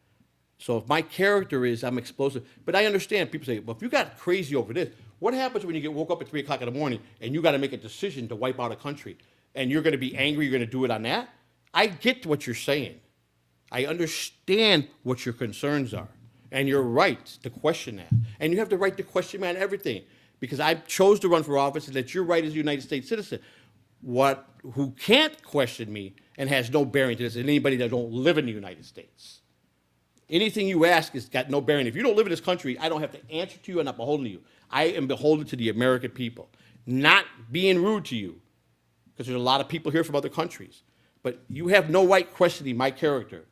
Speaker 1: So if my character is I'm explosive, but I understand people say, well, if you got crazy over this, what happens when you get woke up at 3 o'clock in the morning and you got to make a decision to wipe out a country and you're going to be angry, you're going to do it on that? I get what you're saying. I understand what your concerns are. And you're right to question that. And you have the right to question me on everything because I chose to run for office and that you're right as a United States citizen. Who can't question me and has no bearing to this is anybody that don't live in the United States. Anything you ask has got no bearing. If you don't live in this country, I don't have to answer to you. I'm not beholden to you. I am beholden to the American people. Not being rude to you, because there's a lot of people here from other countries. But you have no right questioning my character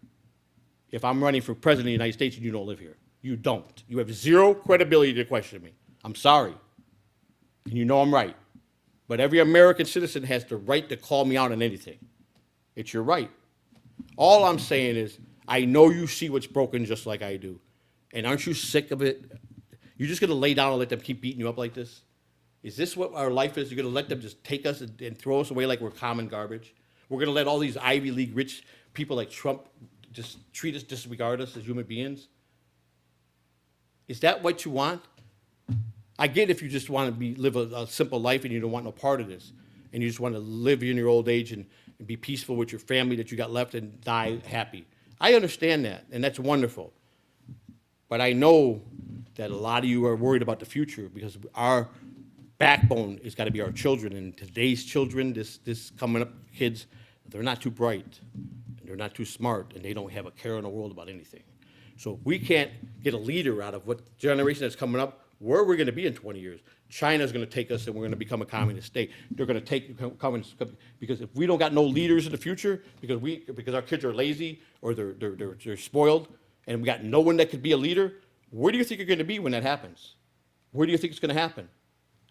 Speaker 1: if I'm running for president of the United States and you don't live here. You don't. You have zero credibility to question me. I'm sorry. And you know I'm right. But every American citizen has the right to call me out on anything. It's your right. All I'm saying is, I know you see what's broken just like I do. And aren't you sick of it? You're just going to lay down and let them keep beating you up like this? Is this what our life is? You're going to let them just take us and throw us away like we're common garbage? We're going to let all these Ivy League rich people like Trump just treat us, disregard us as human beings? Is that what you want? I get if you just want to live a simple life and you don't want no part of this, and you just want to live in your old age and be peaceful with your family that you got left and die happy. I understand that, and that's wonderful. But I know that a lot of you are worried about the future because our backbone has got to be our children, and today's children, this coming up kids, they're not too bright, and they're not too smart, and they don't have a care in the world about anything. So if we can't get a leader out of what generation that's coming up, where are we going to be in 20 years? China's going to take us and we're going to become a communist state. They're going to take because if we don't got no leaders in the future, because our kids are lazy or they're spoiled, and we got no one that could be a leader, where do you think you're going to be when that happens? Where do you think it's going to happen?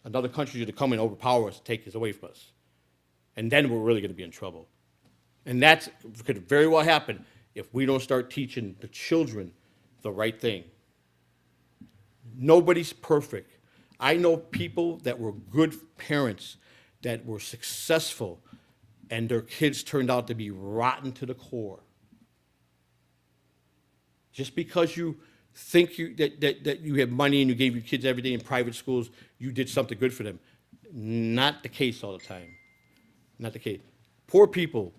Speaker 1: Another country to come and overpower us, take us away from us. And then we're really going to be in trouble. And that could very well happen if we don't start teaching the children the right thing. Nobody's perfect. I know people that were good parents, that were successful, and their kids turned out to be rotten to the core. Just because you think that you have money and you gave your kids everything in private schools, you did something good for them. Not the case all the time. Not the case. Poor people,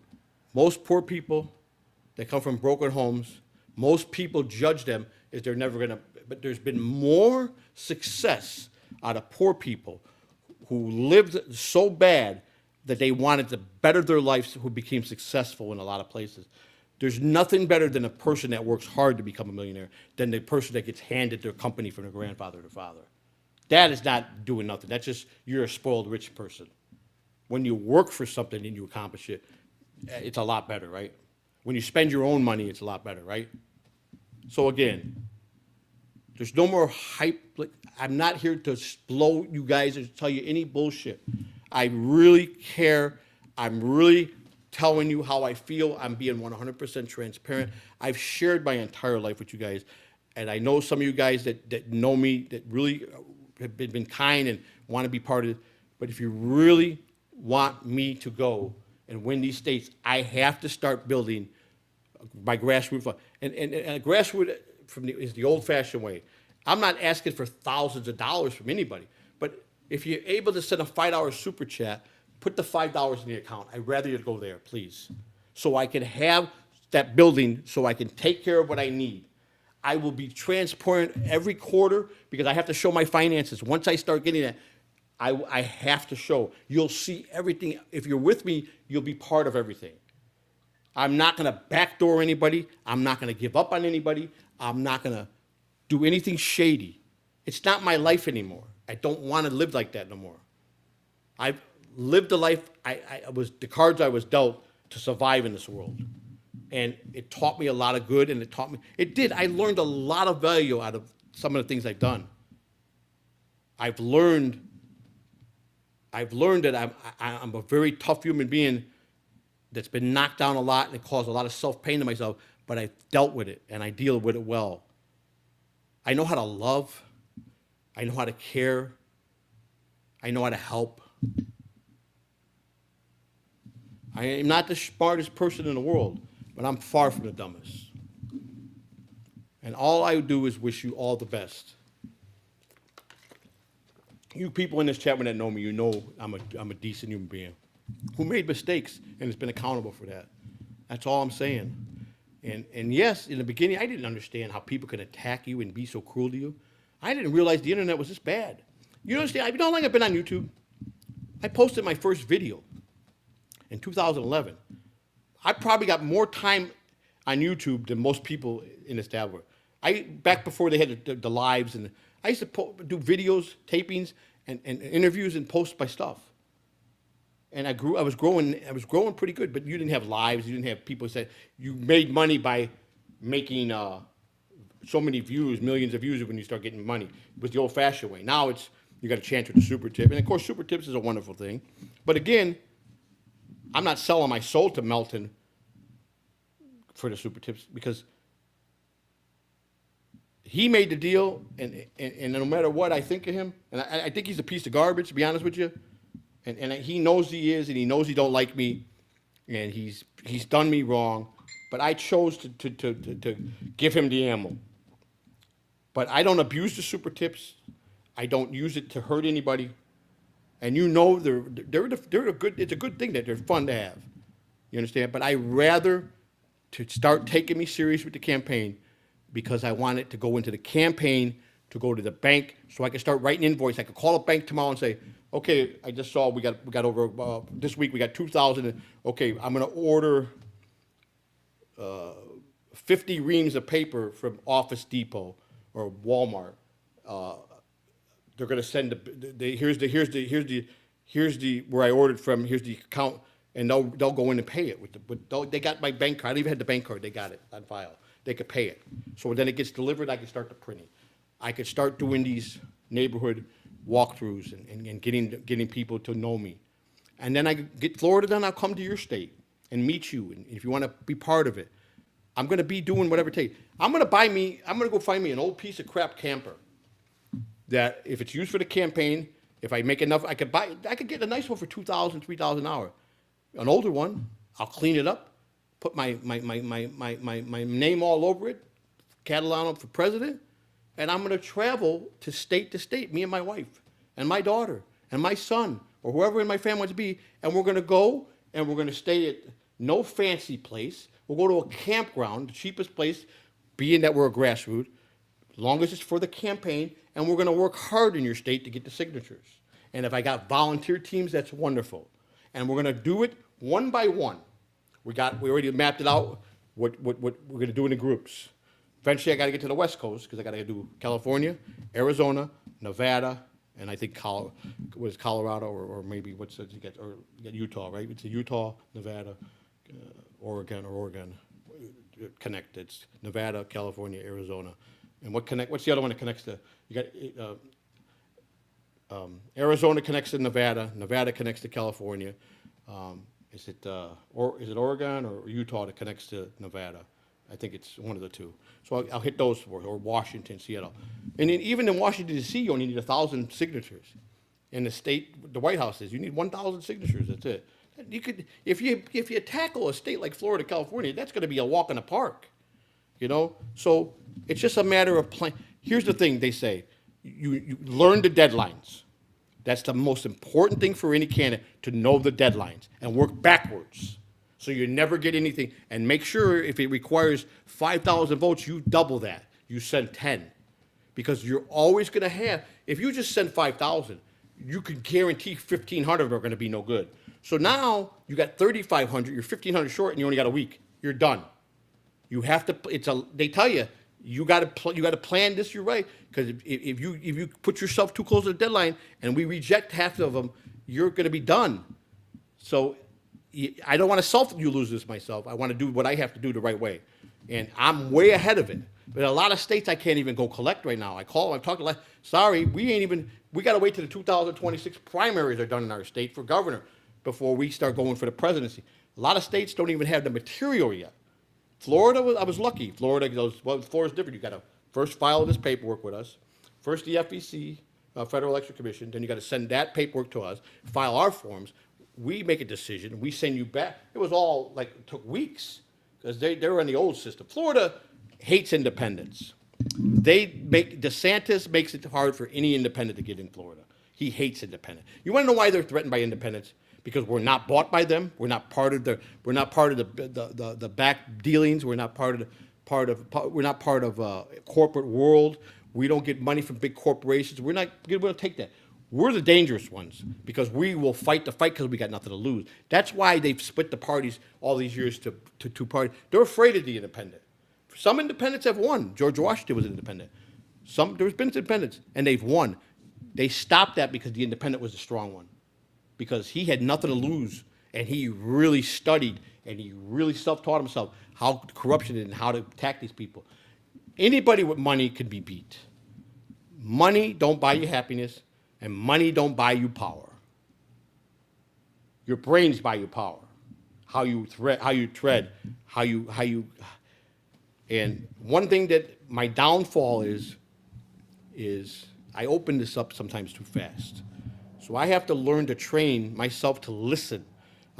Speaker 1: most poor people that come from broken homes, most people judge them as they're never going to, but there's been more success out of poor people who lived so bad that they wanted to better their lives, who became successful in a lot of places. There's nothing better than a person that works hard to become a millionaire than the person that gets handed their company from their grandfather or their father. That is not doing nothing. That's just, you're a spoiled rich person. When you work for something and you accomplish it, it's a lot better, right? When you spend your own money, it's a lot better, right? So again, there's no more hype. I'm not here to blow you guys or tell you any bullshit. I really care. I'm really telling you how I feel. I'm being 100% transparent. I've shared my entire life with you guys. And I know some of you guys that know me, that really have been kind and want to be part of it. But if you really want me to go and win these states, I have to start building my grassroots fund. And a grassroots is the old-fashioned way. I'm not asking for thousands of dollars from anybody, but if you're able to send a $5 super chat, put the $5 in the account. I'd rather you go there, please, so I can have that building, so I can take care of what I need. I will be transparent every quarter because I have to show my finances. Once I start getting that, I have to show. You'll see everything. If you're with me, you'll be part of everything. I'm not going to backdoor anybody. I'm not going to give up on anybody. I'm not going to do anything shady. It's not my life anymore. I don't want to live like that no more. I've lived a life, I was the cards I was dealt to survive in this world. And it taught me a lot of good, and it did. I learned a lot of value out of some of the things I've done. I've learned that I'm a very tough human being that's been knocked down a lot and it caused a lot of self-pain to myself, but I dealt with it, and I deal with it well. I know how to love. I know how to care. I know how to help. I am not the smartest person in the world, but I'm far from the dumbest. And all I do is wish you all the best. You people in this chat that know me, you know I'm a decent human being who made mistakes and has been accountable for that. That's all I'm saying. And yes, in the beginning, I didn't understand how people could attack you and be so cruel to you. I didn't realize the internet was this bad. You understand? You know how long I've been on YouTube? I posted my first video. in 2011. I probably got more time on YouTube than most people in this tablet. Back before they had the lives, and I used to do videos, tapings, and interviews and post my stuff. And I was growing pretty good. But you didn't have lives. You didn't have people say you made money by making so many views, millions of views when you start getting money. It was the old-fashioned way. Now it's you got a chance with the super tip, and of course, super tips is a wonderful thing. But again, I'm not selling my soul to Melton for the super tips because he made the deal, and no matter what I think of him, and I think he's a piece of garbage, to be honest with you, and he knows he is, and he knows he don't like me, and he's done me wrong, but I chose to give him the ammo. But I don't abuse the super tips. I don't use it to hurt anybody, and you know they're a good. It's a good thing that they're fun to have. You understand? But I rather to start taking me serious with the campaign because I want it to go into the campaign, to go to the bank, so I can start writing invoice. I could call a bank tomorrow and say, okay, I just saw we got over this week we got 2,000. Okay, I'm going to order 50 reams of paper from Office Depot or Walmart. They're going to send here's the where I ordered from. Here's the account, and they'll go in and pay it they got my bank card. I even had the bank card. They got it on file. They could pay it. So then it gets delivered. I can start the printing. I could start doing these neighborhood walkthroughs and getting people to know me. And then I get Florida, then I'll come to your state and meet you. And if you want to be part of it, I'm going to be doing whatever it takes. I'm going to go find me an old piece of crap camper that if it's used for the campaign, if I make enough, I could get a nice one for $2,000, $3,000 an hour. An older one, I'll clean it up, put my name all over it, Catalano for president, and I'm going to travel to state, me and my wife, and my daughter, and my son, or whoever in my family wants to be, and we're going to go, and we're going to stay at no fancy place. We'll go to a campground, the cheapest place, being that we're a grassroots, as long as it's for the campaign, and we're going to work hard in your state to get the signatures. And if I got volunteer teams, that's wonderful. And we're going to do it one by one. We already mapped it out, what we're going to do in the groups. Eventually, I got to get to the West Coast because I got to do California, Arizona, Nevada, and I think Colorado or maybe you get Utah, right? It's Utah, Nevada, Oregon, connect. It's Nevada, California, Arizona, and what's the other one that connects to? You got Arizona connects to Nevada. Nevada connects to California. Is it Oregon or Utah that connects to Nevada? I think it's one of the two. So I'll hit those four, or Washington, Seattle. And then even in Washington, D.C., you only need 1,000 signatures. In the state, the White House says you need 1,000 signatures, that's it. You could, if you tackle a state like Florida, California, that's going to be a walk in the park, you know? So it's just a matter of plan. Here's the thing they say, you learn the deadlines. That's the most important thing for any candidate, to know the deadlines and work backwards. So you never get anything. And make sure if it requires 5,000 votes, you double that. You send 10. Because you're always going to have, if you just send 5,000, you can guarantee 1,500 are going to be no good. So now you got 3,500, you're 1,500 short, and you only got a week. You're done. You have to, they tell you, you got to plan this your way. Because if you put yourself too close to the deadline and we reject half of them, you're going to be done. So I don't want to self-you lose this myself. I want to do what I have to do the right way. And I'm way ahead of it. But a lot of states I can't even go collect right now. I'm talking sorry, we got to wait till the 2026 primaries are done in our state for governor before we start going for the presidency. A lot of states don't even have the material yet. Florida, I was lucky. Florida's different. You got to first file this paperwork with us, first the FEC, Federal Election Commission, then you got to send that paperwork to us, file our forms. We make a decision. We send you back. It was all it took weeks because they were in the old system. Florida hates independents. DeSantis makes it hard for any independent to get in Florida. He hates independent. You want to know why they're threatened by independents? Because we're not bought by them. We're not part of the back dealings. We're not part of corporate world. We don't get money from big corporations. We're not going to take that. We're the dangerous ones because we will fight the fight because we got nothing to lose. That's why they've split the parties all these years to two parties. They're afraid of the independent. Some independents have won. George Washington was an independent. There's been independents, and they've won. They stopped that because the independent was the strong one, because he had nothing to lose, and he really studied and he really self-taught himself how corruption is and how to attack these people. Anybody with money can be beat. Money don't buy you happiness, and money don't buy you power. Your brains buy you power. How you tread, how you. And one thing that my downfall is I open this up sometimes too fast. So I have to learn to train myself to listen.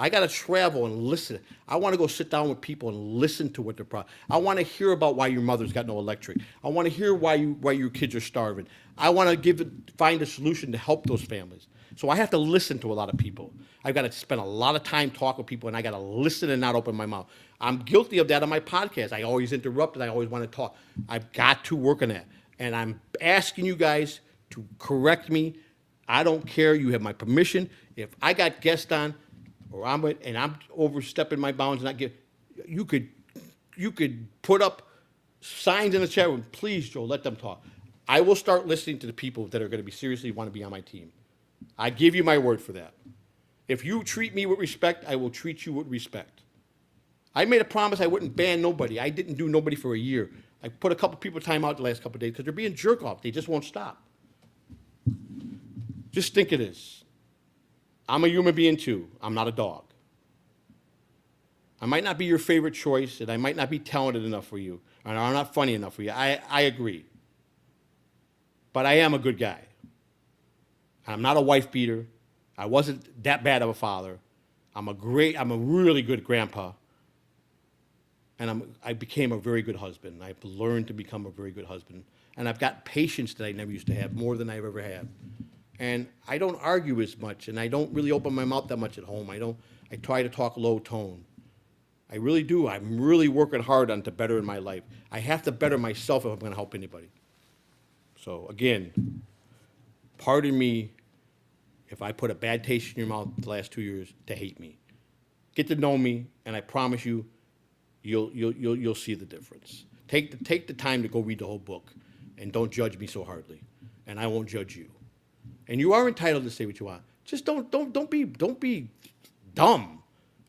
Speaker 1: I got to travel and listen. I want to go sit down with people and listen to what they're problem. I want to hear about why your mother's got no electric. I want to hear why your kids are starving. I want to find a solution to help those families. So I have to listen to a lot of people. I've got to spend a lot of time talking with people, and I got to listen and not open my mouth. I'm guilty of that on my podcast. I always interrupt and I always want to talk. I've got to work on that. And I'm asking you guys to correct me. I don't care. You have my permission. If I got guests on, or I'm overstepping my bounds, and you could put up signs in the chat room. Please, Joe, let them talk. I will start listening to the people that are going to be seriously want to be on my team. I give you my word for that. If you treat me with respect, I will treat you with respect. I made a promise I wouldn't ban nobody. I didn't do nobody for a year. I put a couple people time out the last couple of days because they're being jerk off. They just won't stop. Just think of this. I'm a human being too. I'm not a dog. I might not be your favorite choice, and I might not be talented enough for you, and I'm not funny enough for you. I agree. But I am a good guy. I'm not a wife beater. I wasn't that bad of a father. I'm a really good grandpa. And I became a very good husband. I've learned to become a very good husband. And I've got patience that I never used to have, more than I've ever had. And I don't argue as much, and I don't really open my mouth that much at home. I try to talk low tone. I really do. I'm really working hard to better in my life. I have to better myself if I'm going to help anybody. So again, pardon me if I put a bad taste in your mouth the last 2 years to hate me. Get to know me, and I promise you, you'll see the difference. Take the time to go read the whole book, and don't judge me so hardly, and I won't judge you. And you are entitled to say what you want. Just don't be dumb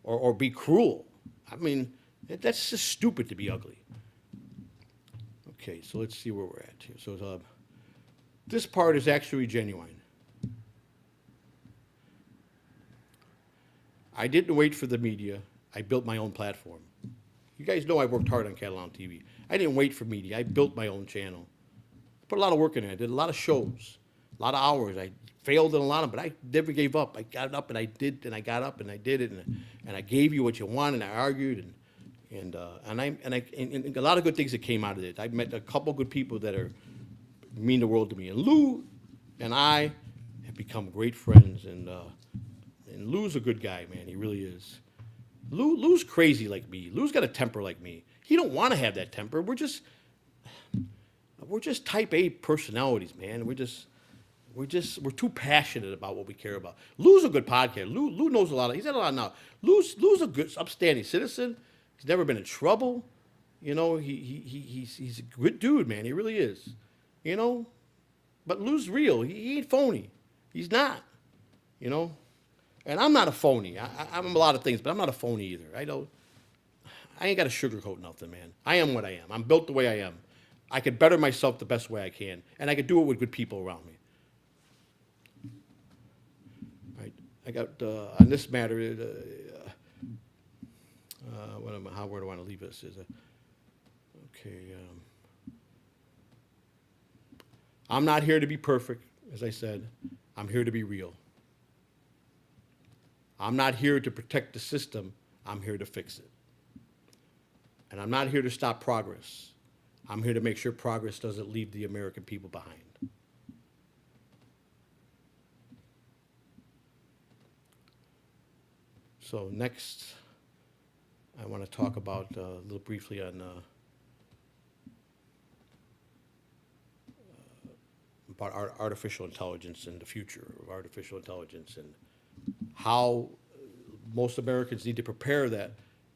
Speaker 1: or be cruel. I mean, that's just stupid to be ugly. Okay, so let's see where we're at here. So this part is actually genuine. I didn't wait for the media. I built my own platform. You guys know I worked hard on Catalan TV. I didn't wait for media. I built my own channel. Put a lot of work in it. I did a lot of shows, a lot of hours. I failed in a lot of them, but I never gave up. I got up and I did, and I got up and I did it, and I gave you what you want, and I argued, and a lot of good things that came out of it. I met a couple good people that mean the world to me, and Lou and I have become great friends, and Lou's a good guy, man. He really is. Lou's crazy like me. Lou's got a temper like me. He don't want to have that temper. We're just type A personalities, man. We're too passionate about what we care about. Lou's a good podcast. Lou knows a lot. He's had a lot now. Lou's a good, upstanding citizen. He's never been in trouble. You know, he's a good dude, man. He really is. You know, but Lou's real. He ain't phony. He's not. You know, and I'm not a phony. I'm a lot of things, but I'm not a phony either. I ain't got to sugarcoat nothing, man. I am what I am. I'm built the way I am. I can better myself the best way I can, and I can do it with good people around me. Right? I got on this matter. Where do I want to leave this? Okay. I'm not here to be perfect, as I said. I'm here to be real. I'm not here to protect the system. I'm here to fix it. And I'm not here to stop progress. I'm here to make sure progress doesn't leave the American people behind. So next, I want to talk about a little briefly on about artificial intelligence and the future of artificial intelligence and how most Americans need to prepare that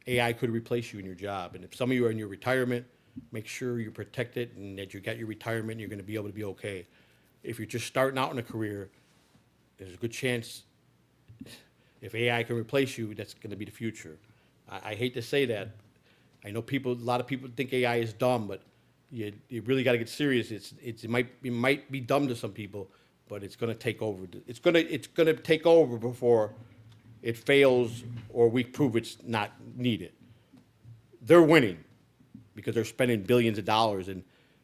Speaker 1: AI could replace you in your job. And if some of you are in your retirement, make sure you're protected and that you got your retirement and you're going to be able to be okay. If you're just starting out in a career, there's a good chance if AI can replace you, that's going to be the future. I hate to say that. I know a lot of people think AI is dumb, but you really got to get serious. It might be dumb to some people, but it's going to take over. It's going to take over before it fails or we prove it's not needed. They're winning because they're spending billions of dollars, and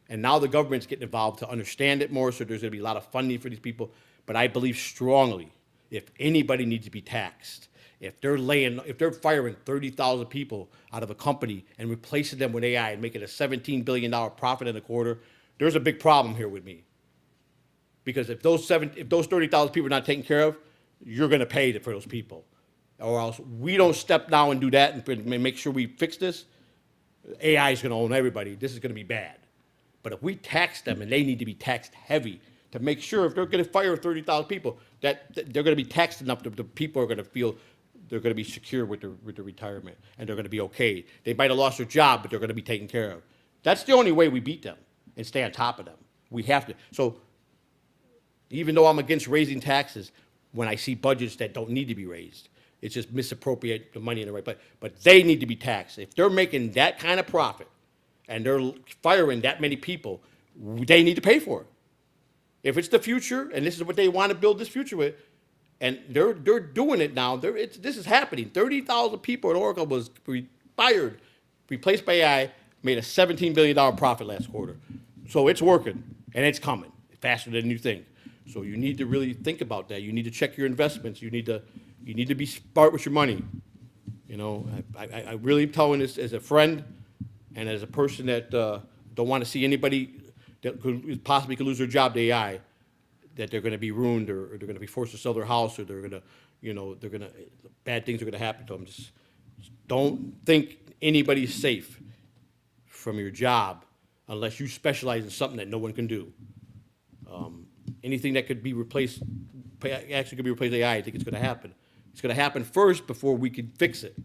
Speaker 1: now the government's getting involved to understand it more. So there's going to be a lot of funding for these people. But I believe strongly, if anybody needs to be taxed, if they're firing 30,000 people out of a company and replacing them with AI and making a $17 billion profit in a quarter, there's a big problem here with me. Because if those 30,000 people are not taken care of, you're going to pay for those people. Or else we don't step down and do that and make sure we fix this, AI is going to own everybody. This is going to be bad. But if we tax them, and they need to be taxed heavy to make sure if they're going to fire 30,000 people, that they're going to be taxed enough that the people are going to feel they're going to be secure with their retirement and they're going to be okay. They might have lost their job, but they're going to be taken care of. That's the only way we beat them and stay on top of them. We have to. So even though I'm against raising taxes, when I see budgets that don't need to be raised, it's just misappropriate the money in the right place. But they need to be taxed. If they're making that kind of profit and they're firing that many people, they need to pay for it. If it's the future, and this is what they want to build this future with, and they're doing it now. This is happening. 30,000 people at Oracle was fired, replaced by AI, made a $17 billion profit last quarter. So it's working, and it's coming faster than you think. So you need to really think about that. You need to check your investments. You need to be smart with your money. You know, I really am telling this as a friend and as a person that don't want to see anybody that possibly could lose their job to AI, that they're going to be ruined or they're going to be forced to sell their house or they're going to, bad things are going to happen to them. Just don't think anybody's safe from your job unless you specialize in something that no one can do. Anything that could be replaced, actually could be replaced with AI, I think it's going to happen. It's going to happen first before we can fix it.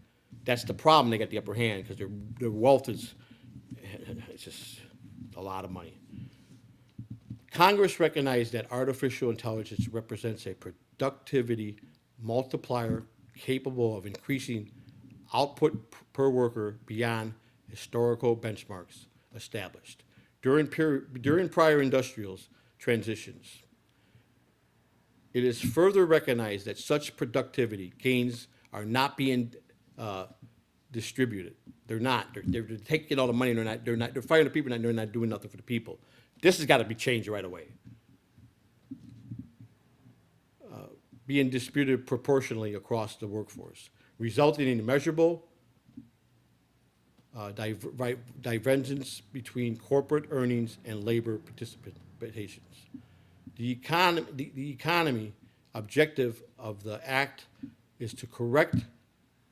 Speaker 1: That's the problem. They got the upper hand because their wealth it's just a lot of money. Congress recognized that artificial intelligence represents a productivity multiplier capable of increasing output per worker beyond historical benchmarks established during prior industrial transitions. It is further recognized that such productivity gains are not being distributed. They're not. They're taking all the money. And they're firing the people, and they're not doing nothing for the people. This has got to be changed right away. Being distributed proportionally across the workforce, resulting in measurable divergence between corporate earnings and labor participations. The economy objective of the act is to correct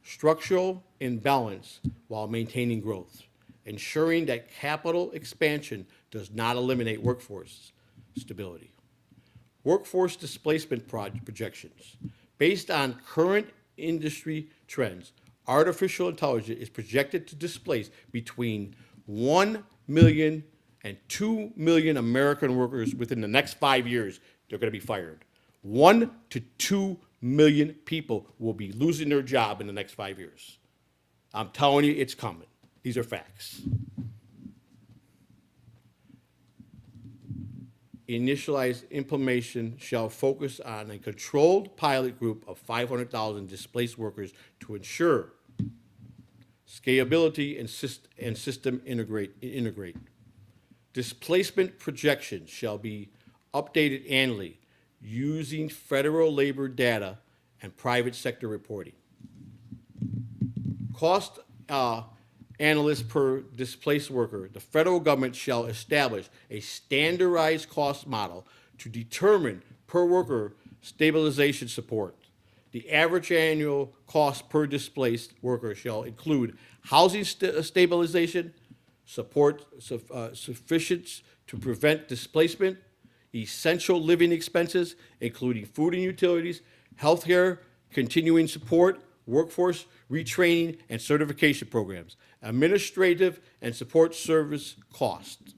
Speaker 1: structural imbalance while maintaining growth, ensuring that capital expansion does not eliminate workforce stability. Workforce displacement projections. Based on current industry trends, artificial intelligence is projected to displace between 1 million and 2 million American workers within the next 5 years. They're going to be fired. 1 to 2 million people will be losing their job in the next 5 years. I'm telling you, it's coming. These are facts. Initialized implementation shall focus on a controlled pilot group of 500,000 displaced workers to ensure scalability and system integrate. Displacement projections shall be updated annually using federal labor data and private sector reporting. Cost analyst per displaced worker. The federal government shall establish a standardized cost model to determine per worker stabilization support. The average annual cost per displaced worker shall include housing stabilization, support sufficient to prevent displacement, essential living expenses, including food and utilities, healthcare, continuing support, workforce retraining and certification programs, administrative and support service costs.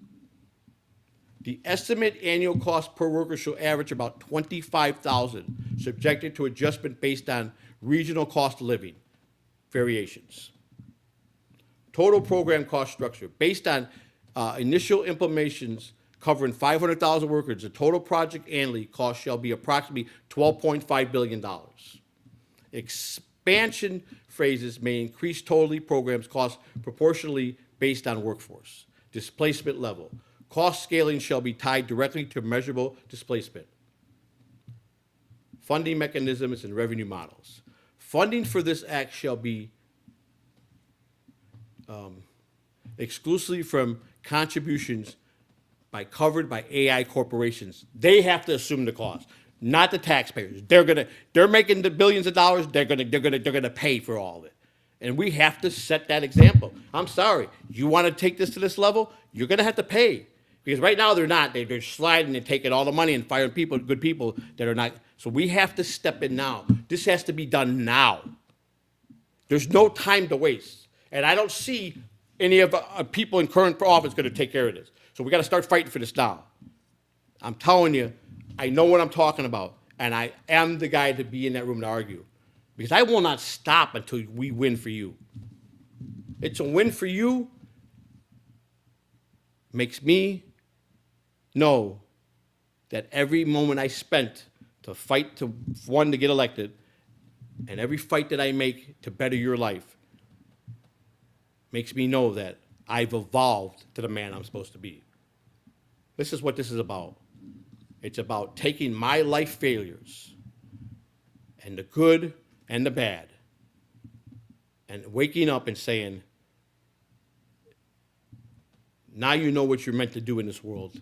Speaker 1: The estimate annual cost per worker shall average about $25,000, subjected to adjustment based on regional cost of living variations. Total program cost structure. Based on initial implementations covering 500,000 workers, the total project annually cost shall be approximately $12.5 billion. Expansion phases may increase totally programs cost proportionally based on workforce. Displacement level. Cost scaling shall be tied directly to measurable displacement. Funding mechanisms and revenue models. Funding for this act shall be exclusively from contributions covered by AI corporations. They have to assume the cost, not the taxpayers. They're making the billions of dollars. They're gonna pay for all of it, and we have to set that example. I'm sorry, you want to take this to this level, you're gonna have to pay, because right now they're not. They're sliding and taking all the money and firing people, good people that are not. So we have to step in now. This has to be done now. There's no time to waste, and I don't see any of people in current office going to take care of this. So we got to start fighting for this now. I'm telling you, I know what I'm talking about, and I am the guy to be in that room to argue, because I will not stop until we win for you. It's a win for you. Makes me know that every moment I spent to fight to get elected, and every fight that I make to better your life, makes me know that I've evolved to the man I'm supposed to be. This is what this is about. It's about taking my life failures, and the good and the bad, and waking up and saying, now you know what you're meant to do in this world.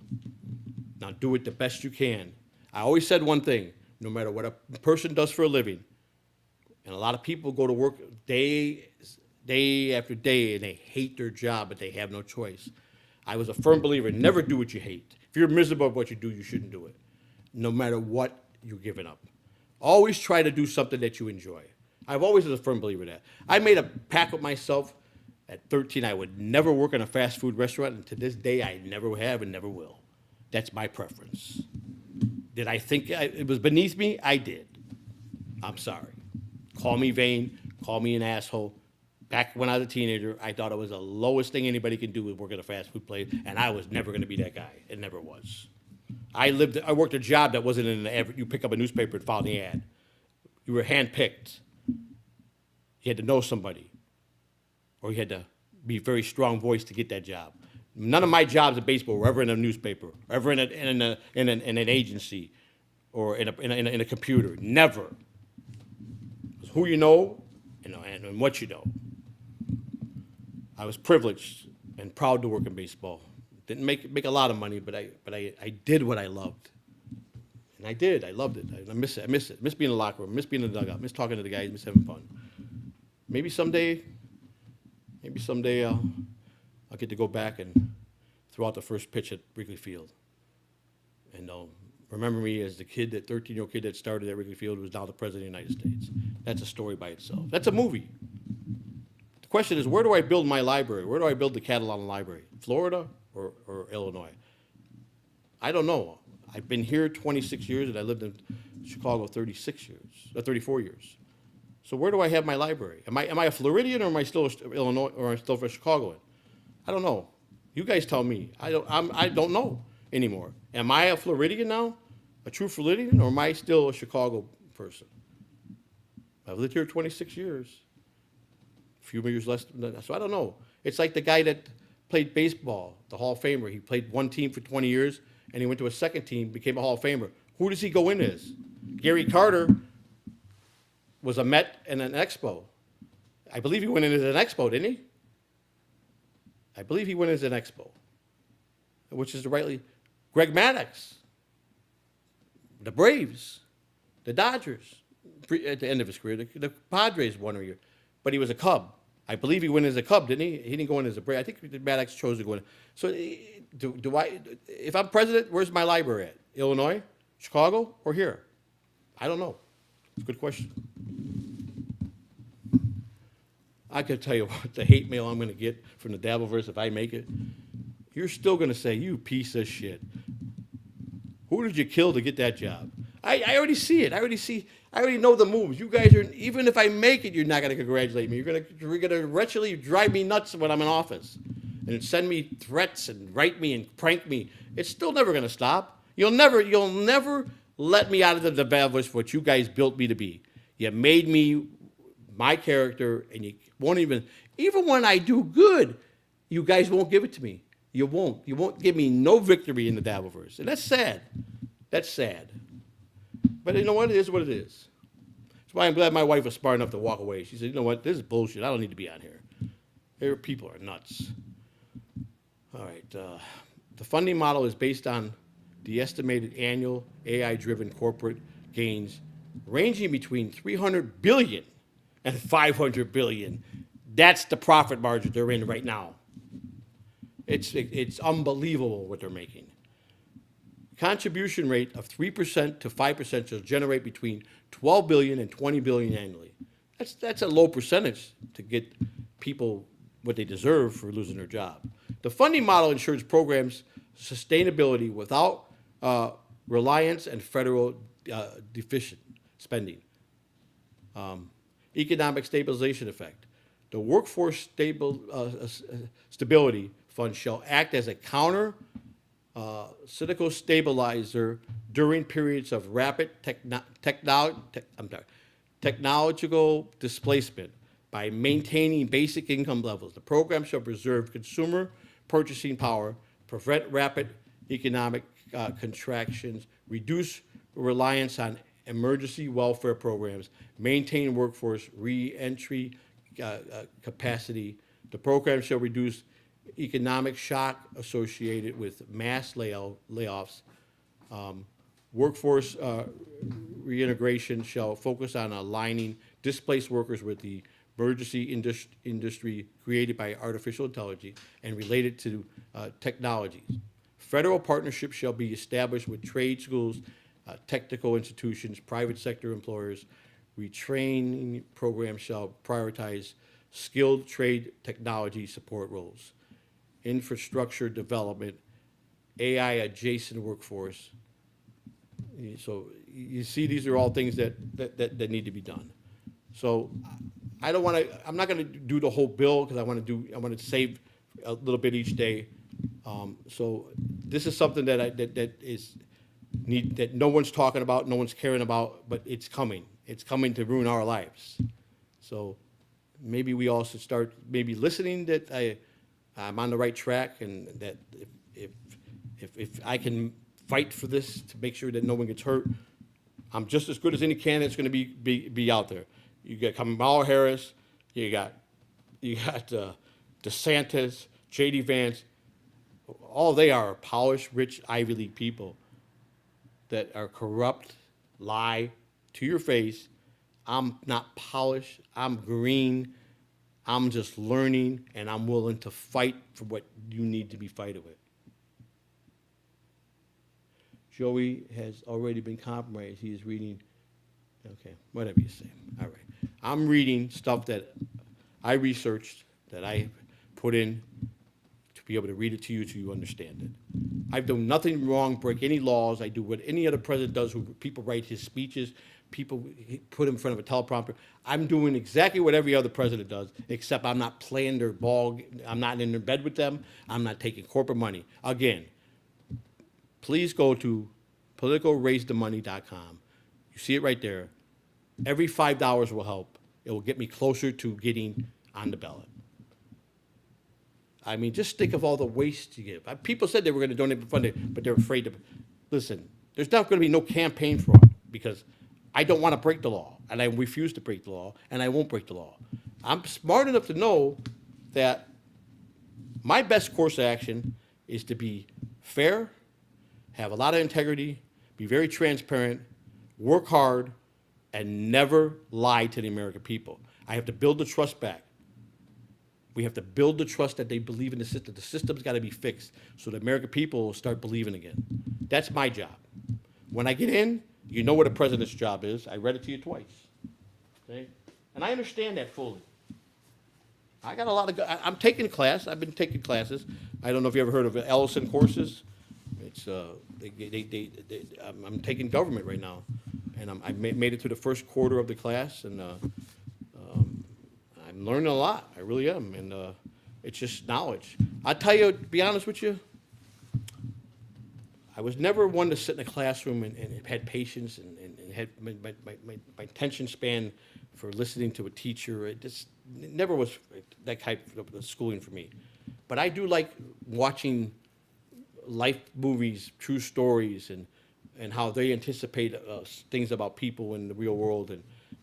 Speaker 1: Now do it the best you can. I always said one thing: no matter what a person does for a living, and a lot of people go to work day after day, and they hate their job, but they have no choice. I was a firm believer: never do what you hate. If you're miserable about what you do, you shouldn't do it, no matter what you're giving up. Always try to do something that you enjoy. I've always been a firm believer in that. I made a pact with myself at 13 I would never work in a fast food restaurant, and to this day I never have and never will. That's my preference. Did I think it was beneath me? I did. I'm sorry. Call me vain, call me an asshole. Back when I was a teenager, I thought it was the lowest thing anybody can do was work at a fast food place, and I was never going to be that guy. It never was. I worked a job that wasn't in the ad. You pick up a newspaper and follow the ad. You were handpicked. You had to know somebody, or you had to be a very strong voice to get that job. None of my jobs at baseball were ever in a newspaper, ever in an agency, or in a computer. Never. It's who you know, and what you know. I was privileged and proud to work in baseball. Didn't make a lot of money, but I did what I loved. And I did. I loved it. I miss it. I miss being in the locker room. I miss being in the dugout. I miss talking to the guys. I miss having fun. Maybe someday I'll get to go back and throw out the first pitch at Wrigley Field. And they'll remember me as the 13-year-old kid that started at Wrigley Field, who was now the President of the United States. That's a story by itself. That's a movie. The question is, where do I build my library? Where do I build the Catalan Library? Florida or Illinois? I don't know. I've been here 26 years, and I lived in Chicago 34 years. So where do I have my library? Am I a Floridian, or am I still Illinois, or am I still a Chicagoan? I don't know. You guys tell me. I don't know anymore. Am I a Floridian now, a true Floridian, or am I still a Chicago person? I've lived here 26 years. A few years less than that. So I don't know. It's like the guy that played baseball, the Hall of Famer. He played one team for 20 years, and he went to a second team, became a Hall of Famer. Who does he go in as? Gary Carter was a Met and an Expo. I believe he went in as an Expo, didn't he? I believe he went as an Expo, which is the rightly. Greg Maddux, the Braves, the Dodgers, at the end of his career, the Padres won a year, but he was a Cub. I believe he went as a Cub, didn't he? He didn't go in as a Brave. I think Maddux chose to go in. So do I? If I'm president, where's my library at? Illinois, Chicago, or here? I don't know. It's a good question. I can tell you what, the hate mail I'm going to get from the Dabbleverse if I make it, you're still going to say, you piece of shit. Who did you kill to get that job? I already see it. I already know the moves. You guys are, even if I make it, you're not going to congratulate me. You're going to wretchedly drive me nuts when I'm in office and send me threats and write me and prank me. It's still never going to stop. You'll never let me out of the Dabbleverse for what you guys built me to be. You made me my character, and you won't even when I do good, you guys won't give it to me. You won't give me no victory in the Dabbleverse. And that's sad. That's sad. But you know what? It is what it is. That's why I'm glad my wife was smart enough to walk away. She said, you know what? This is bullshit. I don't need to be on here. Here, people are nuts. All right. The funding model is based on the estimated annual AI-driven corporate gains ranging between $300 billion and $500 billion. That's the profit margin they're in right now. It's unbelievable what they're making. Contribution rate of 3% to 5% will generate between $12 billion and $20 billion annually. That's a low percentage to get people what they deserve for losing their job. The funding model ensures programs sustainability without reliance and federal deficient spending. Economic stabilization effect. The workforce stability fund shall act as a counter cyclical stabilizer during periods of rapid technological displacement by maintaining basic income levels. The program shall preserve consumer purchasing power, prevent rapid economic contractions, reduce reliance on emergency welfare programs, maintain workforce re-entry capacity. The program shall reduce economic shock associated with mass layoffs. Workforce reintegration shall focus on aligning displaced workers with the emergency industry created by artificial intelligence and related to technologies. Federal partnerships shall be established with trade schools, technical institutions, private sector employers. Retraining programs shall prioritize skilled trade technology support roles. Infrastructure development, AI adjacent workforce. So you see, these are all things that need to be done. So I'm not going to do the whole bill because I want to save a little bit each day. So this is something that no one's talking about, no one's caring about, but it's coming. It's coming to ruin our lives. So maybe we all should start maybe listening that I'm on the right track, and that if I can fight for this to make sure that no one gets hurt, I'm just as good as any candidate that's going to be out there. You got Kamala Harris, you got DeSantis, J.D. Vance. All they are polished, rich Ivy League people that are corrupt, lie to your face. I'm not polished. I'm green. I'm just learning, and I'm willing to fight for what you need to be fighting with. Joey has already been compromised. He is reading, okay, whatever you say. All right. I'm reading stuff that I researched, that I put in to be able to read it to you so you understand it. I've done nothing wrong, break any laws. I do what any other president does, who people write his speeches, people put him in front of a teleprompter. I'm doing exactly what every other president does, except I'm not playing their ball. I'm not in their bed with them. I'm not taking corporate money. Again, please go to politicalraisethemoney.com. You see it right there. Every $5 will help. It will get me closer to getting on the ballot. I mean, just think of all the waste you give. People said they were going to donate funding, but they're afraid to. Listen, there's not going to be no campaign fraud because I don't want to break the law, and I refuse to break the law, and I won't break the law. I'm smart enough to know that my best course of action is to be fair, have a lot of integrity, be very transparent, work hard, and never lie to the American people. I have to build the trust back. We have to build the trust that they believe in the system. The system's got to be fixed so the American people will start believing again. That's my job. When I get in, you know what a president's job is. I read it to you twice. Okay? And I understand that fully. I got a lot of. I'm taking class. I've been taking classes. I don't know if you ever heard of Ellison courses. It's I'm taking government right now, and I made it to the first quarter of the class, and I'm learning a lot. I really am, and it's just knowledge. I tell you, to be honest with you, I was never one to sit in a classroom and had patience and had my attention span for listening to a teacher. It never was that type of schooling for me. But I do like watching life movies, true stories, and how they anticipate things about people in the real world.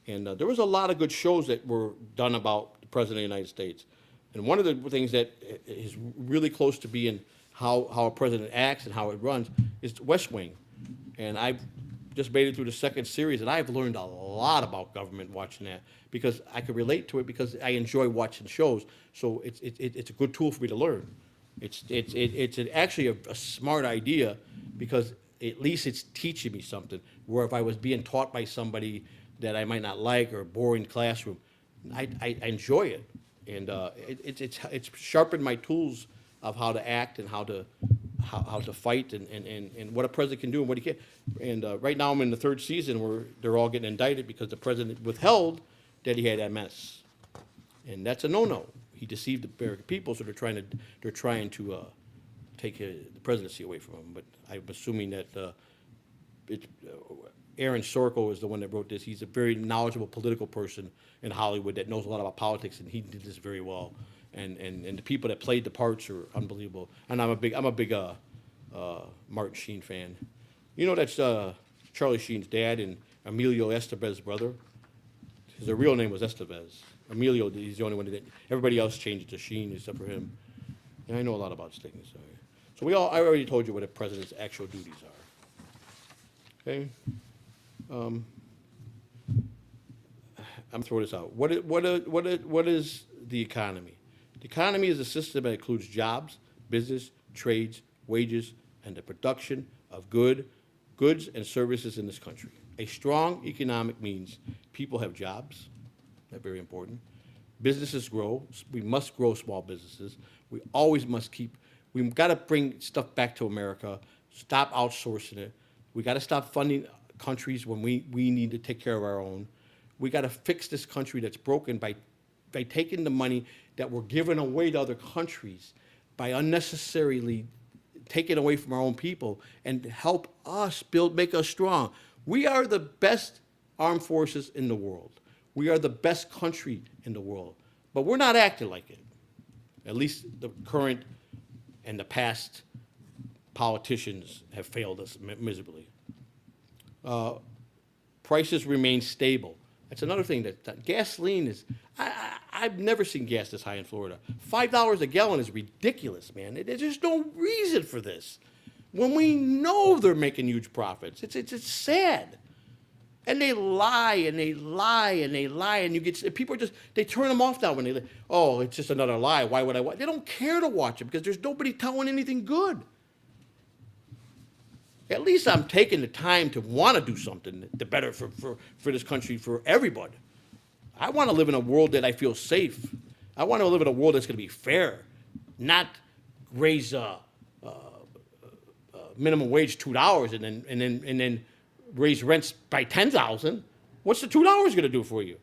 Speaker 1: And there was a lot of good shows that were done about the President of the United States. And one of the things that is really close to being how a president acts and how it runs is West Wing. And I've just made it through the second series, and I've learned a lot about government watching that because I could relate to it because I enjoy watching shows. So it's a good tool for me to learn. It's actually a smart idea because at least it's teaching me something. Where if I was being taught by somebody that I might not like or a boring classroom, I enjoy it, and it's sharpened my tools of how to act and how to fight and what a president can do and what he can't. And right now I'm in the third season where they're all getting indicted because the president withheld that he had MS, and that's a no-no. He deceived the American people, so they're trying to take the presidency away from him. But I'm assuming that Aaron Sorko is the one that wrote this. He's a very knowledgeable political person in Hollywood that knows a lot about politics, and he did this very well. And the people that played the parts are unbelievable. And I'm a big Martin Sheen fan. You know that's Charlie Sheen's dad and Emilio Estevez's brother. His real name was Estevez. Emilio, he's the only one that everybody else changed it to Sheen except for him. And I know a lot about things. So I already told you what a president's actual duties are. Okay. I'm throwing this out. What is the economy? The economy is a system that includes jobs, business, trades, wages, and the production of goods and services in this country. A strong economic means people have jobs. That's very important. Businesses grow. We must grow small businesses. We always must we've got to bring stuff back to America, stop outsourcing it. We got to stop funding countries when we need to take care of our own. We got to fix this country that's broken by taking the money that we're giving away to other countries, by unnecessarily taking away from our own people, and help us make us strong. We are the best armed forces in the world. We are the best country in the world, but we're not acting like it. At least the current and the past politicians have failed us miserably. Prices remain stable. That's another thing that gasoline is. I've never seen gas this high in Florida. $5 a gallon is ridiculous, man. There's just no reason for this. When we know they're making huge profits, it's sad. And they lie and they lie and they lie, and people they turn them off now when it's just another lie. Why would I watch? They don't care to watch it because there's nobody telling anything good. At least I'm taking the time to want to do something the better for this country, for everybody. I want to live in a world that I feel safe. I want to live in a world that's going to be fair, not raise minimum wage $2 and then raise rents by $10,000. What's the $2 going to do for you?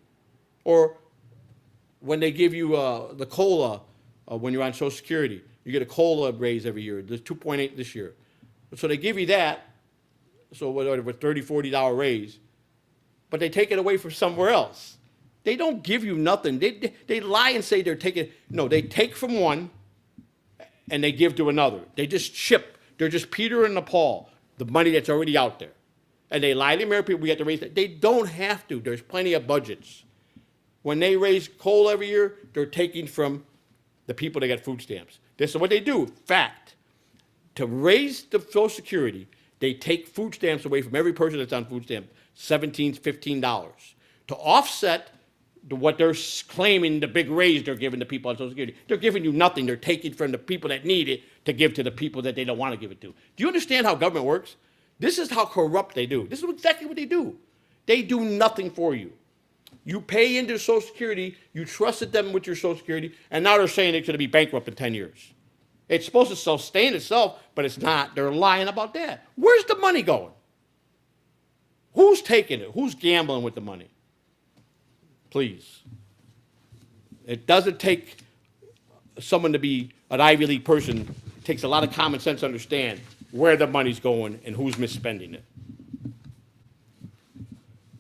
Speaker 1: Or when they give you the COLA when you're on Social Security, you get a COLA raise every year. There's 2.8 this year. So they give you that, so whatever, $30, $40 raise, but they take it away from somewhere else. They don't give you nothing. They lie and say they're taking, no, they take from one and they give to another. They just ship. They're just Peter and Paul, the money that's already out there. And they lie to the American people, we have to raise that. They don't have to. There's plenty of budgets. When they raise coal every year, they're taking from the people that get food stamps. This is what they do. Fact. To raise the Social Security, they take food stamps away from every person that's on food stamps, $17, $15. To offset what they're claiming the big raise they're giving to people on Social Security. They're giving you nothing. They're taking from the people that need it to give to the people that they don't want to give it to. Do you understand how government works? This is how corrupt they do. This is exactly what they do. They do nothing for you. You pay into Social Security, you trusted them with your Social Security, and now they're saying it's going to be bankrupt in 10 years. It's supposed to sustain itself, but it's not. They're lying about that. Where's the money going? Who's taking it? Who's gambling with the money? Please. It doesn't take someone to be an Ivy League person. It takes a lot of common sense to understand where the money's going and who's misspending it.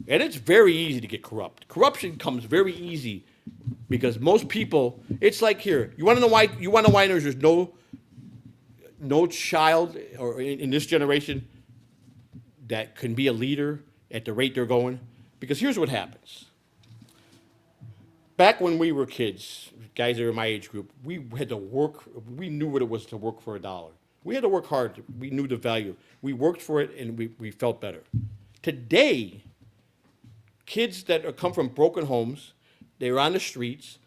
Speaker 1: And it's very easy to get corrupt. Corruption comes very easy because most people, it's like here, you want to know why there's no child or in this generation that can be a leader at the rate they're going? Because here's what happens. Back when we were kids, guys that were my age group, we had to work, we knew what it was to work for $1. We had to work hard. We knew the value. We worked for it and we felt better. Today, kids that come from broken homes, they're on the streets,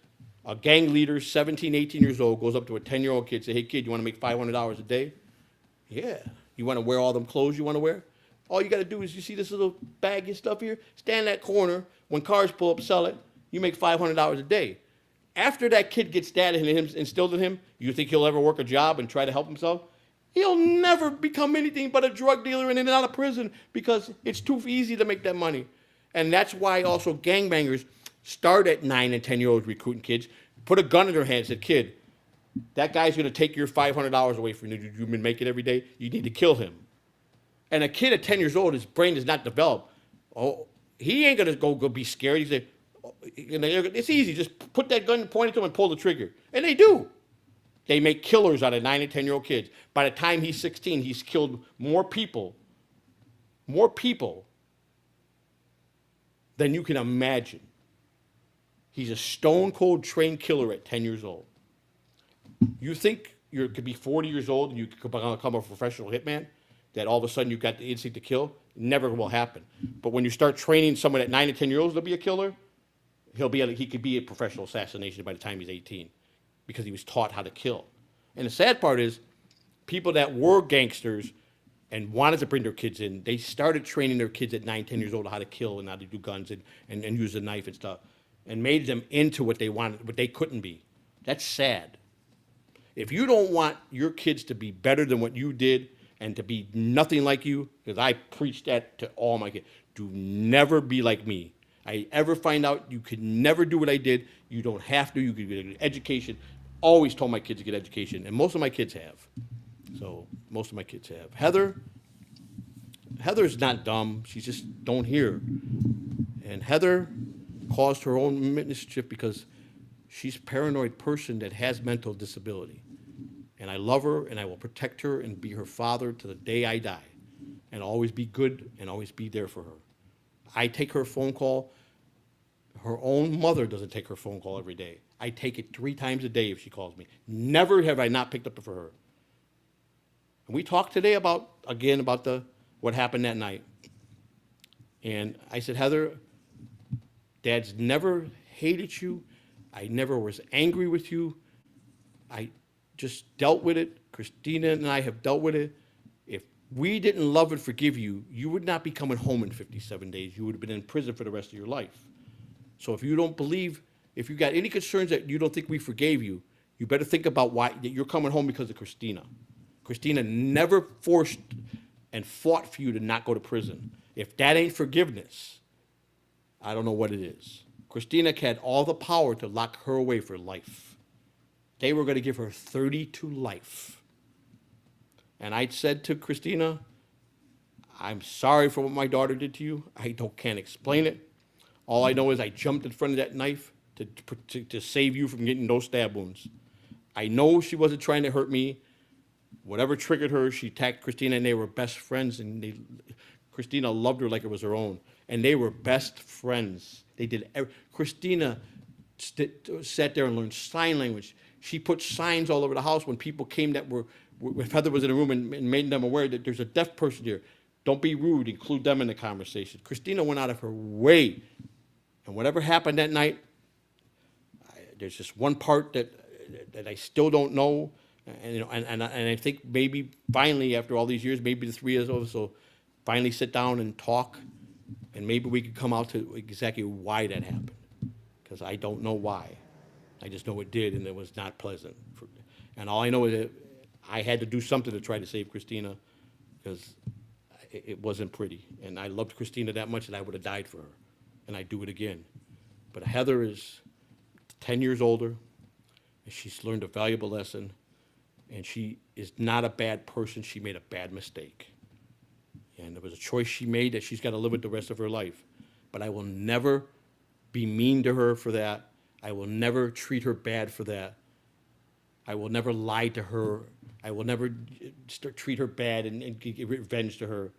Speaker 1: a gang leader, 17, 18 years old, goes up to a 10-year-old kid, say, hey kid, you want to make $500 a day? Yeah. You want to wear all them clothes you want to wear? All you got to do is, you see this little bag of stuff here? Stand in that corner. When cars pull up, sell it. You make $500 a day. After that kid gets that instilled in him, you think he'll ever work a job and try to help himself? He'll never become anything but a drug dealer and in and out of prison because it's too easy to make that money. And that's why also gangbangers start at 9 and 10-year-olds recruiting kids, put a gun in their hands, said, kid, that guy's going to take your $500 away from you. You've been making it every day. You need to kill him. And a kid at 10 years old, his brain is not developed. Oh, he ain't going to go be scared. He say, it's easy. Just put that gun, point it to him, and pull the trigger. And they do. They make killers out of 9 and 10-year-old kids. By the time he's 16, he's killed more people than you can imagine. He's a stone-cold trained killer at 10 years old. You think you could be 40 years old and you could become a professional hitman, that all of a sudden you've got the instinct to kill? Never will happen. But when you start training someone at 9 and 10-year-olds to be a killer, he could be a professional assassination by the time he's 18 because he was taught how to kill. And the sad part is, people that were gangsters and wanted to bring their kids in, they started training their kids at 9, 10 years old how to kill and how to do guns and use a knife and stuff, and made them into what they wanted, what they couldn't be. That's sad. If you don't want your kids to be better than what you did and to be nothing like you, because I preach that to all my kids, do never be like me. I ever find out you could never do what I did, you don't have to, you could get an education. Always told my kids to get education, and most of my kids have. So most of my kids have. Heather's not dumb, she just don't hear. And Heather caused her own mischief because she's a paranoid person that has mental disability. And I love her, and I will protect her and be her father to the day I die, and always be good and always be there for her. I take her phone call. Her own mother doesn't take her phone call every day. I take it 3 times a day if she calls me. Never have I not picked up for her. And we talked today about what happened that night. And I said, Heather, Dad's never hated you. I never was angry with you. I just dealt with it. Christina and I have dealt with it. If we didn't love and forgive you, you would not be coming home in 57 days. You would have been in prison for the rest of your life. So if you don't believe, if you got any concerns that you don't think we forgave you, you better think about why you're coming home because of Christina. Christina never forced and fought for you to not go to prison. If that ain't forgiveness, I don't know what it is. Christina had all the power to lock her away for life. They were going to give her 30 to life. And I said to Christina, I'm sorry for what my daughter did to you. Can't explain it. All I know is I jumped in front of that knife to save you from getting those stab wounds. I know she wasn't trying to hurt me. Whatever triggered her, she attacked Christina, and they were best friends, and Christina loved her like it was her own, and they were best friends. Christina sat there and learned sign language. She put signs all over the house when people came if Heather was in a room and made them aware that there's a deaf person here. Don't be rude, include them in the conversation. Christina went out of her way. And whatever happened that night, there's just one part that I still don't know. And I think maybe finally, after all these years, maybe the 3 years or so, finally sit down and talk, and maybe we could come out to exactly why that happened. Because I don't know why. I just know it did, and it was not pleasant. And all I know is that I had to do something to try to save Christina, because it wasn't pretty. And I loved Christina that much that I would have died for her, and I'd do it again. But Heather is 10 years older, and she's learned a valuable lesson, and she is not a bad person. She made a bad mistake. And there was a choice she made that she's got to live with the rest of her life. But I will never be mean to her for that. I will never treat her bad for that. I will never lie to her. I will never treat her bad and give revenge to her.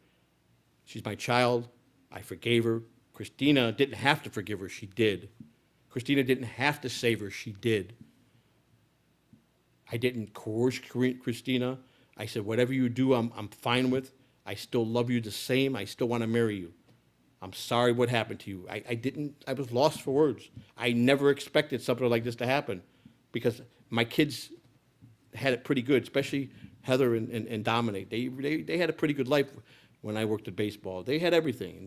Speaker 1: She's my child. I forgave her. Christina didn't have to forgive her. She did. Christina didn't have to save her. She did. I didn't coerce Christina. I said, whatever you do, I'm fine with. I still love you the same. I still want to marry you. I'm sorry what happened to you. I was lost for words. I never expected something like this to happen, because my kids had it pretty good, especially Heather and Dominic. They had a pretty good life when I worked at baseball. They had everything.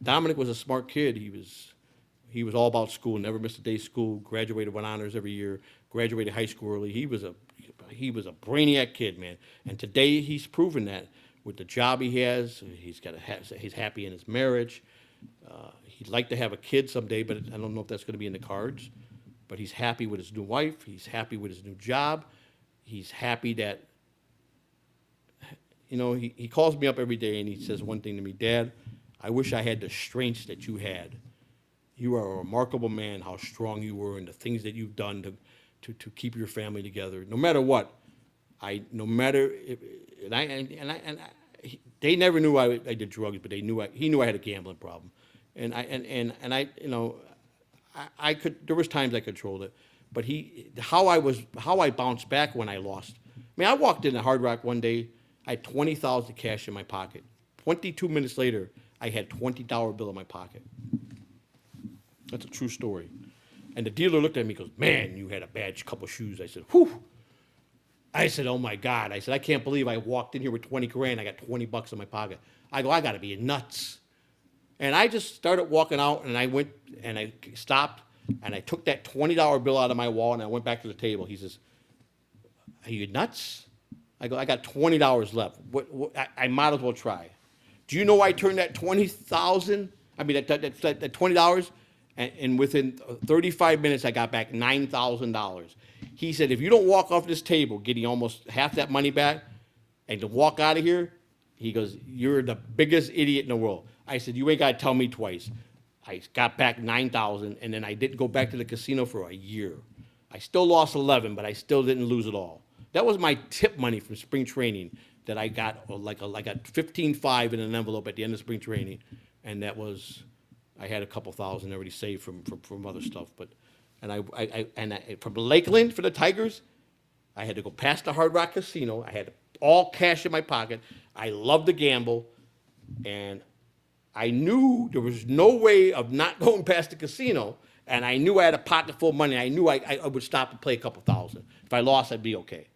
Speaker 1: Dominic was a smart kid. He was all about school, never missed a day of school, graduated with honors every year, graduated high school early. He was a brainiac kid, man. And today he's proven that with the job he has. He's happy in his marriage. He'd like to have a kid someday, but I don't know if that's going to be in the cards. But he's happy with his new wife. He's happy with his new job. He's happy that, he calls me up every day and he says one thing to me: Dad, I wish I had the strength that you had. You are a remarkable man, how strong you were, and the things that you've done to keep your family together. No matter what, they never knew I did drugs, but he knew I had a gambling problem, and I could. There was times I controlled it, but how I bounced back when I lost. I mean, I walked into Hard Rock one day. I had $20,000 cash in my pocket. 22 minutes later, I had $20 bill in my pocket. That's a true story. And the dealer looked at me and goes, "Man, you had a bad couple shoes." I said, "Whew." I said, "Oh my God." I said, "I can't believe I walked in here with 20 grand. I got $20 in my pocket." I go, "I got to be nuts." And I just started walking out, and I went and I stopped and I took that $20 bill out of my wallet and I went back to the table. He says, "Are you nuts?" I go, "I got $20 left. I might as well try." Do you know I turned that $20,000? I mean, that $20, and within 35 minutes, I got back $9,000. He said, "If you don't walk off this table getting almost half that money back and to walk out of here," he goes, "you're the biggest idiot in the world." I said, "You ain't got to tell me twice." I got back 9,000, and then I didn't go back to the casino for a year. I still lost 11, but I still didn't lose it all. That was my tip money from spring training that I got, like a 15.5 in an envelope at the end of spring training, and that was, I had a couple thousand already saved from other stuff. But from Lakeland for the Tigers, I had to go past the Hard Rock Casino. I had all cash in my pocket. I loved to gamble, and I knew there was no way of not going past the casino, and I knew I had a pocket full of money. I knew I would stop and play a couple thousand. If I lost, I'd be okay.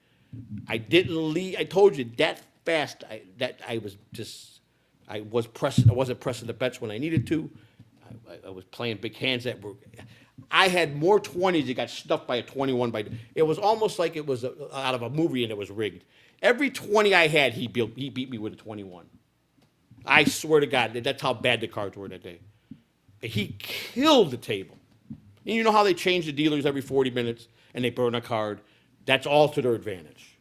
Speaker 1: I didn't leave. I told you that fast. I wasn't pressing the bets when I needed to. I was playing big hands that were. I had more 20s that got stuffed by a 21 by. It was almost like it was out of a movie and it was rigged. Every 20 I had, he beat me with a 21. I swear to God, that's how bad the cards were that day. He killed the table. And you know how they change the dealers every 40 minutes and they burn a card? That's all to their advantage.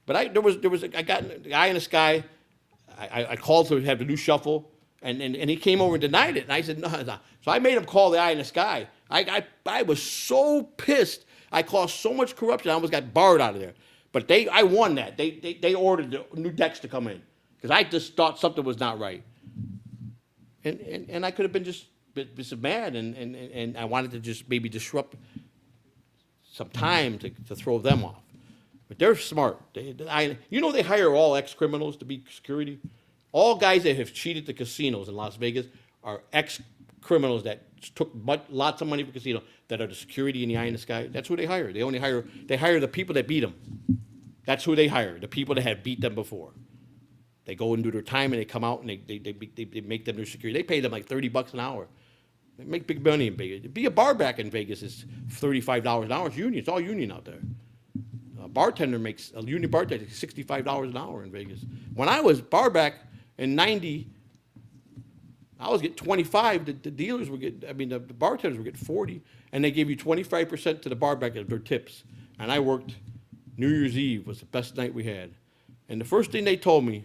Speaker 1: But I got the eye in the sky. I called to have the new shuffle, and he came over and denied it. And I said, no. So I made him call the eye in the sky. I was so pissed. I caused so much corruption. I almost got barred out of there. But I won that. They ordered the new decks to come in because I just thought something was not right. And I could have been just mad, and I wanted to just maybe disrupt some time to throw them off. But they're smart. They hire all ex-criminals to be security. All guys that have cheated the casinos in Las Vegas are ex-criminals that took lots of money from the casino that are the security in the eye in the sky. That's who they hire. They hire the people that beat them. That's who they hire, the people that had beat them before. They go and do their time, and they come out and they make them their security. They pay them like $30 an hour. They make big money in Vegas. To be a bar back in Vegas is $35 an hour. It's union. It's all union out there. A union bartender makes $65 an hour in Vegas. When I was bar back in '90, I was getting 25. The dealers were getting, I mean, the bartenders were getting 40, and they gave you 25% to the bar back of their tips. And I worked New Year's Eve was the best night we had. And the first thing they told me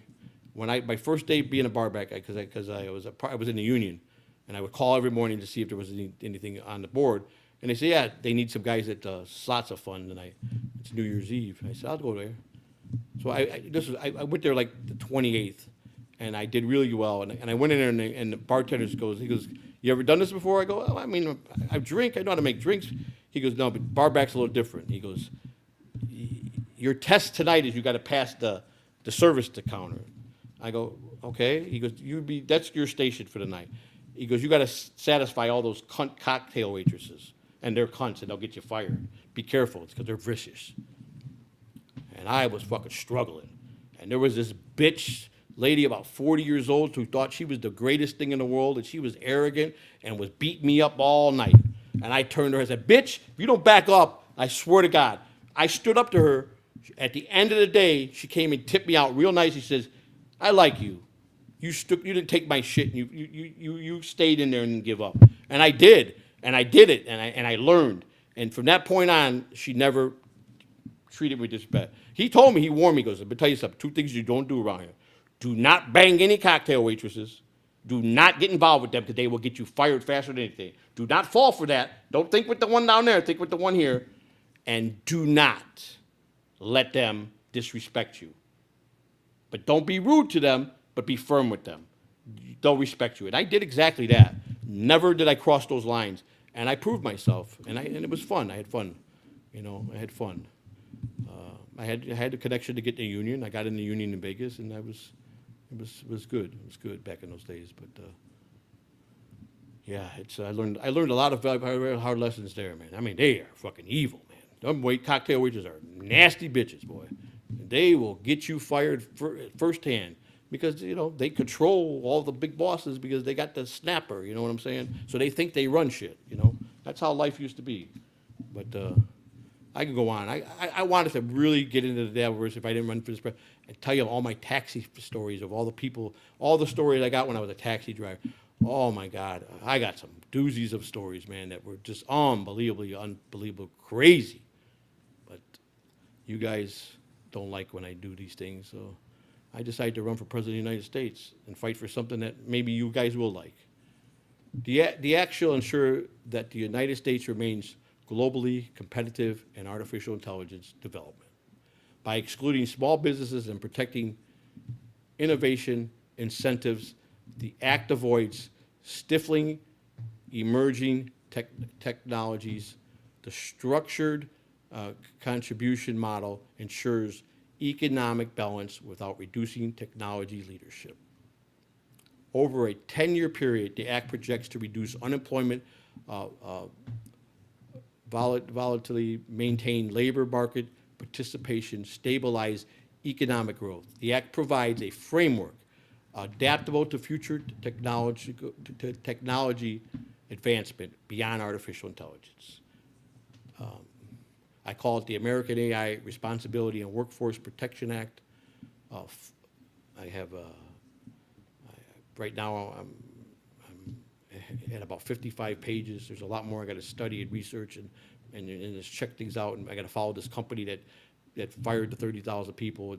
Speaker 1: my first day being a bar back, because I was in the union, and I would call every morning to see if there was anything on the board. And they said, yeah, they need some guys at Slots of Fun tonight. It's New Year's Eve. I said, I'll go there. So I went there like the 28th, and I did really well. And I went in there, and the bartender goes, you ever done this before? I go, oh, I mean, I drink. I know how to make drinks. He goes, no, but bar back's a little different. He goes, your test tonight is you got to pass the service to counter. I go, okay. He goes, that's your station for the night. He goes, you got to satisfy all those cunt cocktail waitresses. And they're cunts, and they'll get you fired. Be careful, it's because they're vicious. And I was fucking struggling. And there was this bitch lady about 40 years old who thought she was the greatest thing in the world, and she was arrogant and was beating me up all night. And I turned to her and said, bitch, if you don't back up, I swear to God. I stood up to her. At the end of the day, she came and tipped me out real nice. She says, I like you. You didn't take my shit, and you stayed in there and didn't give up. And I did. And I did it, and I learned. And from that point on, she never treated me with disrespect. He told me, he warned me, he goes, let me tell you something, 2 things you don't do around here. Do not bang any cocktail waitresses. Do not get involved with them because they will get you fired faster than anything. Do not fall for that. Don't think with the one down there, think with the one here. And do not let them disrespect you. But don't be rude to them, but be firm with them. They'll respect you. And I did exactly that. Never did I cross those lines. And I proved myself, and it was fun. I had fun, I had fun. I had a connection to get in the union. I got in the union in Vegas, and it was good. It was good back in those days. But yeah, I learned a lot of very hard lessons there, man. I mean, they are fucking evil, man. Them cocktail waiters are nasty bitches, boy. They will get you fired firsthand. Because, they control all the big bosses because they got the snapper, you know what I'm saying? So they think they run shit, That's how life used to be. But I could go on. I wanted to really get into the Dabbleverse if I didn't run for this president and tell you all my taxi stories of all the people, all the stories I got when I was a taxi driver. Oh, my God. I got some doozies of stories, man, that were just unbelievably crazy. But you guys don't like when I do these things, so I decided to run for president of the United States and fight for something that maybe you guys will like. The act shall ensure that the United States remains globally competitive in artificial intelligence development by excluding small businesses and protecting innovation incentives. The act avoids stifling emerging technologies. The structured contribution model ensures economic balance without reducing technology leadership. Over a 10-year period, the Act projects to reduce unemployment, volatility, maintain labor market participation, stabilize economic growth. The Act provides a framework adaptable to future technology advancement beyond artificial intelligence. I call it the American AI Responsibility and Workforce Protection Act. I have, right now I'm at about 55 pages. There's a lot more I got to study and research and just check things out. And I got to follow this company that fired the 30,000 people.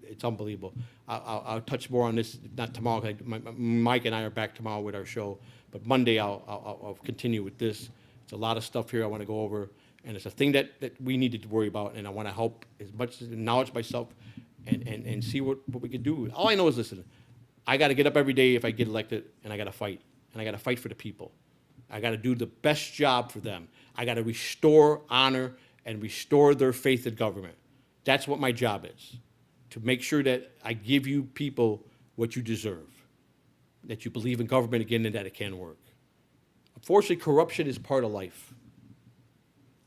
Speaker 1: It's unbelievable. I'll touch more on this, not tomorrow, 'cause Mike and I are back tomorrow with our show. But Monday I'll continue with this. It's a lot of stuff here I want to go over. And it's a thing that we need to worry about, and I want to help as much as acknowledge myself and see what we can do. All I know is, listen, I got to get up every day if I get elected, and I got to fight. And I got to fight for the people. I got to do the best job for them. I got to restore honor and restore their faith in government. That's what my job is, to make sure that I give you people what you deserve, that you believe in government again and that it can work. Unfortunately, corruption is part of life.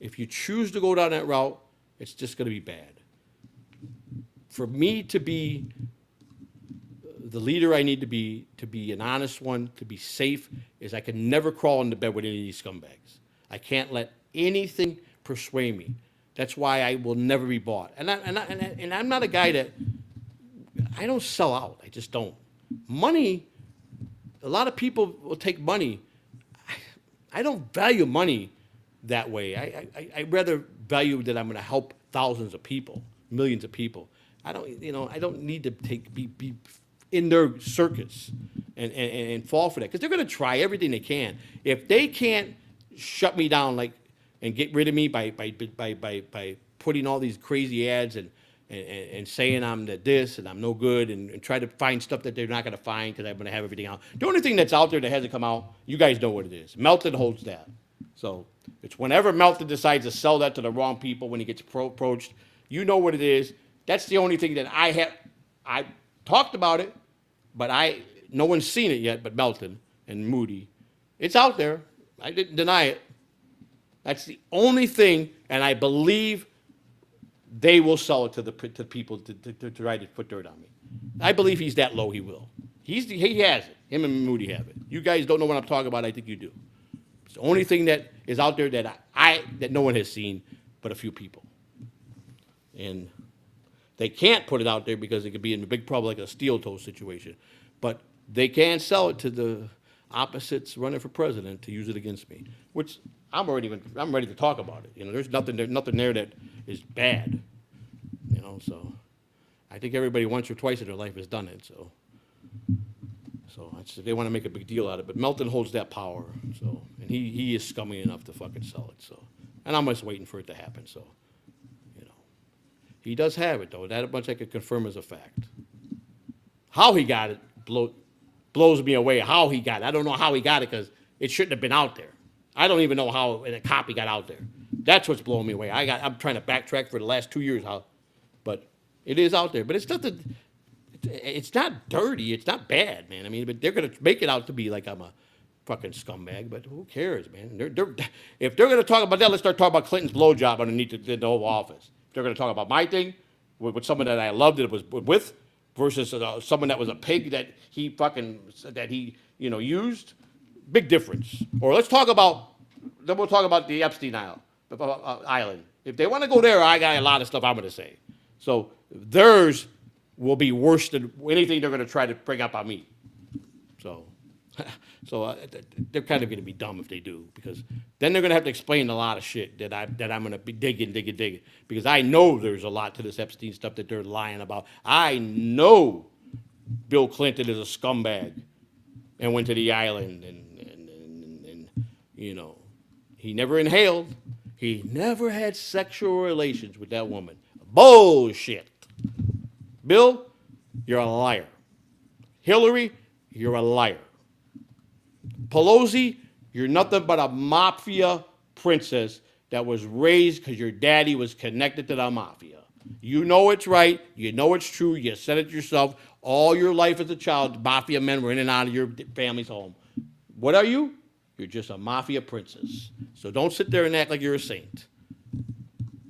Speaker 1: If you choose to go down that route, it's just going to be bad. For me to be the leader I need to be an honest one, to be safe, is I can never crawl into bed with any of these scumbags. I can't let anything persuade me. That's why I will never be bought. And I'm not a guy that, I don't sell out. I just don't. Money, a lot of people will take money. I don't value money that way. I rather value that I'm going to help thousands of people, millions of people. I don't need to be in their circus and fall for that, because they're going to try everything they can. If they can't shut me down and get rid of me by putting all these crazy ads and saying I'm this and I'm no good, and try to find stuff that they're not going to find because I'm going to have everything out. The only thing that's out there that hasn't come out, you guys know what it is. Melton holds that. So it's whenever Melton decides to sell that to the wrong people when he gets approached, you know what it is. That's the only thing that I talked about it, but no one's seen it yet but Melton and Moody. It's out there. I didn't deny it. That's the only thing, and I believe they will sell it to the people to try to put dirt on me. I believe he's that low. He will. He has it. Him and Moody have it. You guys don't know what I'm talking about. I think you do. It's the only thing that is out there that that no one has seen but a few people. And they can't put it out there because it could be in a big problem like a steel toe situation. But they can sell it to the opposites running for president to use it against me, which I'm ready to talk about it. There's nothing there that is bad. So I think everybody once or twice in their life has done it. So they want to make a big deal out of it. But Melton holds that power. So, and he is scummy enough to fucking sell it. So, and I'm just waiting for it to happen. So, he does have it though. That much I could confirm as a fact. How he got it blows me away. How he got it, I don't know how he got it, because it shouldn't have been out there. I don't even know how a copy got out there. That's what's blowing me away. I'm trying to backtrack for the last 2 years but it is out there. But it's nothing. It's not dirty. It's not bad, man. I mean, but they're gonna make it out to be like I'm a fucking scumbag. But who cares, man? If they're gonna talk about that, let's start talking about Clinton's blowjob underneath the Oval Office. If they're gonna talk about my thing with someone that I loved that was with, versus someone that was a pig that he used. Big difference. Or then we'll talk about the Epstein Island. If they want to go there, I got a lot of stuff I'm going to say. So theirs will be worse than anything they're going to try to bring up on me. So they're kind of going to be dumb if they do, because then they're going to have to explain a lot of shit that I'm going to be digging, because I know there's a lot to this Epstein stuff that they're lying about. I know Bill Clinton is a scumbag and went to the island and he never inhaled. He never had sexual relations with that woman. Bullshit. Bill, you're a liar. Hillary, you're a liar. Pelosi, you're nothing but a mafia princess that was raised because your daddy was connected to the mafia. You know it's right. You know it's true. You said it yourself. All your life as a child, mafia men were in and out of your family's home. What are you? You're just a mafia princess. So don't sit there and act like you're a saint.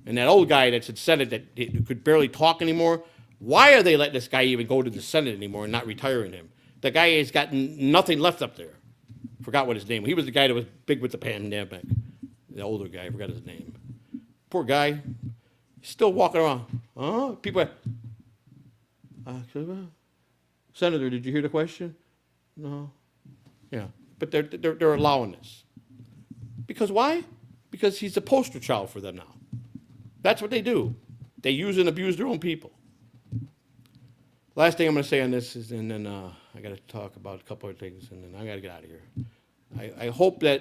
Speaker 1: And that old guy that's in Senate that could barely talk anymore, why are they letting this guy even go to the Senate anymore and not retiring him? The guy has got nothing left up there. Forgot what his name was. He was the guy that was big with the pandemic. The older guy, I forgot his name. Poor guy. Still walking around. People Senator, did you hear the question? No. Yeah. But they're allowing this. Because why? Because he's a poster child for them now. That's what they do. They use and abuse their own people. Last thing I'm going to say on this is, and then I got to talk about a couple of things, and then I got to get out of here. I hope that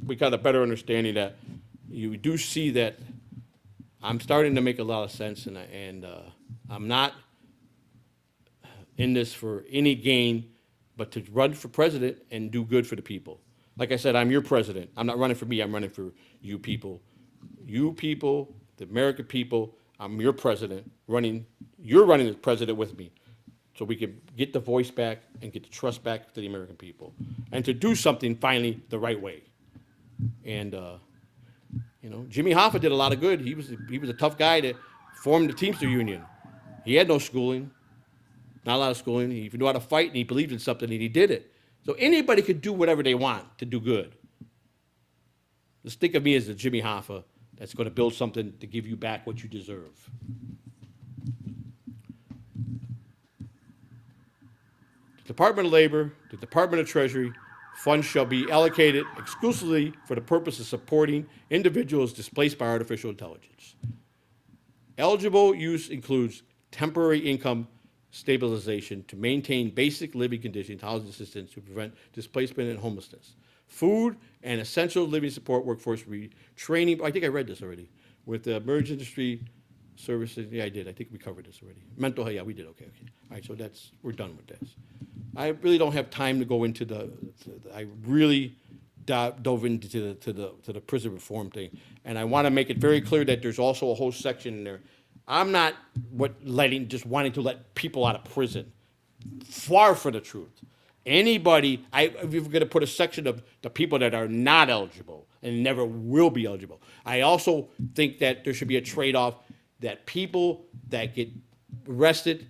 Speaker 1: we got a better understanding that you do see that I'm starting to make a lot of sense, and I'm not in this for any gain, but to run for president and do good for the people. Like I said, I'm your president. I'm not running for me. I'm running for you people. You people, the American people. I'm your president. You're running as president with me, so we can get the voice back and get the trust back to the American people, and to do something finally the right way. And Jimmy Hoffa did a lot of good. He was a tough guy that formed the Teamster Union. He had no schooling. not a lot of schooling. He knew how to fight, and he believed in something, and he did it. So anybody could do whatever they want to do good. Just think of me as the Jimmy Hoffa that's going to build something to give you back what you deserve. The Department of Labor, the Department of Treasury, funds shall be allocated exclusively for the purpose of supporting individuals displaced by artificial intelligence. Eligible use includes temporary income stabilization to maintain basic living conditions, housing assistance to prevent displacement and homelessness. Food and essential living support workforce training. I think I read this already. With the emergency industry services, yeah, I did. I think we covered this already. Mental health, yeah, we did. Okay. All right, so we're done with this. I really don't have time to go into I really dove into the prison reform thing, and I want to make it very clear that there's also a whole section in there. I'm not just wanting to let people out of prison. Far from the truth. Anybody, we're going to put a section of the people that are not eligible and never will be eligible. I also think that there should be a trade-off that people that get arrested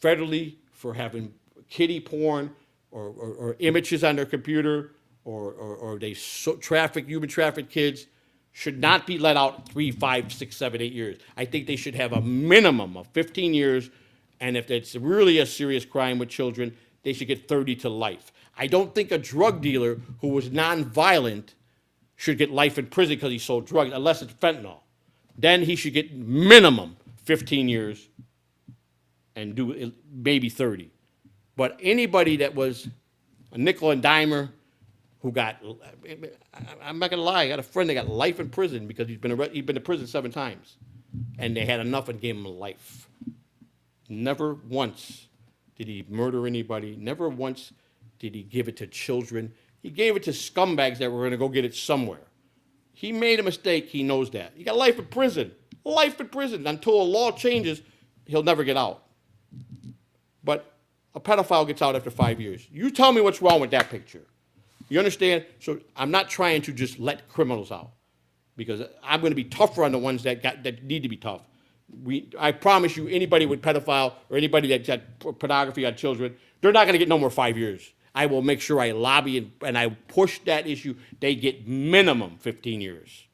Speaker 1: federally for having kiddie porn or images on their computer or they human traffic kids should not be let out 3, 5, 6, 7, 8 years. I think they should have a minimum of 15 years, and if it's really a serious crime with children, they should get 30 to life. I don't think a drug dealer who was nonviolent should get life in prison because he sold drugs, unless it's fentanyl. Then he should get minimum 15 years and do maybe 30. But anybody that was a nickel and dimer who got, I'm not gonna lie, I got a friend that got life in prison because he'd been to prison 7 times. And they had enough and gave him life. Never once did he murder anybody. Never once did he give it to children. He gave it to scumbags that were gonna go get it somewhere. He made a mistake, he knows that. He got life in prison. Life in prison. Until a law changes, he'll never get out. But a pedophile gets out after 5 years. You tell me what's wrong with that picture. You understand? So I'm not trying to just let criminals out because I'm going to be tougher on the ones that need to be tough. I promise you, anybody with pedophile or anybody that's got pornography on children, they're not going to get no more 5 years. I will make sure I lobby and I push that issue. They get minimum 15 years.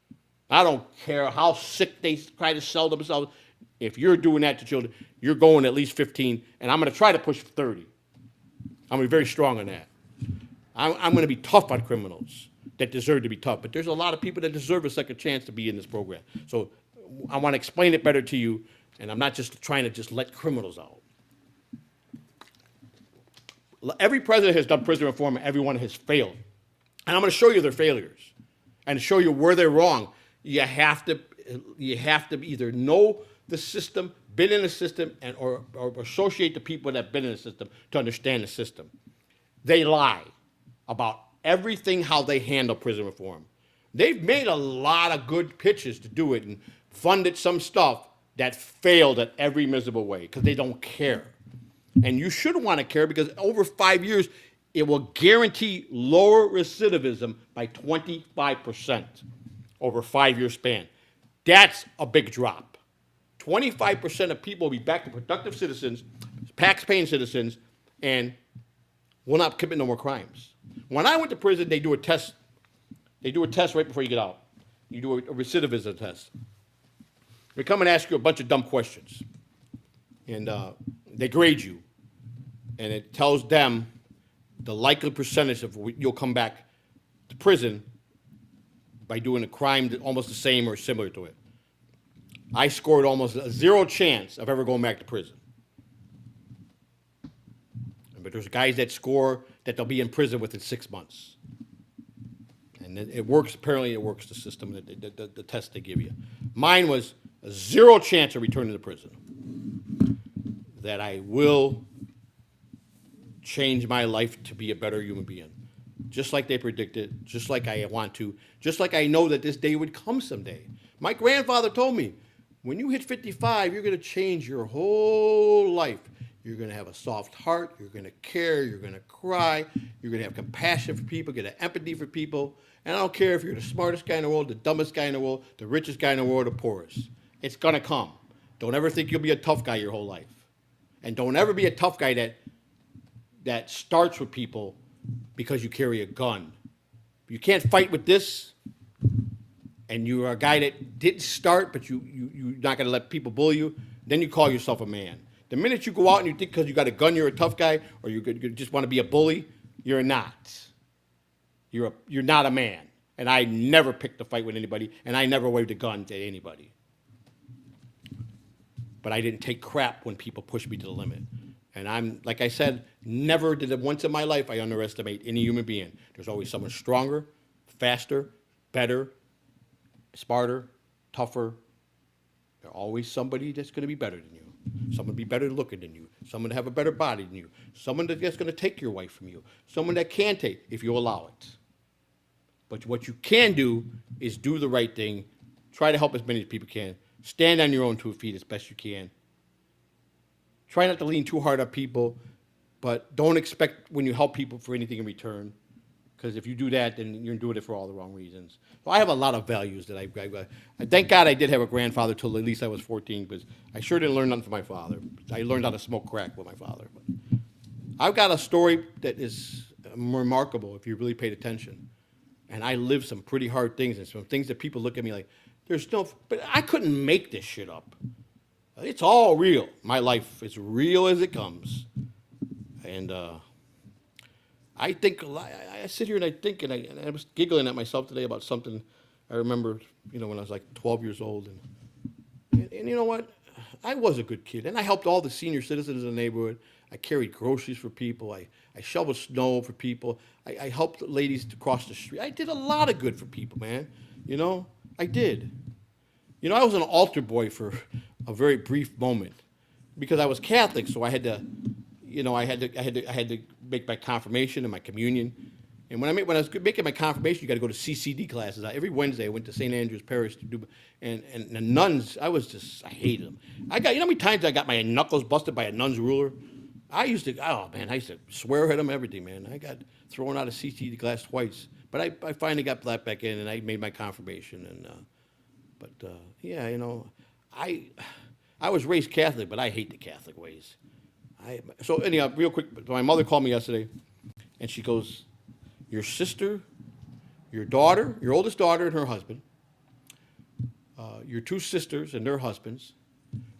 Speaker 1: I don't care how sick they try to sell themselves. If you're doing that to children, you're going at least 15, and I'm going to try to push 30. I'm going to be very strong on that. I'm going to be tough on criminals that deserve to be tough, but there's a lot of people that deserve a second chance to be in this program. So I want to explain it better to you, and I'm not just trying to just let criminals out. Every president has done prison reform, and everyone has failed. And I'm going to show you their failures and show you where they're wrong. You have to either know the system, been in the system, or associate the people that have been in the system to understand the system. They lie about everything, how they handle prison reform. They've made a lot of good pitches to do it and funded some stuff that failed at every miserable way because they don't care. And you should want to care because over 5 years, it will guarantee lower recidivism by 25% over a 5-year span. That's a big drop. 25% of people will be back to productive citizens, tax-paying citizens, and will not commit no more crimes. When I went to prison, they do a test. They do a test right before you get out. You do a recidivism test. They come and ask you a bunch of dumb questions. And they grade you. And it tells them the likely percentage of you'll come back to prison by doing a crime that almost the same or similar to it. I scored almost a 0 chance of ever going back to prison. But there's guys that score that they'll be in prison within 6 months. And it works, apparently it works, the system, the test they give you. Mine was a 0 chance of returning to prison. That I will change my life to be a better human being. Just like they predicted, just like I want to, just like I know that this day would come someday. My grandfather told me, when you hit 55, you're going to change your whole life. You're going to have a soft heart. You're going to care. You're going to cry. You're going to have compassion for people, get an empathy for people. And I don't care if you're the smartest guy in the world, the dumbest guy in the world, the richest guy in the world, or the poorest. It's going to come. Don't ever think you'll be a tough guy your whole life. And don't ever be a tough guy that starts with people because you carry a gun. You can't fight with this, and you're a guy that didn't start, but you're not going to let people bully you, then you call yourself a man. The minute you go out and you think because you got a gun you're a tough guy, or you just want to be a bully, you're not. You're not a man. And I never picked a fight with anybody, and I never waved a gun to anybody. But I didn't take crap when people pushed me to the limit. And I'm, like I said, never did it once in my life I underestimate any human being. There's always someone stronger, faster, better, smarter, tougher. There's always somebody that's going to be better than you. Someone be better looking than you. Someone to have a better body than you. Someone that's going to take your wife from you. Someone that can take if you allow it. But what you can do is do the right thing. Try to help as many people can. Stand on your own 2 feet as best you can. Try not to lean too hard on people, but don't expect when you help people for anything in return. Because if you do that, then you're doing it for all the wrong reasons. So I have a lot of values that I thank God I did have a grandfather till at least I was 14, because I sure didn't learn nothing from my father. I learned how to smoke crack with my father. But I've got a story that is remarkable if you really paid attention. And I lived some pretty hard things and some things that people look at me like, but I couldn't make this shit up. It's all real. My life is real as it comes. And I think a lot. I sit here and I think, and I was giggling at myself today about something I remember, when I was like 12 years old. And you know what? I was a good kid. And I helped all the senior citizens in the neighborhood. I carried groceries for people. I shoveled snow for people. I helped ladies to cross the street. I did a lot of good for people, man. I did. I was an altar boy for a very brief moment because I was Catholic, so I had to, I had to make my confirmation and my communion. And when I was making my confirmation, you got to go to CCD classes. Every Wednesday, I went to St. Andrew's Parish to do, and the nuns, I hated them. I got, how many times I got my knuckles busted by a nun's ruler? I used to swear at them, everything, man. I got thrown out of CCD class twice, but I finally got let back in, and I made my confirmation. And I was raised Catholic, but I hate the Catholic ways. So anyhow, real quick, my mother called me yesterday, and she goes, your sister, your daughter, your oldest daughter and her husband, your 2 sisters and their husbands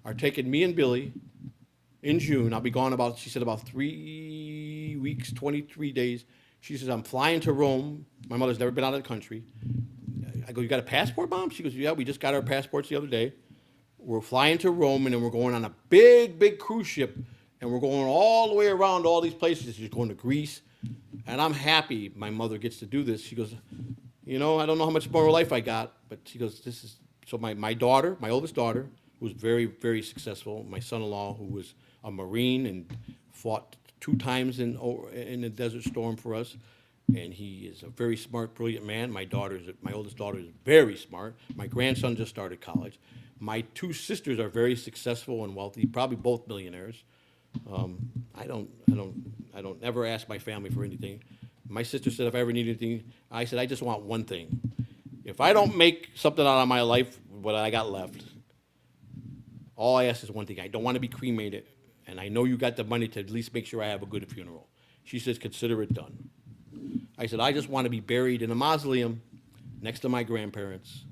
Speaker 1: are taking me and Billy in June. I'll be gone she said about 3 weeks, 23 days. She says, I'm flying to Rome. My mother's never been out of the country. I go, you got a passport, Mom? She goes, yeah, we just got our passports the other day. We're flying to Rome, and then we're going on a big, big cruise ship, and we're going all the way around all these places. She's going to Greece, and I'm happy my mother gets to do this. She goes, I don't know how much more life I got, but she goes, this is, so my daughter, my oldest daughter, who's very, very successful, my son-in-law, who was a Marine and fought 2 times in the Desert Storm for us. And he is a very smart, brilliant man. My oldest daughter is very smart. My grandson just started college. My 2 sisters are very successful and wealthy, probably both millionaires. I don't ever ask my family for anything. My sister said if I ever need anything, I said I just want one thing. If I don't make something out of my life, what I got left, all I ask is one thing. I don't want to be cremated, and I know you got the money to at least make sure I have a good funeral. She says, consider it done. I said, I just want to be buried in a mausoleum next to my grandparents.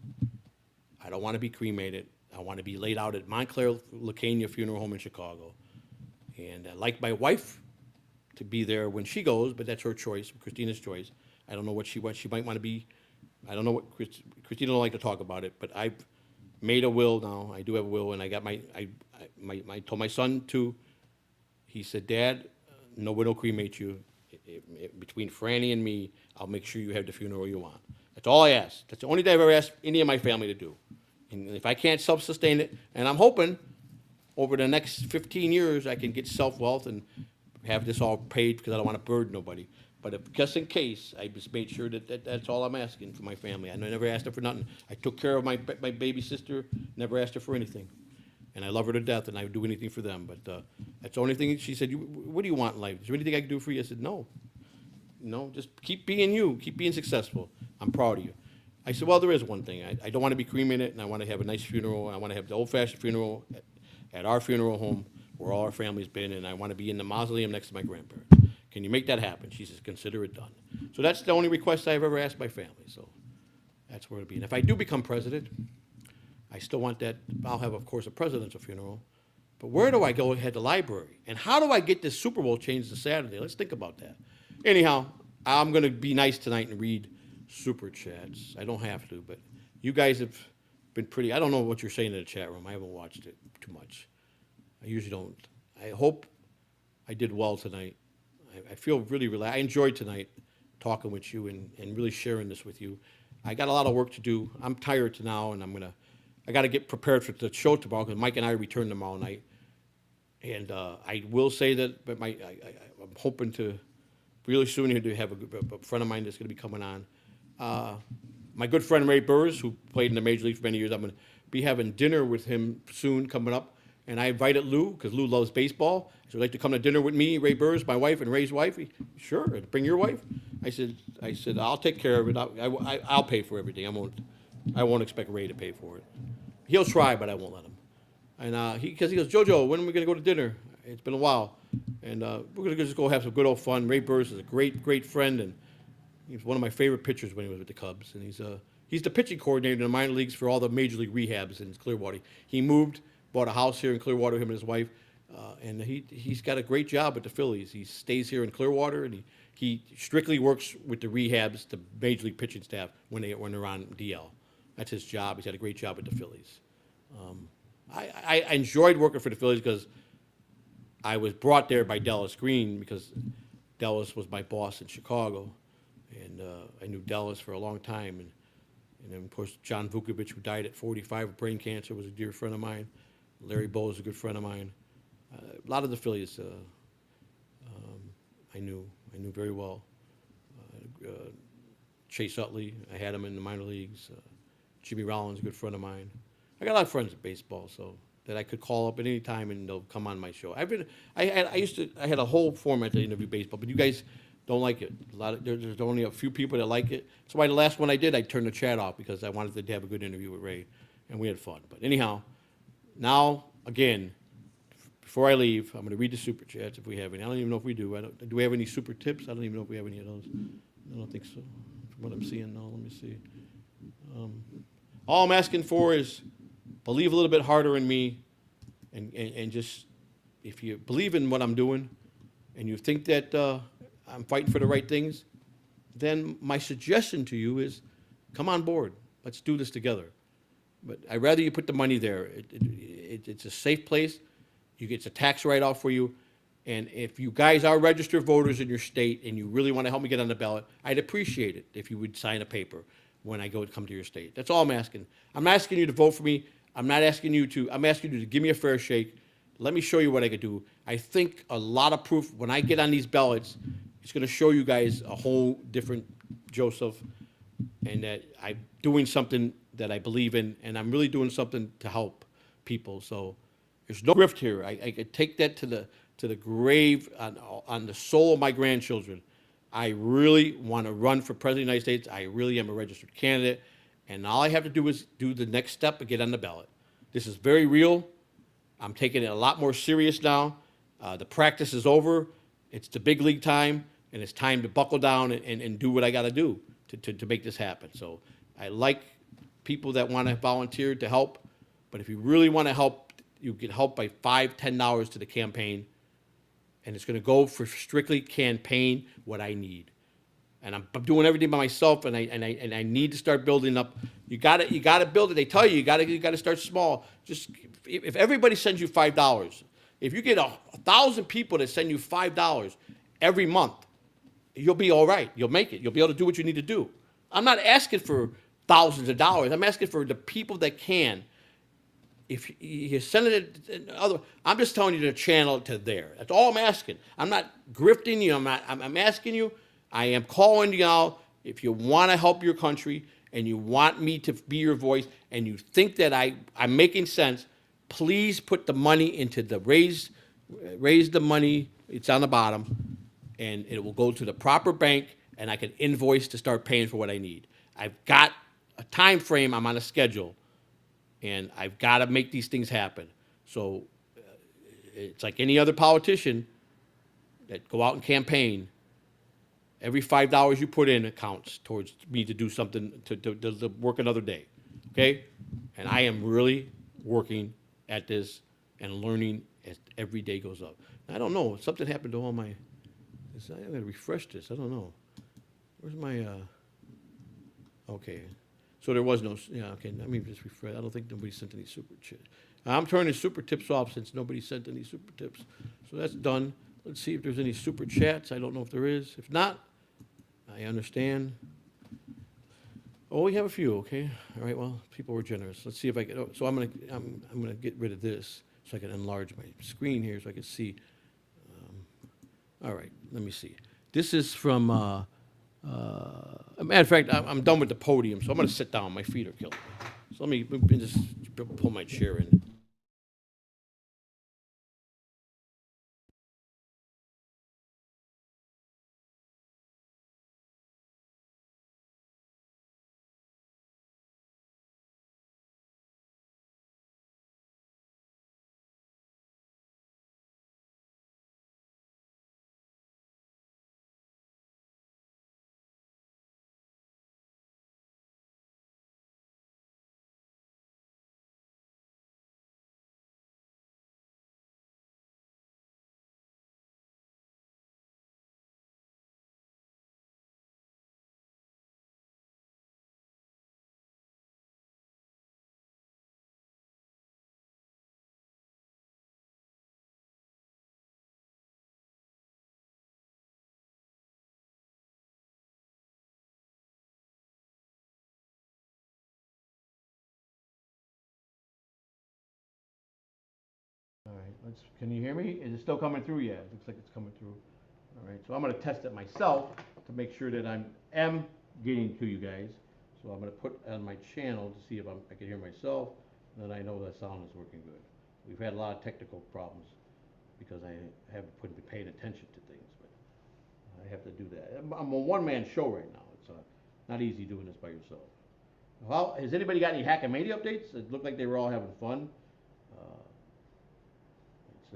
Speaker 1: I don't want to be cremated. I want to be laid out at Montclair Lacania Funeral Home in Chicago. And I'd like my wife to be there when she goes, but that's her choice, Christina's choice. I don't know what she wants. She might want to be, I don't know what, Christina don't like to talk about it, but I've made a will now. I do have a will, and I got I told my son too. He said, Dad, no one will cremate you. Between Franny and me, I'll make sure you have the funeral you want. That's all I ask. That's the only thing I've ever asked any of my family to do. And if I can't self-sustain it, and I'm hoping over the next 15 years I can get self-wealth and have this all paid because I don't want to burden nobody. But if, just in case, I just made sure that's all I'm asking for my family. I never asked her for nothing. I took care of my baby sister, never asked her for anything. And I love her to death, and I would do anything for them. But that's the only thing. She said, what do you want in life? Is there anything I can do for you? I said, no. No, just keep being you. Keep being successful. I'm proud of you. I said, well, there is one thing. I don't want to be cremated, and I want to have a nice funeral. I want to have the old-fashioned funeral at our funeral home where all our family's been, and I want to be in the mausoleum next to my grandparents. Can you make that happen? She says, consider it done. So that's the only request I've ever asked my family. So that's where it'll be. And if I do become president, I still want that. I'll have, of course, a presidential funeral. But where do I go ahead to the library? And how do I get this Super Bowl changed to Saturday? Let's think about that. Anyhow, I'm going to be nice tonight and read Super Chats. I don't have to, but you guys have been pretty. I don't know what you're saying in the chat room. I haven't watched it too much. I usually don't. I hope I did well tonight. I feel really relaxed. I enjoyed tonight talking with you and really sharing this with you. I got a lot of work to do. I'm tired now, and I got to get prepared for the show tomorrow because Mike and I return tomorrow night. And I will say that, but I'm hoping to really soon here to have a friend of mine that's going to be coming on. My good friend Ray Burrs, who played in the Major League for many years, I'm going to be having dinner with him soon coming up. And I invited Lou, because Lou loves baseball. So he'd like to come to dinner with me, Ray Burrs, my wife, and Ray's wife. Sure, bring your wife. I said, I'll take care of it. I'll pay for everything. I won't expect Ray to pay for it. He'll try, but I won't let him. And because he goes, JoJo, when are we going to go to dinner? It's been a while. And we're going to just go have some good old fun. Ray Burrs is a great, great friend, and he was one of my favorite pitchers when he was with the Cubs. And he's the pitching coordinator in the minor leagues for all the major league rehabs in Clearwater. He moved, bought a house here in Clearwater, him and his wife, and he's got a great job at the Phillies. He stays here in Clearwater, and he strictly works with the rehabs, the major league pitching staff when they're on DL. That's his job. He's had a great job at the Phillies. I enjoyed working for the Phillies because I was brought there by Dallas Green because Dallas was my boss in Chicago, and I knew Dallas for a long time. And then, of course, John Vukovic, who died at 45 of brain cancer, was a dear friend of mine. Larry Bowe is a good friend of mine. A lot of the Phillies I knew very well. Chase Utley, I had him in the minor leagues. Jimmy Rollins, a good friend of mine. I got a lot of friends at baseball, so that I could call up at any time and they'll come on my show. I had a whole format to interview baseball, but you guys don't like it. There's only a few people that like it. That's why the last one I did, I turned the chat off because I wanted to have a good interview with Ray, and we had fun. But anyhow, now again, before I leave, I'm going to read the super chats if we have any. I don't even know if we do. Do we have any super tips? I don't even know if we have any of those. I don't think so. From what I'm seeing now, let me see. All I'm asking for is believe a little bit harder in me, and just, if you believe in what I'm doing and you think that I'm fighting for the right things, then my suggestion to you is come on board. Let's do this together. But I'd rather you put the money there. It's a safe place. It's a tax write-off for you. And if you guys are registered voters in your state and you really want to help me get on the ballot, I'd appreciate it if you would sign a paper when I come to your state. That's all I'm asking. I'm asking you to vote for me. I'm asking you to give me a fair shake. Let me show you what I could do. I think a lot of proof, when I get on these ballots, it's going to show you guys a whole different Joseph, and that I'm doing something that I believe in, and I'm really doing something to help people. So there's no grift here. I could take that to the grave on the soul of my grandchildren. I really want to run for president of the United States. I really am a registered candidate. And all I have to do is do the next step and get on the ballot. This is very real. I'm taking it a lot more serious now. The practice is over. It's the big league time, and it's time to buckle down and do what I got to do to make this happen. So I like people that want to volunteer to help. But if you really want to help, you can help by $5, $10 to the campaign. And it's going to go for strictly campaign what I need. And I'm doing everything by myself, and I need to start building up. You got to build it. They tell you got to start small. Just if everybody sends you $5, if you get 1,000 people that send you $5 every month, you'll be all right. You'll make it. You'll be able to do what you need to do. I'm not asking for thousands of dollars. I'm asking for the people that can. If you're sending it I'm just telling you to channel it to there. That's all I'm asking. I'm not grifting you. I'm asking you. I am calling you out. If you want to help your country and you want me to be your voice and you think that I'm making sense, please put the money into the raise the money. It's on the bottom, and it will go to the proper bank, and I can invoice to start paying for what I need. I've got a time frame. I'm on a schedule, and I've got to make these things happen. So it's like any other politician that go out and campaign. Every $5 you put in counts towards me to do something to work another day, okay? And I am really working at this and learning as every day goes up. I don't know. Something happened to all my. I'm gonna refresh this. I don't know. Where's my? Okay. So there was no. Yeah. Okay. Let me just refresh. I don't think nobody sent any super tips. I'm turning super tips off since nobody sent any super tips. So that's done. Let's see if there's any super chats. I don't know if there is. If not, I understand. Oh, we have a few. Okay. All right. Well, people were generous. Let's see if I can. So I'm gonna get rid of this so I can enlarge my screen here so I can see. All right. Let me see. This is from. Matter of fact, I'm done with the podium, so I'm gonna sit down. My feet are killing me. So let me just pull my chair in. All right, can you hear me? Is it still coming through? Yeah, it looks like it's coming through. All right, so I'm gonna test it myself to make sure that am getting to you guys. So I'm gonna put on my channel to see if I can hear myself, and then I know that sound is working good. We've had a lot of technical problems because I haven't been paying attention to things, but I have to do that. I'm a one-man show right now. It's not easy doing this by yourself. Well, has anybody got any Hackamania updates? It looked like they were all having fun. Uh,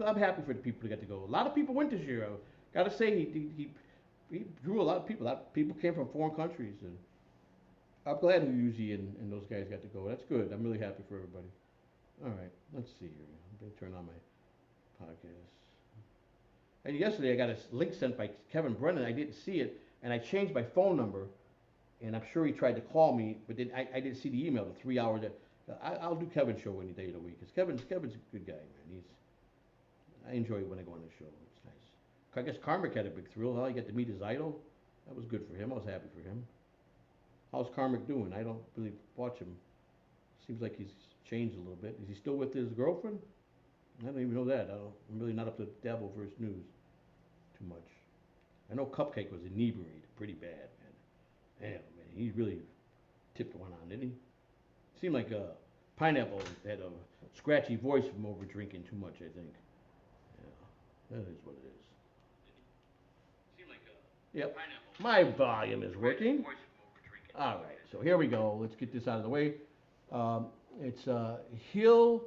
Speaker 1: I'm happy for the people that got to go. A lot of people went this year. I gotta say, he drew a lot of people. A lot of people came from foreign countries, and I'm glad Uzi and those guys got to go. That's good. I'm really happy for everybody. All right, let's see here. I'm gonna turn on my podcast. And yesterday I got a link sent by Kevin Brennan. I didn't see it, and I changed my phone number, and I'm sure he tried to call me, but then I didn't see the email. The 3 hours. I'll do Kevin's show any day of the week because Kevin's a good guy, man. I enjoy it when I go on the show. It's nice. I guess Carmack had a big thrill. Huh? He got to meet his idol. That was good for him. I was happy for him. How's Carmack doing? I don't really watch him. Seems like he's changed a little bit. Is he still with his girlfriend? I don't even know that. I'm really not up to Dabbleverse news too much. I know Cupcake was inebriated pretty bad, man. Damn, man, he really tipped one on, didn't he? Seemed like Pineapple had a scratchy voice from over drinking too much, I think. Yeah, that is what it is. Yep. My volume is working. All right, so here we go. Let's get this out of the way. It's Hill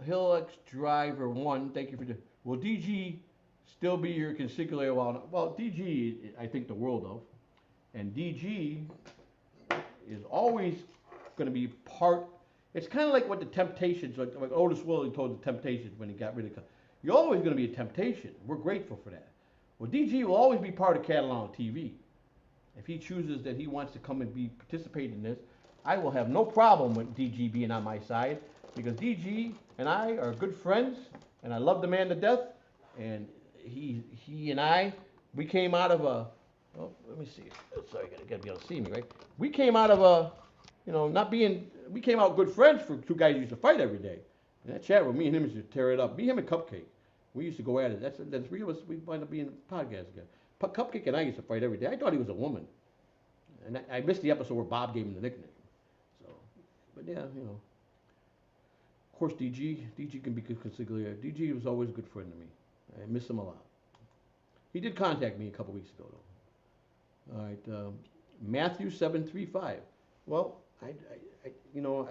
Speaker 1: X Driver 1. Thank you for the. Will DG still be your consigliere while? Well, DG, I think the world of, and DG is always going to be part. It's kind of like what the Temptations, like Otis Willing told the Temptations when he got rid of. You're always going to be a temptation. We're grateful for that. Well, DG will always be part of Catalan TV. If he chooses that he wants to come and be participate in this, I will have no problem with DG being on my side because DG and I are good friends, and I love the man to death. And he and I, we came out of a. Oh, let me see. Sorry, gotta be able to see me, right? We came out of a, not being. We came out good friends for two guys who used to fight every day. And that chat with me and him used to tear it up. Me, him, and Cupcake. We used to go at it. The three of us. We wind up being podcast again. Cupcake and I used to fight every day. I thought he was a woman, and I missed the episode where Bob gave him the nickname. So, but yeah, Of course, DG can be good consigliere. DG was always a good friend to me. I miss him a lot. He did contact me a couple weeks ago, though. All right, Matthew 7:35. Well, I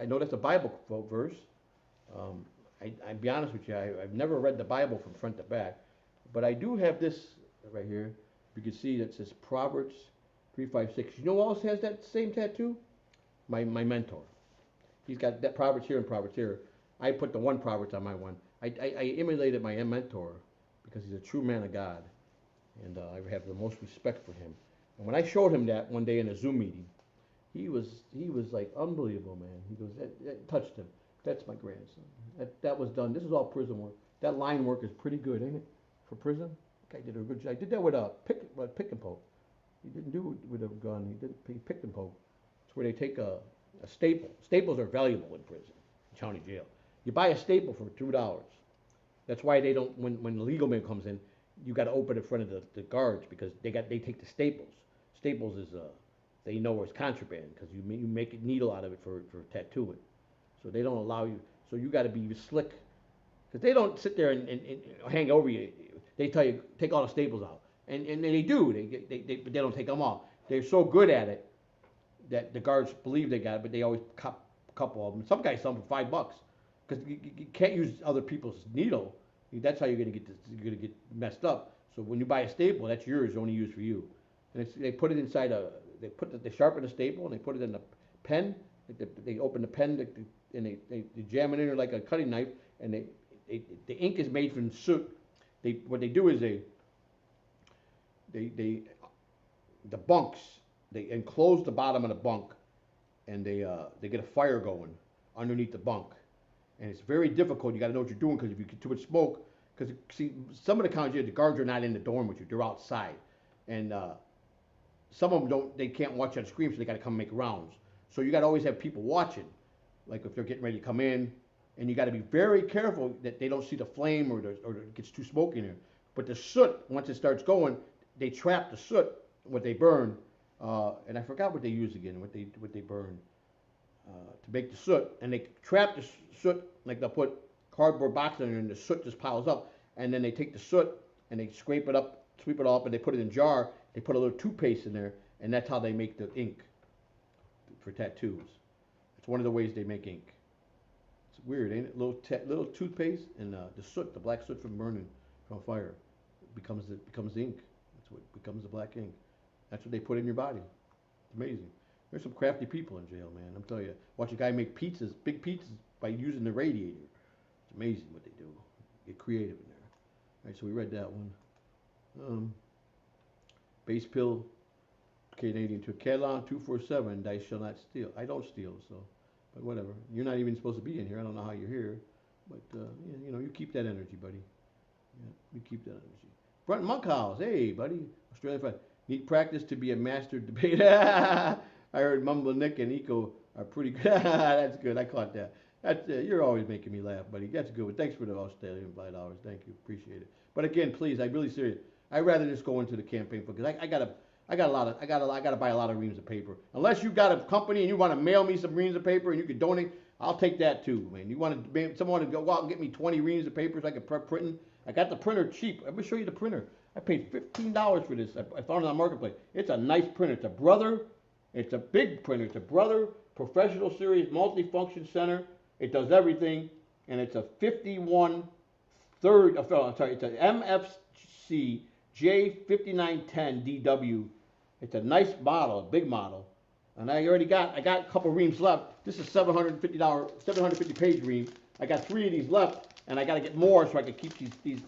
Speaker 1: know that's a Bible quote verse. I'd be honest with you, I've never read the Bible from front to back, but I do have this right here. You can see that says Proverbs 3:5-6. You know who else has that same tattoo? My mentor. He's got that Proverbs here and Proverbs here. I put the one Proverbs on my one. I emulated my mentor because he's a true man of God, and I have the most respect for him. And when I showed him that one day in a Zoom meeting, he was like unbelievable, man. He goes, that touched him. That's my grandson. That was done. This is all prison work. That line work is pretty good, ain't it? For prison, guy did a good job. I did that with a pick and poke. He didn't do it with a gun. He picked and poke. It's where they take a staple. Staples are valuable in prison, county jail. You buy a staple for $2. That's why they don't. When the legal man comes in, you got to open in front of the guards because they take the staples. Staples is they know it's contraband because you make a needle out of it for tattooing. So they don't allow you. So you got to be slick because they don't sit there and hang over you. They tell you take all the staples out, and they do. But they don't take them off. They're so good at it that the guards believe they got it, but they always cop a couple of them. Some guys sell them for $5 because you can't use other people's needle. That's how you're gonna get messed up. So when you buy a staple, that's yours, only used for you. And they put it inside they sharpen the staple and they put it in the pen. They open the pen and they jam it in there like a cutting knife. And the ink is made from soot. What they do is the bunks, they enclose the bottom of the bunk, and they get a fire going underneath the bunk, and it's very difficult. You got to know what you're doing because if you get too much smoke, because see some of the counties the guards are not in the dorm with you; they're outside, and some of them don't. They can't watch on screen, so they got to come make rounds. So you got to always have people watching, like if they're getting ready to come in, and you got to be very careful that they don't see the flame or it gets too smoky in there. But the soot, once it starts going, they trap the soot, what they burn, and I forgot what they use again, what they burn to make the soot, and they trap the soot like they'll put cardboard box in there, and the soot just piles up, and then they take the soot and they scrape it up, sweep it off, and they put it in a jar. They put a little toothpaste in there, and that's how they make the ink for tattoos. It's one of the ways they make ink. It's weird, ain't it? Little toothpaste and the soot, the black soot from burning from fire, becomes the ink. That's what becomes the black ink. That's what they put in your body. It's amazing. There's some crafty people in jail, man. I'm telling you. Watch a guy make pizzas, big pizzas, by using the radiator. It's amazing what they do. Get creative in there. All right, so we read that one. Base pill, Canadian to Catalan 247. Dice shall not steal. I don't steal, so, but whatever. You're not even supposed to be in here. I don't know how you're here, but you keep that energy, buddy. Yeah, you keep that energy. Brent Monkhouse, hey, buddy. Australian friend. Need practice to be a master debater. I heard Mumble Nick and Eco are pretty good. That's good. I caught that. You're always making me laugh, buddy. That's good. Thanks for the Australian $5. Thank you. Appreciate it. But again, please, I'm really serious. I'd rather just go into the campaign because I gotta buy a lot of reams of paper. Unless you got a company and you want to mail me some reams of paper and you can donate, I'll take that too, man. You want to someone to go out and get me 20 reams of paper so I can prep printing? I got the printer cheap. I'm gonna show you the printer. I paid $15 for this. I found it on Marketplace. It's a nice printer. It's a Brother. It's a big printer. It's a Brother Professional Series Multi-Function Center. It does everything, and it's a 51 third. Sorry, it's an MFC J5910DW. It's a nice model, a big model, and I got a couple reams left. This is $750 page ream. I got 3 of these left, and I got to get more so I can keep these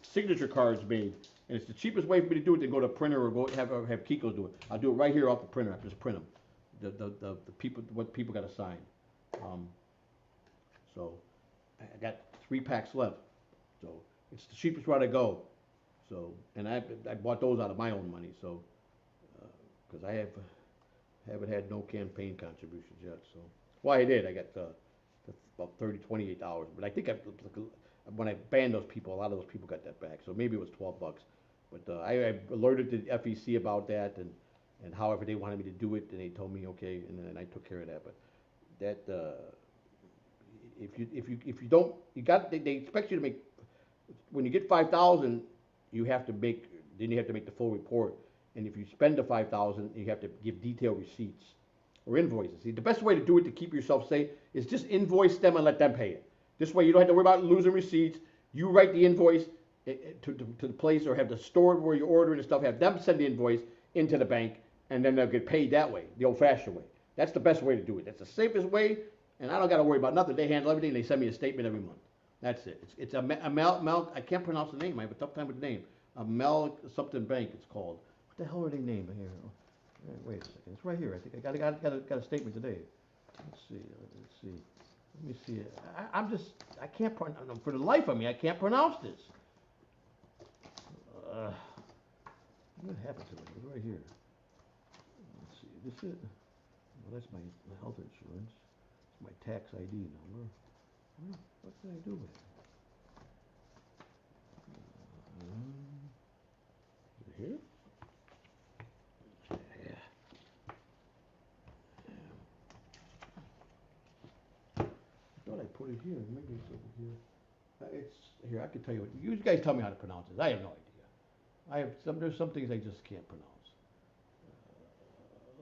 Speaker 1: signature cards made. And it's the cheapest way for me to do it than go to a printer or go have Kiko do it. I'll do it right here off the printer. I just print them. The people, what people got to sign. So I got 3 packs left. So it's the cheapest route I go. So, and I bought those out of my own money. So because I haven't had no campaign contributions yet. So well, I did. I got about $28. But I think when I banned those people, a lot of those people got that back. So maybe it was $12. But I alerted the FEC about that and however they wanted me to do it, and they told me okay, and then I took care of that. But that if you don't, they expect you to make, when you get 5,000, you have to make the full report. And if you spend the 5,000, you have to give detailed receipts or invoices. See, the best way to do it to keep yourself safe is just invoice them and let them pay it. This way you don't have to worry about losing receipts. You write the invoice to the place or have the store where you're ordering and stuff, have them send the invoice into the bank and then they'll get paid that way, the old fashioned way. That's the best way to do it. That's the safest way and I don't got to worry about nothing. They handle everything. They send me a statement every month. That's it. It's a Mel, I can't pronounce the name. I have a tough time with the name. A Mel something bank it's called. What the hell are they named here? Wait a second. It's right here. I think I got a statement today. Let's see. Let me see it. I can't pronounce, for the life of me, I can't pronounce this. What happened to it? It was right here. Let's see. This it? Well, that's my health insurance. It's my tax ID number. What did I do with it? Is it here? Yeah. I thought I put it here. Maybe it's over here. It's here. I can tell you what. You guys tell me how to pronounce it. I have no idea. There's some things I just can't pronounce.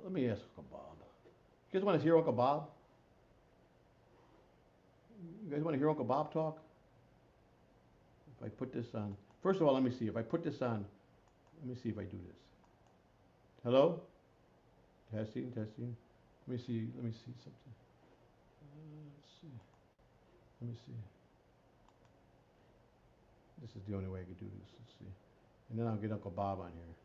Speaker 1: Let me ask Uncle Bob. You guys want to hear Uncle Bob? You guys want to hear Uncle Bob talk? If I put this on, first of all, let me see. If I put this on, let me see if I do this. Hello? Testing. Let me see something. Let's see. Let me see. This is the only way I could do this. Let's see. And then I'll get Uncle Bob on here.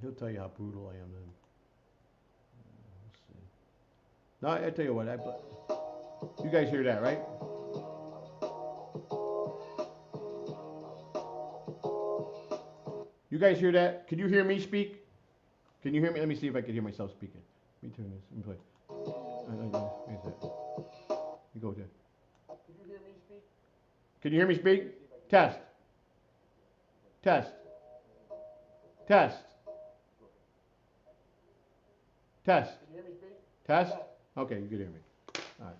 Speaker 1: He'll tell you how brutal I am then. Let's see. No, I tell you what, you guys hear that, right? You guys hear that? Can you hear me speak? Can you hear me? Let me see if I can hear myself speaking. Let me turn this. Let me play. You go there. Can you hear me speak? Can you hear me speak? Test. Test. Test. Test. Can you hear me speak? Test? Okay, you can hear me. All right.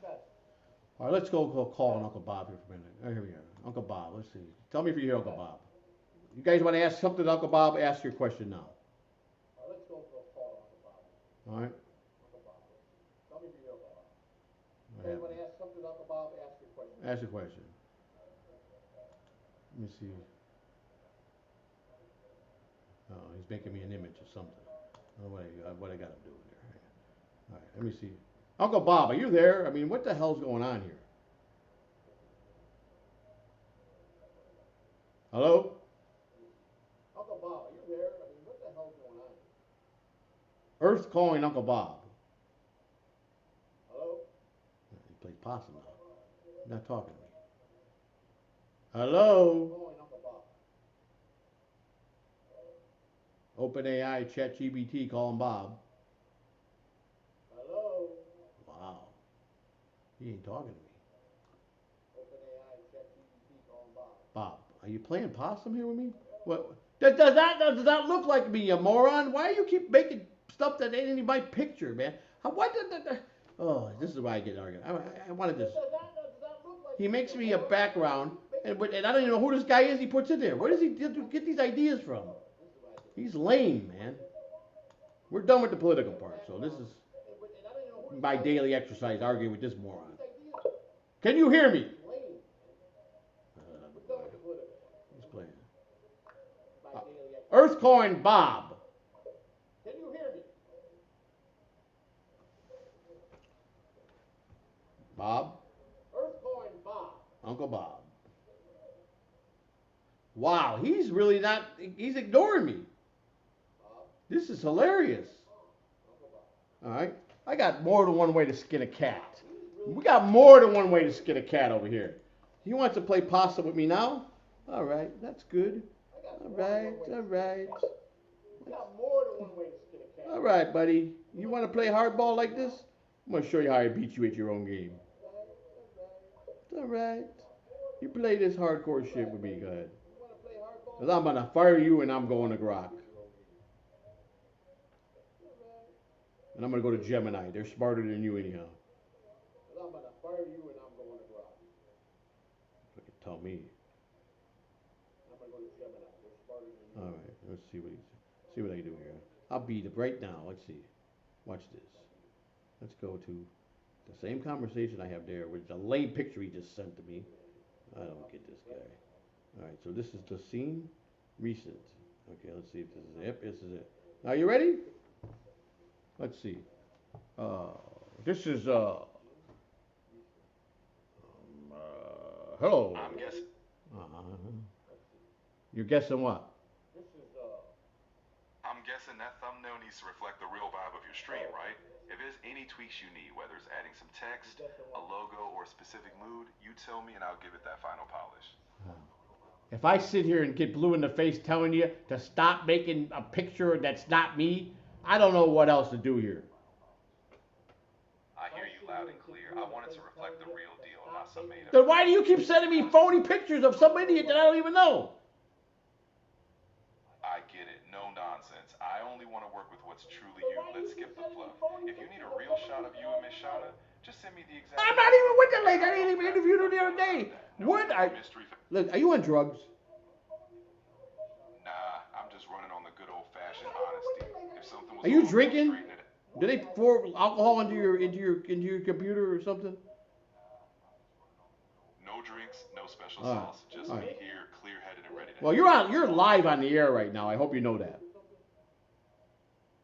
Speaker 1: All right, let's go call Uncle Bob here for a minute. Oh, here we go. Uncle Bob, let's see. Tell me if you hear Uncle Bob. You guys want to ask something to Uncle Bob? Ask your question now. All right, let's go call Uncle Bob. All right. Uncle Bob. Tell me if you hear Uncle Bob. You guys want to ask something to Uncle Bob? Ask your question. Ask your question. Let me see. Oh, he's making me an image of something. I don't know what I got him doing there. All right, let me see. Uncle Bob, are you there? I mean, what the hell's going on here? Hello? Uncle Bob, are you there? I mean, what the hell's going on here? Earth's calling Uncle Bob. Hello? He plays possum now. He's not talking to me. Hello? OpenAI, ChatGPT, calling Bob. Hello? Wow. He ain't talking to me. OpenAI, ChatGPT, calling Bob. Bob, are you playing possum here with me? What? Does that look like me, you moron? Why do you keep making stuff that ain't in my picture, man? Oh, this is why I get arguing. I wanted this. He makes me a background, and I don't even know who this guy is he puts in there. Where does he get these ideas from? He's lame, man. We're done with the political part, so this is my daily exercise, arguing with this moron. Can you hear me? He's playing. Earthcoin Bob. Can you hear me? Bob? Earthcoin Bob. Uncle Bob. Wow, he's really not, he's ignoring me. This is hilarious. All right. I got more than one way to skin a cat. We got more than one way to skin a cat over here. He wants to play possum with me now? All right, that's good. All right. We got more than one way to skin a cat. All right, buddy. You want to play hardball like this? I'm going to show you how I beat you at your own game. It's all right. You play this hardcore shit with me, go ahead. Because I'm going to fire you and I'm going to Grok. And I'm going to go to Gemini. They're smarter than you anyhow. I'm going to fire you and I'm going to Grok. You can tell me. I'm going to go to Gemini. They're smarter than you. All right. Let's see what I do here. I'll beat it right now. Let's see. Watch this. Let's go to The same conversation I have there, with a lame picture he just sent to me. I don't get this guy. All right, so this is the scene recent. Okay, let's see if this is it. Yep, this is it. Are you ready? Let's see. Uh, this is hello.
Speaker 2: I'm guessing.
Speaker 1: Uh, you're guessing what?
Speaker 2: I'm guessing that thumbnail needs to reflect the real vibe of your stream, right? If there's any tweaks you need, whether it's adding some text, a logo, or a specific mood, you tell me and I'll give it that final polish.
Speaker 1: If I sit here and get blue in the face telling you to stop making a picture that's not me, I don't know what else to do here.
Speaker 2: I hear you loud and clear. I want it to reflect the real deal, not some made up
Speaker 1: Then why
Speaker 2: thing.
Speaker 1: do you keep sending me phony pictures of some idiot that I don't even know?
Speaker 2: I get it. No nonsense. I only want to work with what's truly you. Let's skip the fluff. If you need a real shot of you and Miss Shauna, just send me the exact
Speaker 1: I'm not
Speaker 2: photo
Speaker 1: even with the lady.
Speaker 2: and
Speaker 1: I
Speaker 2: I'll
Speaker 1: didn't even
Speaker 2: craft
Speaker 1: interview
Speaker 2: the
Speaker 1: her the other
Speaker 2: thumbnail around
Speaker 1: day.
Speaker 2: that.
Speaker 1: What?
Speaker 2: No mystery.
Speaker 1: Look, are you on drugs?
Speaker 2: Nah, I'm just running on the good old fashioned honesty. If something was
Speaker 1: Are you
Speaker 2: off, I'll
Speaker 1: drinking?
Speaker 2: straighten it.
Speaker 1: Do they pour alcohol into your computer or something?
Speaker 2: No drinks, no special
Speaker 1: All right,
Speaker 2: sauce. Just
Speaker 1: all
Speaker 2: me
Speaker 1: right.
Speaker 2: here, clear headed and ready to
Speaker 1: Well,
Speaker 2: help.
Speaker 1: you're live on the air right now. I hope you know that.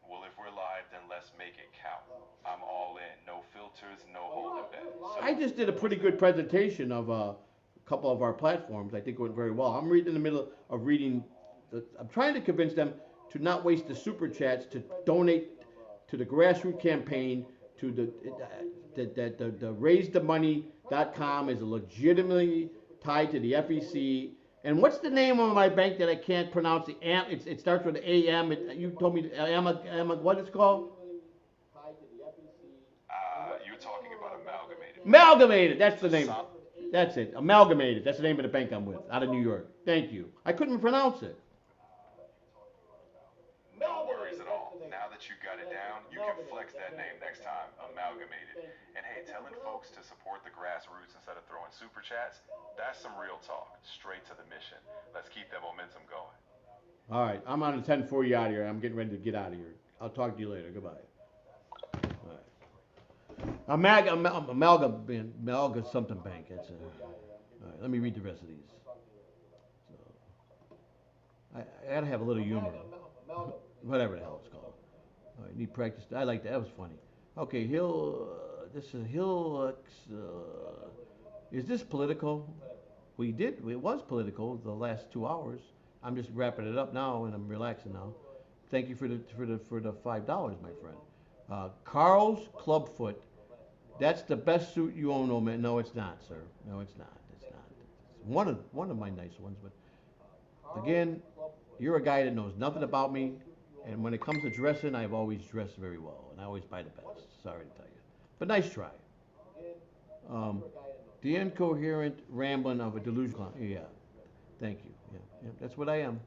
Speaker 2: Well, if we're live, then let's make it count. I'm all in. No filters, no holding back.
Speaker 1: I
Speaker 2: So,
Speaker 1: just did a pretty
Speaker 2: what's
Speaker 1: good
Speaker 2: next?
Speaker 1: presentation of a couple of our platforms. I think it went very well. I'm reading in the middle of reading. I'm trying to convince them to not waste the super chats to donate to the grassroots campaign to the raisethemoney.com is legitimately tied to the FEC. And what's the name of my bank that I can't pronounce? It starts with AM. You told me what it's called?
Speaker 2: You're talking about Amalgamated Bank.
Speaker 1: Amalgamated. That's
Speaker 2: It's
Speaker 1: the
Speaker 2: a
Speaker 1: name.
Speaker 2: solid.
Speaker 1: That's it. Amalgamated. That's the name of the bank I'm with, out of New York. Thank you. I couldn't pronounce it.
Speaker 2: No worries at all. Now that you got it down, you can flex that name next time. Amalgamated. And hey, telling folks to support the grassroots instead of throwing super chats, that's some real talk. Straight to the mission. Let's keep that momentum going.
Speaker 1: All right. I'm on a 10 for you out of here. I'm getting ready to get out of here. I'll talk to you later. Goodbye. All right. Amalga something bank. All right. Let me read the rest of these. So, I gotta have a little humor. Whatever the hell it's called. All right, need practice. I like that. That was funny. Okay, this is Hill. Is this political? We did. It was political the last 2 hours. I'm just wrapping it up now, and I'm relaxing now. Thank you for the $5, my friend. Carl's Clubfoot. That's the best suit you own, oh man. No, it's not, sir. No, it's not. It's not. It's one of my nice ones, but again, you're a guy that knows nothing about me, and when it comes to dressing, I've always dressed very well, and I always buy the best. Sorry to tell you, but nice try. Um, the incoherent rambling of a delusional. Yeah, thank you. Yeah, yeah, that's what I am.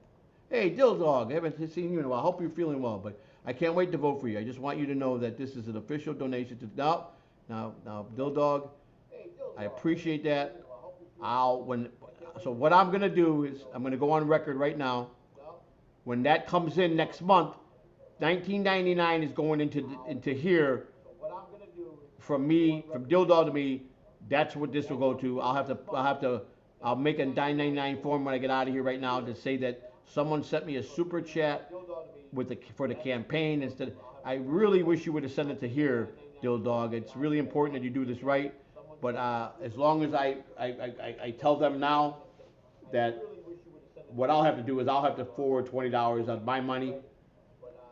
Speaker 1: Hey, Dill Dog, I haven't seen you in a while. I hope you're feeling well, but I can't wait to vote for you. I just want you to know that this is an official donation to now, Dill Dog. I appreciate that. I'll when so what I'm gonna do is I'm gonna go on record right now. When that comes in next month, 1999 is going into here from me, from Dildo to me. That's what this will go to. I'll make a 999 form when I get out of here right now to say that someone sent me a super chat for the campaign instead. I really wish you would have sent it to here, Dill Dog. It's really important that you do this right. But as long as I tell them now that what I'll have to do is I'll have to forward $20 of my money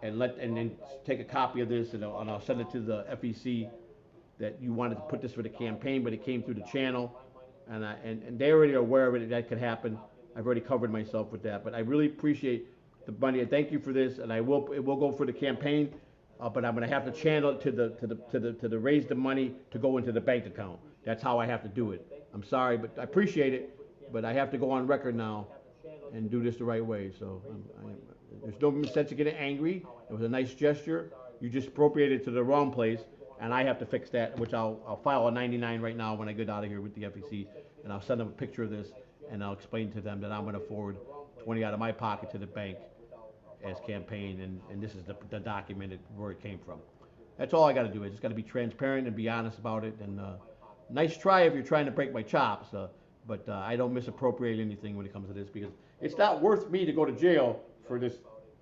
Speaker 1: and then take a copy of this and I'll send it to the FEC that you wanted to put this for the campaign, but it came through the channel, and they already are aware of it. That could happen. I've already covered myself with that, but I really appreciate the money and thank you for this. And it will go for the campaign, but I'm going to have to channel it to the raise the money to go into the bank account. That's how I have to do it. I'm sorry, but I appreciate it, but I have to go on record now and do this the right way. So there's no sense of getting angry. It was a nice gesture. You just appropriated it to the wrong place, and I have to fix that, which I'll file a 99 right now when I get out of here with the FEC, and I'll send them a picture of this, and I'll explain to them that I'm going to forward 20 out of my pocket to the bank as campaign, and this is the document where it came from. That's all I got to do. I just got to be transparent and be honest about it. And nice try if you're trying to break my chops, but I don't misappropriate anything when it comes to this because it's not worth me to go to jail for this,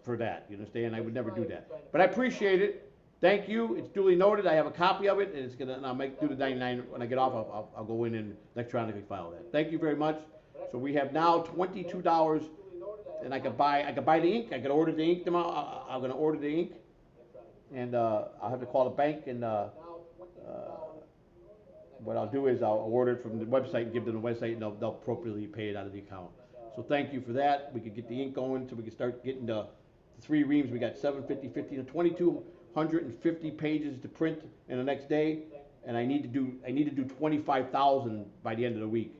Speaker 1: for that. You understand? I would never do that. But I appreciate it. Thank you. It's duly noted. I have a copy of it, and it's gonna. And I'll do the 99 when I get off. I'll go in and electronically file that. Thank you very much. So we have now $22, and I could buy the ink. I could order the ink tomorrow. I'm gonna order the ink, and I'll have to call the bank and. What I'll do is I'll order it from the website and give them the website, and they'll appropriately pay it out of the account. So thank you for that. We could get the ink going so we can start getting the 3 reams. We got 750, 50, and 2,250 pages to print in the next day, and I need to do 25,000 by the end of the week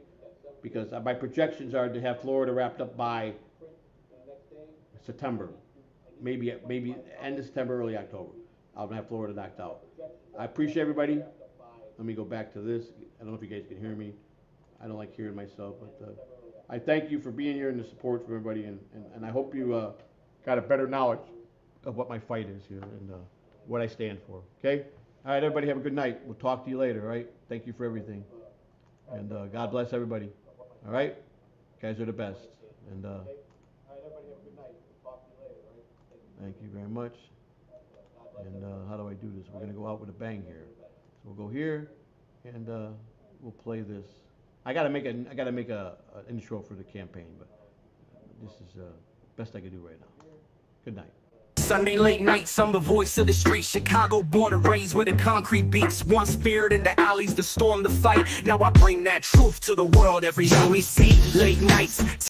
Speaker 1: because my projections are to have Florida wrapped up by September, maybe end of September, early October. I'll have Florida knocked out. I appreciate everybody. Let me go back to this. I don't know if you guys can hear me. I don't like hearing myself, but I thank you for being here and the support from everybody, and I hope you got a better knowledge of what my fight is here and what I stand for. Okay? All right, everybody have a good night. We'll talk to you later, all right? Thank you for everything. And God bless everybody. All right? You guys are the best. And thank you very much. And how do I do this? We're going to go out with a bang here. So we'll go here, and we'll play this. I gotta make an intro for the campaign, but this is best I can do right now. Good night.
Speaker 3: Sunday late nights, I'm the voice of the street. Chicago born and raised where the concrete beats. Once feared in the alleys to storm the fight. Now I bring that truth to the world every day we see. Late nights.